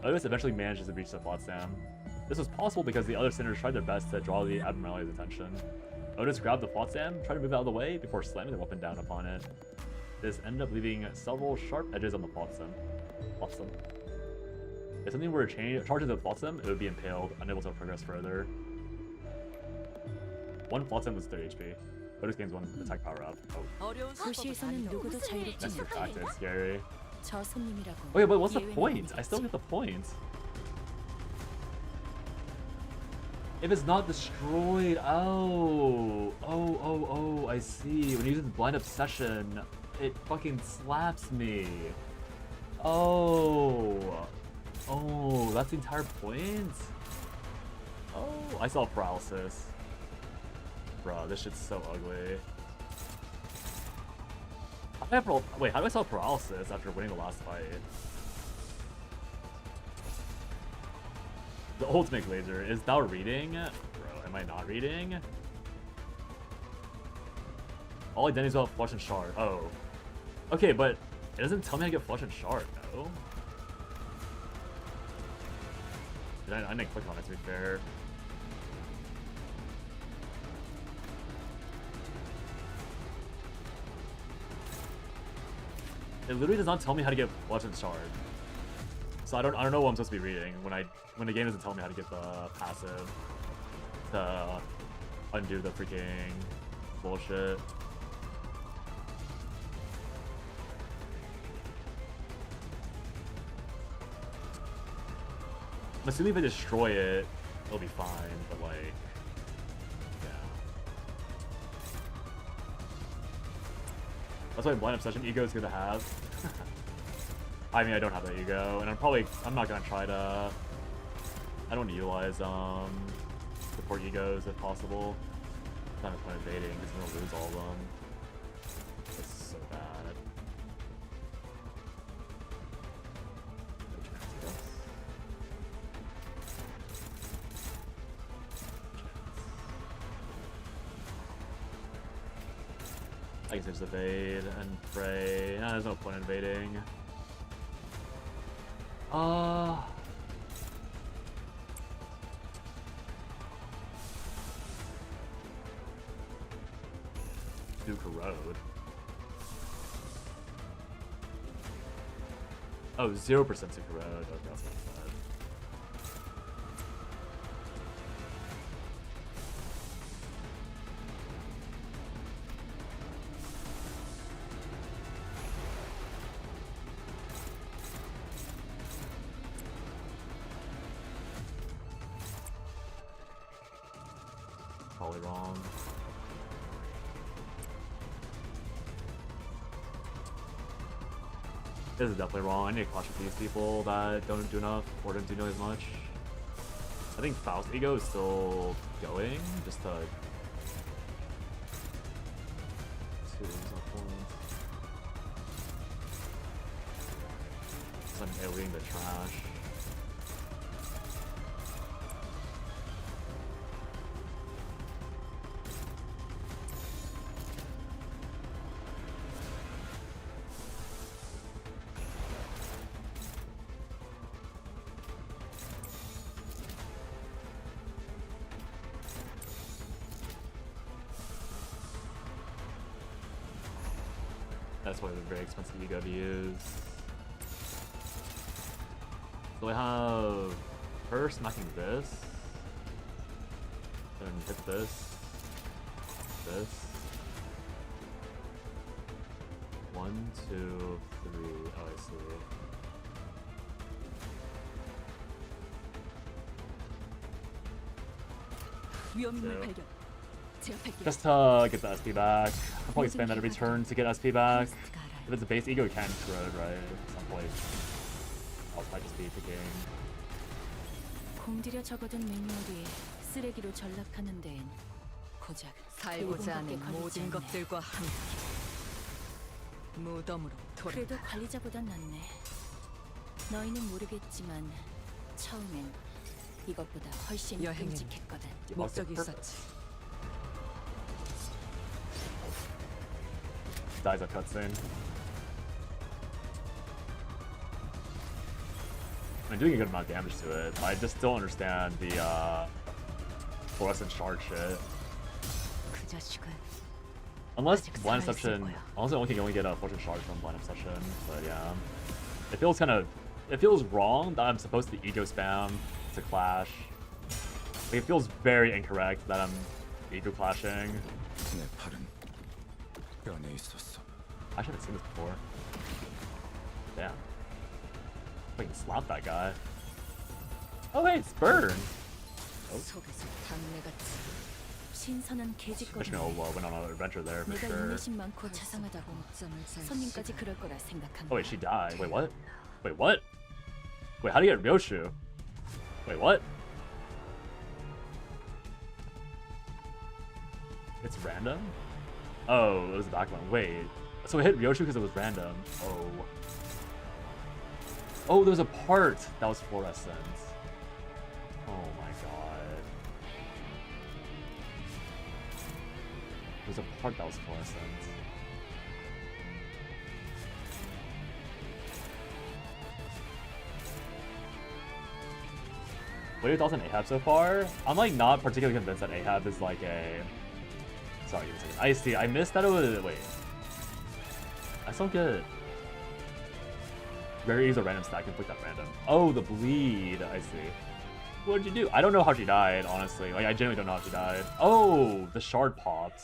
Otis eventually manages to reach the Flot Sam. This was possible because the other sinners tried their best to draw the Admiral's attention. Otis grabbed the Flot Sam, tried to move out of the way before slamming the weapon down upon it. This ended up leaving several sharp edges on the Flot Sam. If something were to charge into the Flotsam, it would be impaled, unable to progress further. One Flotsam was 30 HP. Otis gains 1 attack power up. Oh. 도시에서는 누구도 자유롭지 That's 못해. retracted, scary. 저 손님이라고. Wait, but what's the point? I still get the point. If it's not destroyed, oh, I see. When you use the blind obsession, it fucking slaps me. Oh, that's the entire point? Oh, I saw paralysis. Bro, this shit's so ugly. How do I sell paralysis after winning the last fight? The ultimate laser. Is thou reading? Bro, am I not reading? All identities about Flush and Shard. Oh. Okay, but it doesn't tell me how to get Flush and Shard, no? I didn't click on it, to be fair. It literally does not tell me how to get Flush and Shard. So I don't know what I'm supposed to be reading when the game doesn't tell me how to get the passive to undo the freaking bullshit. I'm assuming if I destroy it, it'll be fine, but like, yeah. That's why Blind Obsession Ego is good to have. I mean, I don't have that ego, and I'm not gonna try to, I don't want to utilize, support egos if possible. It's not a point of baiting, because I'm gonna lose all of them. It's so bad. I guess there's evade and pray. Nah, there's no point in invading. Do corrode. Oh, 0% to corrode. Okay, that's not bad. Probably wrong. This is definitely wrong. I need to clash with these people that don't do enough or don't do nearly as much. I think Faust Ego is still going, just to lose a point. So I'm alienating the trash. That's why they're very expensive ego to use. So I have her smacking this, then hit this, this. 1, 2, 3. Oh, I see. 위험인물 발견. 제압할게요. Just to get the SP back. I'll probably spend that every turn to get SP back. If it's a base ego, it can corrode, right? At some point. I'll might just be picking. 공들여 적어둔 매뉴얼이 쓰레기로 전락하는 데엔 고작 살고자 하는 1분밖에 걸리지 모든 않네. 것들과 함께 무덤으로 돌아. 그래도 관리자보단 낫네. 너희는 모르겠지만 처음엔 이것보다 훨씬 여행엔 끔찍했거든. 목적이 있었지. Dies a cutscene. I'm doing a good amount of damage to it. I just don't understand the fluorescent shard shit. 그 자식은 Unless blind obsession, honestly, I only can only get a fluorescent shard from blind obsession. But yeah, it feels wrong that I'm supposed to ego spam to clash. Like, it feels very incorrect that I'm ego clashing. 내 팔은 뼈에 있었어. I should have seen this before. Damn. I can slap that guy. Oh hey, it's Burn! Oh. 속에서 단내같이 신선한 Fishing 개짓거리. went on an adventure there for 내가 sure. 인내심 많고 자상하다고 손님까지 그럴 거라 생각한 Oh wait, she died. Wait, what? Wait, what? Wait, how do you get Ryoshu? Wait, what? It's random? Oh, it was the back one. Wait. So it hit Ryoshu because it was random. Oh. Oh, there was a part that was fluorescent. Oh my god. There's a part that was fluorescent. What are your thoughts on Ahab so far? I'm like not particularly convinced that Ahab is like a... Sorry, give me a second. I see. I missed that it was... Wait. I still get... Very easy random stack and click that random. Oh, the bleed. I see. What did you do? I don't know how she died, honestly. Like, I genuinely don't know how she died. Oh, the shard popped.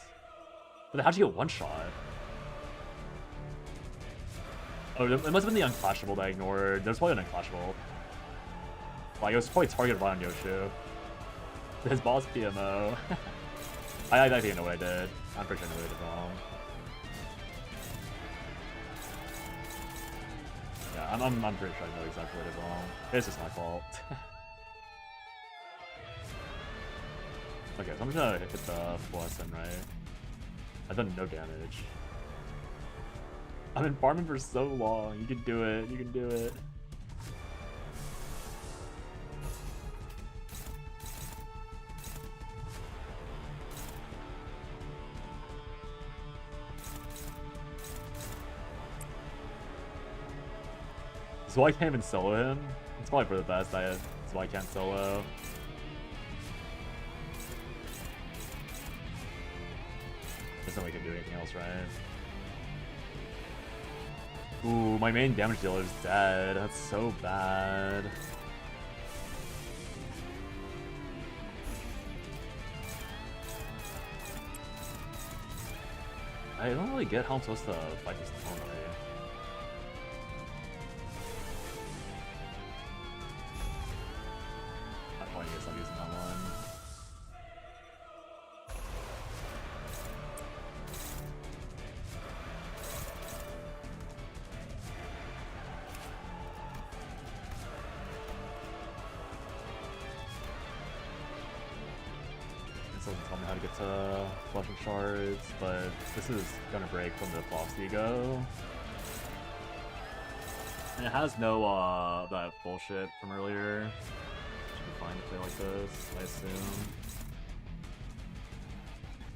But how'd she get one shot? Oh, it must have been the unclashable that I ignored. There's probably an unclashable. Like, it was probably targeted right on Yoshu. His boss PMO. I think I know what I did. I'm pretty sure I know what I did wrong. Yeah, I'm pretty sure I know exactly what I did wrong. It's just my fault. Okay, so I'm just gonna hit the fluorescent, right? I've done no damage. I've been farming for so long. You can do it. You can do it. That's why I can't even solo him. It's probably for the best. That's why I can't solo. There's no way I can do anything else, right? Ooh, my main damage dealer is dead. That's so bad. I don't really get how I'm supposed to fight this normally. I guess I'm using that one. doesn't tell me how to get to flushing shards, but this is gonna break from the Frost Ego. And it has no that bullshit from earlier. Should be fine to play like this, I assume.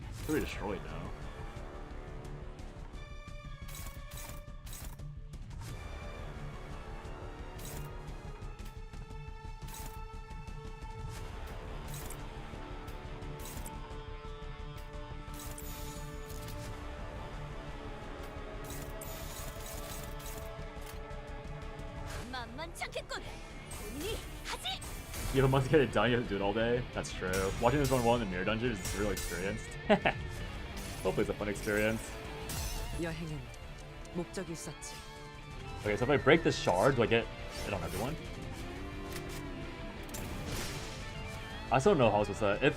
It's pretty destroyed now. 만만찮겠군. 본인이 하지. You have a month to get it done, you have to do it all day? That's true. Watching this one while in the mirror dungeon is a real experience. Hopefully it's a fun experience. 여행엔 목적이 있었지. Okay, so if I break this shard, do I get it on everyone? I still don't know how I was supposed to...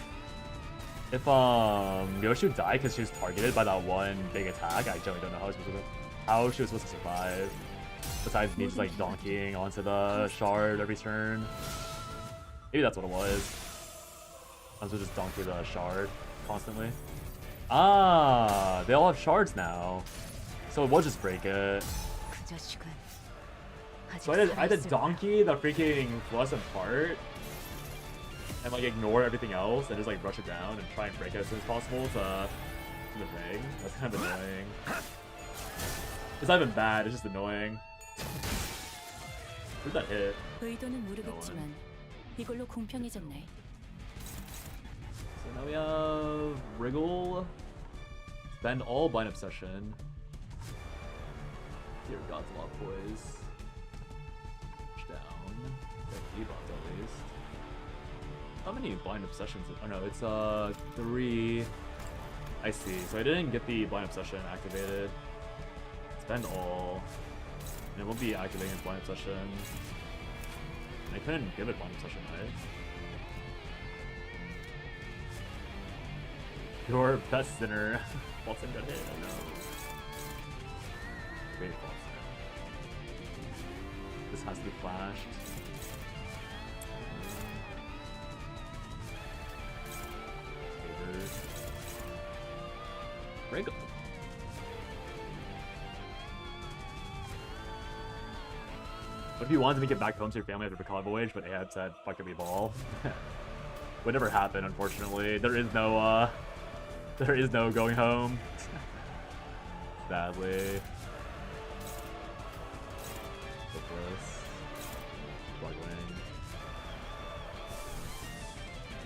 If Ryoshu died because she was targeted by that one big attack, I generally don't know how she was supposed to survive. Besides me just like donkeying onto the shard every turn. Maybe that's what it was. I was just donkey the shard constantly. Ah, they all have shards now. So we'll just break it. So I had to donkey the freaking fluorescent part and like ignore everything else and just like rush it down and try and break it as soon as possible to the ring. That's kind of annoying. It's not even bad, it's just annoying. Where'd that hit? 의도는 모르겠지만 이걸로 공평해졌네. So now we have Wriggle. Spend all Blind Obsession. Dear God's Law Poise. Push down. Get debuffed at least. How many Blind Obsessions? Oh no, it's 3. I see. So I didn't get the Blind Obsession activated. Spend all. And it won't be activating Blind Obsession. And I couldn't give it Blind Obsession, right? Your best sinner. False Sin got hit. Oh no. Great False Sin. This has to be flashed. Favored. Wriggle. What if you wanted to make it back home to your family after Picard Voyage, but Ahab said, fuck it, we ball? Would never happen, unfortunately. There is no going home. Sadly. Hopeless. Struggling.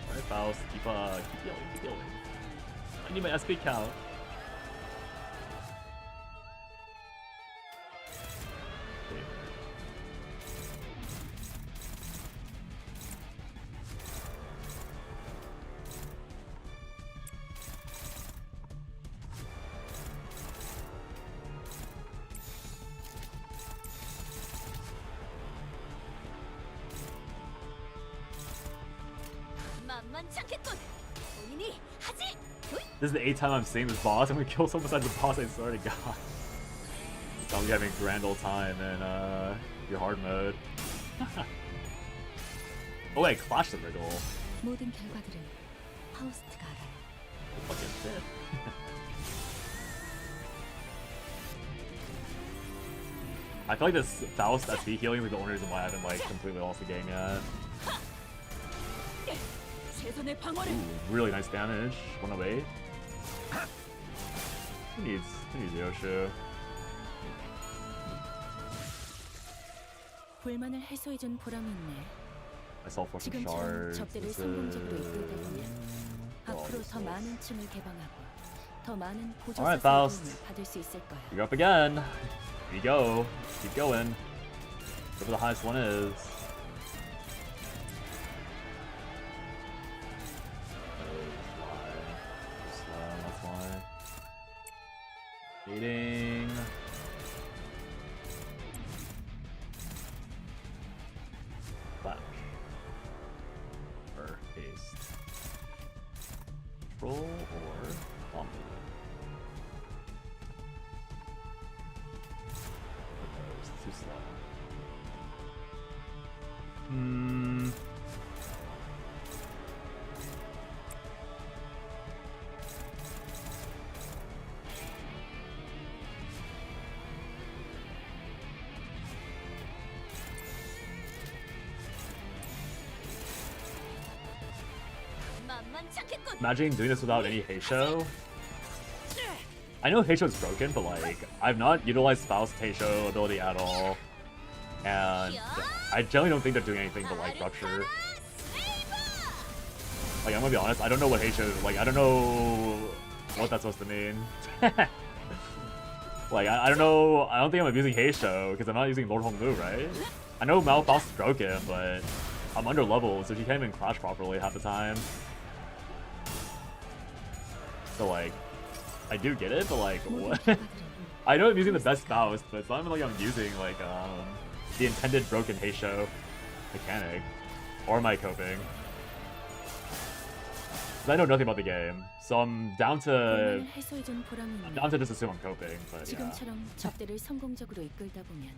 Alright, Faust, keep yelling, keep yelling. I need my SP count. This is the 8th time I'm seeing this boss. I'm gonna kill someone besides the boss, I swear to God. So I'm having a grand old time in your hard mode. Oh wait, Clash the Wriggle. 모든 결과들은 파우스트가 알아요. Fucking shit. I feel like this Faust SP healing is like the only reason why I haven't like completely lost the game yet. Ooh, really nice damage. 108. Who needs Yoshu? 불만을 해소해준 보람이 있네. I saw fucking 지금처럼 shards. 접대를 성공적으로 이끌다 보면 앞으로 더 많은 층을 개방하고 더 많은 Alright, 보조사 Faust. 도움을 받을 수 있을 거야. You're up again. Here you go. Keep going. Whatever the highest one is. That's why. Eating. Back. Or haste. Control or combo. Too slow. Imagine doing this without any Heisho. I know Heisho is broken, but like, I've not utilized Faust Heisho ability at all. And I generally don't think they're doing anything but like Rupture. Like, I'm gonna be honest, I don't know what Heisho, like, I don't know what that's supposed to mean. Like, I don't know, I don't think I'm abusing Heisho, because I'm not using Lord Hongmu, right? I know Malfaust is broken, but I'm under leveled, so she can't even clash properly half the time. So like, I do get it, but like, what? I know I'm using the best Faust, but it's not even like I'm using like, the intended broken Heisho mechanic. Or am I coping? I know nothing about the game, so I'm down to just assume I'm coping, but yeah. 지금처럼 접대를 성공적으로 이끌다 보면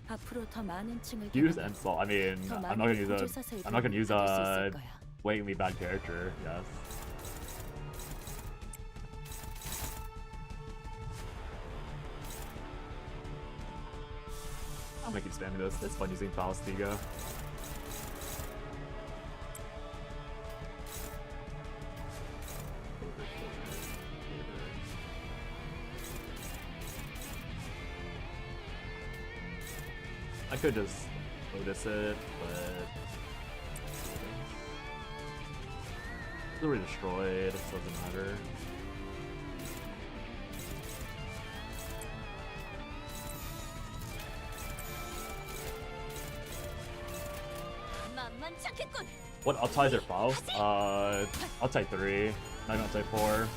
앞으로 더 많은 층을 Use insult. I mean, I'm not gonna use a blatantly bad character. Yes. I'm gonna keep spamming this. It's fun using Faustigo. I could just notice it, but it's already destroyed, so it doesn't matter. What upsides are Faust? Upside 3, not even upside 4.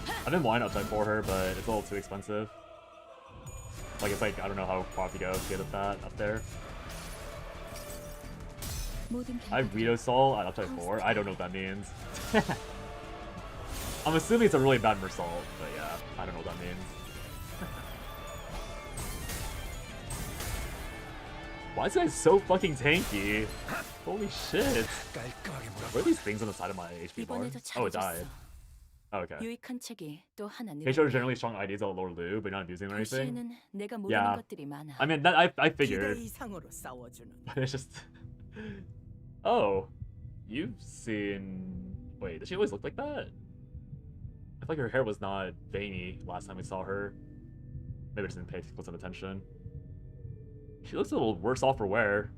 I didn't want upside 4 her, but it's a little too expensive. Like, it's like, I don't know how far to go to get that up there. I have Rito Soul at upside 4. I don't know what that means. I'm assuming it's a really bad Mersault, but yeah, I don't know what that means. Why is this guy so fucking tanky? Holy shit. Where are these things on the side of my HP bar? Oh, it died. Oh, okay. Heisho generally strong IDs at lower loot, but not abusing or anything. Yeah. I mean, that I figured. But it's just... Oh. You've seen... Wait, did she always look like that? I feel like her hair was not veiny last time we saw her. Maybe I just didn't pay close enough attention. She looks a little worse off for wear.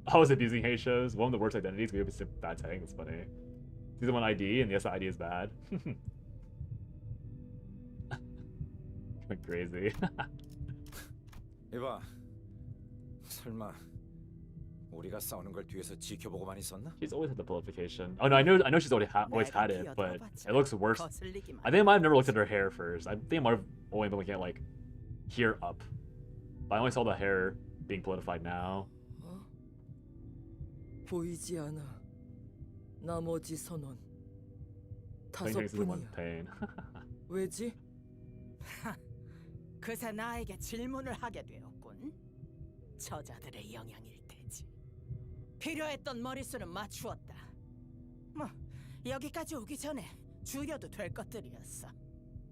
I was abusing Heisho's. One of the worst identities. We have a bad tank. It's funny. Season 1 ID, and yes, the ID is bad. Went crazy. 이봐, 설마 우리가 싸우는 걸 뒤에서 지켜보고만 있었나? She's always had the purification. Oh no, I know she's always had it, but it looks worse. I think I might have never looked at her hair first. I think I might have only been looking at like here up. But I only saw the hair being polified now. 보이지 않아. 나머지 선원 Pain. 5뿐이야. 왜지? 그새 나에게 질문을 하게 되었군. 저자들의 영향일 테지. 필요했던 머릿수는 맞추었다. 뭐 여기까지 오기 전에 줄여도 될 것들이었어.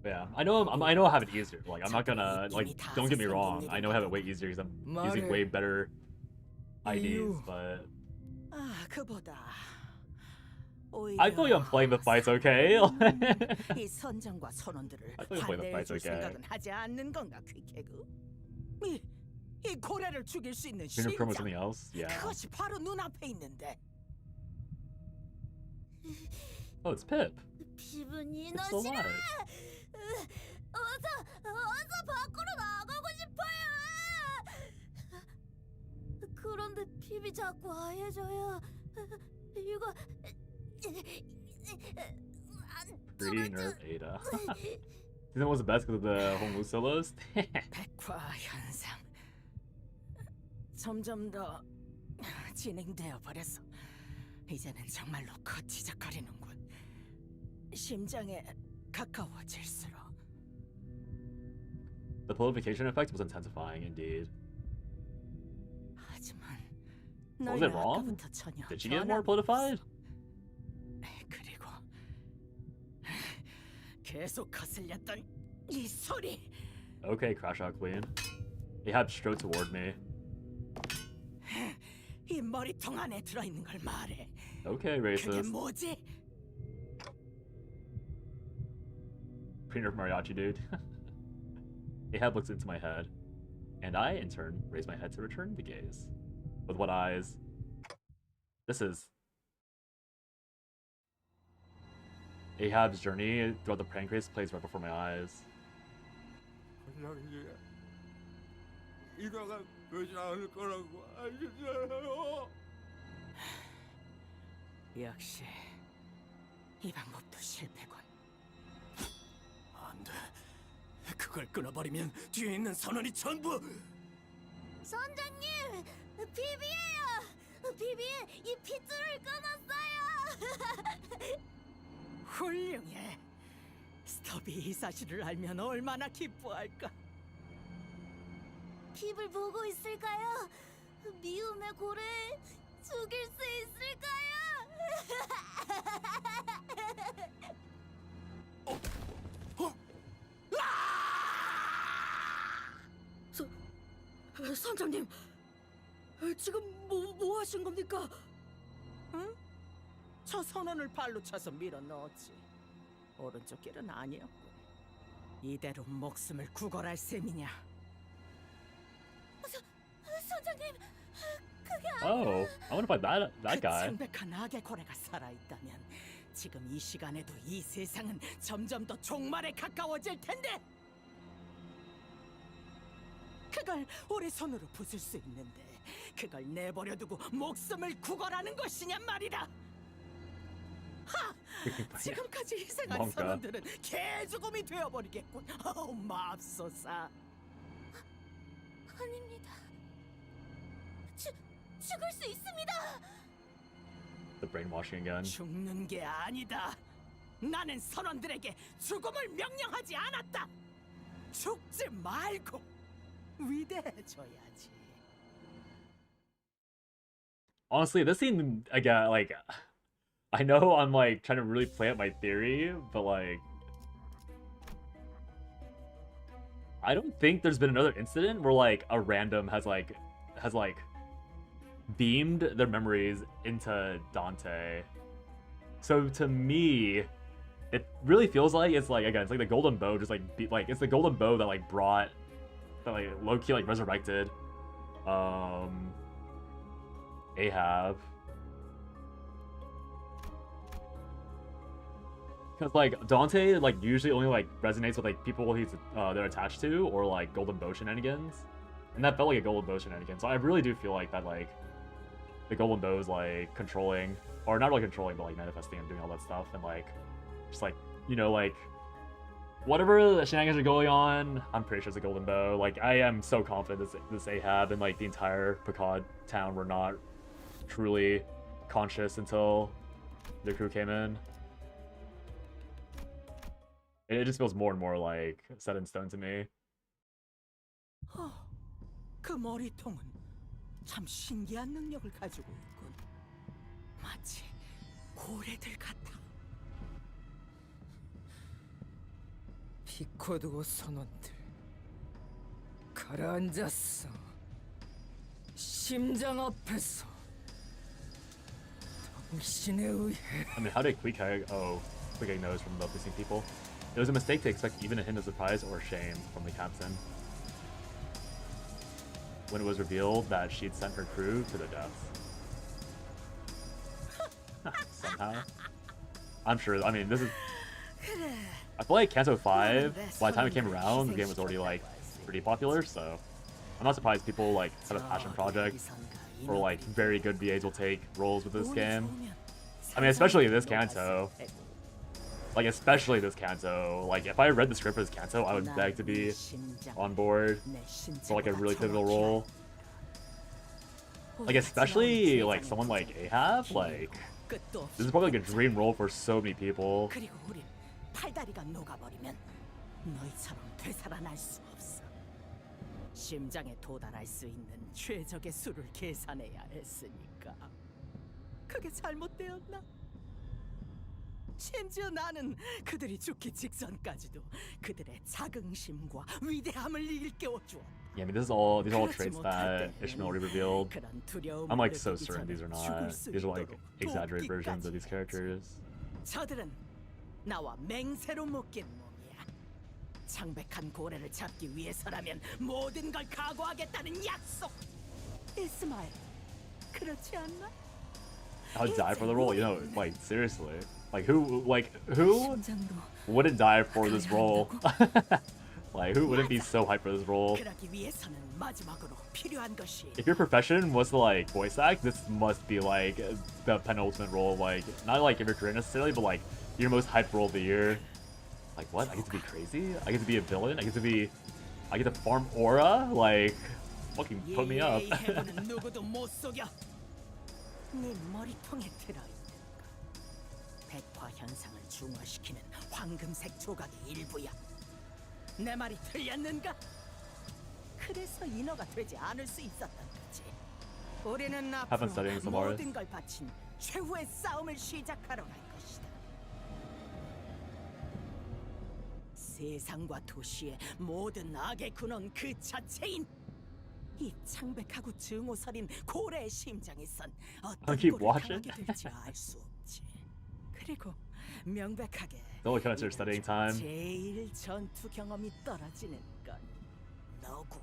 Yeah, I know I have it easier. Like, I'm not gonna, like, don't get me wrong. I know I have it way easier because I'm using way better IDs, but 그보다 I feel like I'm playing the fights okay. 이 선장과 선원들을 I feel like I'm playing the fights okay. 생각은 하지 않는 건가, 퀵해그? 이 고래를 죽일 수 있는 Junior Prim was 심장. something else? Yeah. 그것이 바로 눈앞에 있는데. Oh, it's Pip. 기분이 It's still alive. 어서 밖으로 나가고 싶어요. 그런데 핍이 자꾸 하얘져요. 이거 Pretty nerf Ada. Season was the best because of the Hongwu solos. 백화 현상 점점 더 진행되어 버렸어. 이제는 정말로 거치적거리는군. 심장에 가까워질수록. The purification effect was intensifying indeed. 하지만 Was it wrong? Did she get more purified? 그리고 계속 거슬렸던 이 소리. Okay, Crash Out Queen. He had strode toward me. 이 머리통 안에 들어있는 걸 말해. Okay, 그게 racist. 뭐지? Greener mariachi dude. Ahab looks into my head, and I, in turn, raise my head to return the gaze. With what eyes? This is Ahab's journey throughout the pancreas plays right before my eyes. 역시 이 방법도 실패군. 안 돼. 그걸 끊어버리면 뒤에 있는 선원이 전부. 선장님, 비비예요. 비비에 이 핏줄을 끊었어요. 훌륭해. 스톱이 이 사실을 알면 얼마나 기뻐할까. 핍을 보고 있을까요? 미움의 고래 죽일 수 있을까요? 선장님, 지금 뭐 하신 겁니까? 응? 저 선원을 발로 차서 밀어 넣었지. 오른쪽 길은 아니었군. 이대로 목숨을 구걸할 셈이냐? 선장님, 그게 Oh, I wonder if that guy. 창백한 악의 고래가 살아있다면 지금 이 시간에도 이 세상은 점점 더 종말에 가까워질 텐데. 그걸 우리 손으로 부술 수 있는데 그걸 내버려두고 목숨을 구걸하는 것이냔 말이다. 하! 지금까지 희생한 뭔가. 선원들은 개죽음이 되어버리겠군. 맙소사. 아닙니다. 죽을 수 있습니다. The brainwashing again. 죽는 게 아니다. 나는 선원들에게 죽음을 명령하지 않았다. 죽지 말고 위대해져야지. Honestly, this scene again, like, I know I'm like trying to really play out my theory, but like, I don't think there's been another incident where like a random has beamed their memories into Dante. So to me, it really feels like it's like, again, it's like the golden bow just like it's the golden bow that like brought, that like low-key like resurrected Ahab. Because like Dante like usually only like resonates with like people he's they're attached to, or like golden bow shenanigans, and that felt like a golden bow shenanigan. So I really do feel like that like the golden bow is like controlling, or not really controlling, but like manifesting and doing all that stuff, and like just like, you know, like whatever the shenanigans are going on, I'm pretty sure it's a golden bow. Like I am so confident this Ahab and like the entire Picard town were not truly conscious until the crew came in. It just feels more and more like set in stone to me. 그 머리통은 참 신기한 능력을 가지고 있군. 마치 고래들 같아. 피코드고 선원들 가라앉았어. 심장 앞에서 당신에 의해. I mean, how did Queequeg knows from the missing people? It was a mistake to expect even a hint of surprise or shame from the captain when it was revealed that she'd sent her crew to their deaths. Somehow. I'm sure, I mean, this is... I feel like Canto 5, by the time it came around, the game was already, like, pretty popular, so... I'm not surprised people, like, have a passion project, or, like, very good VAs will take roles with this game. I mean, especially this Canto. Like, especially this Canto. Like, if I read the script for this Canto, I would beg to be on board for, like, a really pivotal role. Like, especially, like, someone like Ahab, like... This is probably, like, a dream role for so many people. 그리고 우린 팔다리가 녹아버리면 너희처럼 되살아날 수 없어. 심장에 도달할 수 있는 최적의 수를 계산해야 했으니까. 그게 잘못되었나? 심지어 나는 그들이 죽기 직전까지도 그들의 자긍심과 위대함을 일깨워주었다. Yeah, I mean, these are all traits that Ishmael already revealed. I'm like so certain these are not. These are like exaggerated versions of these characters. 저들은 나와 맹세로 묶인 몸이야. 창백한 고래를 잡기 위해서라면 모든 걸 각오하겠다는 약속. 이스마엘, 그렇지 않나? I'd die for the role, you know, like seriously. Like who wouldn't die for this role? Like who wouldn't be so hyped for this role? 그러기 위해서는 마지막으로 필요한 것이 If your profession was to like voice act, this must be like the penultimate role, like not like your career necessarily, but like your most hyped role of the year. Like what? I get to be crazy? I get to be a villain? I get to farm aura? Like fucking put me up. 해보는 누구도 못 속여. 네 머리통에 들어있는 거. 백화 현상을 중화시키는 황금색 조각의 일부야. 내 말이 틀렸는가? 그래서 인어가 되지 않을 수 있었던 거지. 우리는 Haven't studying some 앞으로 more. 모든 걸 바친 최후의 싸움을 시작하러 갈 것이다. 세상과 도시의 모든 악의 근원 그 자체인 이 창백하고 증오서린 고래의 심장에선 어떤 keep 꼴을 watching. 당하게 될지 알 수 없지. 그리고 명백하게 Don't count your studying time. 제일 전투 경험이 떨어지는 건 너고.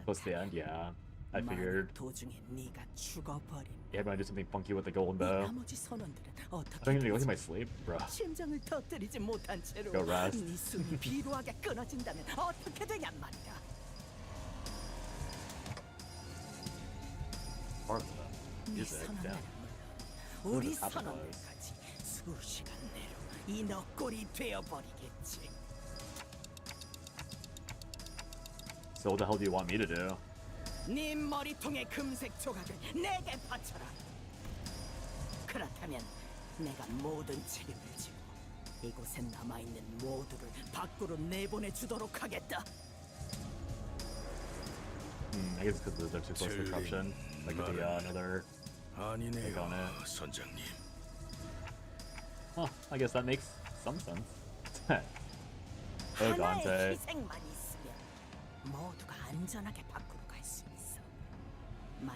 Close to the end, yeah. I figured. 도중에 네가 죽어버린 Yeah, I'm gonna do something funky with the golden bow. 나머지 선원들은 I'm 어떻게 gonna look at my sleep, bro. 심장을 터뜨리지 못한 채로 Go rest. 네 숨이 비루하게 끊어진다면 어떻게 되냔 말이야. Part of that. 네 Music, 선원들은 yeah. 물론 우리 Who's the captain 선원들까지 수시간 내로 이 너꼴이 되어버리겠지. So what the hell do you want me to do? 네 머리통의 금색 조각을 내게 바쳐라. 그렇다면 내가 모든 책임을 지고 이곳에 남아있는 모두를 밖으로 내보내주도록 하겠다. I guess because they're too close to corruption. Like the another take on it. 선장님. Huh, I guess that makes some sense. Oh, 하나의 Dante. 희생만 있으면 모두가 안전하게 밖으로 갈 수 있어.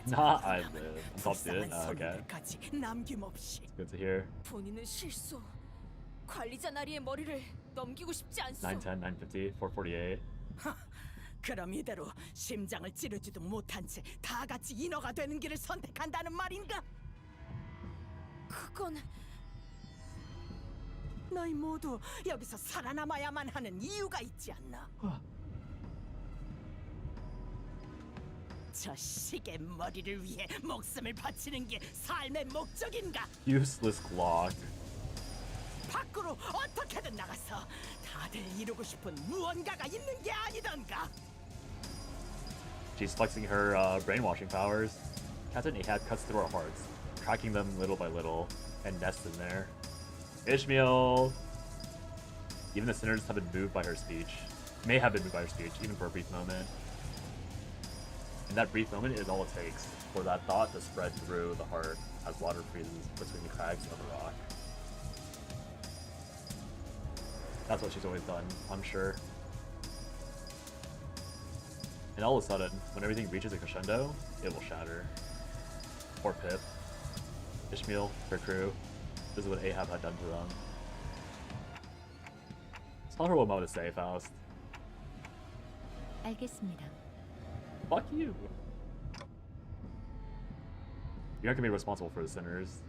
Not I live. I'm top dude. 불쌍한 Oh, okay. 손님들까지 남김없이. Good to hear. 본인은 실수. 관리자 나리의 머리를 넘기고 싶지 않소. 910, 950, 448. 그럼 이대로 심장을 찌르지도 못한 채 다 같이 인어가 되는 길을 선택한다는 말인가? 그건 너희 모두 여기서 살아남아야만 하는 이유가 있지 않나? 저 시계 머리를 위해 목숨을 바치는 게 삶의 목적인가? Useless Glock. 밖으로 어떻게든 나가서 다들 이루고 싶은 무언가가 있는 게 아니던가? She's flexing her brainwashing powers. Captain Ahab cuts through our hearts, tracking them little by little, and nests in there. Ishmael! Even the sinners have been moved by her speech. May have been moved by her speech, even for a brief moment. And that brief moment is all it takes for that thought to spread through the heart as water freezes between the cracks of the rock. That's what she's always done, I'm sure. And all of a sudden, when everything reaches a crescendo, it will shatter. Poor Pip. Ishmael, her crew. This is what Ahab had done to them. Tell her what Mo to say, Faust. 알겠습니다. Fuck you. You're not gonna be responsible for the sinners.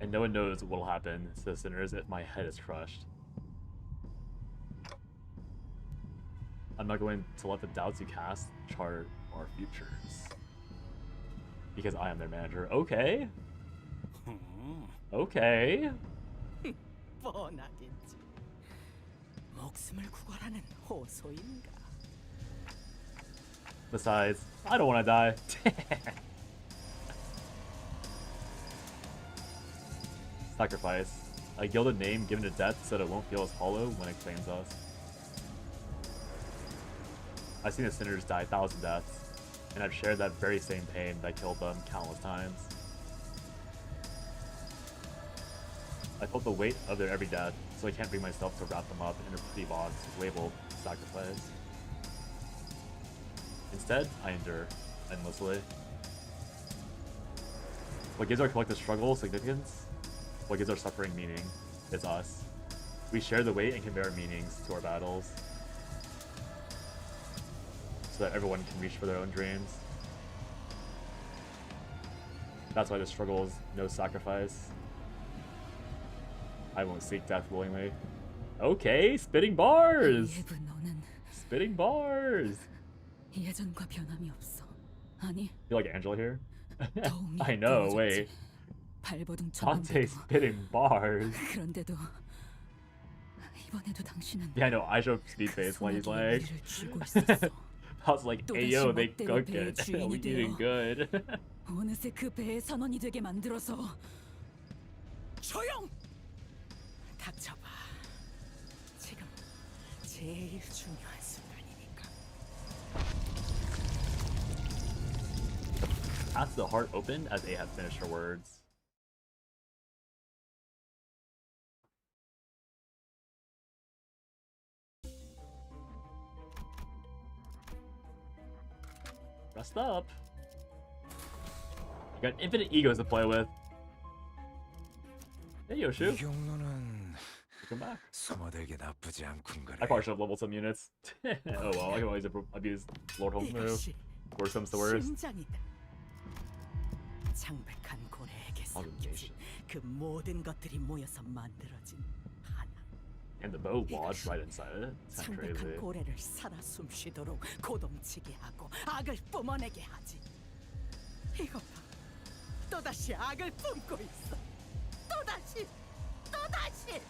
And no one knows what will happen to the sinners if my head is crushed. I'm not going to let the doubts you cast chart our futures. Because I am their manager. Okay. Okay. 뻔하겠지. 목숨을 구걸하는 호소인가? Besides, I don't want to die. Sacrifice. A gilded name given to death so that it won't feel as hollow when it claims us. I've seen the sinners die 1,000 deaths, and I've shared that very same pain that killed them countless times. I felt the weight of their every death, so I can't bring myself to wrap them up in a pretty box labeled sacrifice. Instead, I endure endlessly. What gives our collective struggle significance? What gives our suffering meaning is us. We share the weight and convey our meanings to our battles, so that everyone can reach for their own dreams. That's why the struggle is no sacrifice. I won't seek death willingly. Okay, spitting bars! 예브, 너는 Spitting bars! 예전과 변함이 없어. 아니, You like Angela here? 더욱 I know, 예뻐졌지. wait. 발버둥 Dante 쳤는데도. spitting bars. 그런데도 이번에도 당신은 Yeah, I know, I show speed face when he's like... 우리를 쥐고 있었어. I was like, hey yo, they 또다시 cook 멋대로 it. 배의 We 주인이 eating 되어 good. 어느새 그 배의 선원이 되게 만들어서. 조용! 닥쳐봐. 지금 제일 중요한 순간이니까. That's the heart opened as Ahab finished her words. Rest up. You got infinite egos to play with. Hey Yoshu. 이 경로는 Come back. 숨어들기 나쁘지 않군 그래. I probably should have leveled some units. Oh well, I can always abuse Lord Home's move. 이것이 Worst comes to worst. 심장이다. 창백한 고래에게 섞여진 그 모든 것들이 모여서 만들어진 하나. And the bow lodged right inside it. It's kind of 창백한 crazy. 고래를 살아 숨쉬도록 고동치게 하고 악을 뿜어내게 하지. 이거 봐. 또다시 악을 뿜고 있어. 또다시, 또다시,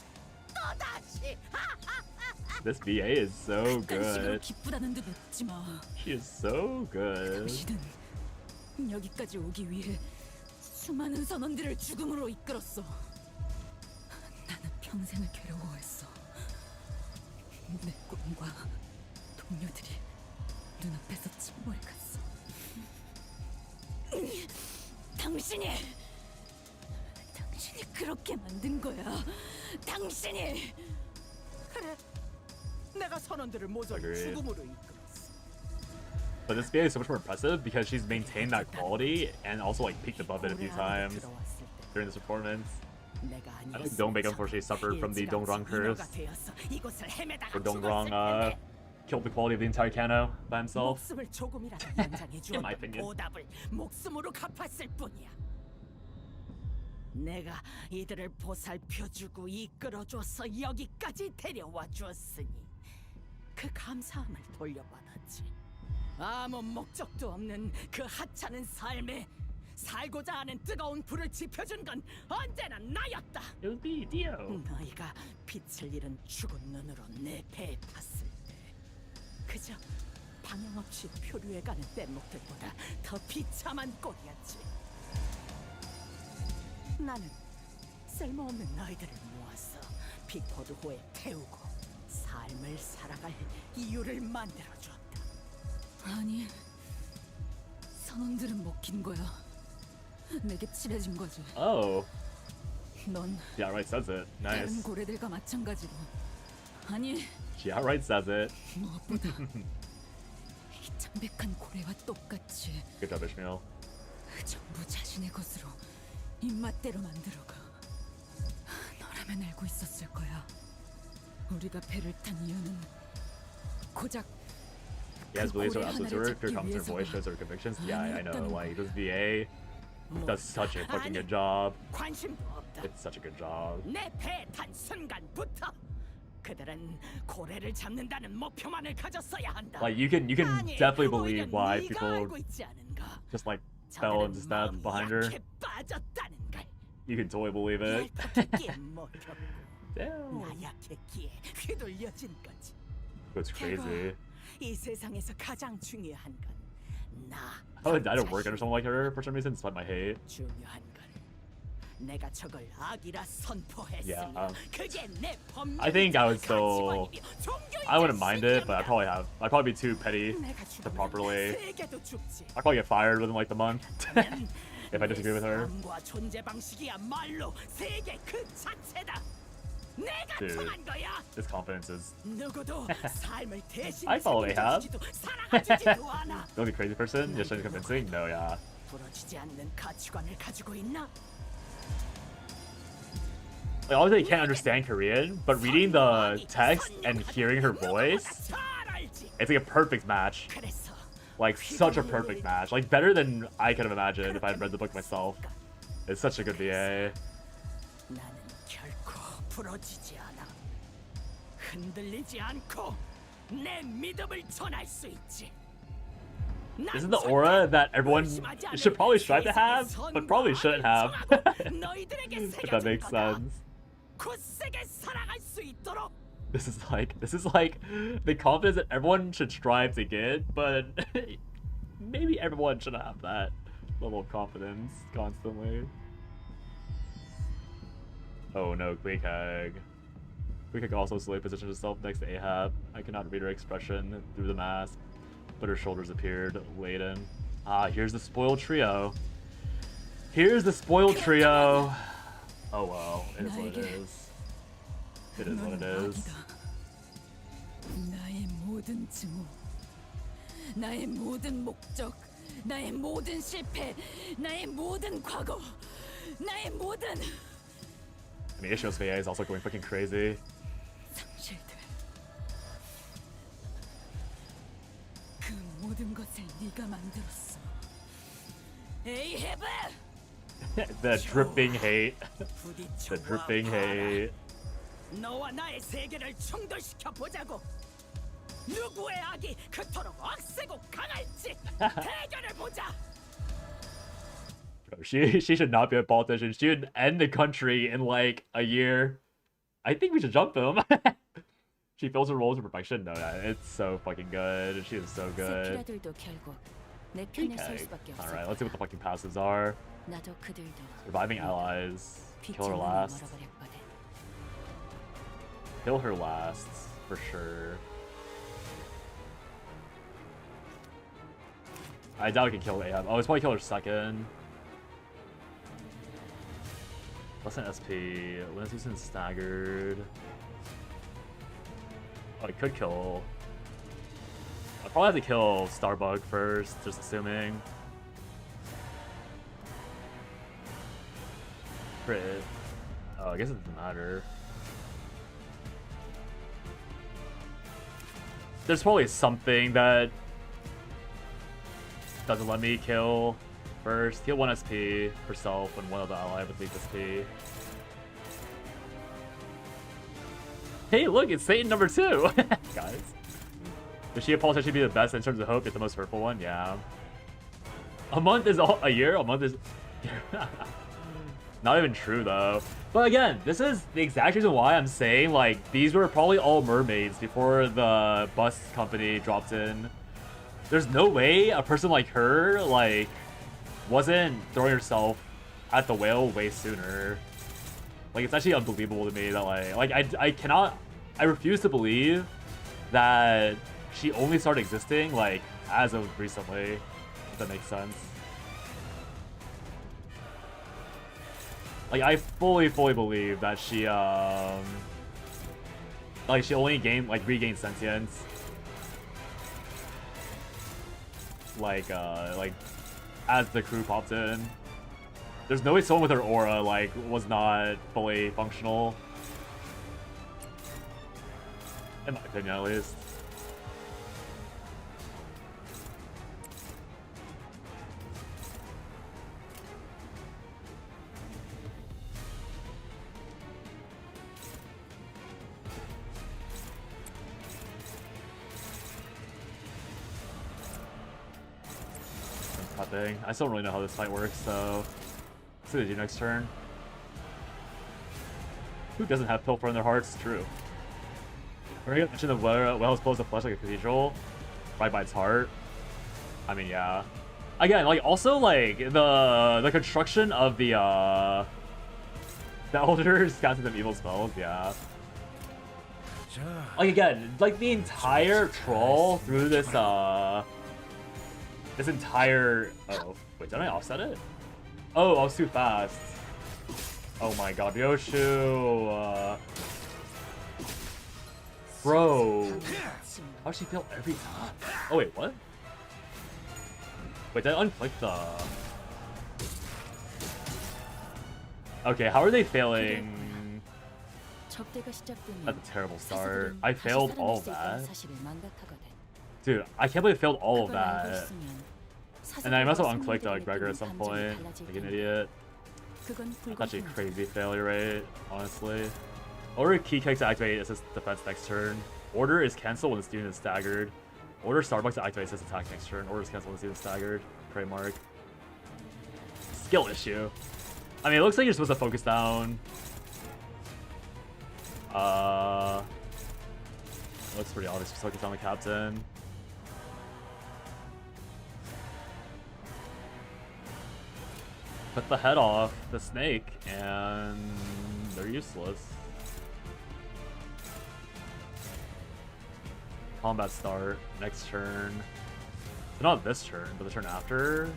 또다시. This VA is so 그딴 식으로 good. 기쁘다는 듯 웃지 마. She is so good. 당신은 여기까지 오기 위해 수많은 선원들을 죽음으로 이끌었어. 나는 평생을 괴로워했어. 내 꿈과 동료들이 눈앞에서 침몰해갔어. 당신이 그렇게 만든 거야. 당신이. 그래. 내가 선원들을 모두 Agreed. 죽음으로 이끌었어. But this VA is so much more impressive because she's maintained that quality and also like peaked above it a few times during this performance. I think Dongbek unfortunately suffered from the Dongrang curse. Where Dongrang killed the quality of the entire Canto by himself. 목숨을 조금이라도 연장해 In my 주었던 opinion. 보답을 목숨으로 갚았을 뿐이야. 내가 이들을 보살펴주고 이끌어줘서 여기까지 데려와 주었으니 그 감사함을 돌려받았지. 아무 목적도 없는 그 하찮은 삶에 살고자 하는 뜨거운 불을 지펴준 건 언제나 나였다. 너희가 빛을 잃은 죽은 눈으로 내 배에 탔을 때 그저 방향 없이 표류해가는 뗏목들보다 더 비참한 꼴이었지. 나는 쓸모없는 너희들을 모아서 빅포드호에 태우고 삶을 살아갈 이유를 만들어줬다. 아니, 선원들은 먹힌 거야. 내게 칠해진 거지. Oh. 넌 She outright says it. 다른 Nice. 고래들과 마찬가지로. 아니, She outright says it. 무엇보다 이 창백한 고래와 똑같이 Good job, Ishmael. 전부 자신의 것으로 입맛대로 만들어가. 너라면 알고 있었을 거야. 우리가 배를 탄 이유는 고작 He has beliefs of absolute terror. Pure comes in her voice, shows her convictions. Yeah, I know. Like, this VA does such a fucking good job. 관심도 없다. It's such a good job. 내 배에 탄 순간부터 그들은 고래를 잡는다는 목표만을 가졌어야 한다. Like, you can 아니, definitely 오히려 believe why 네가 people 알고 있지 않은가? just like fell into step behind her. 약해 빠졌다는 걸. You can totally believe it. 얄팍했기에 먹혔고 Damn. 나약했기에 휘둘려진 거지. It's crazy. 이 세상에서 가장 중요한 건 나. I would die to work under someone like her for some reason, despite my hate. 중요한 건 내가 저걸 악이라 선포했으며 Yeah. 그게 내 법률. I think I would still. I wouldn't mind it, but I'd probably be too petty to properly. 세계도 죽지. I'd probably get fired within like the month if I disagree with her. 삶과 존재 방식이야말로 세계 그 자체다. 내가 Dude, 정한 거야. this confidence is. 누구도 삶을 대신 I follow Ahab. 책임져주지도 사랑해주지도 않아. The only crazy person, just trying to convincing? No, yeah. 부러지지 않는 가치관을 가지고 있나? Like, obviously, I can't understand Korean, but reading the text and hearing her voice, it's like a perfect match. Like, such a perfect match. Like, better than I could have imagined if I had read the book myself. It's such a good VA. 부러지지 않아. 흔들리지 않고 내 믿음을 전할 수 있지. This is the aura that everyone should probably strive to have, but probably shouldn't have. If that makes sense. This is like the confidence that everyone should strive to get, but maybe everyone shouldn't have that level of confidence constantly. Oh no, Queekhag. Queekhag also slowly positioned herself next to Ahab. I cannot read her expression through the mask, but her shoulders appeared laden. Ah, here's the spoiled trio. Here's the spoiled trio. Oh well, it is what it is. It is what it is. 나의 모든 증오, 나의 모든 목적, 나의 모든 실패, 나의 모든 과거, 나의 모든 I mean, Ishio's VA is also going fucking crazy. 상실들. 그 모든 것을 네가 만들었어. 에이헤브! The dripping hate. The dripping hate. 너와 나의 세계를 충돌시켜 보자고. 누구의 악이 그토록 억세고 강할지 대결을 보자. Bro, she should not be a politician. She would end the country in like a year. I think we should jump him. She fills her roles to perfection. No, it's so fucking good. She is so good. Okay. Alright, let's see what the fucking passives are. Reviving allies. Kill her last. Kill her last, for sure. I doubt I can kill Ahab. Oh, it's probably kill her second. Less than SP. Linus Houston staggered. Oh, I could kill. I'll probably have to kill Starbug first, just assuming. Crit. Oh, I guess it doesn't matter. There's probably something that doesn't let me kill first. Heal 1 SP herself and one other ally with 8 SP. Hey, look, it's Satan number 2! Guys. Does she a politician be the best in terms of hope? It's the most hurtful one? Yeah. A month is a year? A month is... Not even true, though. But again, this is the exact reason why I'm saying, like, these were probably all mermaids before the bus company dropped in. There's no way a person like her, like, wasn't throwing herself at the whale way sooner. Like, it's actually unbelievable to me that, I refuse to believe that she only started existing, like, as of recently, if that makes sense. Like, I fully believe that she, like, she only regained sentience. Like, as the crew popped in. There's no way someone with her aura, like, was not fully functional. In my opinion, at least. Thing. I still don't really know how this fight works, so let's see what they do next turn. Who doesn't have Pilfer in their hearts? True. We're gonna mention the well is supposed to flesh like a cathedral, right by its heart. I mean, yeah. Again, like, also, like, the construction of the elders casting them evil spells, yeah. Like, again, like, the entire troll through this this entire... Oh, wait, did I offset it? Oh, I was too fast. Oh my god, Yoshu. Bro. How'd she fail every time? Oh, wait, what? Wait, did I unclick the... Okay, how are they failing? 접대가 시작되면 That's a terrible start. 사슴들은 I 다시 failed 살아날 all of 수 있다는 that. 사실을 망각하거든. Dude, I can't believe I failed all of 그걸 알고 that. 있으면 And then I must have 사슴들과 unclicked 생물들에게 Gregor at 느끼는 some 감정이 point. 달라질 Like an 텐데. idiot. 그건 That's actually a 불공평하지. crazy failure rate, honestly. Order key kicks to activate assist defense next turn. Order is cancelled when the student is staggered. Order Starbucks to activate assist attack next turn. Order is cancelled when the student is staggered. Pray mark. Skill issue. I mean, it looks like you're supposed to focus down. It looks pretty obvious. Just focus on the captain. Cut the head off the snake, and they're useless. Combat start next turn. Not this turn, but the turn after.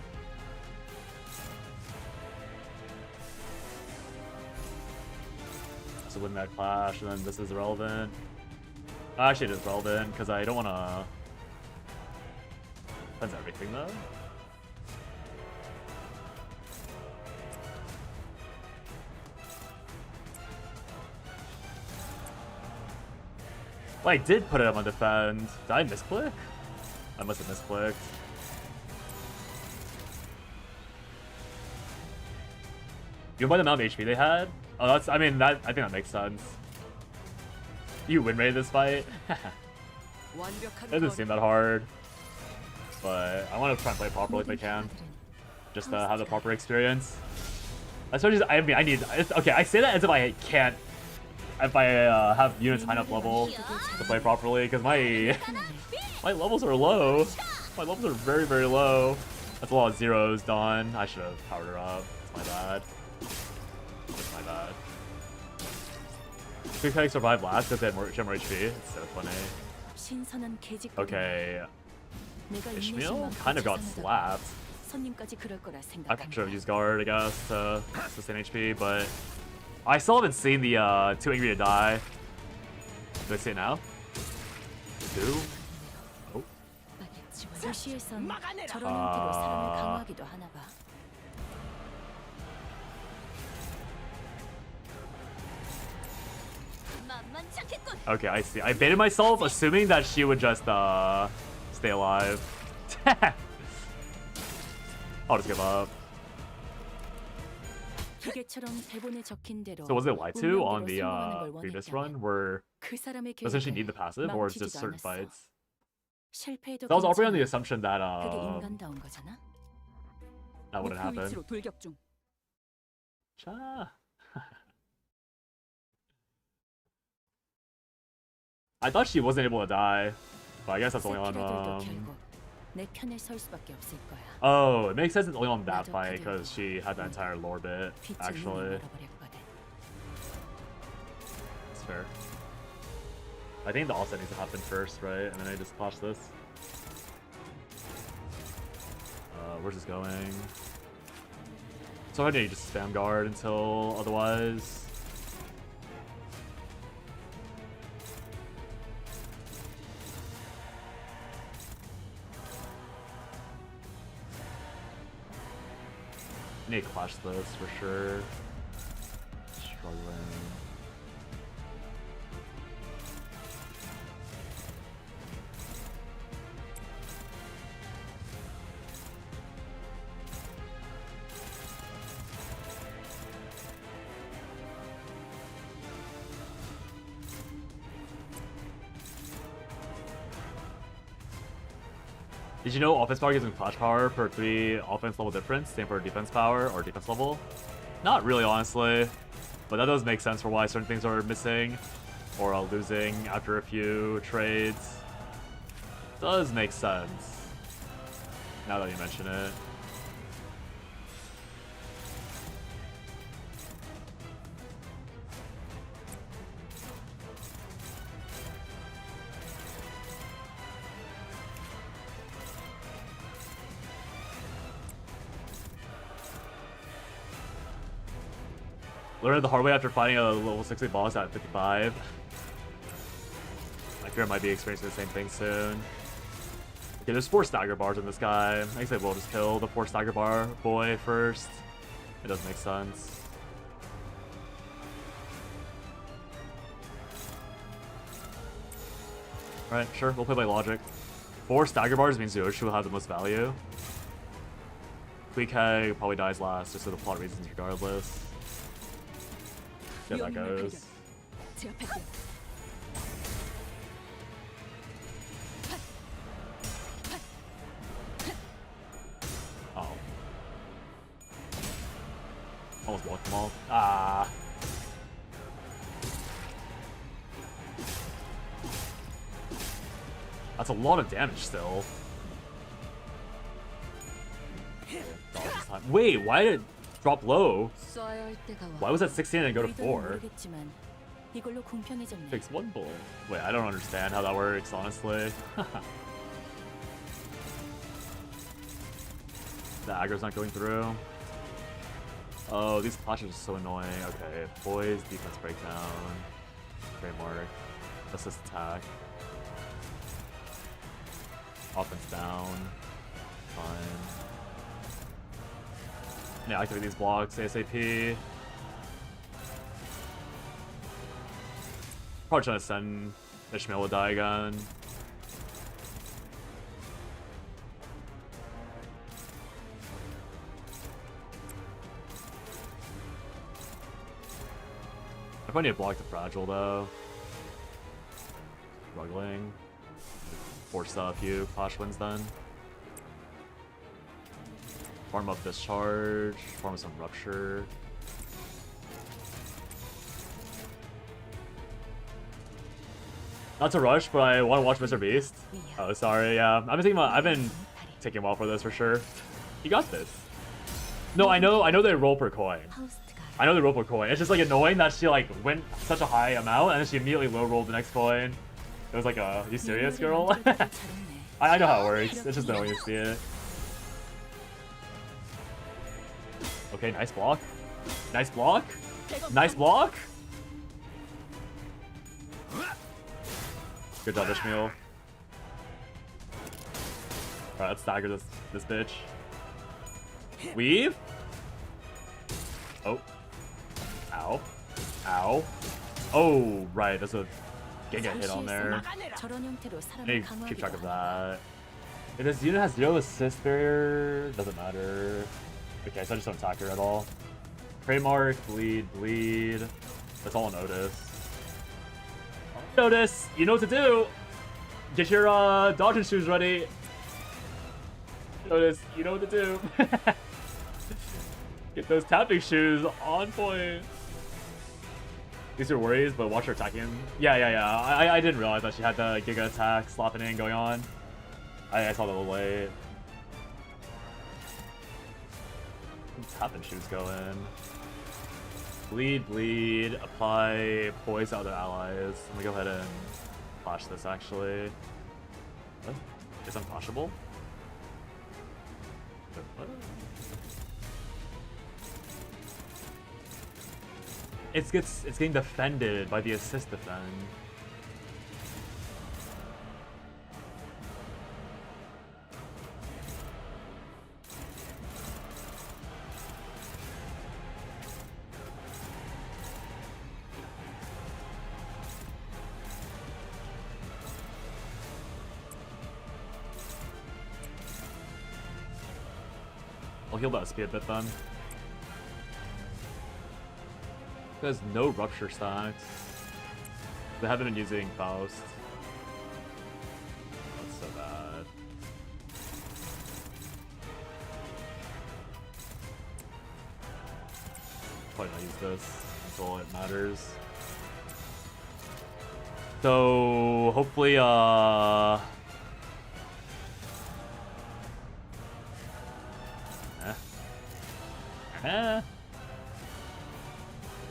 So win that clash, and then this is irrelevant. Actually, it is relevant because I don't want to. Depends everything though. Well, I did put it up on defend. Did I misclick? I must have misclicked. You know by the amount of HP they had? Oh, that's. I mean, I think that makes sense. You win rate this fight? It doesn't seem that hard. But I want to try and play properly if I can. Just to have the proper experience. Especially, I mean, I need. Okay, I say that as if I can't. If I have units high enough level to play properly, because my levels are low. My levels are very, very low. That's a lot of zeros done. I should have powered her up. That's my bad. That's my bad. Quick Tag survived last because they had more HP. It's so funny. Okay. Ishmael kind of got slapped. I should have used guard, I guess, to sustain HP, but I still haven't seen the Too Angry to Die. Do I see it now? Two? Oh. 도시에선 저런 형태로 사람을 강화하기도 하나 봐. Okay, I see. I baited myself, assuming that she would just stay alive. I'll just give up. So was it lied to on the previous run, where doesn't she need the passive, or is it just certain fights? So I was operating on the assumption that that wouldn't happen. Cha. I thought she wasn't able to die, but I guess that's only on oh, it makes sense it's only on that fight because she had the entire lore bit, actually. That's fair. I think the offset needs to happen first, right? And then I just clash this. Where's this going? So I need to just spam guard until otherwise. I need to clash this for sure. Struggling. Did you know offense power gives him clash power per 3 offense level difference, same for defense power or defense level? Not really, honestly, but that does make sense for why certain things are missing or losing after a few trades. Does make sense, now that you mention it. Learned the hard way after fighting a level 60 boss at 55. I fear I might be experiencing the same thing soon. Okay, there's 4 stagger bars in this guy. I guess I will just kill the 4 stagger bar boy first. It does make sense. Alright, sure, we'll play by logic. 4 stagger bars means Yoshi will have the most value. Quick Hag probably dies last, just for the plot reasons regardless. Yeah, that goes. Oh. Almost blocked them all. Ah. That's a lot of damage still. Wait, why did it drop low? Why was that 16 and go to 4? Takes 1 bullet. Wait, I don't understand how that works, honestly. The aggro's not going through. Oh, these clashes are so annoying. Okay, poise, defense breakdown, framework, assist attack, offense down, fine. Yeah, activate these blocks ASAP. Probably trying to send Ishmael to die again. I probably need to block the fragile though. Struggling. Force a few clash wins then. Farm up discharge, farm some rupture. Not to rush, but I want to watch Mr. Beast. Oh, sorry. Yeah, I've been taking a while for this for sure. You got this. No, I know they roll per coin. I know they roll per coin. It's just like annoying that she like went such a high amount and then she immediately low rolled the next coin. It was like, you serious, girl? I know how it works. It's just annoying to see it. Okay, nice block. Nice block. Nice block. Good job, Ishmael. Alright, let's stagger this bitch. Weave? Oh. Ow. Ow. Oh, right, there's a Giga hit on there. I need to keep track of that. If this unit has 0 assist barrier, doesn't matter. Okay, so I just don't attack her at all. Trademark, bleed. That's all notice. Notice! You know what to do! Get your dodging shoes ready. Notice, you know what to do. Get those tapping shoes on point. These are worries, but watch her attacking. Yeah. I didn't realize that she had the Giga attack slopping in going on. I saw that a little late. Tapping shoes going. Bleed. Apply poise to other allies. Let me go ahead and flash this actually. What? It's unflashable? What? It's getting defended by the assist defend. I'll heal that SP a bit then. There's no rupture stacks. They haven't been using Faust. That's so bad. Probably not use this until it matters. So hopefully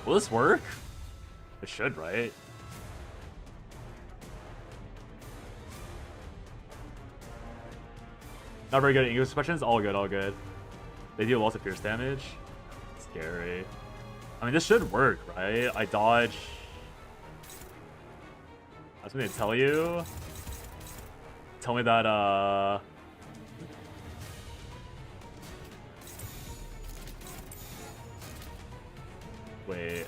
will this work? It should, right? Not very good at English expressions. All good. They deal lots of pierce damage. Scary. I mean, this should work, right? I dodge. That's what they tell you. Tell me that, wait.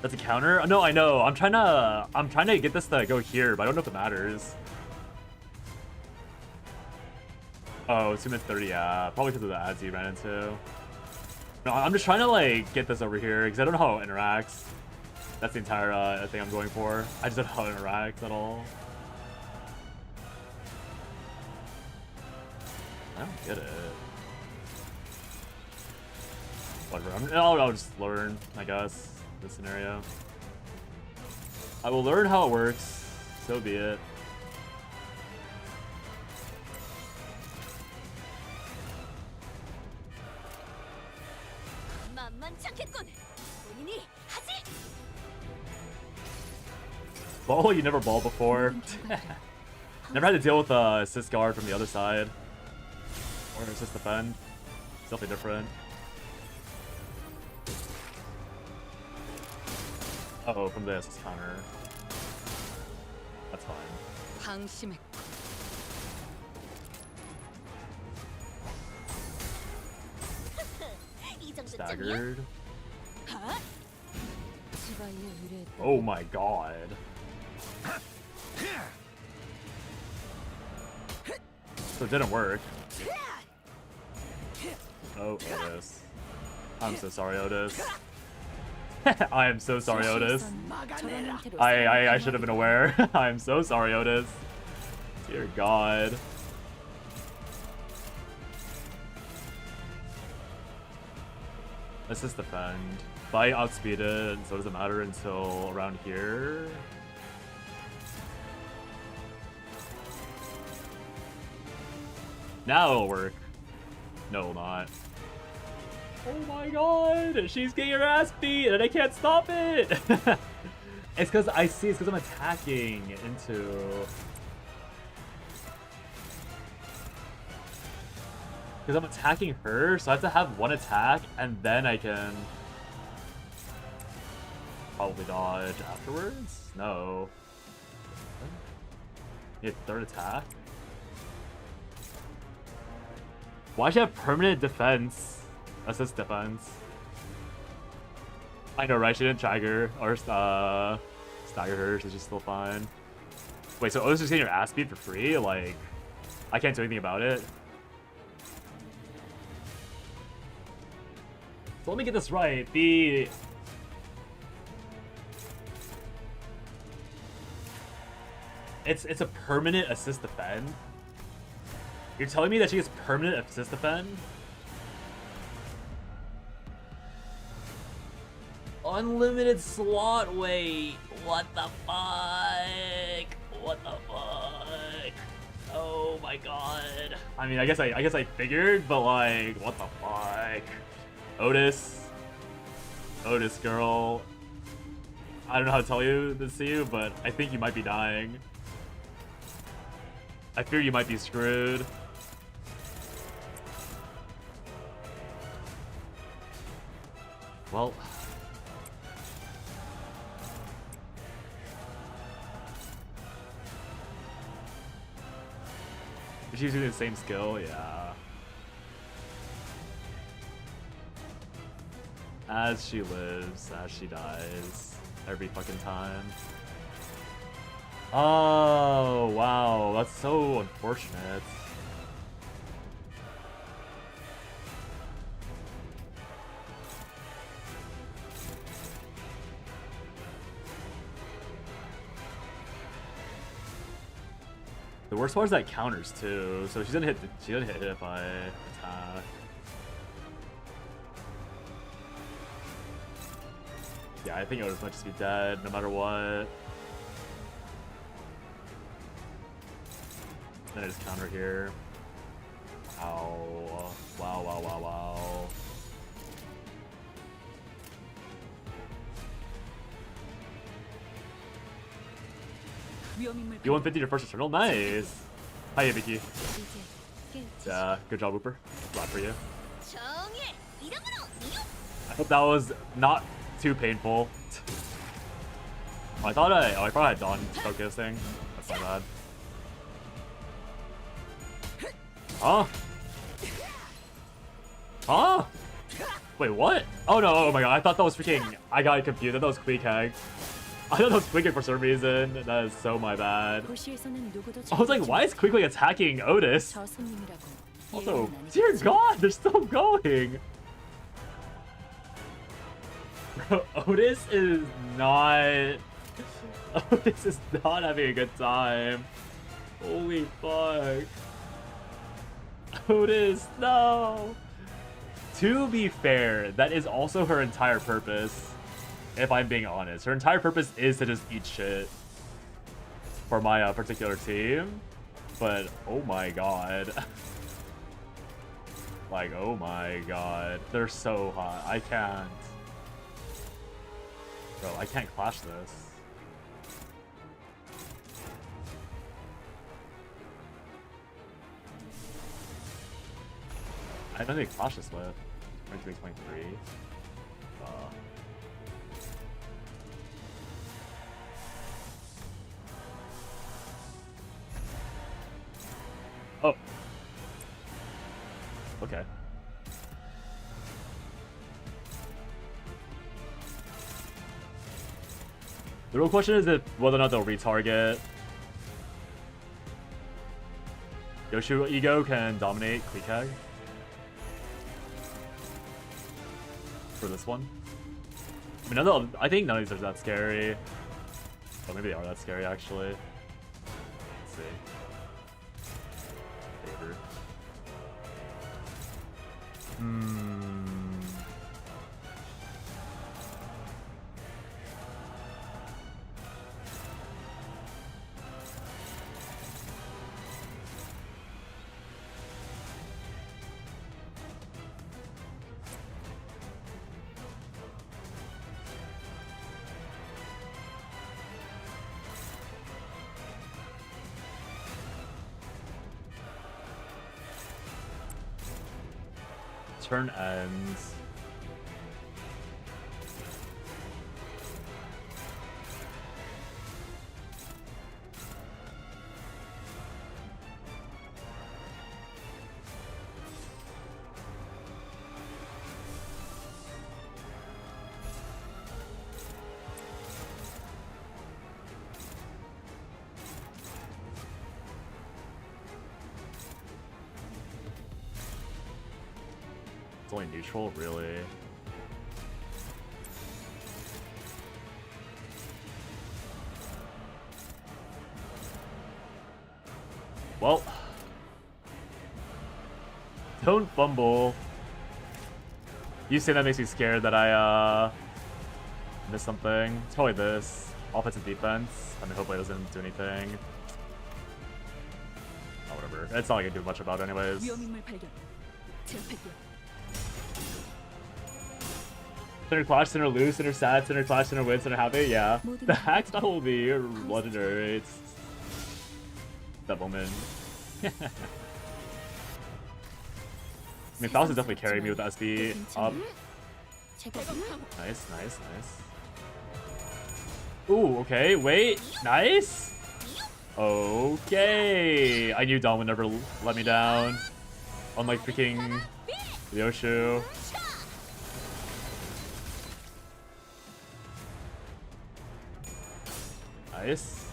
That's a counter? No, I know. I'm trying to get this to go here, but I don't know if it matters. Oh, 2 minutes 30, yeah. Probably because of the ads he ran into. No, I'm just trying to like get this over here because I don't know how it interacts. That's the entire thing I'm going for. I just don't know how it interacts at all. I don't get it. Whatever. I'll just learn, I guess, this scenario. I will learn how it works. So be it. Ball? You never ball before? Never had to deal with assist guard from the other side. Or assist defend. It's definitely different. Uh-oh, from the assist counter. That's fine. Staggered. Oh my god. So it didn't work. Oh, Otis. I'm so sorry, Otis. I am so sorry, Otis. I should have been aware. I am so sorry, Otis. Dear God. Let's just defend. But I outspeeded, so it doesn't matter until around here. Now it'll work. No, it will not. Oh my god! She's getting her ass beat and I can't stop it! It's because it's because I'm attacking into... Because I'm attacking her, so I have to have one attack and then I can... probably dodge afterwards? No. You have third attack? Why should I have permanent defense? Assist defense. I know, right? She didn't trigger or stagger her, so she's still fine. Wait, so Otis is getting your ass beat for free? Like, I can't do anything about it. So let me get this right. It's a permanent assist defend. You're telling me that she gets permanent assist defend? Unlimited slot weight. What the fuck? What the fuck? Oh my god. I mean, I guess I figured, but like, what the fuck? Otis, girl. I don't know how to tell you this to you, but I think you might be dying. I fear you might be screwed. Well. She's using the same skill, yeah. As she lives, as she dies, every fucking time. Oh, wow, that's so unfortunate. The worst part is that counters too, so she doesn't hit it if I attack. Yeah, I think Otis might just be dead no matter what. Then I just counter here. Ow. Wow, wow, wow, wow. You won 50 your first eternal? Nice! Hi, Vicky. Yeah, good job, Whooper. Glad for you. I hope that was not too painful. Oh, I probably had Dawn focusing. That's my bad. Huh? Huh? Wait, what? Oh no, oh my god, I thought that was freaking... I got confused, I thought that was Quick Hag. I thought that was Quick Hag for some reason. That is so my bad. I was like, why is Quick Hag attacking Otis? Also, dear god, they're still going! Bro, Otis is not... Otis is not having a good time. Holy fuck. Otis, no! To be fair, that is also her entire purpose, if I'm being honest. Her entire purpose is to just eat shit for my particular team. But, oh my god. Like, oh my god. They're so hot. I can't. Bro, I can't clash this. I don't think clash this with. 23, 23. Oh. Okay. The real question is whether or not they'll retarget. Yoshu Ego can dominate Quick Hag for this one. I mean, I think none of these are that scary. Oh, maybe they are that scary actually. Let's see. Favor. Turn ends. Only neutral, really? Well, don't fumble. You say that makes me scared that I missed something. It's probably this offense and defense. I mean, hopefully it doesn't do anything. Oh, whatever. It's not like I do much about it anyways. Center clash, center lose, center sad, center clash, center win, center happy. Yeah, the hack style will be legendary. It's that woman. I mean, Faust is definitely carrying me with SB up. Nice, nice, nice. Ooh, okay, wait, nice. Okay, I knew Dom would never let me down. Unlike freaking Yoshu. Nice.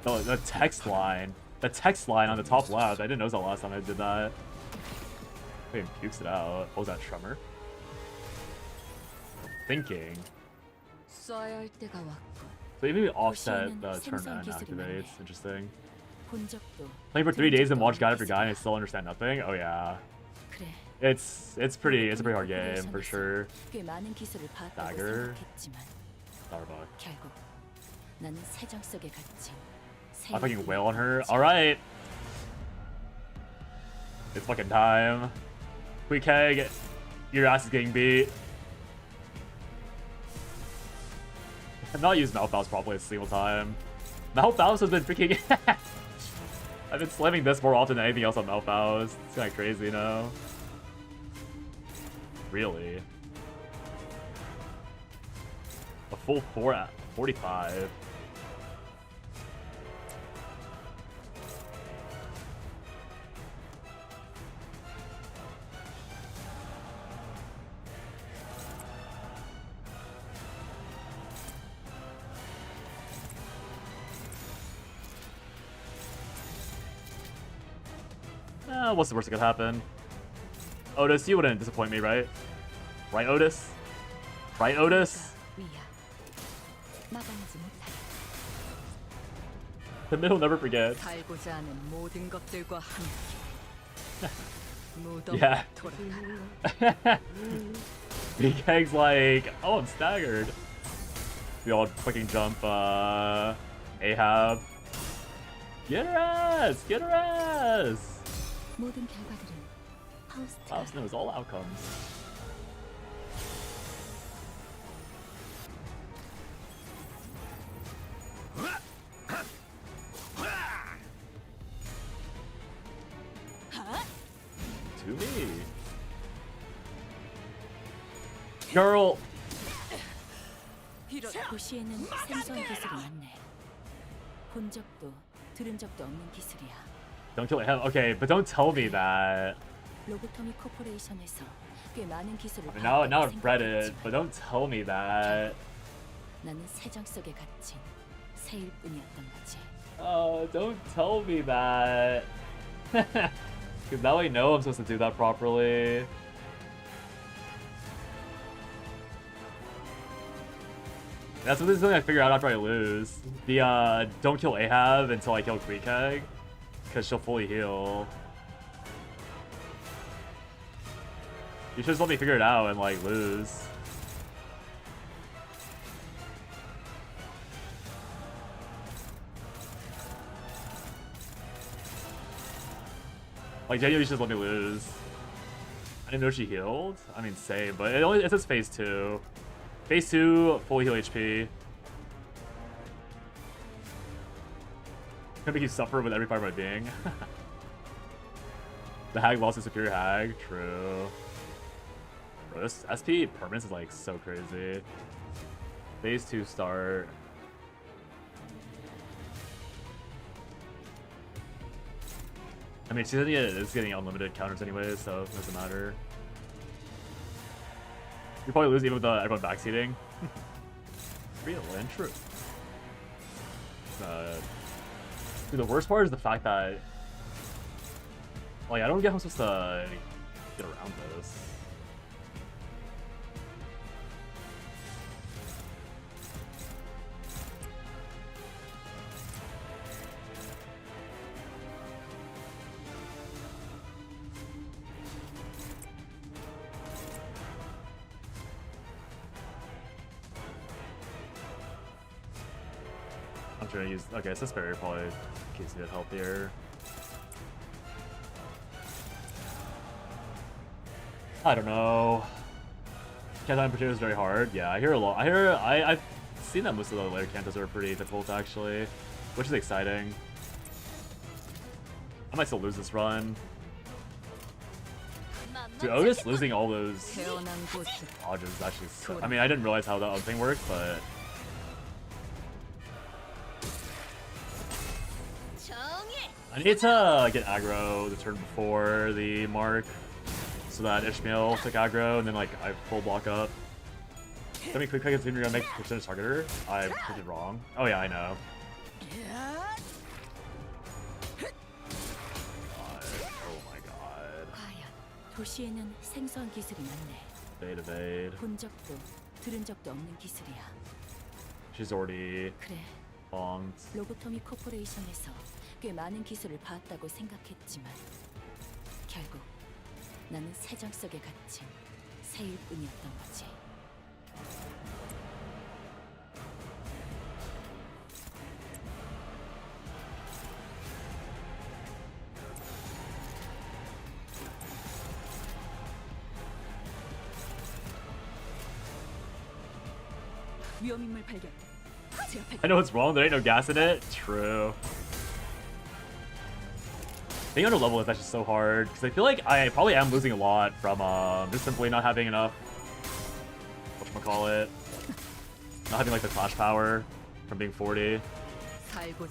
Oh, the text line. The text line on the top left. I didn't notice that last time I did that. I think pukes it out. Oh, was that Tremor? Thinking. So maybe offset the turn and activates. Interesting. Playing for 3 days and watch guy after guy and I still understand nothing? Oh yeah. It's a pretty hard game for sure. Dagger. Starbuck. I fucking wail on her. Alright. It's fucking time. Quick Hag, your ass is getting beat. I've not used Malphals properly a single time. Malphals has been freaking... I've been slamming this more often than anything else on Malphals. It's kinda crazy, you know? Really? A full 4 at 45. What's the worst that could happen? Otis, you wouldn't disappoint me, right? Right, Otis? Right, Otis? The middle never forgets. 살고자 하는 모든 것들과 함께 Yeah. 돌아가라. Big Eg's like, oh, I'm staggered. We all fucking jump, Ahab. Get her ass! Get her ass! 모든 결과들은 파우스트가 Faust knows all outcomes. To me. Girl! 도시에는 생소한 기술이 많네. 본 적도 들은 적도 없는 기술이야. Don't kill him. Okay, but don't tell me that. 로보토미 코퍼레이션에서 꽤 많은 기술을 I mean, now 봤다고 I've read it, 생각했지만 but don't tell me that. 나는 세정 속에 갇힌 새일 뿐이었던 거지. Oh, don't tell me that. Because now I know I'm supposed to do that properly. That's something I figure out after I lose. The don't kill Ahab until I kill Queequeg, because she'll fully heal. You should just let me figure it out and like lose. Like genuinely, you should just let me lose. I didn't know she healed. I mean, same, but it says phase 2. Phase 2, fully heal HP. Gonna make you suffer with every part of my being. The hag lost his superior hag. True. Bro, this SP permanence is like so crazy. Phase 2 start. I mean, she's getting unlimited counters anyway, so it doesn't matter. You probably lose even with everyone backseating. Real and true. Dude, the worst part is the fact that, like, I don't get how I'm supposed to get around this. I'm trying to use. Okay, so Sperry probably keeps me healthier. I don't know. Canto Potato is very hard. Yeah, I hear a lot. I've seen that most of the later Cantos are pretty difficult actually, which is exciting. I might still lose this run. Dude, Otis losing all those dodges is actually. I mean, I didn't realize how that other thing worked, but. I need to get aggro the turn before the mark so that Ishmael took aggro and then like I full block up. Let me quick you're gonna make percentage targeter. I did it wrong. Oh yeah, I know. Oh my god. 도시에는 생소한 기술이 많네. Evade. 본 적도 들은 적도 없는 기술이야. She's already 그래. bombed. 로보토미 코퍼레이션에서 꽤 많은 기술을 봤다고 생각했지만 결국 나는 세정 속에 갇힌 새일 뿐이었던 거지. 위험인물 발견. I know what's wrong, there ain't no gas in it. True. Being under level is actually so hard, because I feel like I probably am losing a lot from just simply not having enough, whatchamacallit, not having like the clash power from being 40. Of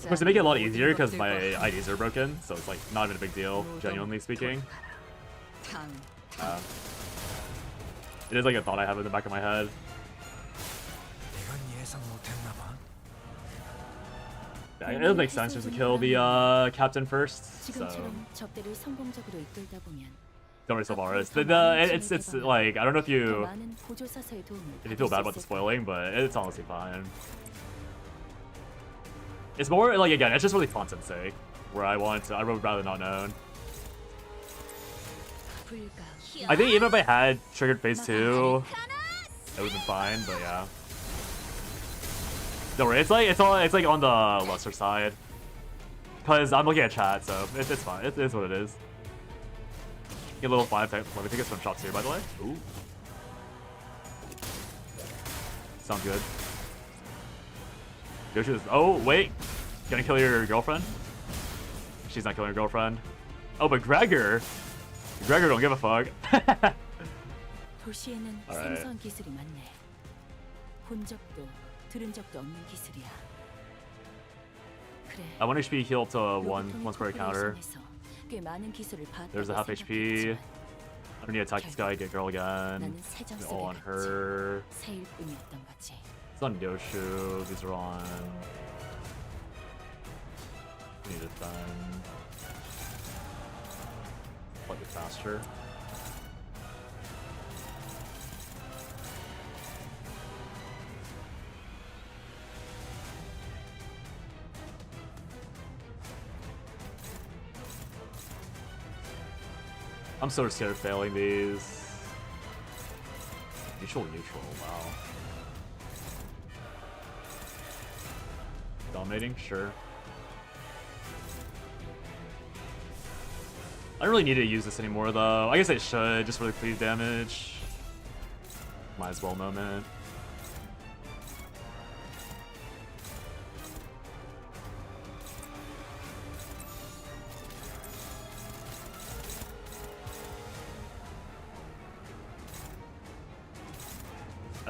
course, they make it a lot easier because my IDs are broken, so it's like not even a big deal, genuinely speaking. It is like a thought I have in the back of my head. Yeah, it makes sense just to kill the captain first. So 지금처럼 접대를 성공적으로 이끌다 보면 don't worry so far. It's 앞으로 더 like I don't know if 더 you 많은 보조사서의 도움을 feel bad about the spoiling, but it's honestly fine. It's more like again, it's just really content's sake. Where I would rather not known. I think even if I had triggered phase 2, it would have been fine, but yeah. Don't worry, it's like on the lesser side. Cause I'm looking at chat, so it's fine. It is what it is. Get a little 5 type. Let me take some shots here, by the way. Ooh. Sounds good. Yoshi is. Oh wait, gonna kill your girlfriend? She's not killing her girlfriend. Oh, but Gregor don't give a fuck. 도시에는 Alright. 생소한 기술이 많네. 본 적도 들은 적도 없는 기술이야. 그래. I 1 HP heal up to once per counter. 코퍼레이션에서 꽤 많은 기술을 봤다고 There's a half HP. I don't need to attack this guy, get girl again. 나는 세정 속에 All on 갇힌 her. 새일 뿐이었던 거지. It's on Yoshu. These are on. Need to defend. Slightly faster. I'm so scared of failing these. Neutral, wow. Dominating, sure. I don't really need to use this anymore though. I guess I should, just for the cleave damage. Might as well moment.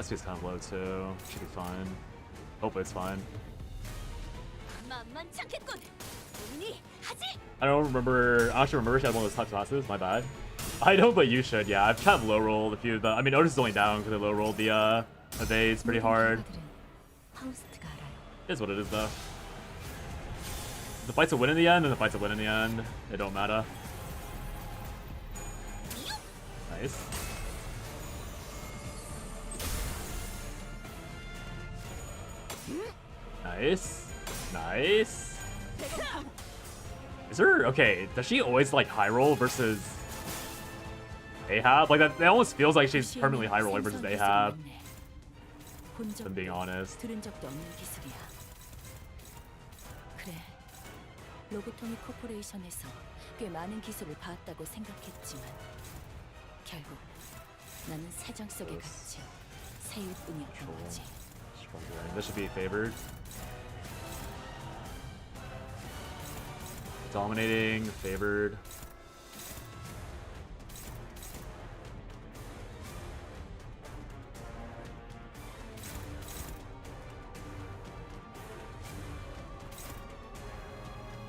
SP is kind of low too. Should be fine. Hopefully it's fine. 만만찮겠군. 우리니 하지. I don't actually remember she had one of those type classes, my bad. I know, but you should, yeah. I've kind of low rolled a few of the, I mean, Otis is only down because I low rolled the evades pretty hard. It is what it is though. The fight's a win in the end, and the fight's a win in the end. It don't matter. Nice. Nice. Nice. Is there... Okay, does she always, like, high roll versus Ahab? Like, that almost feels like she's permanently high rolling versus Ahab. If I'm being honest. 들은 적도 없는 기술이야. 그래. 로보토미 코퍼레이션에서 꽤 많은 기술을 봤다고 생각했지만 결국 나는 세정 속에 갇힌 새일 뿐이었던 거지. This should be favored. Dominating, favored.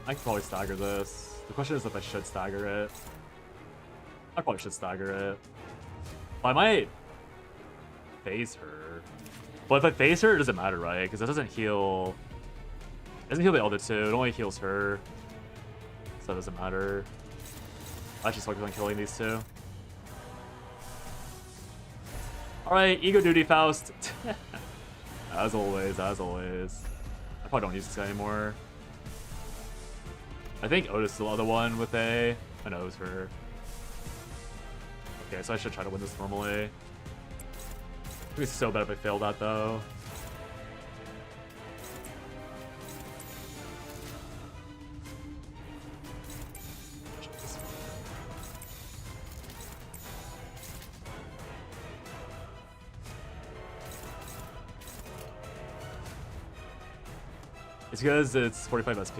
I could probably stagger this. The question is if I should stagger it. I probably should stagger it. I might phase her. But if I phase her, it doesn't matter, right? Because it doesn't heal... It doesn't heal the other two, it only heals her. So it doesn't matter. I should focus on killing these two. Alright, ego duty, Faust. As always, as always. I probably don't use this guy anymore. I think Otis is the other one with A. I know it was her. Okay, so I should try to win this normally. It would be so bad if I failed that though. It's because it's 45 SP.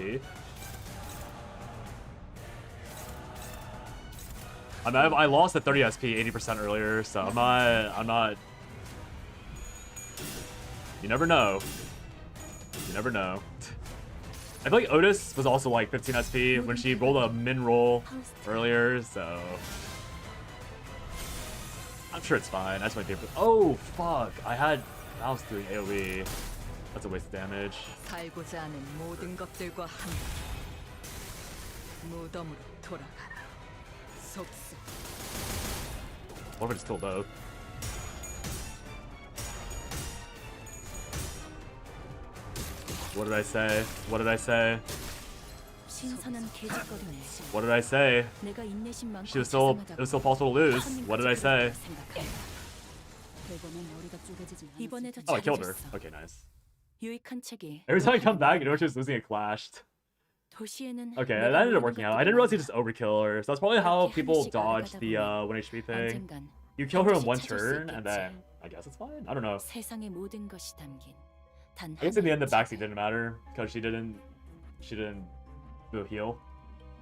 I mean, I lost at 30 SP 80% earlier, so I'm not... You never know. You never know. I feel like Otis was also like 15 SP when she rolled a min roll earlier, so... I'm sure it's fine. That's my favorite. Oh, fuck. I was doing AoE. That's a waste of damage. 살고자 하는 모든 것들과 함께 무덤으로 돌아가라. 속스. What if I just kill both? What did I say? What did I say? 신선한 개짓거리네. What did I say? 내가 인내심 많고 It was still possible to lose. What did I say? 대범한 머리가 쪼개지진 않았을 Oh, 이번에도 I killed her. 잘해줬어. Okay, nice. 유익한 책이 Every time I come back, you know she's losing, it clashed. 도시에는 Okay, 내가 that ended up 모르는 working out. I 것들이 didn't realize he 많아. just overkill her. So that's probably how 그렇게 people 하나씩 dodge 알아가다 the 보면 1 HP thing. 언젠간 You kill her in 반드시 one 찾을 수 turn, and 있겠지. then I guess it's fine. I don't know. 세상의 모든 것이 담긴 단 I guess in the end, the 하나의 backseat didn't matter because she didn't do a heal.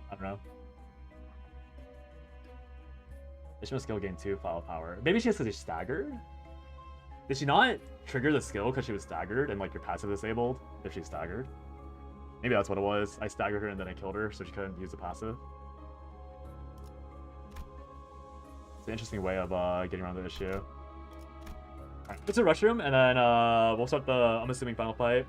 I don't know. Additional skill gain 2 firepower. Maybe she has because she's staggered. Did she not trigger the skill because she was staggered and like your passive disabled if she's staggered? Maybe that's what it was. I staggered her and then I killed her, so she couldn't use the passive. It's an interesting way of getting around the issue. Alright, let's do rush room and then we'll start the, I'm assuming, final fight.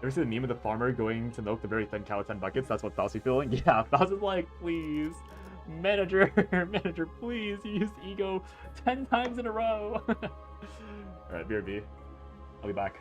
Ever see the meme of the farmer going to milk the very thin cow with 10 buckets? That's what Faust is feeling. Yeah, Faust is like, please, manager, manager, please, you used ego 10 times in a row. Alright, BRB. I'll be back.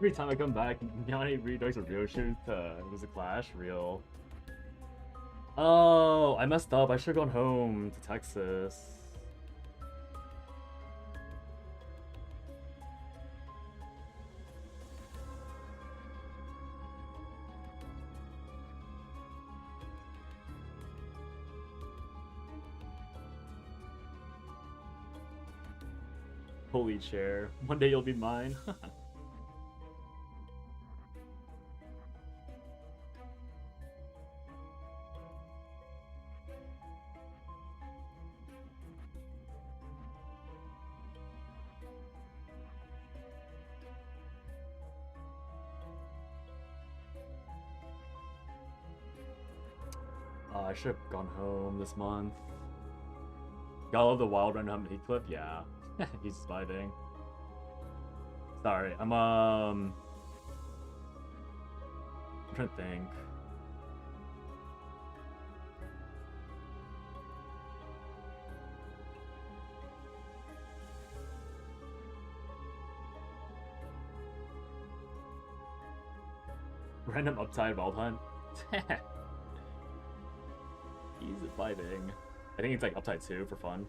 Every time I come back, Yanni redirects a real shoot to lose a clash. Real. Oh, I messed up. I should have gone home to Texas. Holy chair. One day you'll be mine. I should have gone home this month. Gotta love the wild random heat clip. Yeah, he's surviving. Sorry, I'm trying to think. Random upside wild hunt. He's surviving. I think it's like upside 2 for fun.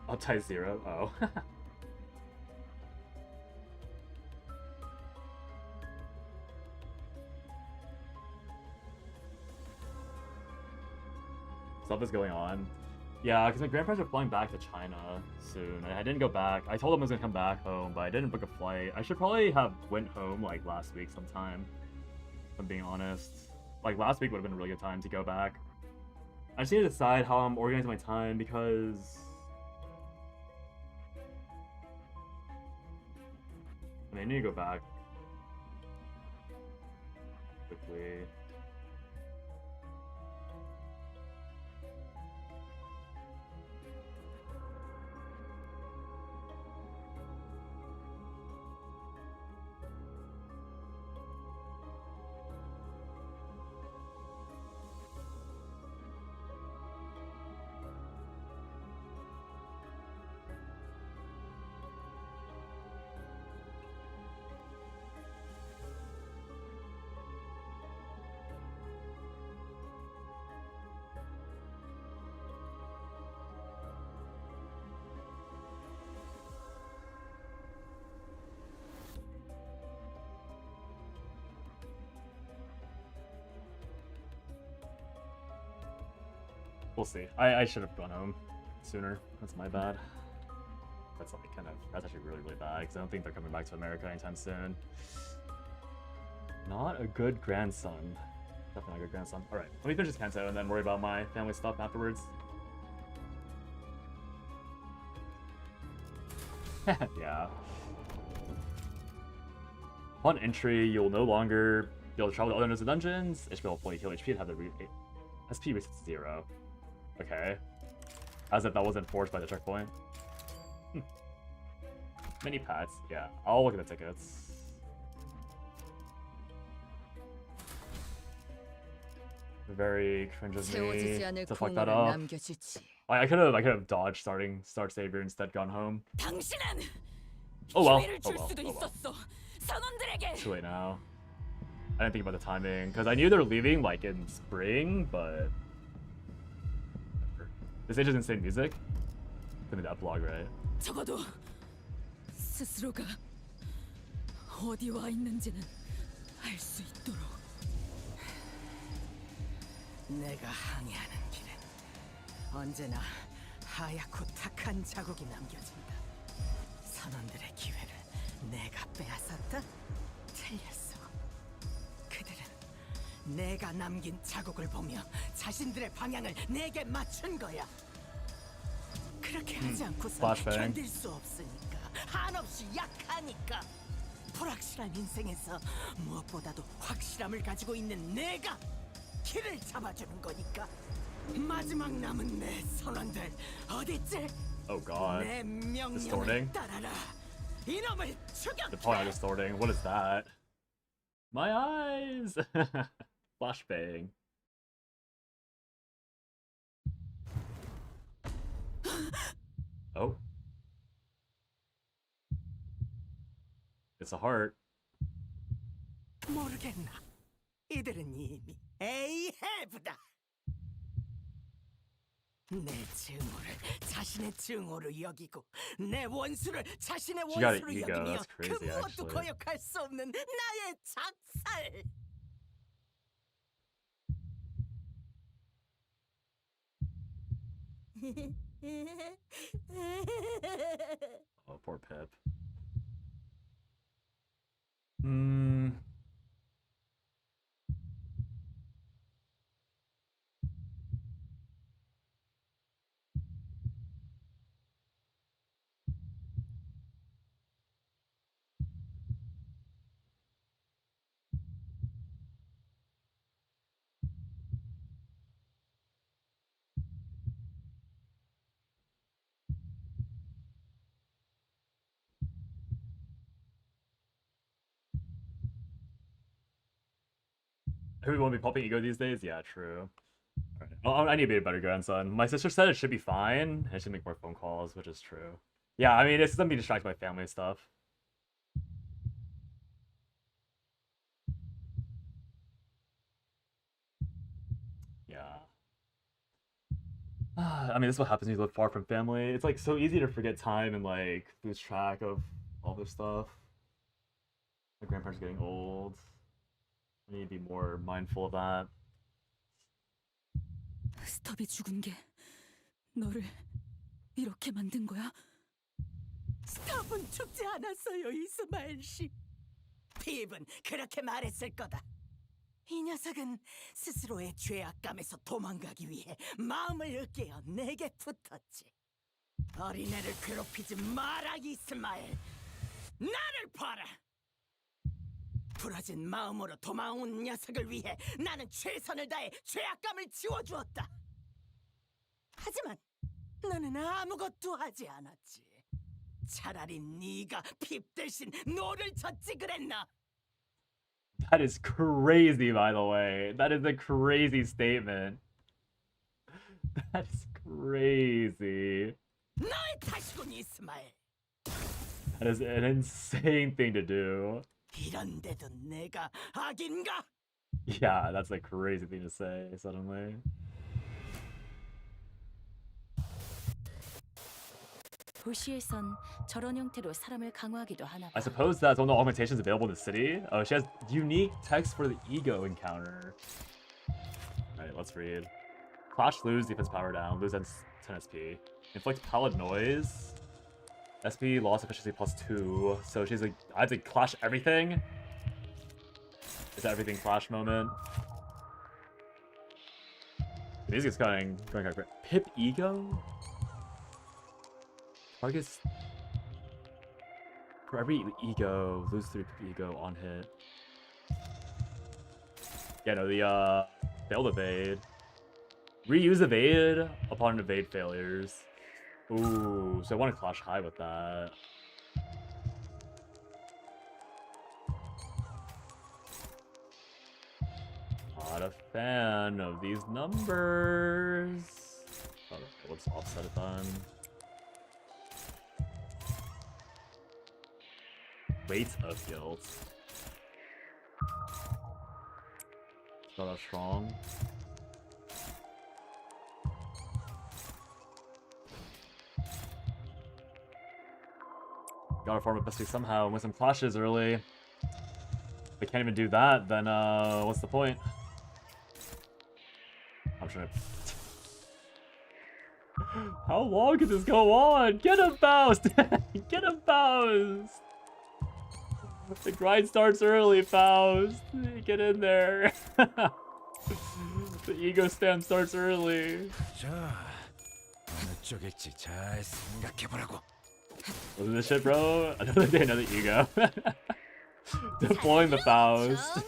Upside 0? Oh. Stuff is going on. Yeah, because my grandparents are flying back to China soon. I didn't go back. I told them I was gonna come back home, but I didn't book a flight. I should probably have went home like last week sometime, if I'm being honest. Like last week would have been a really good time to go back. I just need to decide how I'm organizing my time because I mean, I need to go back quickly. We'll see. I should have gone home sooner. That's my bad. That's like that's actually really, really bad because I don't think they're coming back to America anytime soon. Not a good grandson. Definitely not a good grandson. Alright, let me finish this Canto and then worry about my family stuff afterwards. Yeah. Upon entry, you'll no longer be able to travel to other nodes of dungeons. HP will fully heal HP and have the SP resets to 0. Okay. As if that wasn't forced by the checkpoint. Mini pats. Yeah, I'll look at the tickets. Very cringe of me to fuck that up. I could have dodged start savior instead gone home. Oh well. Too late now. I didn't think about the timing because I knew they were leaving like in spring, but this age is insane music. It's gonna be the epilogue, right? 적어도 스스로가 어디 와 있는지는 알 수 있도록. 내가 항해하는 길엔 언제나 하얗고 탁한 자국이 남겨진다. 선원들의 기회를 내가 빼앗았다? 틀렸어. 그들은 내가 남긴 자국을 보며 자신들의 방향을 내게 맞춘 거야. 그렇게 하지 않고서 견딜 수 없으니까, 한없이 약하니까. 불확실한 인생에서 무엇보다도 확실함을 가지고 있는 내가 길을 잡아주는 거니까. 마지막 남은 내 선원들 어딨지? Oh god. 내 명령을 Distorting? 따라라. 이놈을 죽여. The point of distorting. What is that? My eyes. Flashbang. Oh. It's a heart. 모르겠나. 이들은 이미 에이헤브다. 내 증오를 자신의 증오로 여기고 내 원수를 자신의 She got an 원수로 ego. 여기며 That's 그 crazy, 무엇도 actually. 거역할 수 없는 나의 작살. Oh, poor Pip. Hmm. Who would want to be popping ego these days? Yeah, true. Alright. I need to be a better grandson. My sister said it should be fine. I should make more phone calls, which is true. Yeah, I mean, it's gonna be distracted by family stuff. Yeah. I mean, this is what happens when you live far from family. It's like so easy to forget time and like lose track of all this stuff. My grandparents are getting old. I need to be more mindful of that. 스톱이 죽은 게 너를 이렇게 만든 거야? 스탑은 죽지 않았어요, 이스마엘 씨. 핍은 그렇게 말했을 거다. 이 녀석은 스스로의 죄악감에서 도망가기 위해 마음을 으깨어 내게 붙었지. 어린애를 괴롭히지 마라, 이스마엘. 나를 봐라. 부러진 마음으로 도망온 녀석을 위해 나는 최선을 다해 죄악감을 지워주었다. 하지만 너는 아무것도 하지 않았지. 차라리 네가 핍 대신 노를 젓지 그랬나? That is crazy, by the way. That is a crazy statement. That is crazy. 너의 탓이군, 이스마엘. That is an insane thing to do. 이런데도 내가 악인가? Yeah, that's a crazy thing to say suddenly. 도시에선 저런 형태로 사람을 강화하기도 하나 봐. I suppose that's one of the augmentations available in the city. Oh, she has unique text for the ego encounter. Alright, let's read. Clash, lose, defense power down, lose 10 SP. Inflict pallid noise. SP loss efficiency +2. So she's like, I have to clash everything. Is that everything clash moment? The music's going kind of great. Pip ego? Targets for every ego, lose 3 Pip ego on hit. Yeah, no, the failed evade. Reuse evade upon evade failures. Ooh, so I want to clash high with that. Not a fan of these numbers. Oh, let's offset it then. Weight of guilt. Not that strong. Gotta farm it best somehow. With some clashes early. If I can't even do that, then what's the point? I'm trying to... How long can this go on? Get a Faust! Get a Faust! The grind starts early, Faust. Get in there. The ego spam starts early. 자, 어느 쪽일지 잘 생각해보라고. Wasn't this shit, bro? Another day, another ego. Deploying the Faust.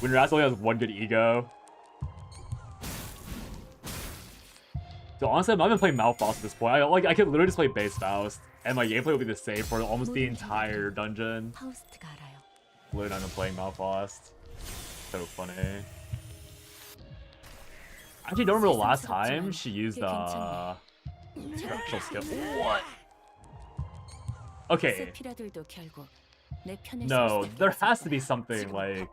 When your ass only has one good ego. So honestly, I'm not even playing Malfaust at this point. I could literally just play base Faust, and my gameplay will be the same for almost the entire dungeon. Literally not even playing Malfaust. So funny. I actually don't remember the last time she used special skill. What? Okay. No, there has to be something like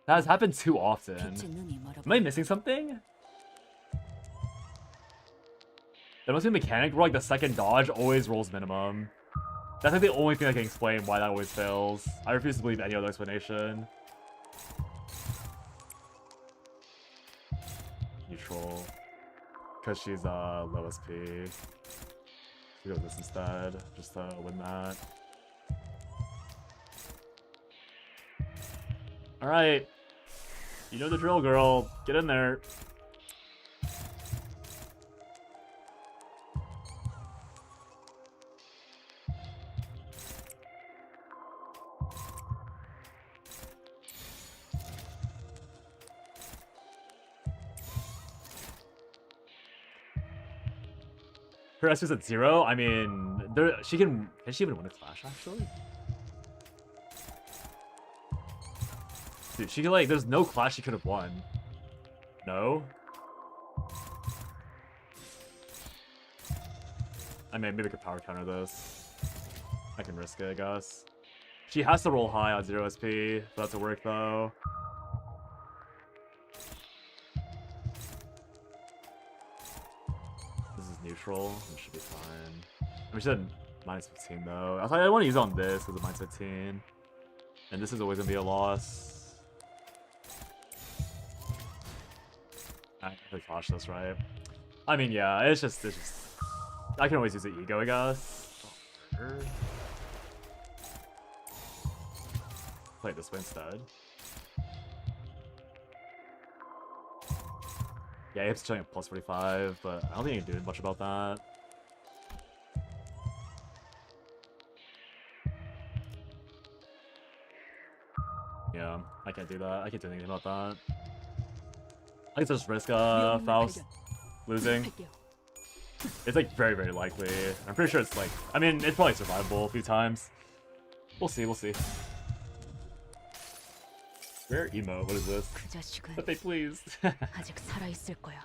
that has happened too often. Am I missing something? There must be a mechanic where like the second dodge always rolls minimum. That's like the only thing I can explain why that always fails. I refuse to believe any other explanation. Neutral. Because she's low SP. We go with this instead, just to win that. Alright. You know the drill, girl. Get in there. Her SP's at 0? I mean, can she even win a clash, actually? Dude, she could like, there's no clash she could have won. No? I mean, maybe I could power counter this. I can risk it, I guess. She has to roll high on 0 SP for that to work, though. This is neutral. It should be fine. I mean, she said minus 15, though. I thought I want to use it on this because of minus 15. And this is always going to be a loss. I can flash this, right? I mean, yeah, it's just... I can always use the ego, I guess. Oh, sure. Play it this way instead. Yeah, it's showing a plus 45, but I don't think you can do much about that. Yeah, I can't do that. I can't do anything about that. I can just risk Faust losing. It's like very, very likely. I'm pretty sure it's like, I mean, it's probably survivable a few times. We'll see, we'll see. Rare emote, what is this? But they please. 아직 살아 있을 거야.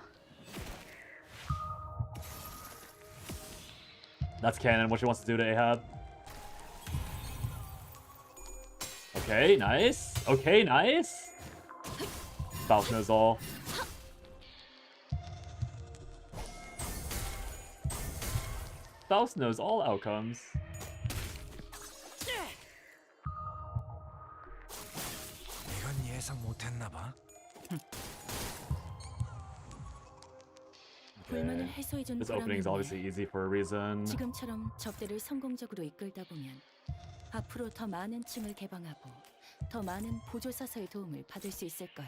That's canon, what she wants to do to Ahab. Okay, nice. Okay, nice. Faust knows all. Faust knows all outcomes. 이건 예상 못했나 봐. 불만을 해소해준 This opening is obviously easy for a reason. 지금처럼 접대를 성공적으로 이끌다 보면 앞으로 더 많은 층을 개방하고 더 많은 보조사서의 도움을 받을 수 있을 거야.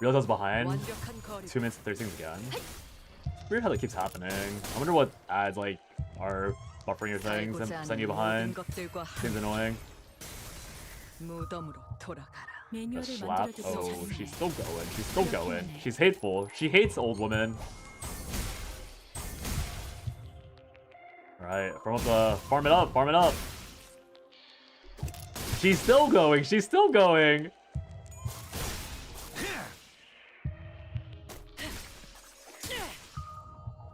Realize I was behind. 2 minutes and 30 seconds again. Weird how that keeps happening. I wonder what ads like are buffering your things and sending you behind. Seems annoying. A slap. Oh, she's still going. She's still going. She's hateful. She hates old women. Alright, farm it up, farm it up. She's still going. She's still going.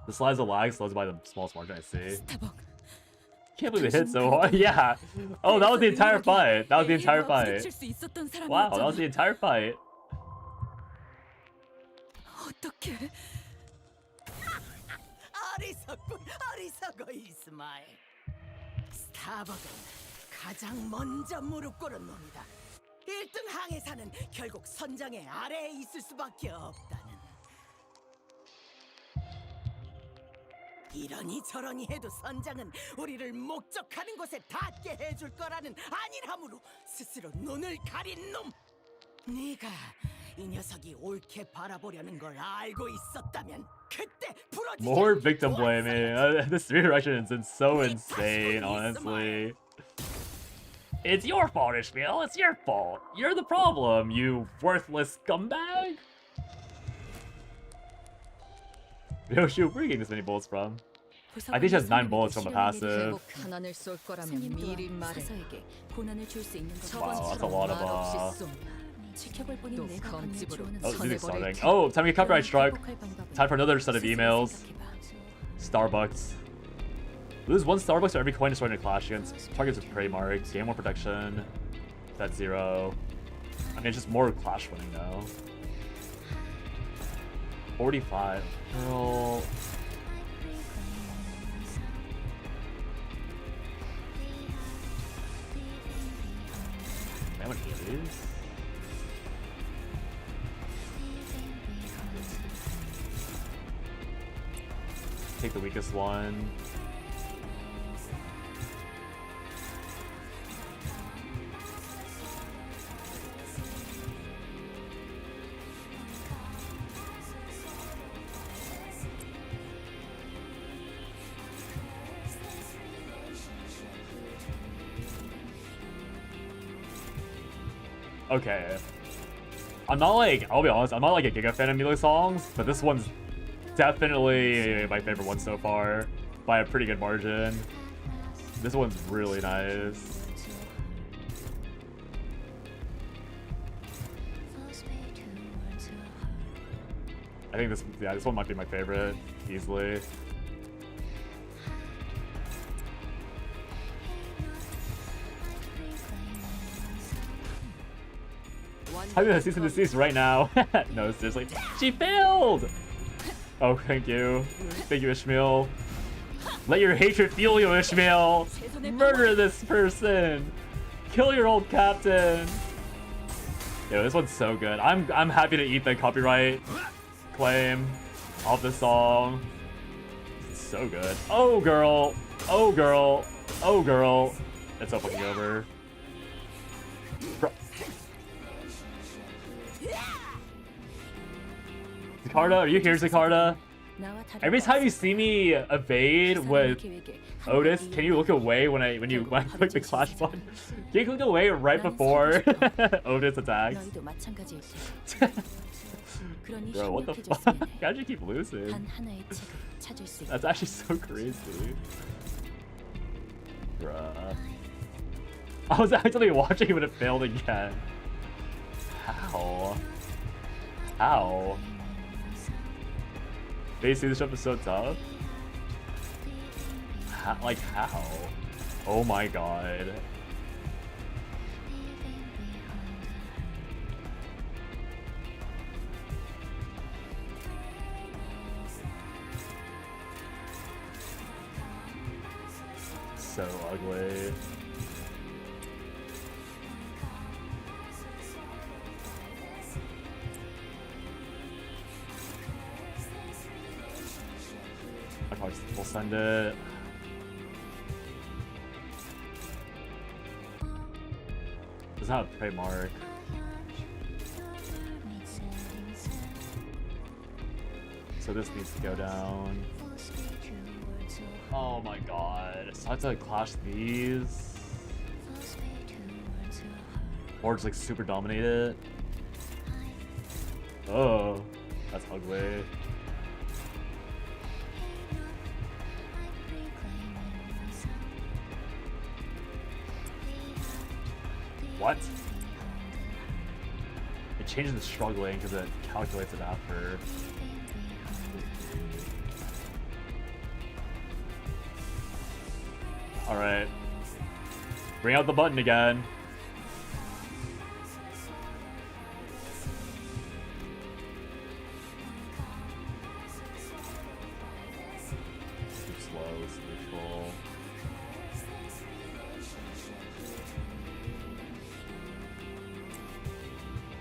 The slides of lag slows by the smallest margin I see. Can't believe it hit so hard. Yeah. Oh, that was the entire fight. That was the entire fight. Wow, that was the entire fight. 어떡해? 어리석군, 어리석어 이스마엘. 스타벅은 가장 먼저 무릎 꿇은 놈이다. 1등 항해사는 결국 선장의 아래에 있을 수밖에 없다는. 이러니 저러니 해도 선장은 우리를 목적하는 곳에 닿게 해줄 거라는 안일함으로 스스로 눈을 가린 놈. 네가 이 녀석이 옳게 바라보려는 걸 알고 있었다면 그때 부러지지. More victim blaming. This redirection is so insane, honestly. It's your fault, Ishmael. It's your fault. You're the problem, you worthless scumbag. Yoshi, where are you getting this many bullets from? I think she has 9 bullets from a passive. Wow, that's a lot of Oh, the music's starting. Oh, time to get copyright struck. Time for another set of emails. Starbucks. Lose 1 Starbucks for every coin destroyed in a clash against targets with prey mark. Gain 1 protection. That's 0. I mean, it's just more clash winning now. 45. Girl. How many of these? Take the weakest one. Okay. I'm not like, I'll be honest, I'm not like a giga fan of Milo songs, but this one's definitely my favorite one so far by a pretty good margin. This one's really nice. I think this one might be my favorite, easily. I'm gonna cease and desist right now. No, seriously. She failed! Oh, thank you. Thank you, Ishmael. Let your hatred fuel you, Ishmael! Murder this person! Kill your old captain! Yo, this one's so good. I'm happy to eat the copyright claim off this song. This is so good. Oh, girl! Oh, girl! Oh, girl! It's so fucking over. Bro. Zakarda, are you here, Zakarda? Every time you see me evade with Otis, can you look away when I click the clash button? Can you click away right before Otis attacks? Bro, what the fuck? How'd you keep losing? That's actually so crazy. Bruh. I was actually watching when it failed again. How? How? Basically, this stuff is so tough. Like, how? Oh my god. So ugly. We'll send it. Does not have a prey mark. So this needs to go down. Oh my god. So I have to like clash these. Or just like super dominate it. Oh, that's ugly. What? It changes the struggling because it calculates it after. Alright. Bring out the button again. Too slow, it's neutral.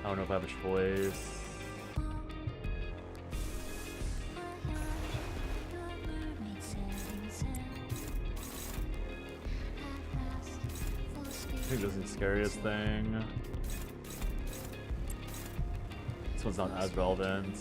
I don't know if I have a choice. I think this is the scariest thing. This one's not as relevant.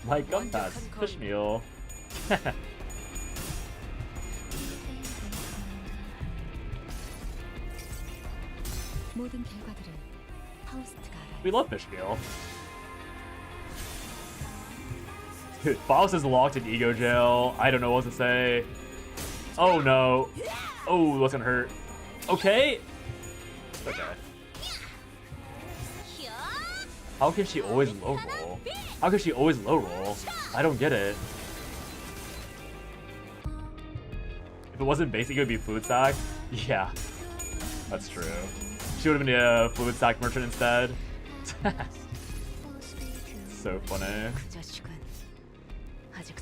My gun pass, fish meal. We love fish meal. Dude, Faust is locked in ego jail. I don't know what to say. Oh no. Oh, that's gonna hurt. Okay. Okay. How can she always low roll? How can she always low roll? I don't get it. If it wasn't basic, it would be fluid stack. Yeah, that's true. She would have been a fluid stack merchant instead. So funny.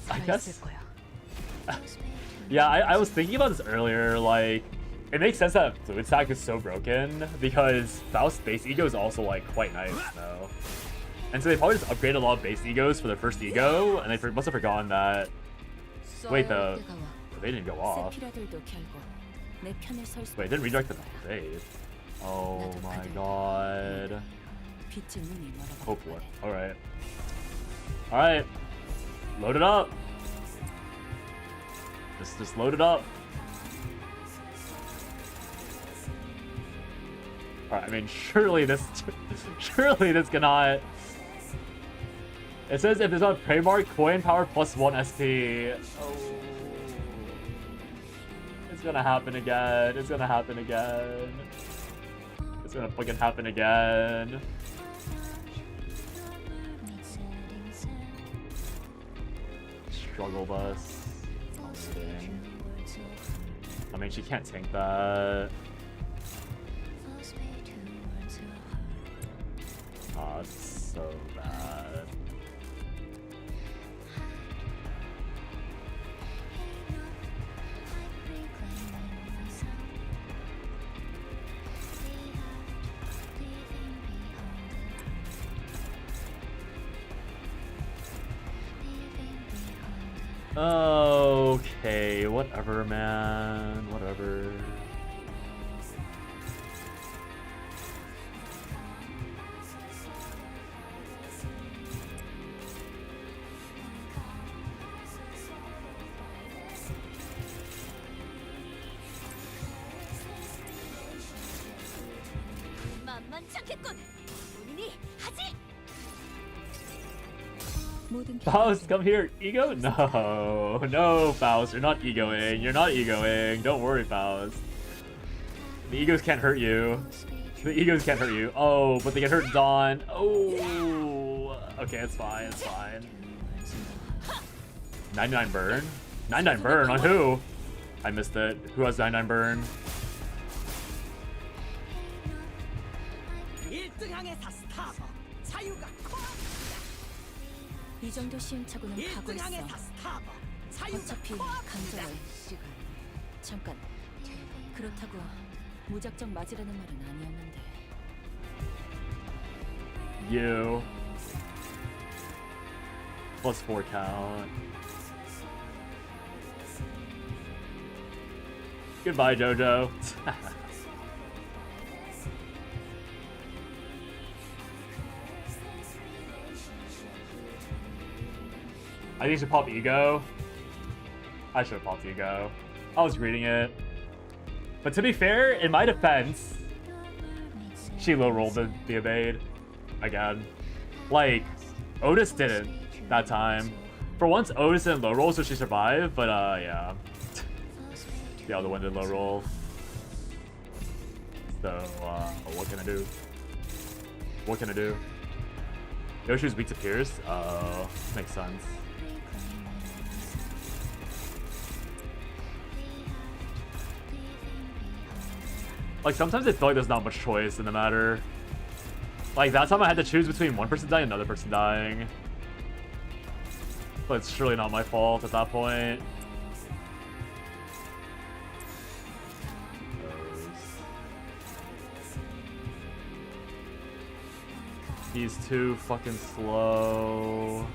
I guess. Yeah, I was thinking about this earlier. Like, it makes sense that fluid stack is so broken because Faust's base ego is also like quite nice though. And so they probably just upgraded a lot of base egos for their first ego, and they must have forgotten that. Wait, they didn't go off. Wait, it didn't redirect the fade. Oh my god. Hopefully. Alright. Alright. Load it up. Just load it up. Alright, I mean, surely this cannot. It says if there's a prey mark, coin power plus 1 SP. Oh. It's gonna happen again. It's gonna happen again. It's gonna fucking happen again. Struggle bus. I mean, she can't tank that. Oh, it's so bad. Okay, whatever, man. Whatever. Faust, come here. Ego? No. No, Faust. You're not egoing. You're not egoing. Don't worry, Faust. The egos can't hurt you. The egos can't hurt you. Oh, but they can hurt Dawn. Oh. Okay, it's fine. It's fine. 99 burn? 99 burn? On who? I missed it. Who has 99 burn? 이 정도 시행착오는 가고 있어. 어차피 감정을 잠깐. 그렇다고 무작정 맞으라는 말은 아니었는데. You. Plus 4 count. Goodbye, Jojo. I think I should pop Ego. I should have popped Ego. I was reading it. But to be fair, in my defense, she low rolled the evade again. Like, Otis didn't that time. For once, Otis didn't low roll, so she survived, but yeah. The other one did low roll. So, what can I do? What can I do? Yoshi's weak to Pierce? Makes sense. Like, sometimes I feel like there's not much choice in the matter. Like, that time I had to choose between one person dying and another person dying. But it's surely not my fault at that point. He's too fucking slow.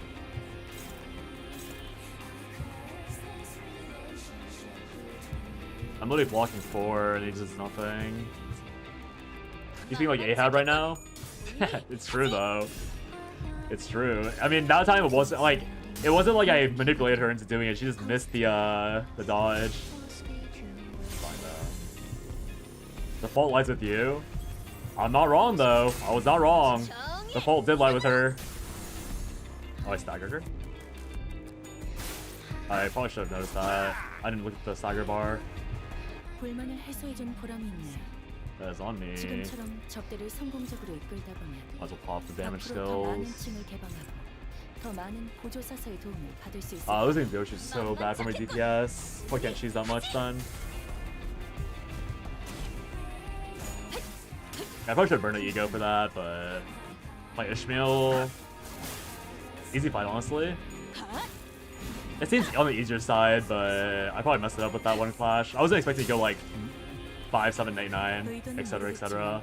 I'm literally blocking 4 and he does nothing. You think like Ahab right now? It's true though. It's true. I mean, that time it wasn't like I manipulated her into doing it. She just missed the dodge. Fine though. The fault lies with you. I'm not wrong though. I was not wrong. The fault did lie with her. Oh, I staggered her. I probably should have noticed that. I didn't look at the stagger bar. 불만을 해소해준 보람이 있네. That is on me. 지금처럼 접대를 성공적으로 이끌다 보면 Might as well pop the damage 앞으로 더 많은 skills. 층을 개방하고 더 많은 보조 사서의 도움을 받을 수 있을 I was thinking Yoshi's so bad for my DPS. Why can't cheese that much then? I probably should burn an ego for that, but my Ishmael, easy fight honestly. It seems on the easier side, but I probably messed it up with that one clash. I wasn't expecting to go like 5, 7, 8, 9, etc., etc.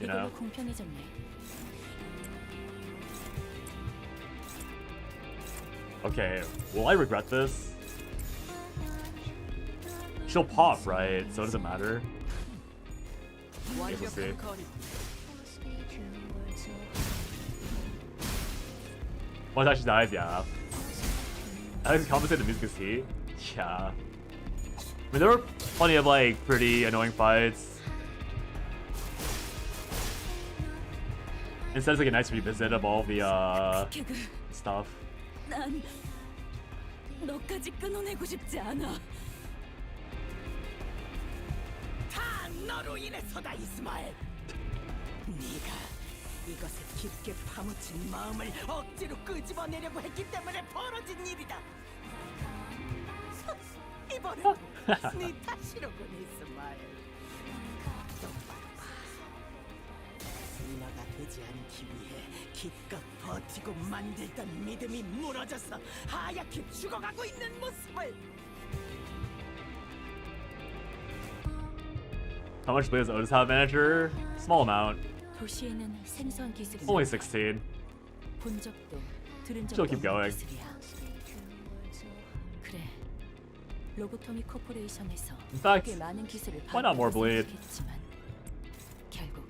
You know. 이걸로 공평해졌네. Okay, will I regret this? She'll pop, right? So it doesn't matter. I guess we'll see. Once actually dies, yeah. I like to compensate the music is heat. Yeah. I mean, there were plenty of like pretty annoying fights. Instead, it's like a nice revisit of all the stuff. 난 너까지 끊어내고 싶지 않아. 다 너로 인해서다, 이스마엘. 네가 이것에 깊게 파묻힌 마음을 억지로 끄집어내려고 했기 때문에 벌어진 일이다. 이번엔 네 탓이로군, 이스마엘. 똑바로 봐. 인어가 되지 않기 위해 기껏 버티고 만들던 믿음이 무너져서 하얗게 죽어가고 있는 모습을. How much does Otis have, manager? Small amount. 도시에는 생소한 기술이 Only 16. 본 적도 들은 She'll 적도 keep going. 없는 기술이야. 그래. 로보토미 코퍼레이션에서 In fact, 꽤 많은 기술을 why not more bleed? 생각했지만 결국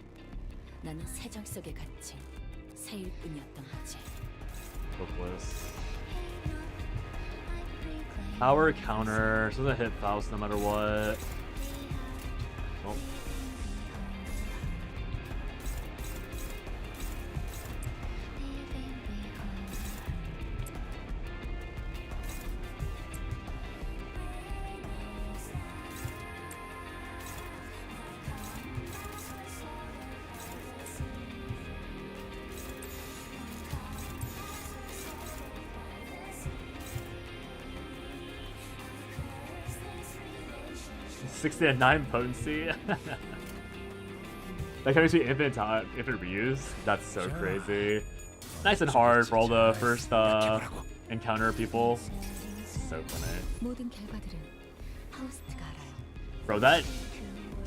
나는 세정 속에 갇힌 새일 뿐이었던 거지. Hopeless. Power counter. So doesn't hit Faust no matter what. Well. Sixty and 9 potency. That can be infinite reuse. That's so crazy. Nice and hard for all the first encounter people. So funny. 모든 결과들은 파우스트가 알아요. Bro, that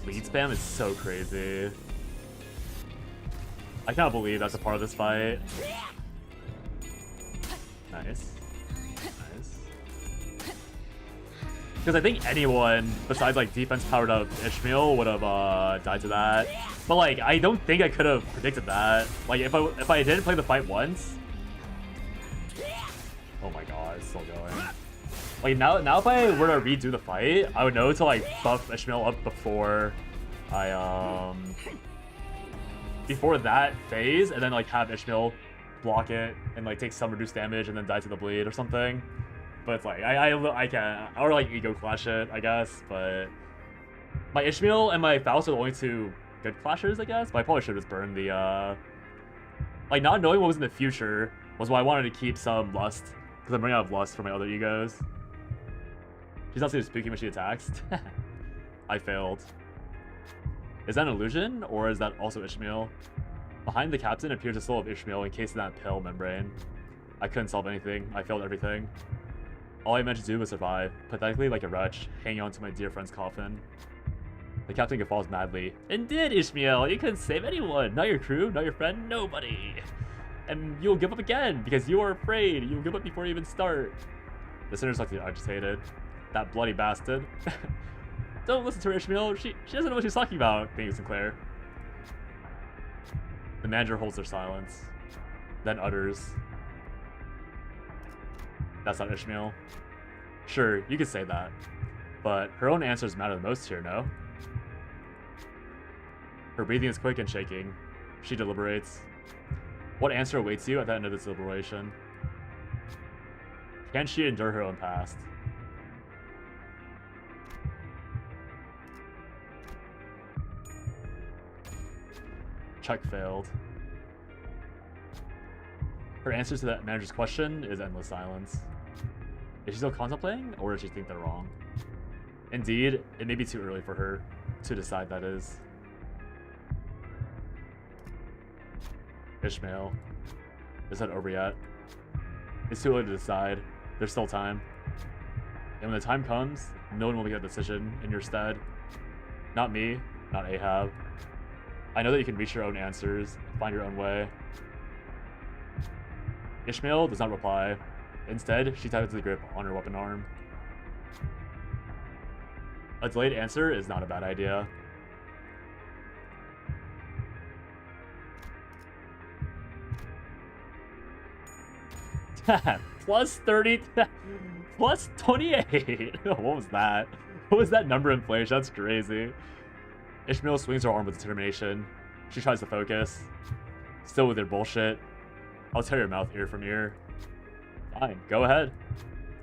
lead spam is so crazy. I cannot believe that's a part of this fight. Nice. Because I think anyone besides like defense powered up Ishmael would have died to that. But like I don't think I could have predicted that. Like if I didn't play the fight once. Oh my god, it's still going. Like now if I were to redo the fight, I would know to like buff Ishmael up before I before that phase, and then like have Ishmael block it and like take some reduced damage and then die to the bleed or something. But it's like I can't, or like ego clash it, I guess. But my Ishmael and my Faust are the only two good clashers, I guess. But I probably should have just burned the like not knowing what was in the future was why I wanted to keep some lust, because I'm running out of lust for my other egos. She's not so spooky when she attacks. I failed. Is that an illusion, or is that also Ishmael? Behind the captain appears a soul of Ishmael encased in that pale membrane. I couldn't solve anything. I failed everything. All I meant to do was survive, pathetically like a wretch, hanging on to my dear friend's coffin. The captain guffaws madly. Indeed, Ishmael, you couldn't save anyone. Not your crew, not your friend, nobody. And you'll give up again, because you are afraid. You'll give up before you even start. The sinners look agitated. That bloody bastard. Don't listen to her, Ishmael. She doesn't know what she's talking about, being Sinclair. The manager holds their silence, then utters. That's not Ishmael. Sure, you could say that. But her own answers matter the most here, no? Her breathing is quick and shaking. She deliberates. What answer awaits you at the end of this deliberation? Can she endure her own past? Check failed. Her answer to that manager's question is endless silence. Is she still contemplating, or does she think they're wrong? Indeed, it may be too early for her to decide, that is. Ishmael. Is that over yet? It's too early to decide. There's still time. And when the time comes, no one will make that decision in your stead. Not me, not Ahab. I know that you can reach your own answers, find your own way. Ishmael does not reply. Instead, she tightens the grip on her weapon arm. A delayed answer is not a bad idea. Plus 30, plus 28. What was that? What was that number inflation? That's crazy. Ishmael swings her arm with determination. She tries to focus. Still with her bullshit. I'll tear your mouth ear from ear. Fine, go ahead.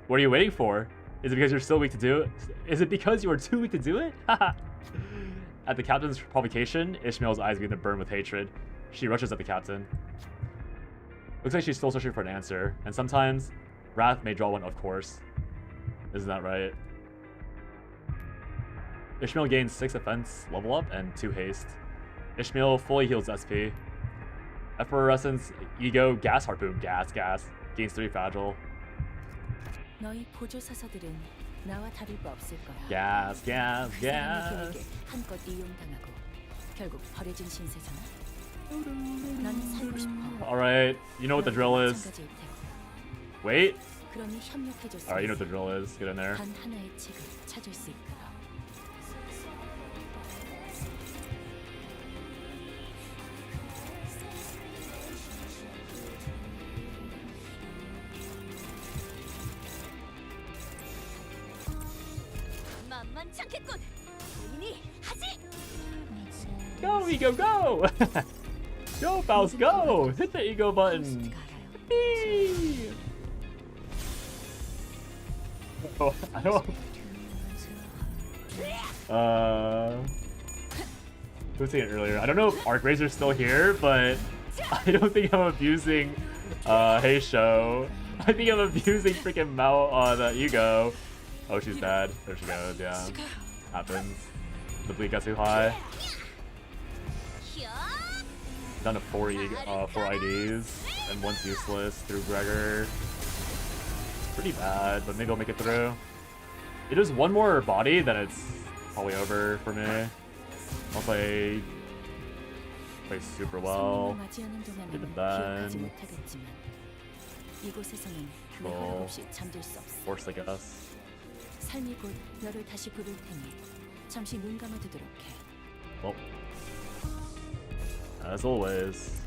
What are you waiting for? Is it because you're still weak to do it? Is it because you are too weak to do it? At the captain's provocation, Ishmael's eyes begin to burn with hatred. She rushes at the captain. Looks like she's still searching for an answer, and sometimes wrath may draw one, of course. Isn't that right? Ishmael gains 6 offense level up and 2 haste. Ishmael fully heals SP. Effervescence, ego, gas harpoon, gas, gains 3 fragile. 너희 보조 사서들은 나와 다를 바 없을 거야. gas. 한껏 이용당하고 결국 버려진 신세잖아. 난 살고 싶어. Alright, you know what the drill is. Wait. 그러니 협력해줬어. Alright, you know what the drill is. Get in there. 단 하나의 책을 찾을 수 있도록. 만만찮겠군. 본인이 하지. Go, ego, go! Go, Faust, go! Hit the ego button! Yippee! Oh, I don't... Who was saying it earlier? I don't know if Archrazor's still here, but I don't think I'm abusing, Hey Show. I think I'm abusing freaking Mao, the ego. Oh, she's dead. There she goes, yeah. Happens. The bleed got too high. Down to 4 IDs, and 1's useless through Gregor. Pretty bad, but maybe I'll make it through. It is 1 more body, then it's probably over for me. I'll play super well. Even then. Control. Force, I guess. 삶이 곧 너를 다시 부를 테니 잠시 눈 감아두도록 해. Well, as always.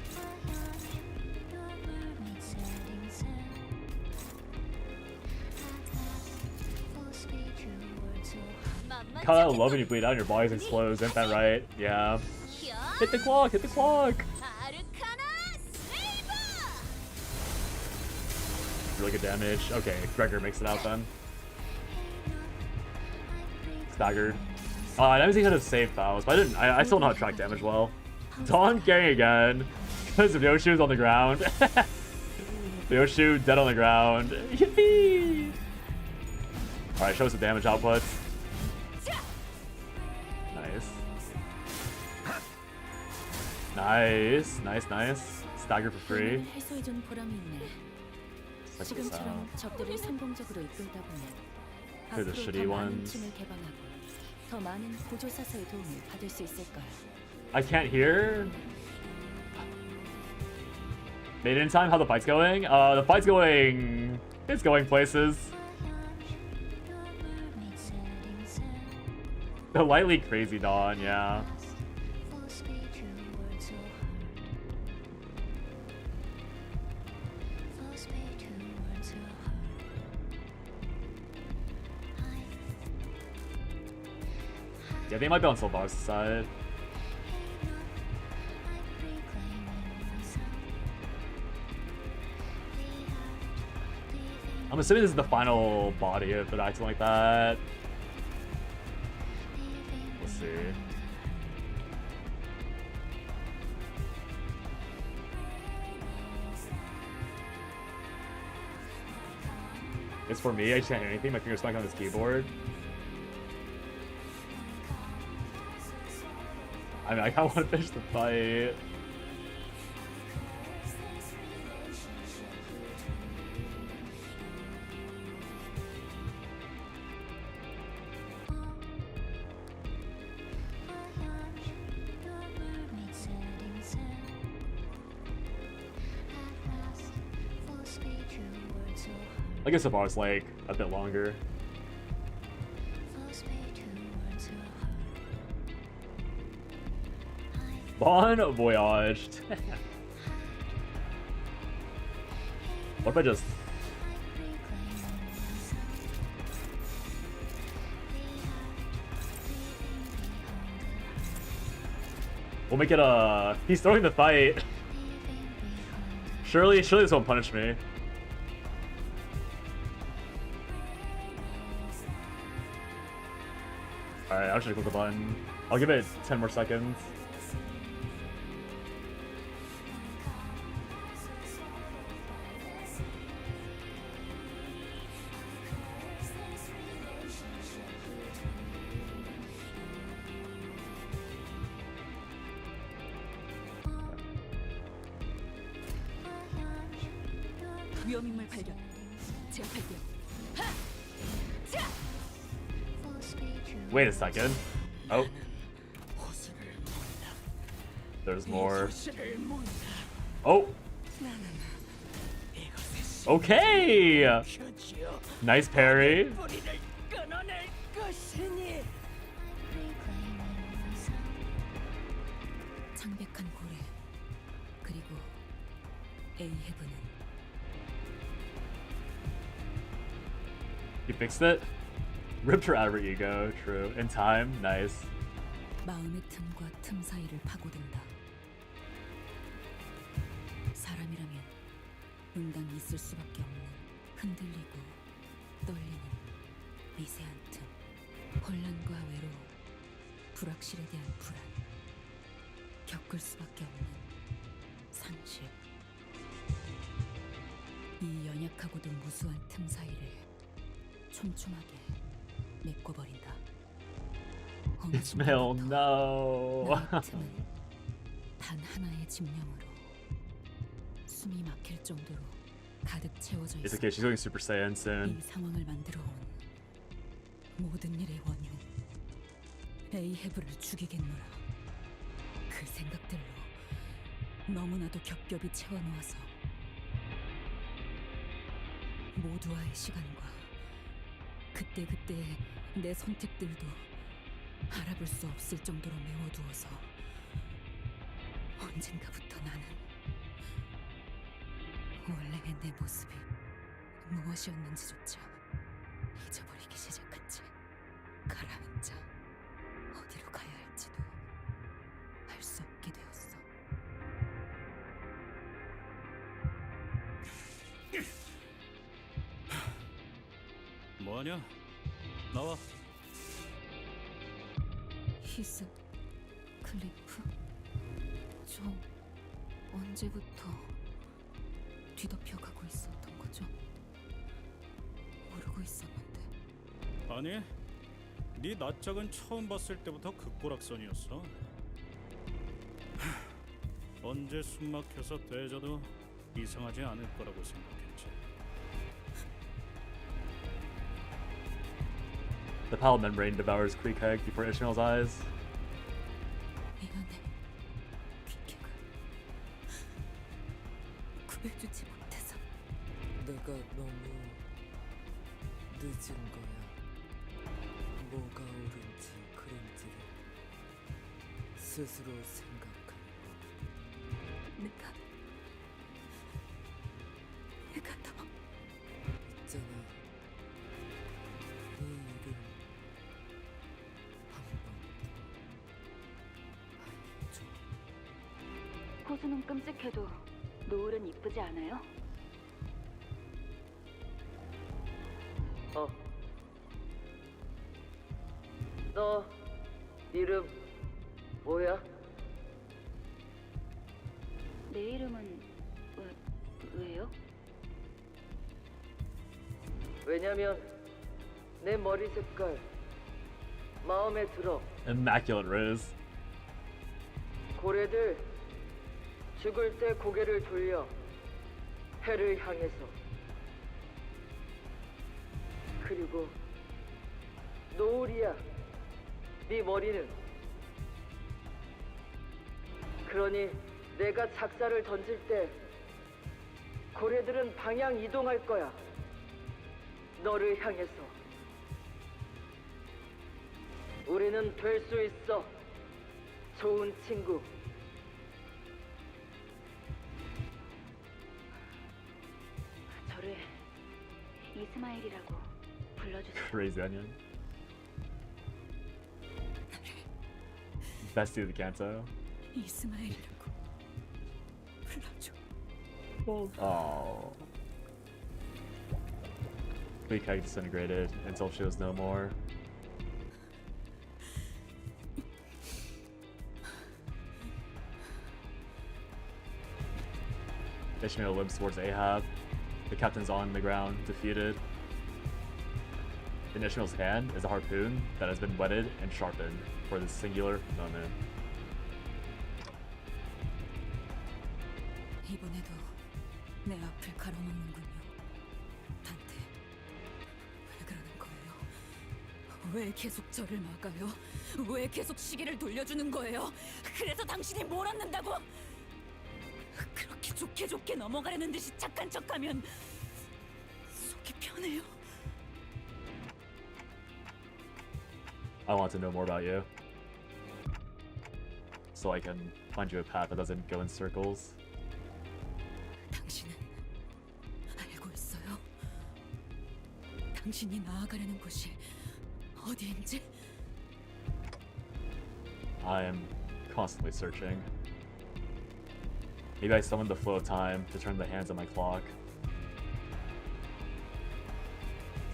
God, I love when you bleed out and your body explodes, isn't that right? Yeah. Hit the clock, hit the clock! Really good damage. Okay, Gregor makes it out then. Staggered. I didn't think I could have saved Faust, but I still know how to track damage well. Dawn carrying again. Because of Yoshu's on the ground. Yoshu dead on the ground. Yippee! Alright, show us the damage output. Nice. Stagger for free. 지금처럼 적들을 성공적으로 이끌다 보면 They're the shitty ones. 팀을 개방하고 더 많은 보조사서의 도움을 받을 수 있을 거야. I can't hear. Made it in time. How the fight's going? The fight's going. It's going places. The lightly crazy Dawn, yeah. Yeah, they might be on Sylvar's side. I'm assuming this is the final body if they're acting like that. We'll see. It's for me. I just can't hear anything. My fingers smack on this keyboard. I mean, I kind of want to finish the fight. I guess so far it's like a bit longer. Bon voyage. What if I just... We'll make it a... He's throwing the fight. Surely this won't punish me. Alright, I'll just click the button. I'll give it 10 more seconds. 위험인물 발견. 제압할게요. Wait a second. Oh. There's more. Oh. Okay. Nice parry. 창백한 고래. 그리고 에이헤브는 You fixed it? Ripped her out of her ego. True. In time. Nice. 마음의 틈과 틈 사이를 파고든다. 사람이라면 응당 있을 수밖에 없는 흔들리고 떨리는 미세한 틈, 혼란과 외로움, 불확실에 대한 불안, 겪을 수밖에 없는 상실. 이 연약하고도 무수한 틈 사이를 촘촘하게 메꿔버린다. Ismail, no. 나의 틈은 단 하나의 집념으로 숨이 막힐 정도로 가득 채워져 It's 있어. okay. She's going Super Saiyan soon. 이 상황을 만들어온 모든 일의 원흉 에이헤브를 죽이겠노라. 그 생각들로 너무나도 겹겹이 채워놓아서 모두와의 시간과 그때그때 내 선택들도 알아볼 수 없을 정도로 메워두어서 언젠가부터 나는 원래의 내 모습이 무엇이었는지조차 잊어버리기 시작한 채 가라앉아 어디로 가야 할지도 알 수 없게 되었어. 뭐하냐? 나와. 히스 클리프? 저 언제부터 뒤덮여가고 있었던 거죠? 모르고 있었는데. 아니, 네 낯짝은 처음 봤을 때부터 극고락선이었어. 언제 숨막혀서 되져도 이상하지 않을 거라고 생각했지. The pale membrane devours Queequeg before Ishmael's eyes. 미안해, 퀴케가 구해주지 못해서. 내가 너무 늦은 거야. 뭐가 옳은지 그른지를 스스로 생각하는 거. 내가 더 있잖아. 네 이름 호수는 끔찍해도 노을은 이쁘지 않아요? 너 이름 뭐야? 내 이름은 왜요? 왜냐면 내 머리 색깔 마음에 들어. Immaculate Riz. 고래들 죽을 때 고개를 돌려 해를 향해서. 그리고 노을이야, 네 머리는. 그러니 내가 작사를 던질 때 고래들은 방향 이동할 거야. 너를 향해서. 우리는 될 수 있어. 좋은 친구. 저를 이스마일이라고 불러주세요. Crazy Onion. Bestie of the Canto. 이스마일이라고 불러줘. Oh. Weak egg disintegrated until she was no more. Ishmael limps towards Ahab. The captain's on the ground, defeated. In Ishmael's hand is a harpoon that has been whetted and sharpened for this singular moment. 이번에도 내 앞을 가로막는군요. 단테, 왜 그러는 거예요? 왜 계속 저를 막아요? 왜 계속 시계를 돌려주는 거예요? 그래서 당신이 뭘 얻는다고? 그렇게 좋게 넘어가려는 듯이 착한 척하면 속이 편해요. I want to know more about you, so I can find you a path that doesn't go in circles. 당신은 알고 있어요? 당신이 나아가려는 곳이 어디인지? I am constantly searching. Maybe I summoned the flow of time to turn the hands of my clock,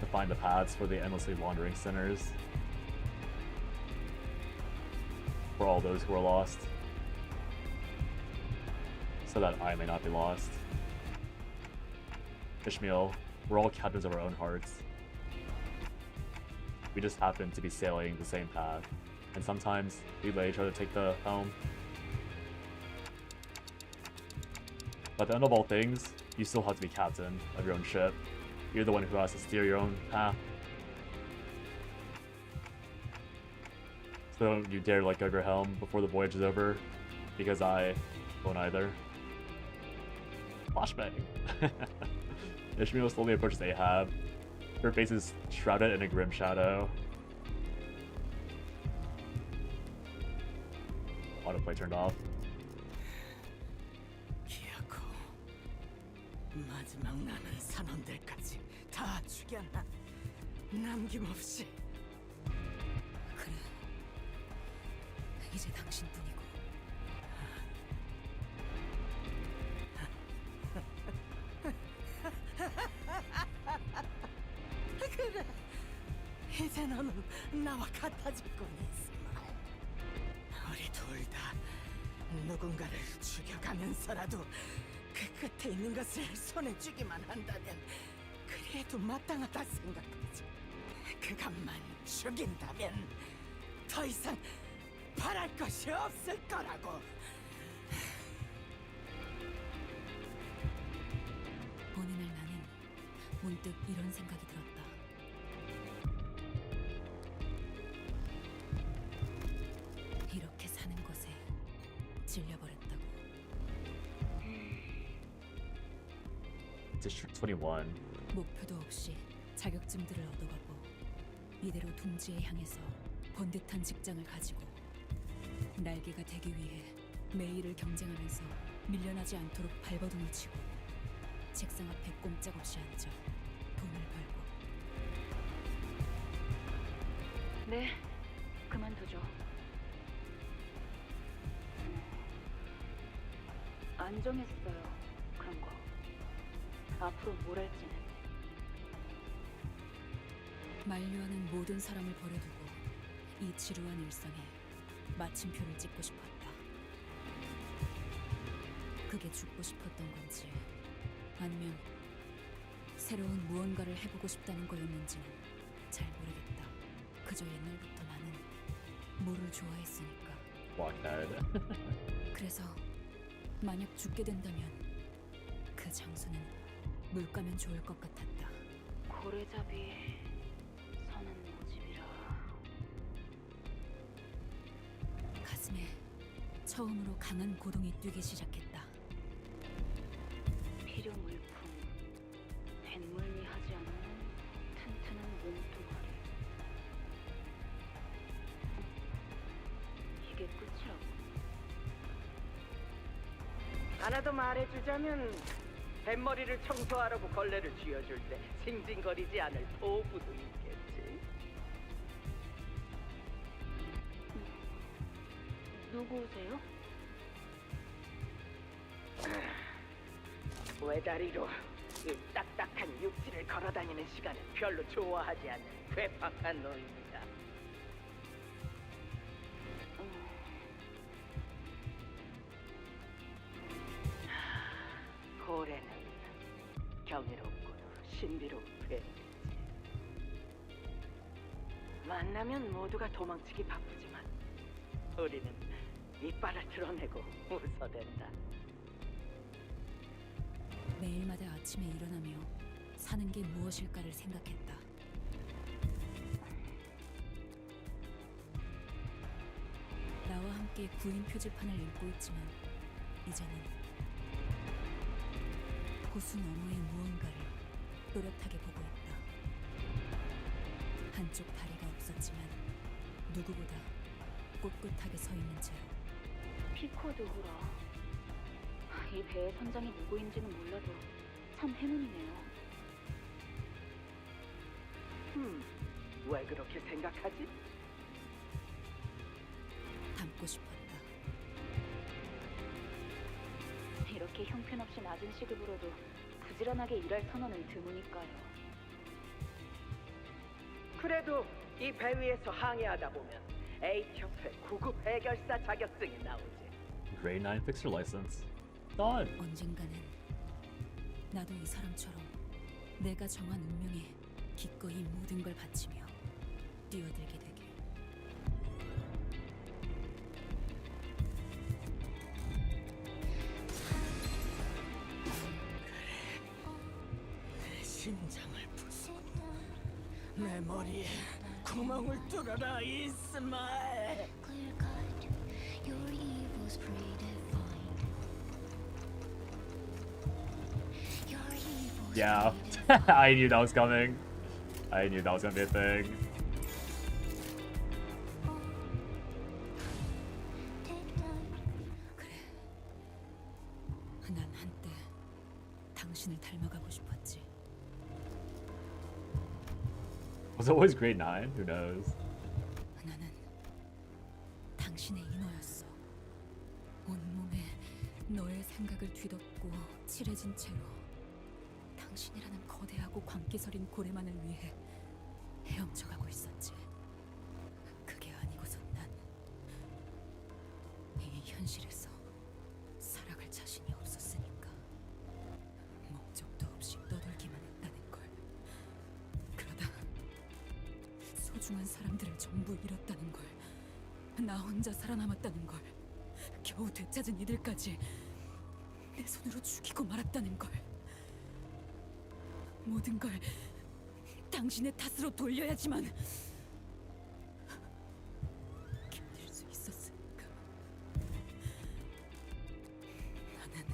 to find the paths for the endlessly wandering sinners, for all those who are lost, so that I may not be lost. Ishmael, we're all captains of our own hearts. We just happen to be sailing the same path, and sometimes we let each other take the helm. But at the end of all things, you still have to be captain of your own ship. You're the one who has to steer your own path. So don't you dare let go of your helm before the voyage is over, because I won't either. Flashbang. Ishmael slowly approaches Ahab. Her face is shrouded in a grim shadow. Autoplay turned off. 마지막 남은 선원들까지 다 죽였나? 남김없이. 그래, 이제 당신뿐이고. 그래, 이제 너는 나와 같아졌군, 이스마일. 우리 둘 다 누군가를 죽여가면서라도 그 끝에 있는 것을 손에 쥐기만 한다면 그래도 마땅하다 생각하지. 그것만 죽인다면 더 이상 바랄 것이 없을 거라고. 어느 날 나는 문득 이런 생각이 들었다. 이렇게 사는 것에 질려버렸다고. District 21. 목표도 없이 자격증들을 얻어가고 이대로 둥지에 향해서 번듯한 직장을 가지고 날개가 되기 위해 매일을 경쟁하면서 밀려나지 않도록 발버둥을 치고 책상 앞에 꼼짝없이 앉아 돈을 벌고. 네, 그만두죠. 안 정했어요, 그런 거. 앞으로 뭘 할지는. 만류하는 모든 사람을 버려두고 이 지루한 일상에 마침표를 찍고 싶었다. 그게 죽고 싶었던 건지 아니면 새로운 무언가를 해보고 싶다는 거였는지는 잘 모르겠다. 그저 옛날부터 나는 물을 좋아했으니까. 그래서 만약 죽게 된다면 그 장소는 물가면 좋을 것 같았다. 고래잡이 사는 모집이라. 가슴에 처음으로 강한 고동이 뛰기 시작했다. 필요 물품, 뱃물미하지 않는 튼튼한 몸뚱아리. 이게 끝이라고. 하나 더 말해주자면 뱃머리를 청소하라고 걸레를 쥐어줄 때 징징거리지 않을 도구도 있겠지. 누구세요? 외다리로 이 딱딱한 육지를 걸어다니는 시간을 별로 좋아하지 않는 괴팍한 노입니다. 고래는 경이롭고도 신비로운 괴물이지. 만나면 모두가 도망치기 바쁘지만 우리는 이빨을 드러내고 웃어댄다. 매일마다 아침에 일어나며 사는 게 무엇일까를 생각했다. 나와 함께 구인 표지판을 읽고 있지만 이제는 호수 너머의 무언가를 또렷하게 보고 있다. 한쪽 다리가 없었지만 누구보다 꼿꼿하게 서 있는 채로. 피코드 후라. 이 배의 선장이 누구인지는 몰라도 참 행운이네요. 왜 그렇게 생각하지? 닮고 싶었다. 이렇게 형편없이 낮은 시급으로도 부지런하게 일할 선원은 드무니까요. 그래도 이 배 위에서 항해하다 보면 A협회 구급 해결사 자격증이 나오지. Grade 9 fixer license. Done. 언젠가는 나도 이 사람처럼 내가 정한 운명에 기꺼이 모든 걸 바치며 뛰어들게 되길. 내 심장을 부수고 내 머리에 구멍을 뚫어라, 이스마엘. Yeah, I knew that was coming. I knew that was gonna be a thing. 난 한때 당신을 닮아가고 싶었지. Was it always grade 9? Who knows? 나는 당신의 인어였어. 온몸에 너의 생각을 뒤덮고 칠해진 채로 당신이라는 거대하고 광기서린 고래만을 위해 헤엄쳐가고 있었지. 그게 아니고선 난 이 현실에서 살아갈 자신이 없었으니까 목적도 없이 떠돌기만 했다는 걸. 그러다 소중한 사람들을 전부 잃었다는 걸, 나 혼자 살아남았다는 걸, 겨우 되찾은 이들까지 내 손으로 죽이고 말았다는 걸. 모든 걸 당신의 탓으로 돌려야지만 견딜 수 있었으니까. 나는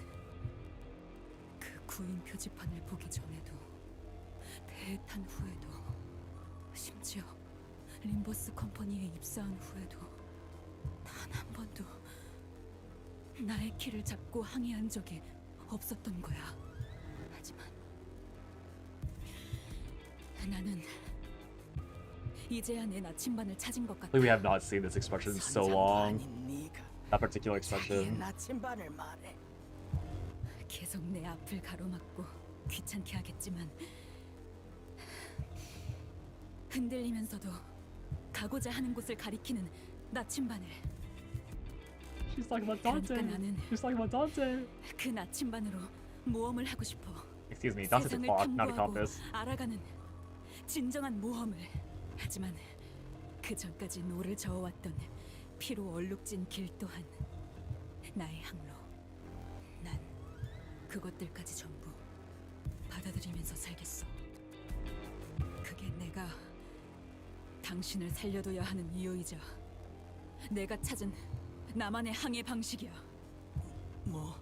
그 구인 표지판을 보기 전에도, 배에 탄 후에도, 심지어 림버스 컴퍼니에 입사한 후에도 단 한 번도 나의 키를 잡고 항의한 적이 없었던 거야. 하지만 나는 이제야 내 나침반을 찾은 것 같아. We have not seen this expression in so long. That particular expression. 나침반을 말해. 계속 내 앞을 가로막고 귀찮게 하겠지만 흔들리면서도 가고자 하는 곳을 가리키는 나침반을. She's talking about Dante. 그러니까 나는 She's talking about Dante. 그 나침반으로 모험을 하고 싶어. Excuse me, that's a 세상을 clock, not a 탐구하고 compass. 알아가는 진정한 모험을. 하지만 그 전까지 노를 저어왔던 피로 얼룩진 길 또한 나의 항로. 난 그것들까지 전부 받아들이면서 살겠어. 그게 내가 당신을 살려둬야 하는 이유이자 내가 찾은 나만의 항해 방식이야. 뭐?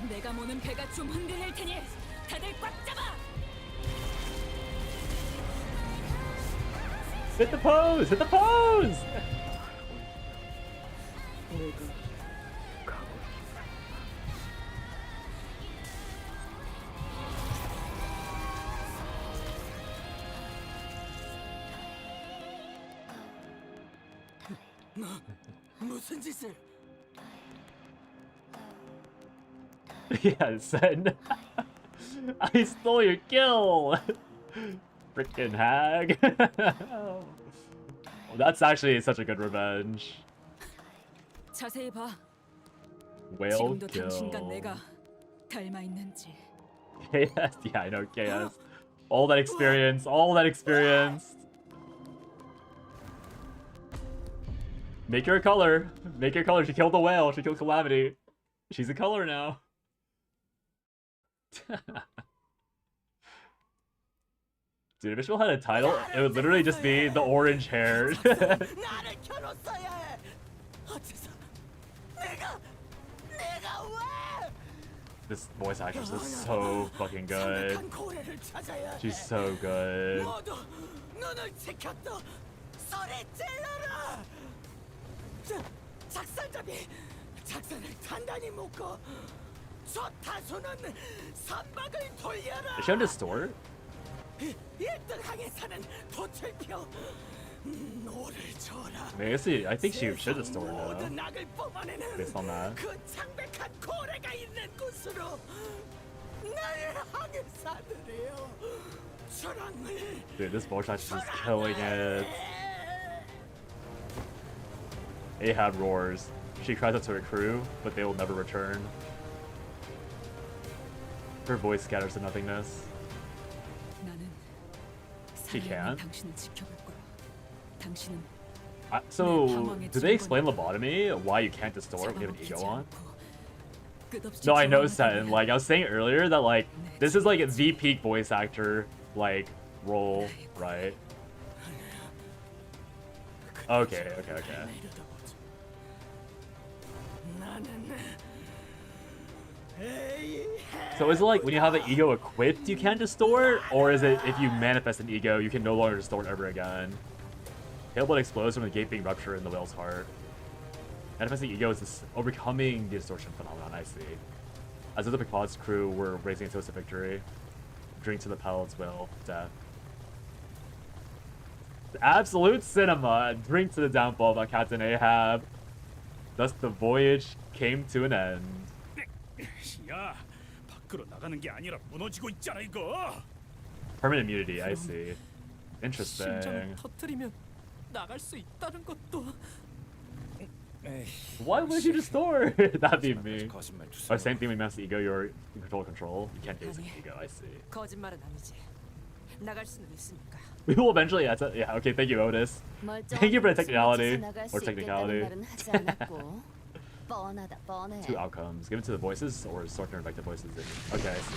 내가 모는 배가 좀 흔들릴 테니 다들 꽉 잡아. Hit the pose! Hit the pose! 너 무슨 짓을? Yeah, Sen. I stole your kill! Frickin' hag. Well, that's actually such a good revenge. 자세히 봐. Whale 지금도 kill. 당신과 내가 닮아 있는지. KS? Yeah, I know KS. All that experience, all that experience. Make her a color. Make her a color. She killed the whale. She killed Calamity. She's a color now. Dude, if Ishmael had a title, it would literally just be the orange hair. 나를 겨눴어야 해. 어째서 내가 왜? This voice actress is so fucking good. 창백한 고래를 찾아야 해. She's so good. 모두 눈을 지켰다. 소리 질러라. 작살잡이 작살을 단단히 묶어. 저 다수는 선박을 돌려라. Is she on the store? 1등 항해사는 돛을 노를 줘라. I think she should have stored 모든 now. 낙을 뽑아내는 Based on that. 그 창백한 고래가 있는 곳으로 나의 항해사들이여 출항을. Dude, this voice actress is killing it. Ahab roars. She cries out to her crew, but they will never return. Her voice scatters to nothingness. 나는 She can? 당신을 지켜볼 거야. 당신은 So, do they explain lobotomy? Why you can't distort when you have an ego on? No, I know, Sen. Like, I was saying earlier that, like, this is, like, the peak voice actor, like, role, right? Okay. So is it like when you have an ego equipped you can't distort? Or is it if you manifest an ego you can no longer distort ever again? Tailbone explodes from the gaping rupture in the whale's heart. Manifesting ego is this overcoming the distortion phenomenon, I see. As if the Picard's crew were racing a toast of victory. Drink to the palate's will, death. Absolute cinema! Drink to the downfall by Captain Ahab. Thus the voyage came to an end. 야, 밖으로 나가는 게 아니라 무너지고 있잖아 이거. Permanent immunity, I see. Interesting. 심장을 터뜨리면 나갈 수 있다는 것도. Why would you distort? That'd be me. Or same thing with master ego, you're in control. You can't basic ego, I see. 거짓말은 아니지. 나갈 수는 있으니까. We will eventually, yeah, okay, thank you, Otis. Thank you for the technicality. Or technicality. Two outcomes. Give it to the voices or sort turn back to voices. Okay, I see.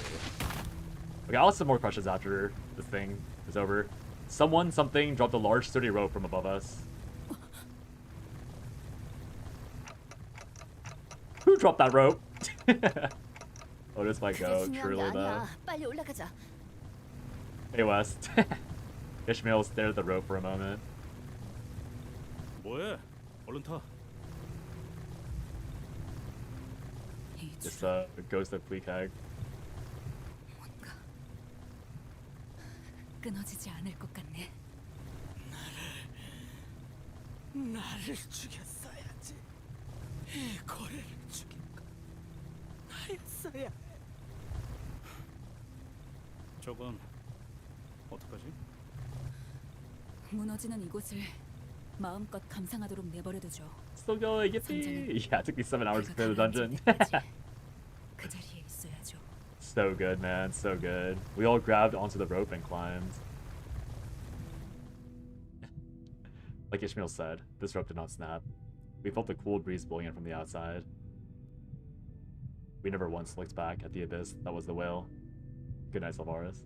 Okay, I'll ask some more questions after this thing is over. Something dropped a large sturdy rope from above us. Who dropped that rope? Otis might go, truly though. Hey West. Ishmael stared at the rope for a moment. 뭐해? 얼른 타. This ghost of Fleekag. 끊어지지 않을 것 같네. 나를 죽였어야지. 이 고래를 죽인 건 나였어야 해. 저건 어떡하지? 무너지는 이곳을 마음껏 감상하도록 내버려두죠. Still going, yippee! Yeah, it took me 7 hours to clear the dungeon. 그 자리에 있어야죠. So good, man, so good. We all grabbed onto the rope and climbed. Like Ishmael said, this rope did not snap. We felt the cool breeze blowing in from the outside. We never once looked back at the abyss that was the whale. Good night, Salvaris.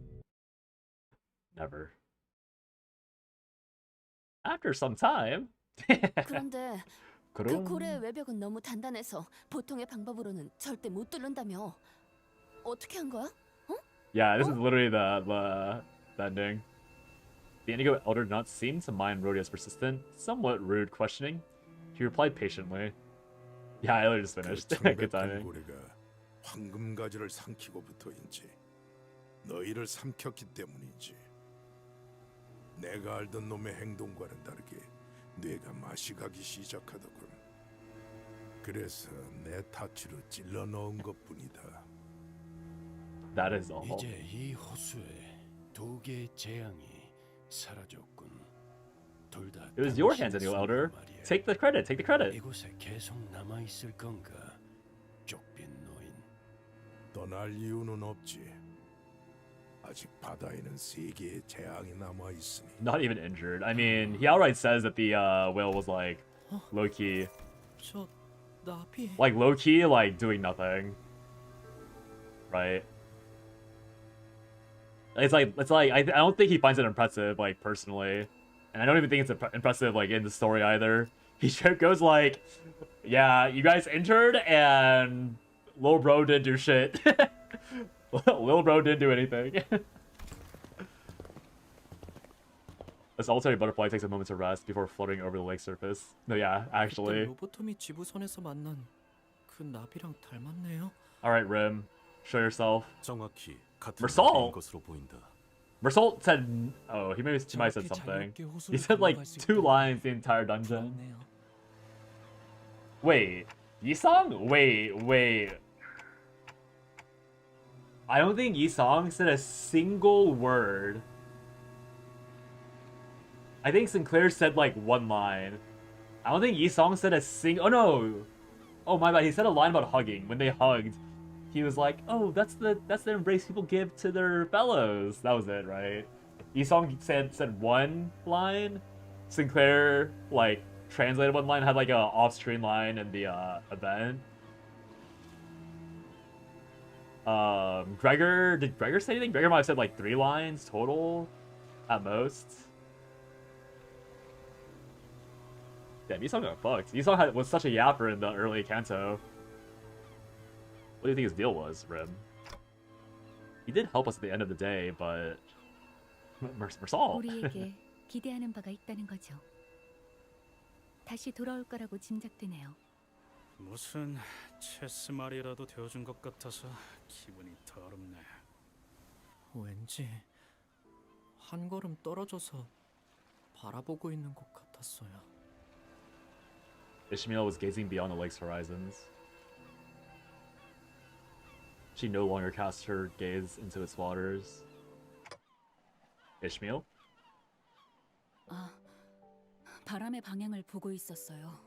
Never. After some time. 그런데 그 고래의 외벽은 너무 단단해서 보통의 방법으로는 절대 못 뚫는다며. 어떻게 한 거야? Yeah, this is literally the ending. The Indigo Elder did not seem to mind Rhodia's persistent, somewhat rude questioning. He replied patiently. Yeah, I literally just finished. Good timing. 고래가 황금가지를 삼키고부터인지 너희를 삼켰기 때문인지 내가 알던 놈의 행동과는 다르게 뇌가 맛이 가기 시작하더군. 그래서 내 타치로 찔러 넣은 것뿐이다. That is all. 이제 이 호수에 두 개의 재앙이 사라졌군. 둘 다. It was your hands, Indigo Elder. Take the credit. Take the credit. 이곳에 계속 남아 있을 건가? 쪽빈 노인. 떠날 이유는 없지. 아직 바다에는 세 개의 재앙이 남아 있으니. Not even injured. I mean, he outright says that the whale was like low key. 저 나비. Like low key, like doing nothing. Right. It's like I don't think he finds it impressive, like personally, and I don't even think it's impressive like in the story either. He straight goes like, "Yeah, you guys entered, and Lil Bro didn't do shit. Lil Bro didn't do anything." A solitary butterfly takes a moment to rest before floating over the lake's surface. No, yeah, actually. 로보톰이 지부선에서 만난 그 나비랑 닮았네요. All right, Rim, show yourself. 정확히 같은 Mersal. 것으로 보인다. Mersal said, "Oh, he might have said something." He said like 2 lines the entire dungeon. Wait, Yisong? Wait. I don't think Yisong said a single word. I think Sinclair said like 1 line. I don't think Yisong said a single. Oh no! Oh my bad. He said a line about hugging. When they hugged, he was like, "Oh, that's the embrace people give to their fellows." That was it, right? Yisong said 1 line. Sinclair like translated 1 line. Had like a off-screen line in the event. Did Gregor say anything? Gregor might have said like 3 lines total, at most. Damn, Yisong got fucked. Yisong was such a yapper in the early Canto. What do you think his deal was, Rim? He did help us at the end of the day, but Mersal. 우리에게 기대하는 바가 있다는 거죠. 다시 돌아올 거라고 짐작되네요. 무슨 체스 말이라도 되어준 것 같아서 기분이 더럽네. 왠지 한 걸음 떨어져서 바라보고 있는 것 같았어요. Ishmael was gazing beyond the lake's horizons. She no longer cast her gaze into its waters. Ishmael? 바람의 방향을 보고 있었어요.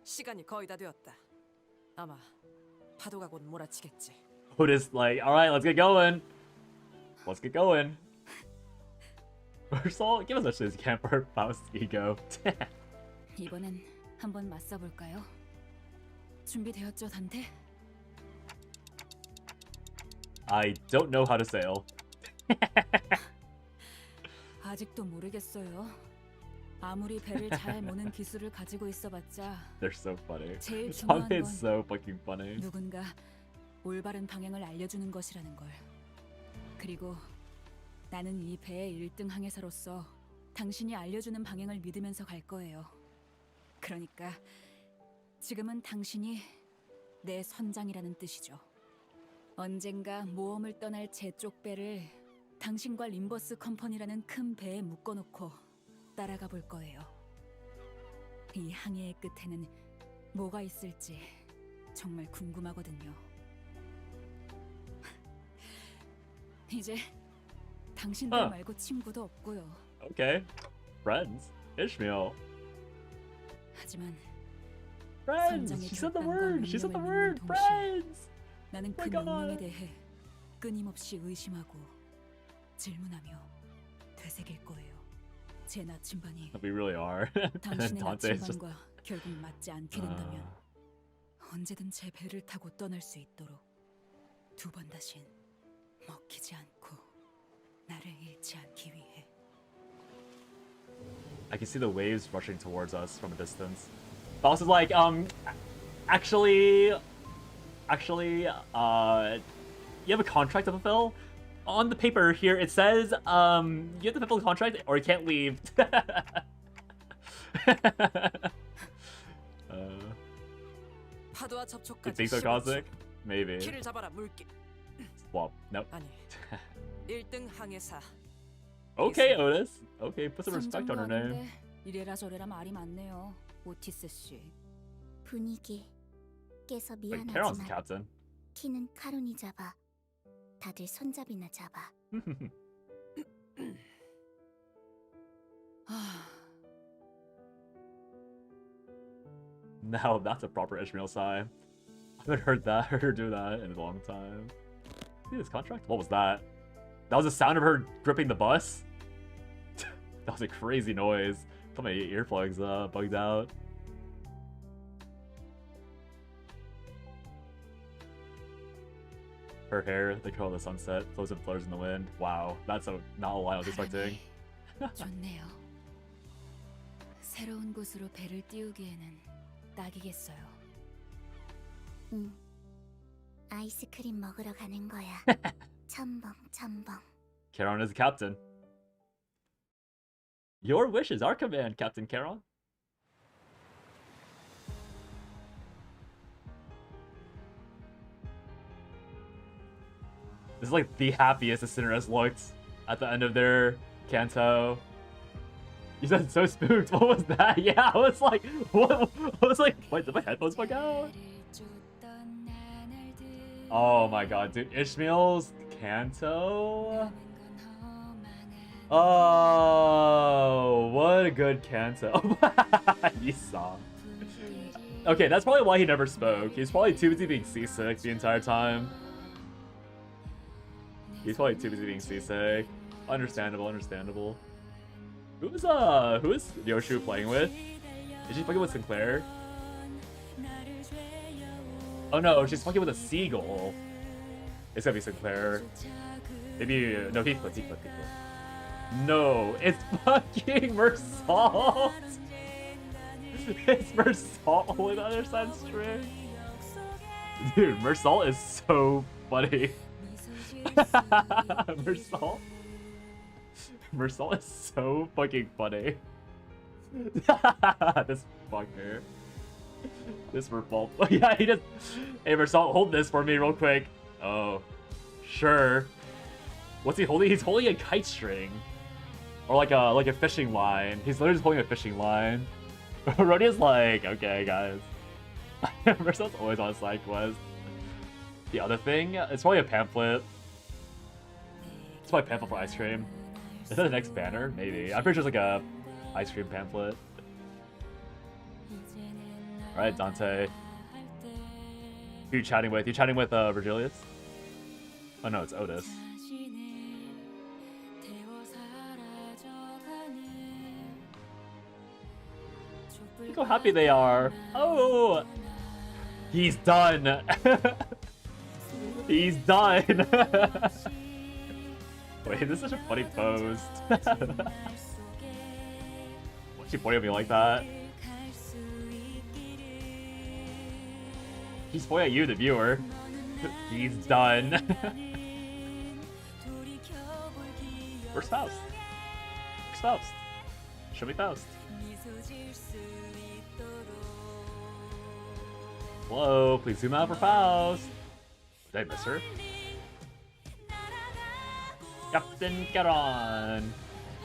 시간이 거의 다 되었다. 아마 파도가 곧 몰아치겠지. Otis like, alright, let's get going. Let's get going. Mersal, give us a shit camp for Faust's ego. 이번엔 한번 맞서 볼까요? 준비되었죠, 단테? I don't know how to sail. 아직도 모르겠어요. 아무리 배를 잘 모는 기술을 가지고 있어봤자 They're so funny. 제일 중요한 건 It's so fucking funny. 누군가 올바른 방향을 알려주는 것이라는 걸. 그리고 나는 이 배의 1등 항해사로서 당신이 알려주는 방향을 믿으면서 갈 거예요. 그러니까 지금은 당신이 내 선장이라는 뜻이죠. 언젠가 모험을 떠날 제 쪽 배를 당신과 림버스 컴퍼니라는 큰 배에 묶어놓고 따라가 볼 거예요. 이 항해의 끝에는 뭐가 있을지 정말 궁금하거든요. 이제 당신들 말고 친구도 없고요. Okay. Friends. Ishmael. 하지만 Friends. 선장의 She said the 결단과 word. She said the 명령을 word. 믿는 동시에 Friends. 나는 그 Oh my 명령에 God. 대해 끊임없이 의심하고 질문하며 되새길 거예요. 제 나침반이 We really are. And then 당신의 Dante is just. 나침반과 결국 맞지 않게 된다면 언제든 제 배를 타고 떠날 수 있도록 두 번 다신 먹히지 않고 나를 잃지 않기 위해. I can see the waves rushing towards us from a distance. Boss is like, actually, you have a contract to fulfill? On the paper here, it says, you have to fulfill the contract or you can't leave. 파도와 You 접촉까지 think so, 15초. Cosmic? Maybe. 키를 잡아라 물개. Swap. Nope. 아니, 1등 항해사. Okay, Otis. Okay, put some respect on her name. 선장도 아닌데 이래라 저래라 말이 많네요, 오티스 씨. 분위기 깨서 Wait, Charon's the 미안하지만 captain. 키는 카론이 잡아. 다들 손잡이나 잡아. Now that's a proper Ishmael sigh. I haven't heard her do that in a long time. See this contract? What was that? That was the sound of her gripping the bus? That was a crazy noise. Put my earplugs bugged out. Her hair, the color of the sunset, flows and flutters in the wind. Wow, that's not a line I was expecting. 좋네요. 새로운 곳으로 배를 띄우기에는 딱이겠어요. 응. 아이스크림 먹으러 가는 거야. 첨벙 첨벙. Charon is the captain. Your wish is our command, Captain Charon. This is like the happiest the Sinner has looked at the end of their Canto. You said so spooked. What was that? Yeah, I was like, what? I was like, wait, did my headphones bug out? Oh my god, dude. Ishmael's Canto? Oh, what a good Canto. You saw. Okay, that's probably why he never spoke. He's probably too busy being seasick the entire time. He's probably too busy being seasick. Understandable, understandable. Who is Yoshu playing with? Is she playing with Sinclair? Oh no, she's fucking with a seagull. It's gonna be Sinclair. Maybe no, Heathcliff. No, it's fucking Mersault. It's Mersault with the other side string. Dude, Mersault is so funny. Mersault is so fucking funny. This fucker. This Mersault. Yeah, he just. Hey, Mersault, hold this for me real quick. Oh, sure. What's he holding? He's holding a kite string, or like a fishing line. He's literally just holding a fishing line. Rodia's like, okay, guys. Mersault's always on a side quest. The other thing, it's probably a pamphlet. It's probably a pamphlet for ice cream. Is that the next banner? Maybe. I'm pretty sure it's like a ice cream pamphlet. Alright, Dante. Who you chatting with? You chatting with Virgilius? Oh no, it's Otis. Look how happy they are. Oh! He's done! He's done! Wait, this is such a funny pose. Why's she pointing at me like that? He's pointing at you, the viewer. He's done. Where's Faust? Where's Faust? Show me Faust. Hello, please zoom out for Faust. Did I miss her? Captain Garon.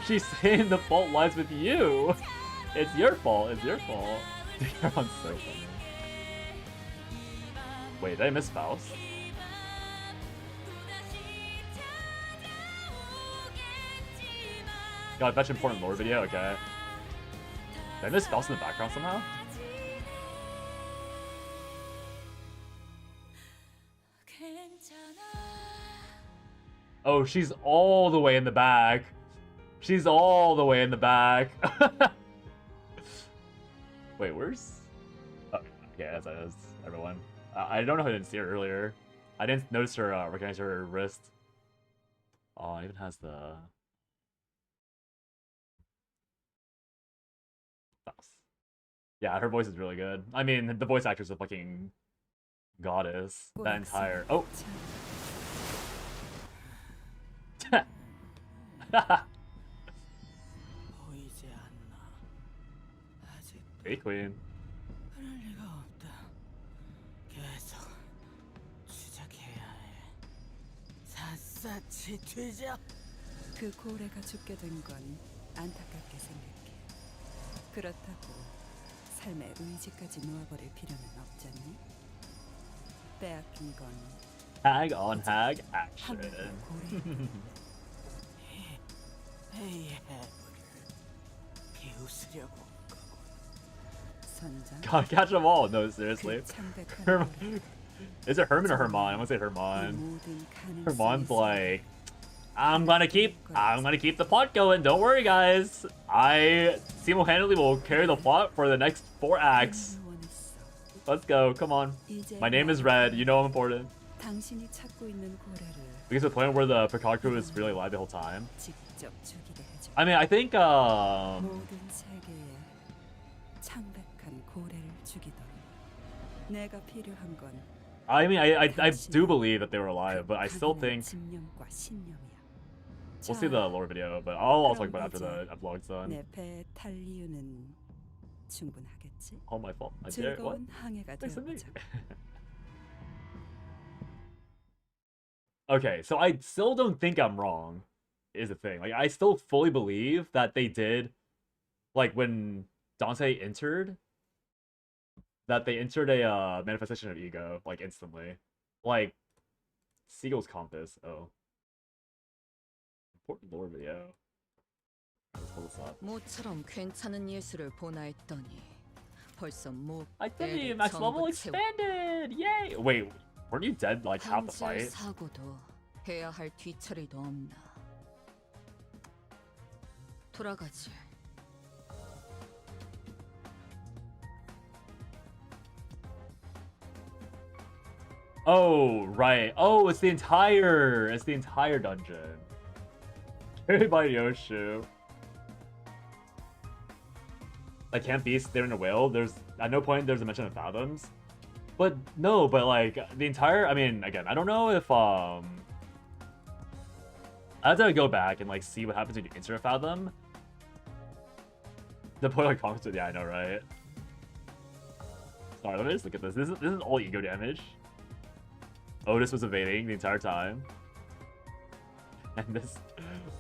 She's saying the fault lies with you. It's your fault. It's your fault. Garon's so funny. Wait, did I miss Faust? God, fetch important lore video? Okay. Did I miss Faust in the background somehow? Oh, she's all the way in the back. She's all the way in the back. Wait, where's... Oh, yeah, that is everyone. I don't know if I didn't see her earlier. I didn't notice her, recognize her wrist. Oh, it even has the... Yeah, her voice is really good. I mean, the voice actor's a fucking goddess. That entire... Oh! Hey, Queen. 그럴 리가 없다. 계속 추적해야 해. 샅샅이 뒤져. 그 고래가 죽게 된 건 안타깝게 생각해. 그렇다고 삶의 의지까지 놓아버릴 필요는 없잖니? 빼앗긴 건 Hag on hag action. 헤이의 비웃으려고. God, catch them all. No, seriously. Is it Herman or Herman? I'm gonna say Herman. Herman's like, I'm gonna keep the plot going. Don't worry, guys. I single-handedly will carry the plot for the next 4 acts. Let's go. Come on. My name is Red. You know I'm important. Because the point where the Picard crew is really alive the whole time. I mean, I think I mean, I do believe that they were alive, but I still think we'll see the lore video, but I'll also talk about it after the vlog's done. All my fault. I dare what? Okay, so I still don't think I'm wrong, is the thing. Like, I still fully believe that they did, like, when Dante entered, that they entered a manifestation of ego, like, instantly. Like, Seagull's compass. Oh. Important lore video. Let's pull this up. 모처럼 괜찮은 예술을 보나 했더니 벌써 목 I did it! Max level expanded! Yay! Wait, weren't you dead like half the fight? 사고도 해야 할 뒤처리도 없나. 돌아가지. Oh, right. Oh, it's the entire dungeon. Carried by Yoshu. Like, can't beast there in a whale? There's, at no point there's a mention of fathoms. But, no, but like, the entire, I mean, again, I don't know if, I have to go back and like see what happens when you enter a fathom. The point like conquers, yeah, I know, right? Sorry, let me just look at this. This is all ego damage. Otis was evading the entire time. And this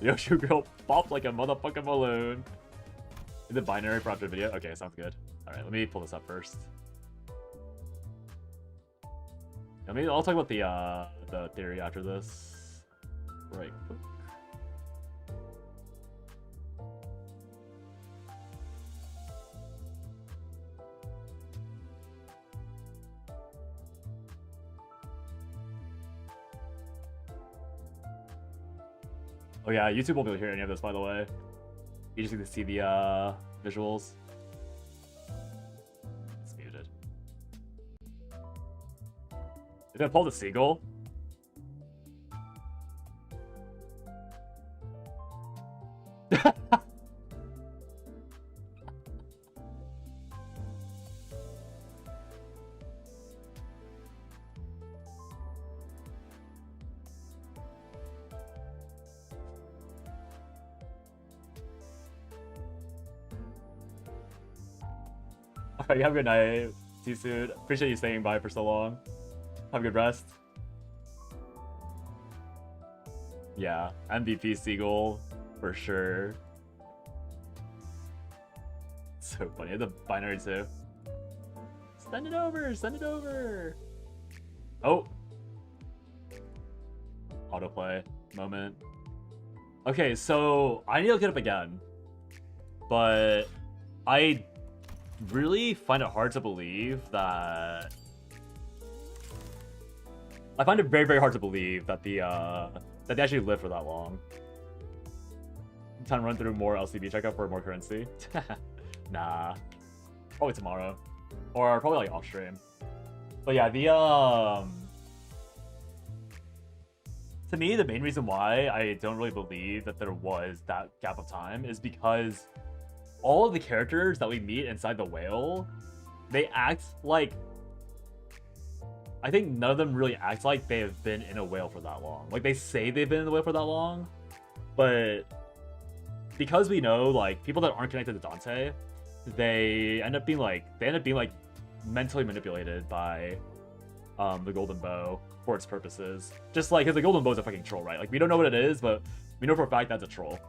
Yoshu girl popped like a motherfucking balloon. Is it binary for after video? Okay, sounds good. Alright, let me pull this up first. I'll talk about the theory after this. Right. Oh yeah, YouTube won't be able to hear any of this, by the way. You just need to see the visuals. It's muted. Did I pull the seagull? Alright, have a good night. See you soon. Appreciate you staying by for so long. Have a good rest. Yeah, MVP Seagull for sure. So funny. The binary too. Send it over. Send it over. Oh. Autoplay moment. Okay, so I need to look it up again, but I really find it hard to believe that. I find it very, very hard to believe that that they actually live for that long. Time to run through more LCB checkup for more currency. Nah, probably tomorrow, or probably like off stream. But yeah, to me, the main reason why I don't really believe that there was that gap of time is because all of the characters that we meet inside the whale, they act like, I think none of them really act like they have been in a whale for that long. Like, they say they've been in the whale for that long, but because we know, like, people that aren't connected to Dante, they end up being like mentally manipulated by the Golden Bow for its purposes. Just like, because the Golden Bow is a fucking troll, right? Like, we don't know what it is, but we know for a fact that's a troll.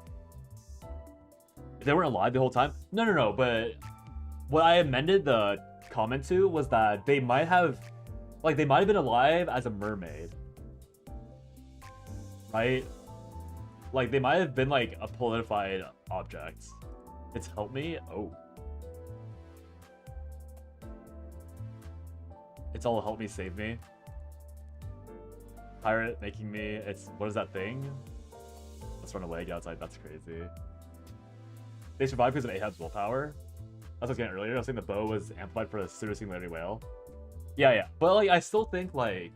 If they weren't alive the whole time, no, but what I amended the comment to was that they might have been alive as a mermaid, right? Like, they might have been like a politified object. It's helped me. Oh, it's all help me, save me. Pirate making me. It's, what is that thing? Let's run away. Get outside. That's crazy. They survived because of Ahab's willpower. That's what I was getting earlier. I was saying the bow was amplified for the pseudo singularity whale. Yeah. But like, I still think like,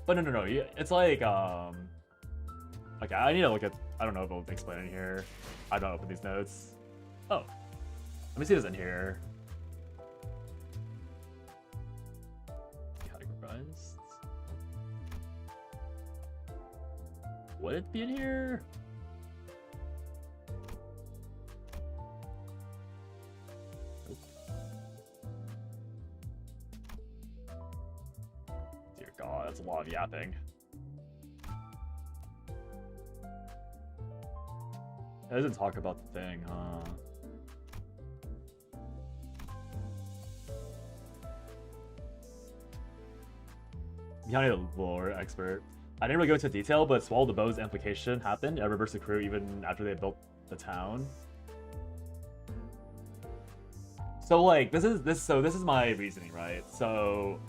but no. It's like okay, I need to look at. I don't know if it'll explain it here. I don't open these notes. Oh, let me see what's in here. Categorized. Would it be in here? Nope. Dear God, that's a lot of yapping. It doesn't talk about the thing, huh? Behind the lore expert. I didn't really go into detail, but Swallow the Bow's implication happened. I reversed the crew even after they built the town. So like, this is my reasoning, right? So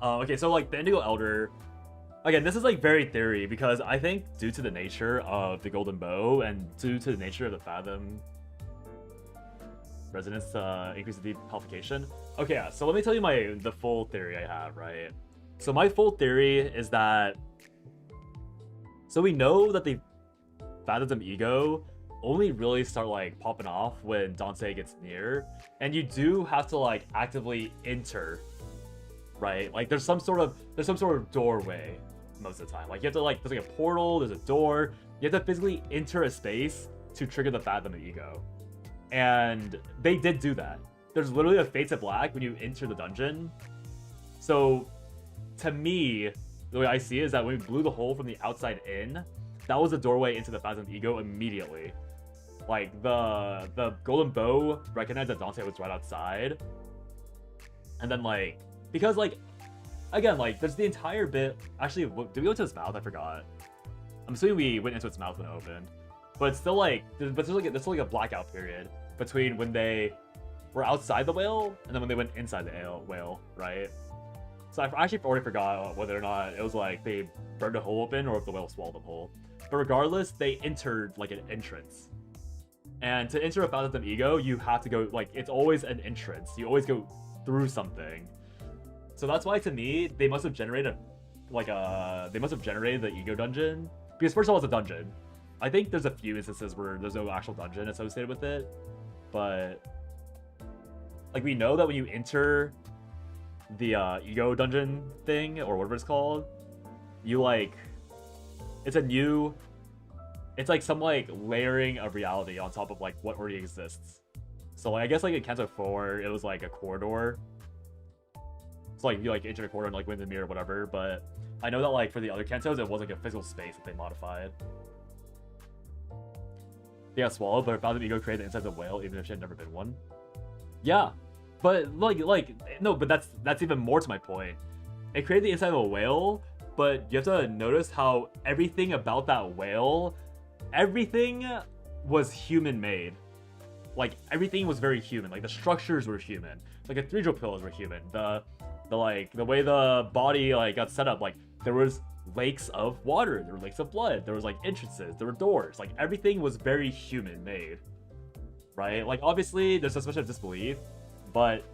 okay, so like the Indigo Elder, again, this is like very theory, because I think due to the nature of the Golden Bow and due to the nature of the Fathom resonance increase the deep Okay, yeah, so let me tell you the full theory I have, right? So my full theory is that, so we know that the Fathom ego only really start like popping off when Dante gets near, and you do have to like actively enter, right? Like there's some sort of doorway most of the time. Like you have to like, there's like a portal, there's a door, you have to physically enter a space to trigger the Fathom ego. And they did do that. There's literally a Fates of Black when you enter the dungeon. So to me, the way I see it is that when we blew the hole from the outside in, that was the doorway into the Fathom ego immediately. Like the Golden Bow recognized that Dante was right outside. And then like, because like, again, like there's the entire bit, actually, did we go into its mouth? I forgot. I'm assuming we went into its mouth when it opened. But it's still like, there's like a blackout period between when they were outside the whale and then when they went inside the whale, right? So I actually already forgot whether or not it was like they burned a hole open or if the whale swallowed the hole. But regardless, they entered like an entrance. And to enter a Fathom ego, you have to go, like, it's always an entrance. You always go through something. So that's why, to me, they must have generated the ego dungeon. Because first of all, it's a dungeon. I think there's a few instances where there's no actual dungeon associated with it. But like, we know that when you enter the ego dungeon thing, or whatever it's called, you like, it's like some like layering of reality on top of like what already exists. So like, I guess like in Canto 4 it was like a corridor. So like you like enter a corner and like win the mirror or whatever. But I know that like for the other Cantos, it was like a physical space that they modified. They got swallowed, but found the ego created the inside of the whale, even if she had never been one. Yeah, but like no, but that's even more to my point. It created the inside of a whale, but you have to notice how everything about that whale, everything was human made. Like everything was very human. Like the structures were human. Like the 3 drill pillars were human. The way the body like got set up, like there was lakes of water, there were lakes of blood, there was like entrances, there were doors, like everything was very human made, right? Like obviously there's suspension of disbelief, but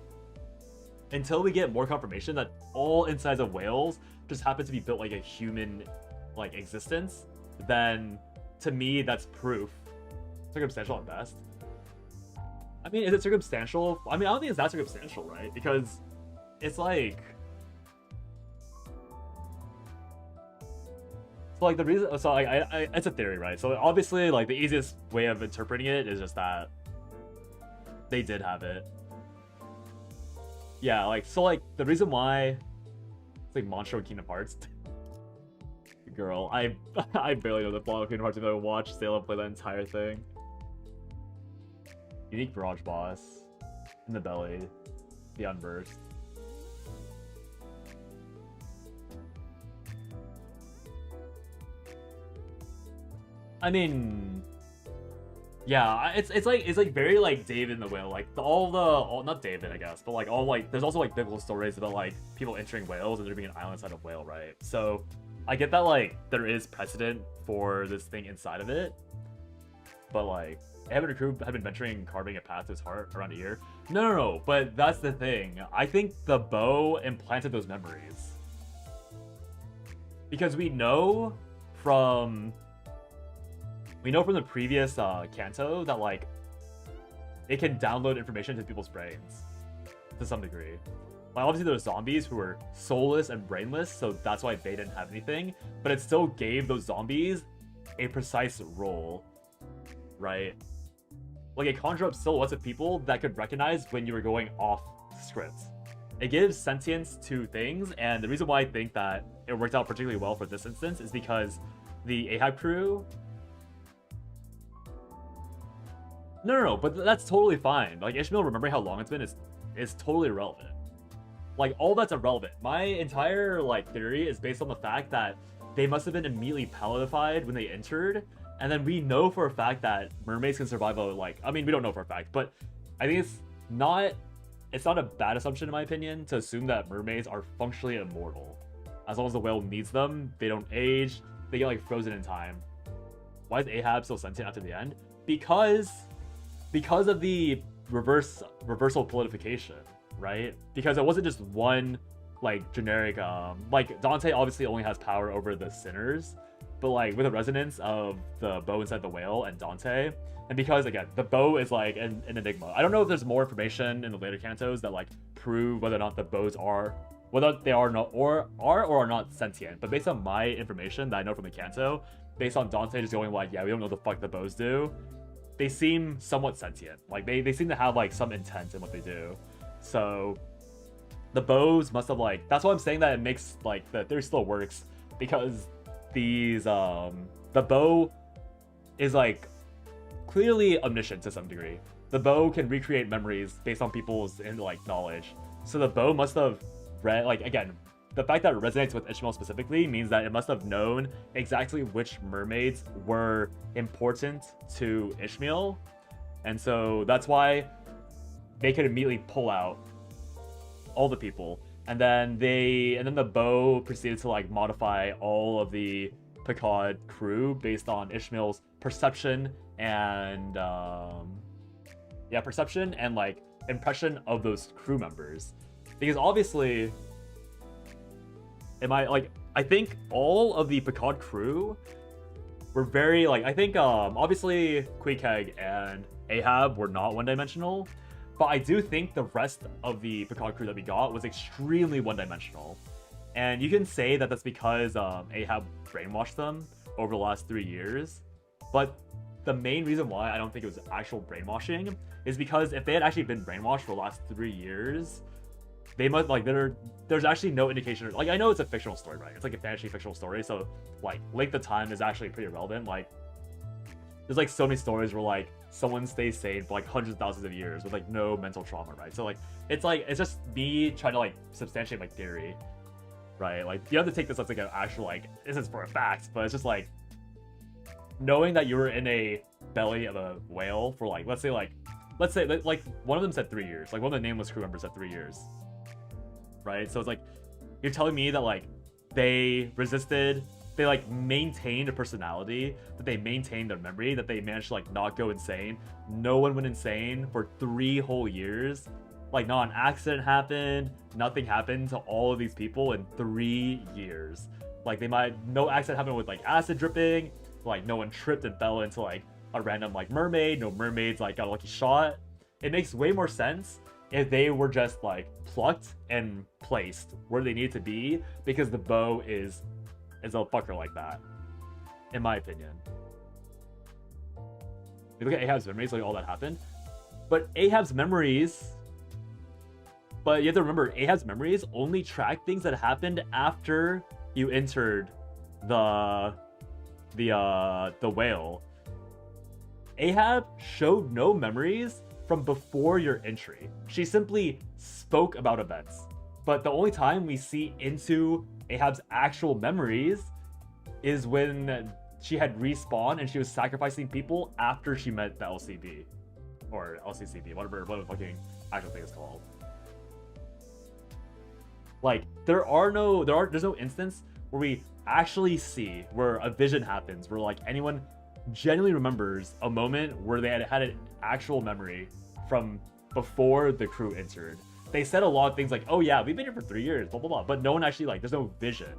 until we get more confirmation that all insides of whales just happen to be built like a human like existence, then to me that's proof. Circumstantial at best. I mean, is it circumstantial? I mean, I don't think it's that circumstantial, right? Because it's like so like the reason, so I it's a theory, right? So obviously like the easiest way of interpreting it is just that they did have it. Yeah, like so like the reason why it's like Monstro and Kingdom Hearts. Girl, I barely know the plot of Kingdom Hearts, even though I watched Salem play that entire thing. Unique barrage boss in the belly, the unburst. I mean, yeah, it's like very like David in the Whale, like all not David I guess, but like all like there's also like biblical stories about like people entering whales and there being an island inside of whale, right? So I get that like there is precedent for this thing inside of it, but like Ahab and her crew have been venturing carving a path to his heart around a year. No, but that's the thing. I think the bow implanted those memories because we know from the previous Canto that like it can download information into people's brains to some degree. Like obviously there were zombies who were soulless and brainless, so that's why they didn't have anything, but it still gave those zombies a precise role, right? Like it conjured up silhouettes of people that could recognize when you were going off script. It gives sentience to things, and the reason why I think that it worked out particularly well for this instance is because the Ahab crew. No, but that's totally fine. Like Ishmael remembering how long it's been is totally irrelevant. Like all that's irrelevant. My entire like theory is based on the fact that they must have been immediately palatified when they entered, and then we know for a fact that mermaids can survive a like. I mean, we don't know for a fact, but I think it's not a bad assumption in my opinion to assume that mermaids are functionally immortal. As long as the whale needs them, they don't age, they get like frozen in time. Why is Ahab still sentient after the end? Because of the reversal polification, right? Because it wasn't just one like generic like Dante obviously only has power over the sinners, but like with the resonance of the bow inside the whale and Dante, and because again the bow is like an enigma. I don't know if there's more information in the later cantos that like prove whether or not the bows are not or are not sentient, but based on my information that I know from the canto, based on Dante just going like, yeah, we don't know the fuck the bows do, they seem somewhat sentient. Like they seem to have like some intent in what they do. So the bows must have like, that's why I'm saying that it makes like the theory still works, because these the bow is like clearly omniscient to some degree. The bow can recreate memories based on people's like knowledge. So the bow must have read, like again, the fact that it resonates with Ishmael specifically means that it must have known exactly which mermaids were important to Ishmael, and so that's why they could immediately pull out all the people, and then the bow proceeded to like modify all of the Picard crew based on Ishmael's perception and perception and like impression of those crew members, because obviously. I think all of the Picard crew were very like, I think obviously Queequeg and Ahab were not one-dimensional, but I do think the rest of the Picard crew that we got was extremely one-dimensional. And you can say that that's because Ahab brainwashed them over the last 3 years, but the main reason why I don't think it was actual brainwashing is because if they had actually been brainwashed for the last 3 years, they must like there's actually no indication. Like I know it's a fictional story, right? It's like a fantasy fictional story, so like length of time is actually pretty relevant. Like there's like so many stories where like someone stays sane for like hundreds of thousands of years with like no mental trauma, right? So like it's just me trying to like substantiate my theory, right? Like you have to take this as like an actual like this is for a fact, but it's just like knowing that you were in a belly of a whale for like let's say like one of them said 3 years, like one of the nameless crew members said 3 years, right? So it's like you're telling me that like they resisted, they like maintained a personality, that they maintained their memory, that they managed to like not go insane. No one went insane for 3 whole years. Like not an accident happened, nothing happened to all of these people in 3 years. Like no accident happened with like acid dripping, like no one tripped and fell into like a random like mermaid, no mermaids like got a lucky shot. It makes way more sense if they were just like plucked and placed where they need to be because the bow is a fucker like that, in my opinion. You look at Ahab's memories, like all that happened, but you have to remember Ahab's memories only track things that happened after you entered the whale. Ahab showed no memories from before your entry. She simply spoke about events. But the only time we see into Ahab's actual memories is when she had respawned and she was sacrificing people after she met the LCB. Or LCCB, whatever the fucking actual thing is called. Like, there's no instance where we actually see where a vision happens, where like anyone genuinely remembers a moment where they had an actual memory from before the crew entered. They said a lot of things like, oh yeah, we've been here for 3 years, blah blah blah, but no one actually like, there's no vision.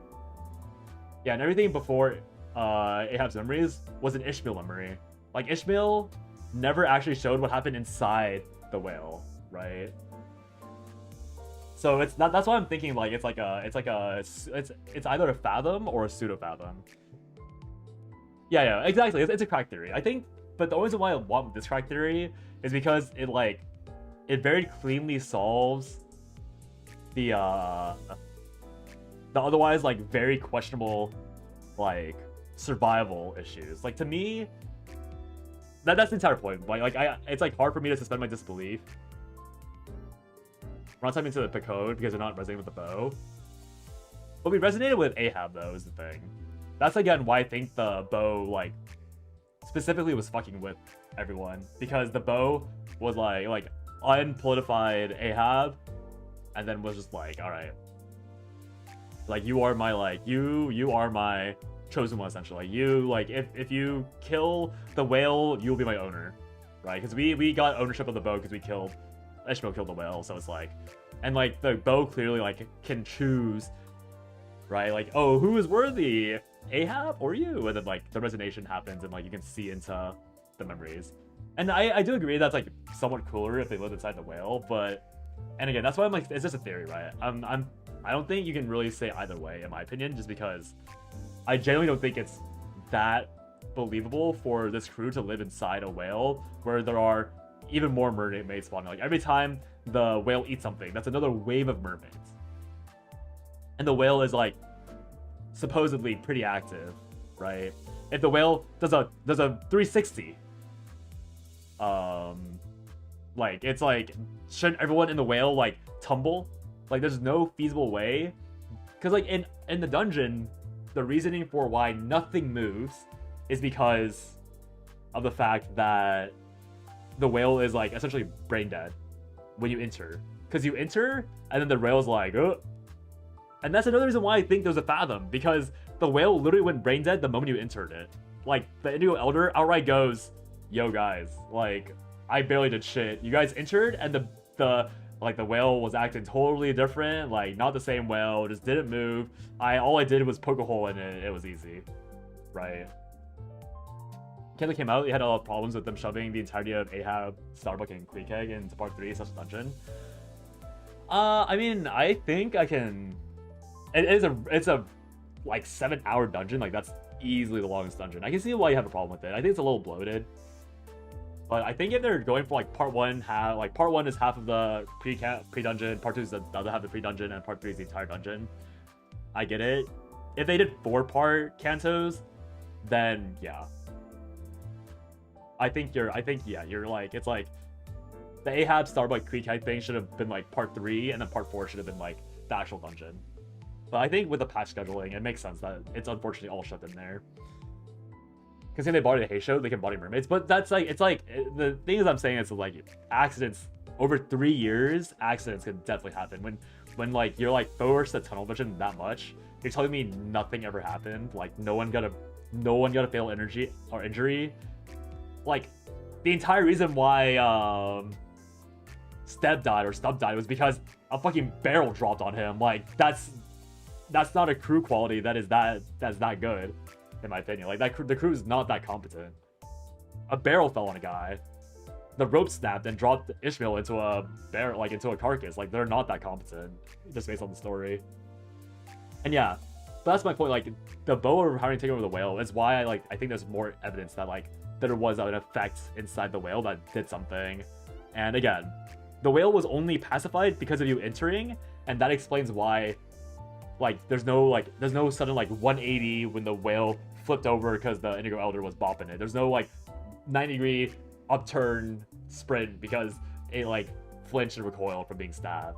Yeah, and everything before Ahab's memories was an Ishmael memory. Like Ishmael never actually showed what happened inside the whale, right? So it's not, that's why I'm thinking like it's either a fathom or a pseudo fathom. Yeah, exactly. It's a crack theory, I think. But the only reason why I want this crack theory is because it very cleanly solves the otherwise like very questionable like survival issues. Like to me, that's the entire point. It's like hard for me to suspend my disbelief. We're not typing into the code because they're not resonating with the bow. But we resonated with Ahab though, is the thing. That's again why I think the bow like specifically was fucking with everyone, because the bow was like unpolitified Ahab, and then was just like, all right, like you are my you are my chosen one essentially. Like you if you kill the whale, you'll be my owner, right? Because we got ownership of the bow because Ishmael killed the whale, so it's like, and like the bow clearly like can choose, right? Like, oh, who is worthy, Ahab or you? And then like the resonation happens and like you can see into the memories. And I do agree that's like somewhat cooler if they lived inside the whale, but and again that's why I'm like, it's just a theory, right? I don't think you can really say either way in my opinion, just because I genuinely don't think it's that believable for this crew to live inside a whale where there are even more mermaids spawning. Like every time the whale eats something, that's another wave of mermaids. And the whale is like supposedly pretty active, right? If the whale does a 360, like it's like, shouldn't everyone in the whale like tumble? Like there's no feasible way, because like in the dungeon, the reasoning for why nothing moves is because of the fact that the whale is like essentially brain dead when you enter, because you enter and then the whale's like, oh. And that's another reason why I think there's a fathom, because the whale literally went brain dead the moment you entered it. Like the Indigo Elder outright goes, yo guys, like I barely did shit, you guys entered and the whale was acting totally different, like not the same whale, just didn't move. All I did was poke a hole in it, it was easy, right? Canto came out, they had a lot of problems with them shoving the entirety of Ahab, Starbuck, and Queequeg into part 3 such a dungeon. I mean, I think I can. It's a like 7-hour dungeon. Like that's easily the longest dungeon. I can see why you have a problem with it. I think it's a little bloated. But I think if they're going for like part one, part one is half of the pre-dungeon, part two is the other half of the pre-dungeon, and part three is the entire dungeon. I get it. If they did 4-part cantos, then yeah. I think you're like, it's like the Ahab Starbuck Creek thing should have been like part 3, and then part 4 should have been like the actual dungeon. But I think with the patch scheduling, it makes sense that it's unfortunately all shoved in there. Because if they body the Hay Show, they can body mermaids. But that's like, it's like, the thing is I'm saying is like, accidents, over 3 years, accidents can definitely happen. When like, you're like forced to tunnel vision that much, you're telling me nothing ever happened? Like, no one got a fatal energy or injury? Like, the entire reason why, Stub died was because a fucking barrel dropped on him. Like, that's not a crew quality that's that good. In my opinion, like the crew is not that competent. A barrel fell on a guy, the rope snapped and dropped Ishmael into a into a carcass. Like, they're not that competent, just based on the story. And yeah, but that's my point. Like, the bow having to take over the whale is why I think there's more evidence that there was an effect inside the whale that did something. And again, the whale was only pacified because of you entering, and that explains why. There's no sudden 180 when the whale flipped over because the Indigo Elder was bopping it. There's no 90-degree upturn sprint because it flinched and recoiled from being stabbed.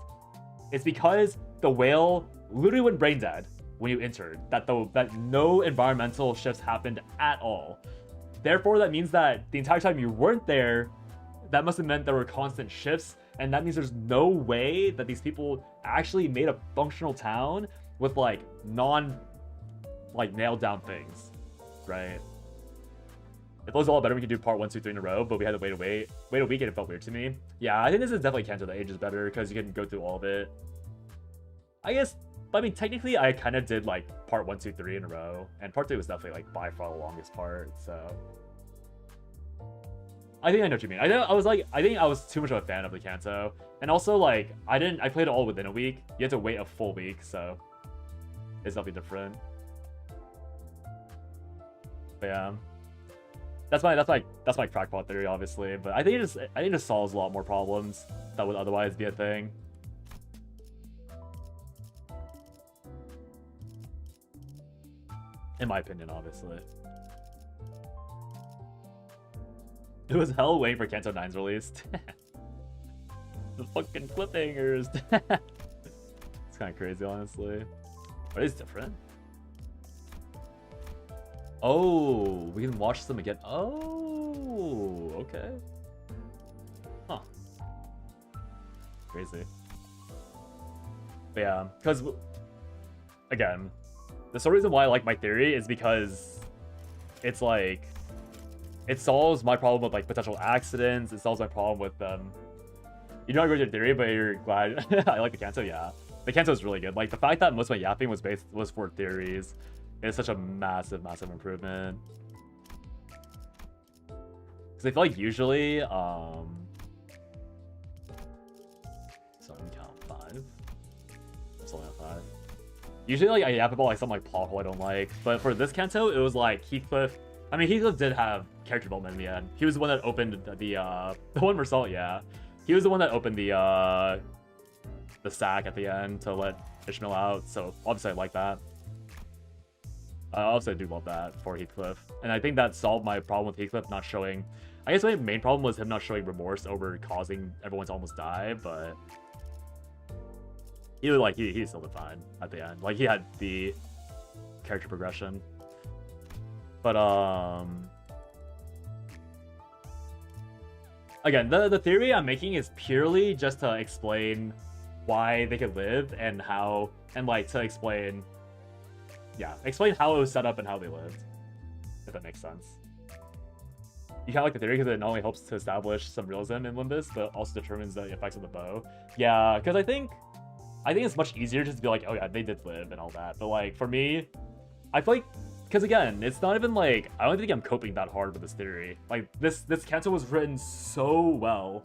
It's because the whale literally went brain dead when you entered. That no environmental shifts happened at all. Therefore, that means that the entire time you weren't there, that must have meant there were constant shifts, and that means there's no way that these people actually made a functional town with nailed down things, right? If it was all better, we could do part 1, 2, 3 in a row, but we had to wait a week, and it felt weird to me. Yeah, I think this is definitely Canto that ages better because you can go through all of it. I guess, but I mean, technically, I kind of did part 1, 2, 3 in a row, and part 3 was definitely by far the longest part. So I think I know what you mean. I think I was too much of a fan of the Canto, and also I played it all within a week. You had to wait a full week, so it's definitely different. But yeah, that's my crackpot theory, obviously. But I think it just solves a lot more problems that would otherwise be a thing. In my opinion, obviously. It was hell waiting for Canto 9's released. The fucking cliffhangers. It's kind of crazy, honestly. But it's different. Oh, we can watch them again. Oh, okay. Huh. Crazy. But yeah, because, again, the sole reason why I like my theory is because it's it solves my problem with potential accidents. It solves my problem with you don't agree with your theory, but you're glad. I like the Canto. Yeah, the Canto is really good. The fact that most of my yapping was for theories is such a massive improvement. Because I feel like usually so I'm gonna count 5. That's only 5. Usually I yap about some plot hole I don't like, but for this Canto it was Heathcliff. I mean, Heathcliff did have character development in the end. He was the one that opened the one for Salt, yeah. He was the one that opened the sack at the end to let Ishmael out, so obviously I like that. Obviously I do love that for Heathcliff. And I think that solved my problem with Heathcliff not showing... I guess my main problem was him not showing remorse over causing everyone to almost die, but... He was he still did fine at the end. He had the character progression. But again, the theory I'm making is purely just to explain why they could live and how, and to explain how it was set up and how they lived, if that makes sense. You kind of like the theory because it not only helps to establish some realism in Limbus, but also determines the effects of the bow. Yeah, because I think it's much easier just to be oh yeah, they did live and all that. But for me, I feel because again, it's not even I don't think I'm coping that hard with this theory. This Canto was written so well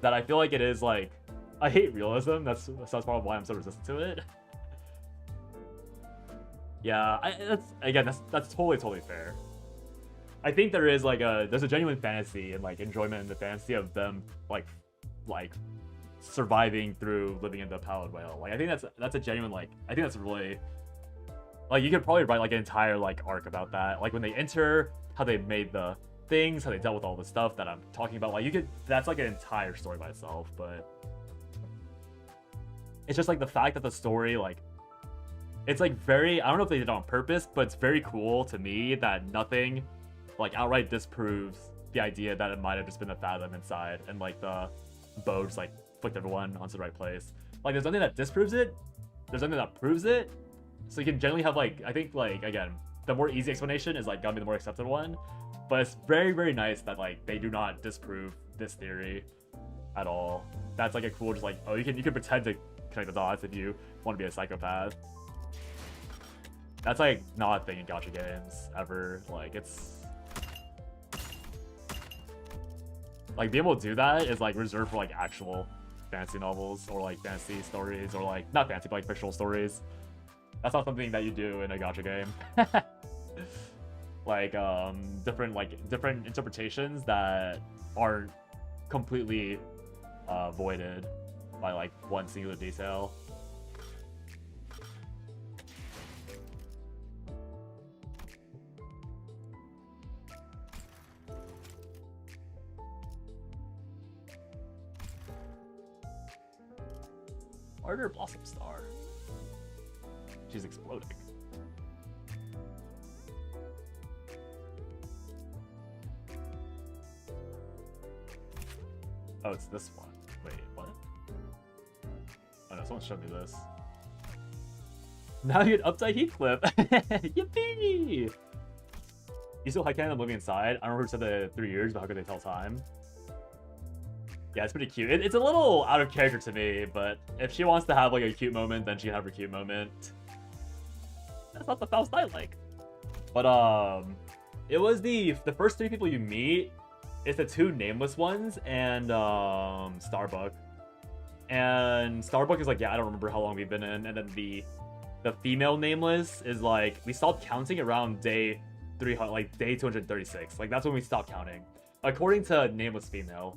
that I feel it is I hate realism. That's probably why I'm so resistant to it. Yeah, that's totally fair. I think there is like there's a genuine fantasy and like enjoyment in the fantasy of them like surviving through living in the pallid whale. Like I think that's a genuine like I think that's really like you could probably write like an entire like arc about that. Like when they enter, how they made the things, how they dealt with all the stuff that I'm talking about. Like you could that's like an entire story by itself, but it's just like the fact that the story like it's like very I don't know if they did it on purpose, but it's very cool to me that nothing like outright disproves the idea that it might have just been the Fathom inside and like the bow just like flicked everyone onto the right place. Like there's nothing that disproves it, there's nothing that proves it. So you can generally have like I think like again the more easy explanation is like gonna be the more accepted one, but it's very very nice that like they do not disprove this theory at all. That's like a cool just like oh you can pretend to connect the dots if you want to be a psychopath. That's like not a thing in gacha games ever. Like it's like being able to do that is like reserved for like actual fantasy novels or like fantasy stories or like not fantasy but like fictional stories. That's not something that you do in a gacha game. Like different interpretations that aren't completely voided by like one singular detail. Murder Blossom Star. She's exploding. Oh, it's this one. Wait, what? Oh no, someone showed me this. Now you get upside Heathcliff! Yippee! You still high cannon living inside? I don't know who said the 3 years, but how could they tell time? Yeah, it's pretty cute. It's a little out of character to me, but if she wants to have like a cute moment, then she can have her cute moment. That's not the Faust I like. But it was the first 3 people you meet. It's the 2 nameless ones and Starbuck. And Starbuck is like, yeah, I don't remember how long we've been in. And then the female nameless is like, we stopped counting around day 300, like day 236. Like that's when we stopped counting, according to nameless female.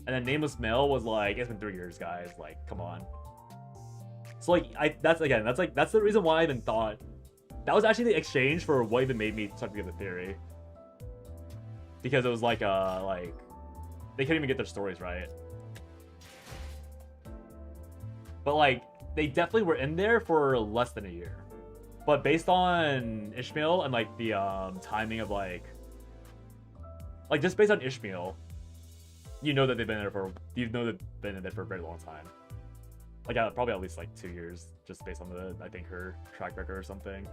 And then nameless male was like, it's been 3 years, guys. Like, come on. So like, that's the reason why I even thought that was actually the exchange for what even made me start to get the theory. Because it was like they couldn't even get their stories right. But like, they definitely were in there for less than a year. But based on Ishmael and like the timing of like just based on Ishmael, you know that they've been in there for a very long time. Like probably at least like 2 years, just based on I think her track record or something.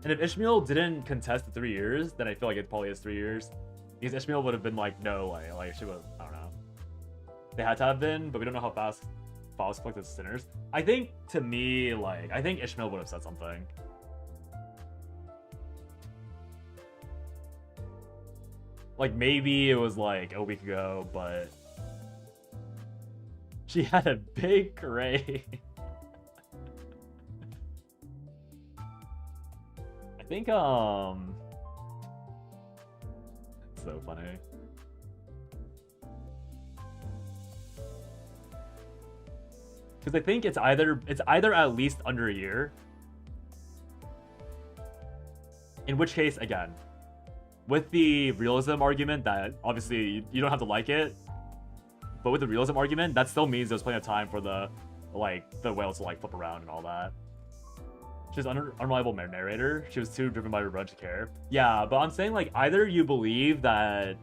And if Ishmael didn't contest the 3 years, then I feel like it probably is 3 years. Because Ishmael would have been like, no way, like she would have, I don't know. They had to have been, but we don't know how fast Faust collected sinners. I think, to me, like, I think Ishmael would have said something. Like, maybe it was like a week ago, but she had a big array. I think, so funny. Because I think it's either at least under a year. In which case, again, with the realism argument that obviously you don't have to like it, but with the realism argument, that still means there's plenty of time for the whales to like flip around and all that. She's an unreliable narrator. She was too driven by revenge to care. Yeah, but I'm saying like either you believe that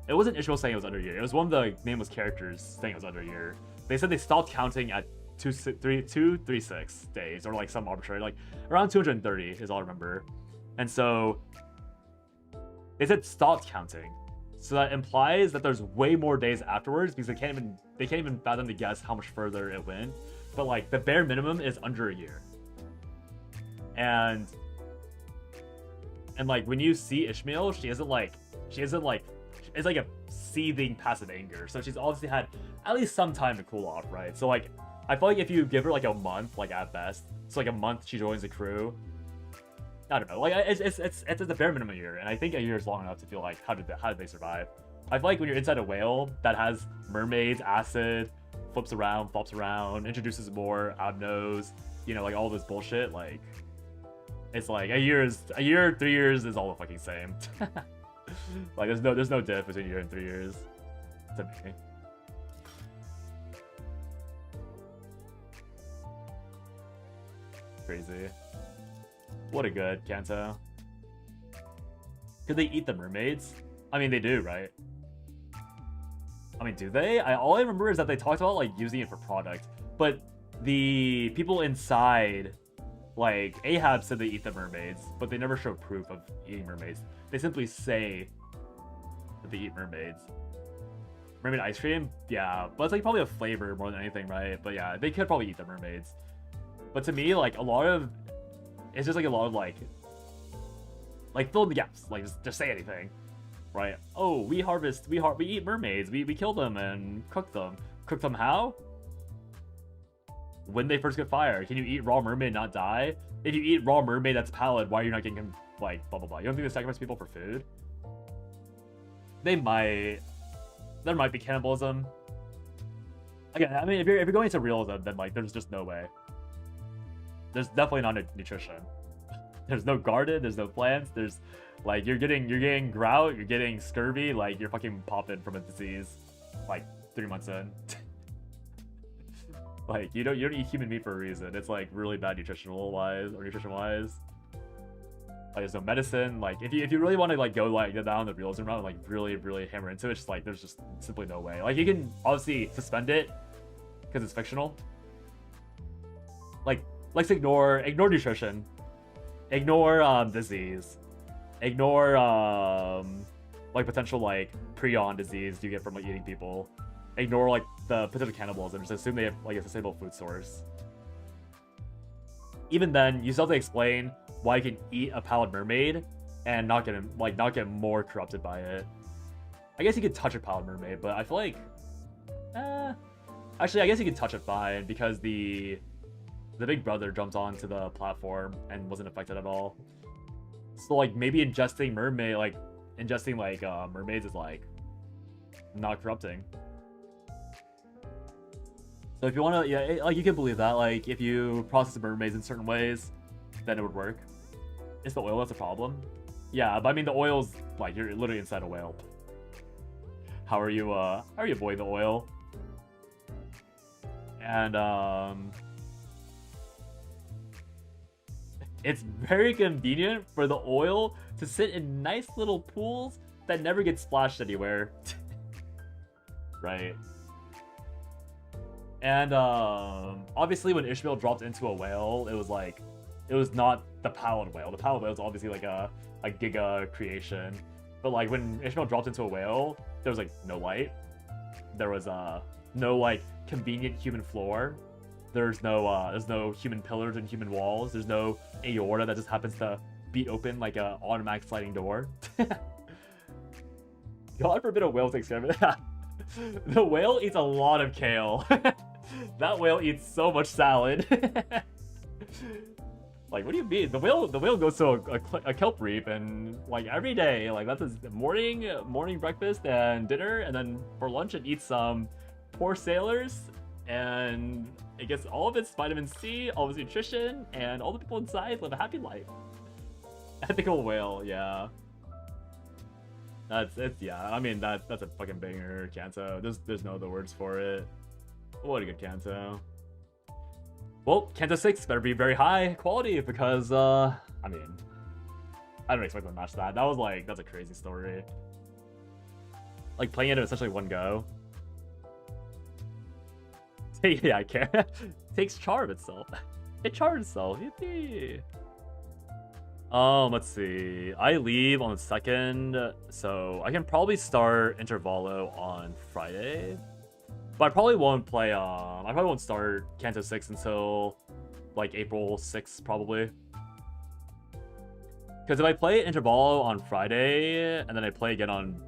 it wasn't Ishmael saying it was under a year. It was one of the nameless characters saying it was under a year. They said they stopped counting at 236 days, or like some arbitrary, like around 230 is all I remember. And so they said stopped counting. So that implies that there's way more days afterwards because they can't even fathom to guess how much further it went. But like the bare minimum is under a year. And like when you see Ishmael, it's like a seething passive anger. So she's obviously had at least some time to cool off, right? So like I feel like if you give her like a month, like at best, so like a month she joins the crew, I don't know. Like it's the bare minimum a year, and I think a year is long enough to feel like how did they survive? I feel like when you're inside a whale that has mermaids, acid, flips around, flops around, introduces more abnos, you know, like all this bullshit, like it's like a year, 3 years is all the fucking same. Like there's no diff between a year and 3 years to me. Crazy. What a good Canto. Could they eat the mermaids? I mean, they do, right? I mean, do they? All I remember is that they talked about like using it for product, but the people inside, like Ahab said they eat the mermaids, but they never show proof of eating mermaids. They simply say that they eat mermaids. Mermaid ice cream? Yeah, but it's like probably a flavor more than anything, right? But yeah, they could probably eat the mermaids. But to me, like a lot of, it's just like a lot of like fill in the gaps, like just say anything. Right? Oh, we eat mermaids. We kill them and cook them. Cook them how? When they first get fired. Can you eat raw mermaid and not die? If you eat raw mermaid that's pallid, why are you not getting like blah blah blah? You don't think they sacrifice people for food? They might. There might be cannibalism. Again, I mean, if you're going into realism, then like there's just no way. There's definitely not nutrition. There's no garden. There's no plants. There's like you're getting grout. You're getting scurvy. Like you're fucking popping from a disease. Like 3 months in. Like you don't eat human meat for a reason. It's like really bad nutrition wise. Like there's no medicine. Like if you really want to like go down the realism route and like really hammer into it, it's just like there's just simply no way. Like you can obviously suspend it because it's fictional. Like let's ignore nutrition. Ignore disease. Ignore like potential like prion disease you get from like eating people. Ignore like the potential cannibalism. Just assume they have like a sustainable food source. Even then, you still have to explain why you can eat a pallid mermaid and not get more corrupted by it. I guess you could touch a pallid mermaid, but I feel like actually I guess you could touch it fine because the big brother jumped onto the platform and wasn't affected at all. So like maybe ingesting mermaids is like not corrupting. So if you want to, yeah, like you can believe that. Like if you process the mermaids in certain ways, then it would work. It's the oil that's a problem. Yeah, but I mean the oil's like you're literally inside a whale. How are you avoiding the oil? And it's very convenient for the oil to sit in nice little pools that never get splashed anywhere. Right. And obviously when Ishmael dropped into a whale, it was not the pallid whale. The pallid whale is obviously like a giga creation. But like when Ishmael dropped into a whale, there was like no light. There was no like convenient human floor. There's no human pillars and human walls. There's no aorta that just happens to beat open like a automatic sliding door. God forbid a whale takes care of it. The whale eats a lot of kale. That whale eats so much salad. Like, what do you mean? The whale goes to a kelp reef and like every day, like that's his morning breakfast and dinner, and then for lunch it eats some poor sailors, and it gets all of its vitamin C, all of its nutrition, and all the people inside live a happy life. Ethical whale, yeah. Yeah. I mean that's a fucking banger, Canto. There's no other words for it. What a good Canto. Well, Canto 6 better be very high quality because I mean, I don't expect them to match that. That's a crazy story. Like playing it in essentially one go. Yeah, I care. Takes charm itself. It charmed itself. Yippee. Let's see. I leave on the 2nd, so I can probably start Intervallo on Friday. But I probably won't play, I probably won't start Canto 6 until, like, April 6th, probably. Because if I play Intervallo on Friday, and then I play again on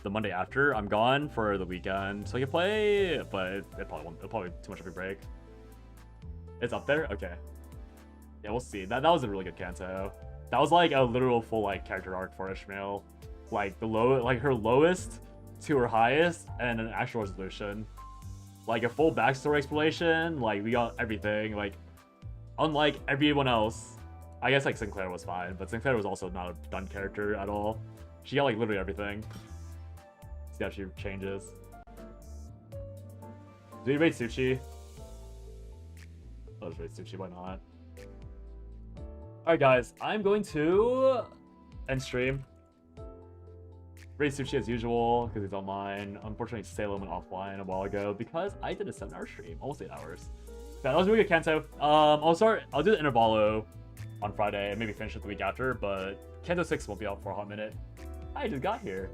the Monday after, I'm gone for the weekend. So I can play, but it probably be too much of a break. It's up there? Okay. Yeah, we'll see. That was a really good Canto. That was like a literal full like character arc for Ishmael. Like her lowest to her highest and an actual resolution. Like a full backstory explanation, like we got everything. Like unlike everyone else, I guess like Sinclair was fine, but Sinclair was also not a done character at all. She got like literally everything. See how she changes. Do you rate Sushi? Let's rate Sushi, why not? Alright guys, I'm going to end stream. Rate Sushi as usual, because he's online. Unfortunately, Salem went offline a while ago because I did a 7-hour stream, almost 8 hours. Yeah, that was really good, Canto. I'll do the Intervallo on Friday and maybe finish it the week after, but Canto 6 won't be out for a hot minute. I just got here.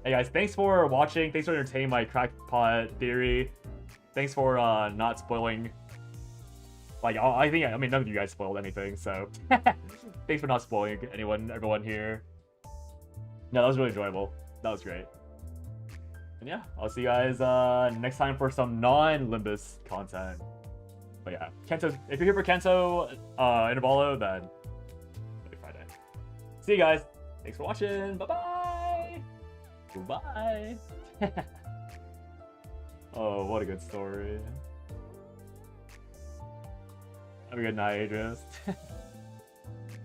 Hey guys, thanks for watching. Thanks for entertaining my crackpot theory. Thanks for not spoiling. Like, I mean, none of you guys spoiled anything, so thanks for not spoiling everyone here. No, that was really enjoyable. That was great. And yeah, I'll see you guys next time for some non-Limbus content. But yeah, Canto, if you're here for Canto Intervallo, then maybe Friday. See you guys. Thanks for watching. Bye-bye. Goodbye. Oh, what a good story. Have a good night, Idris.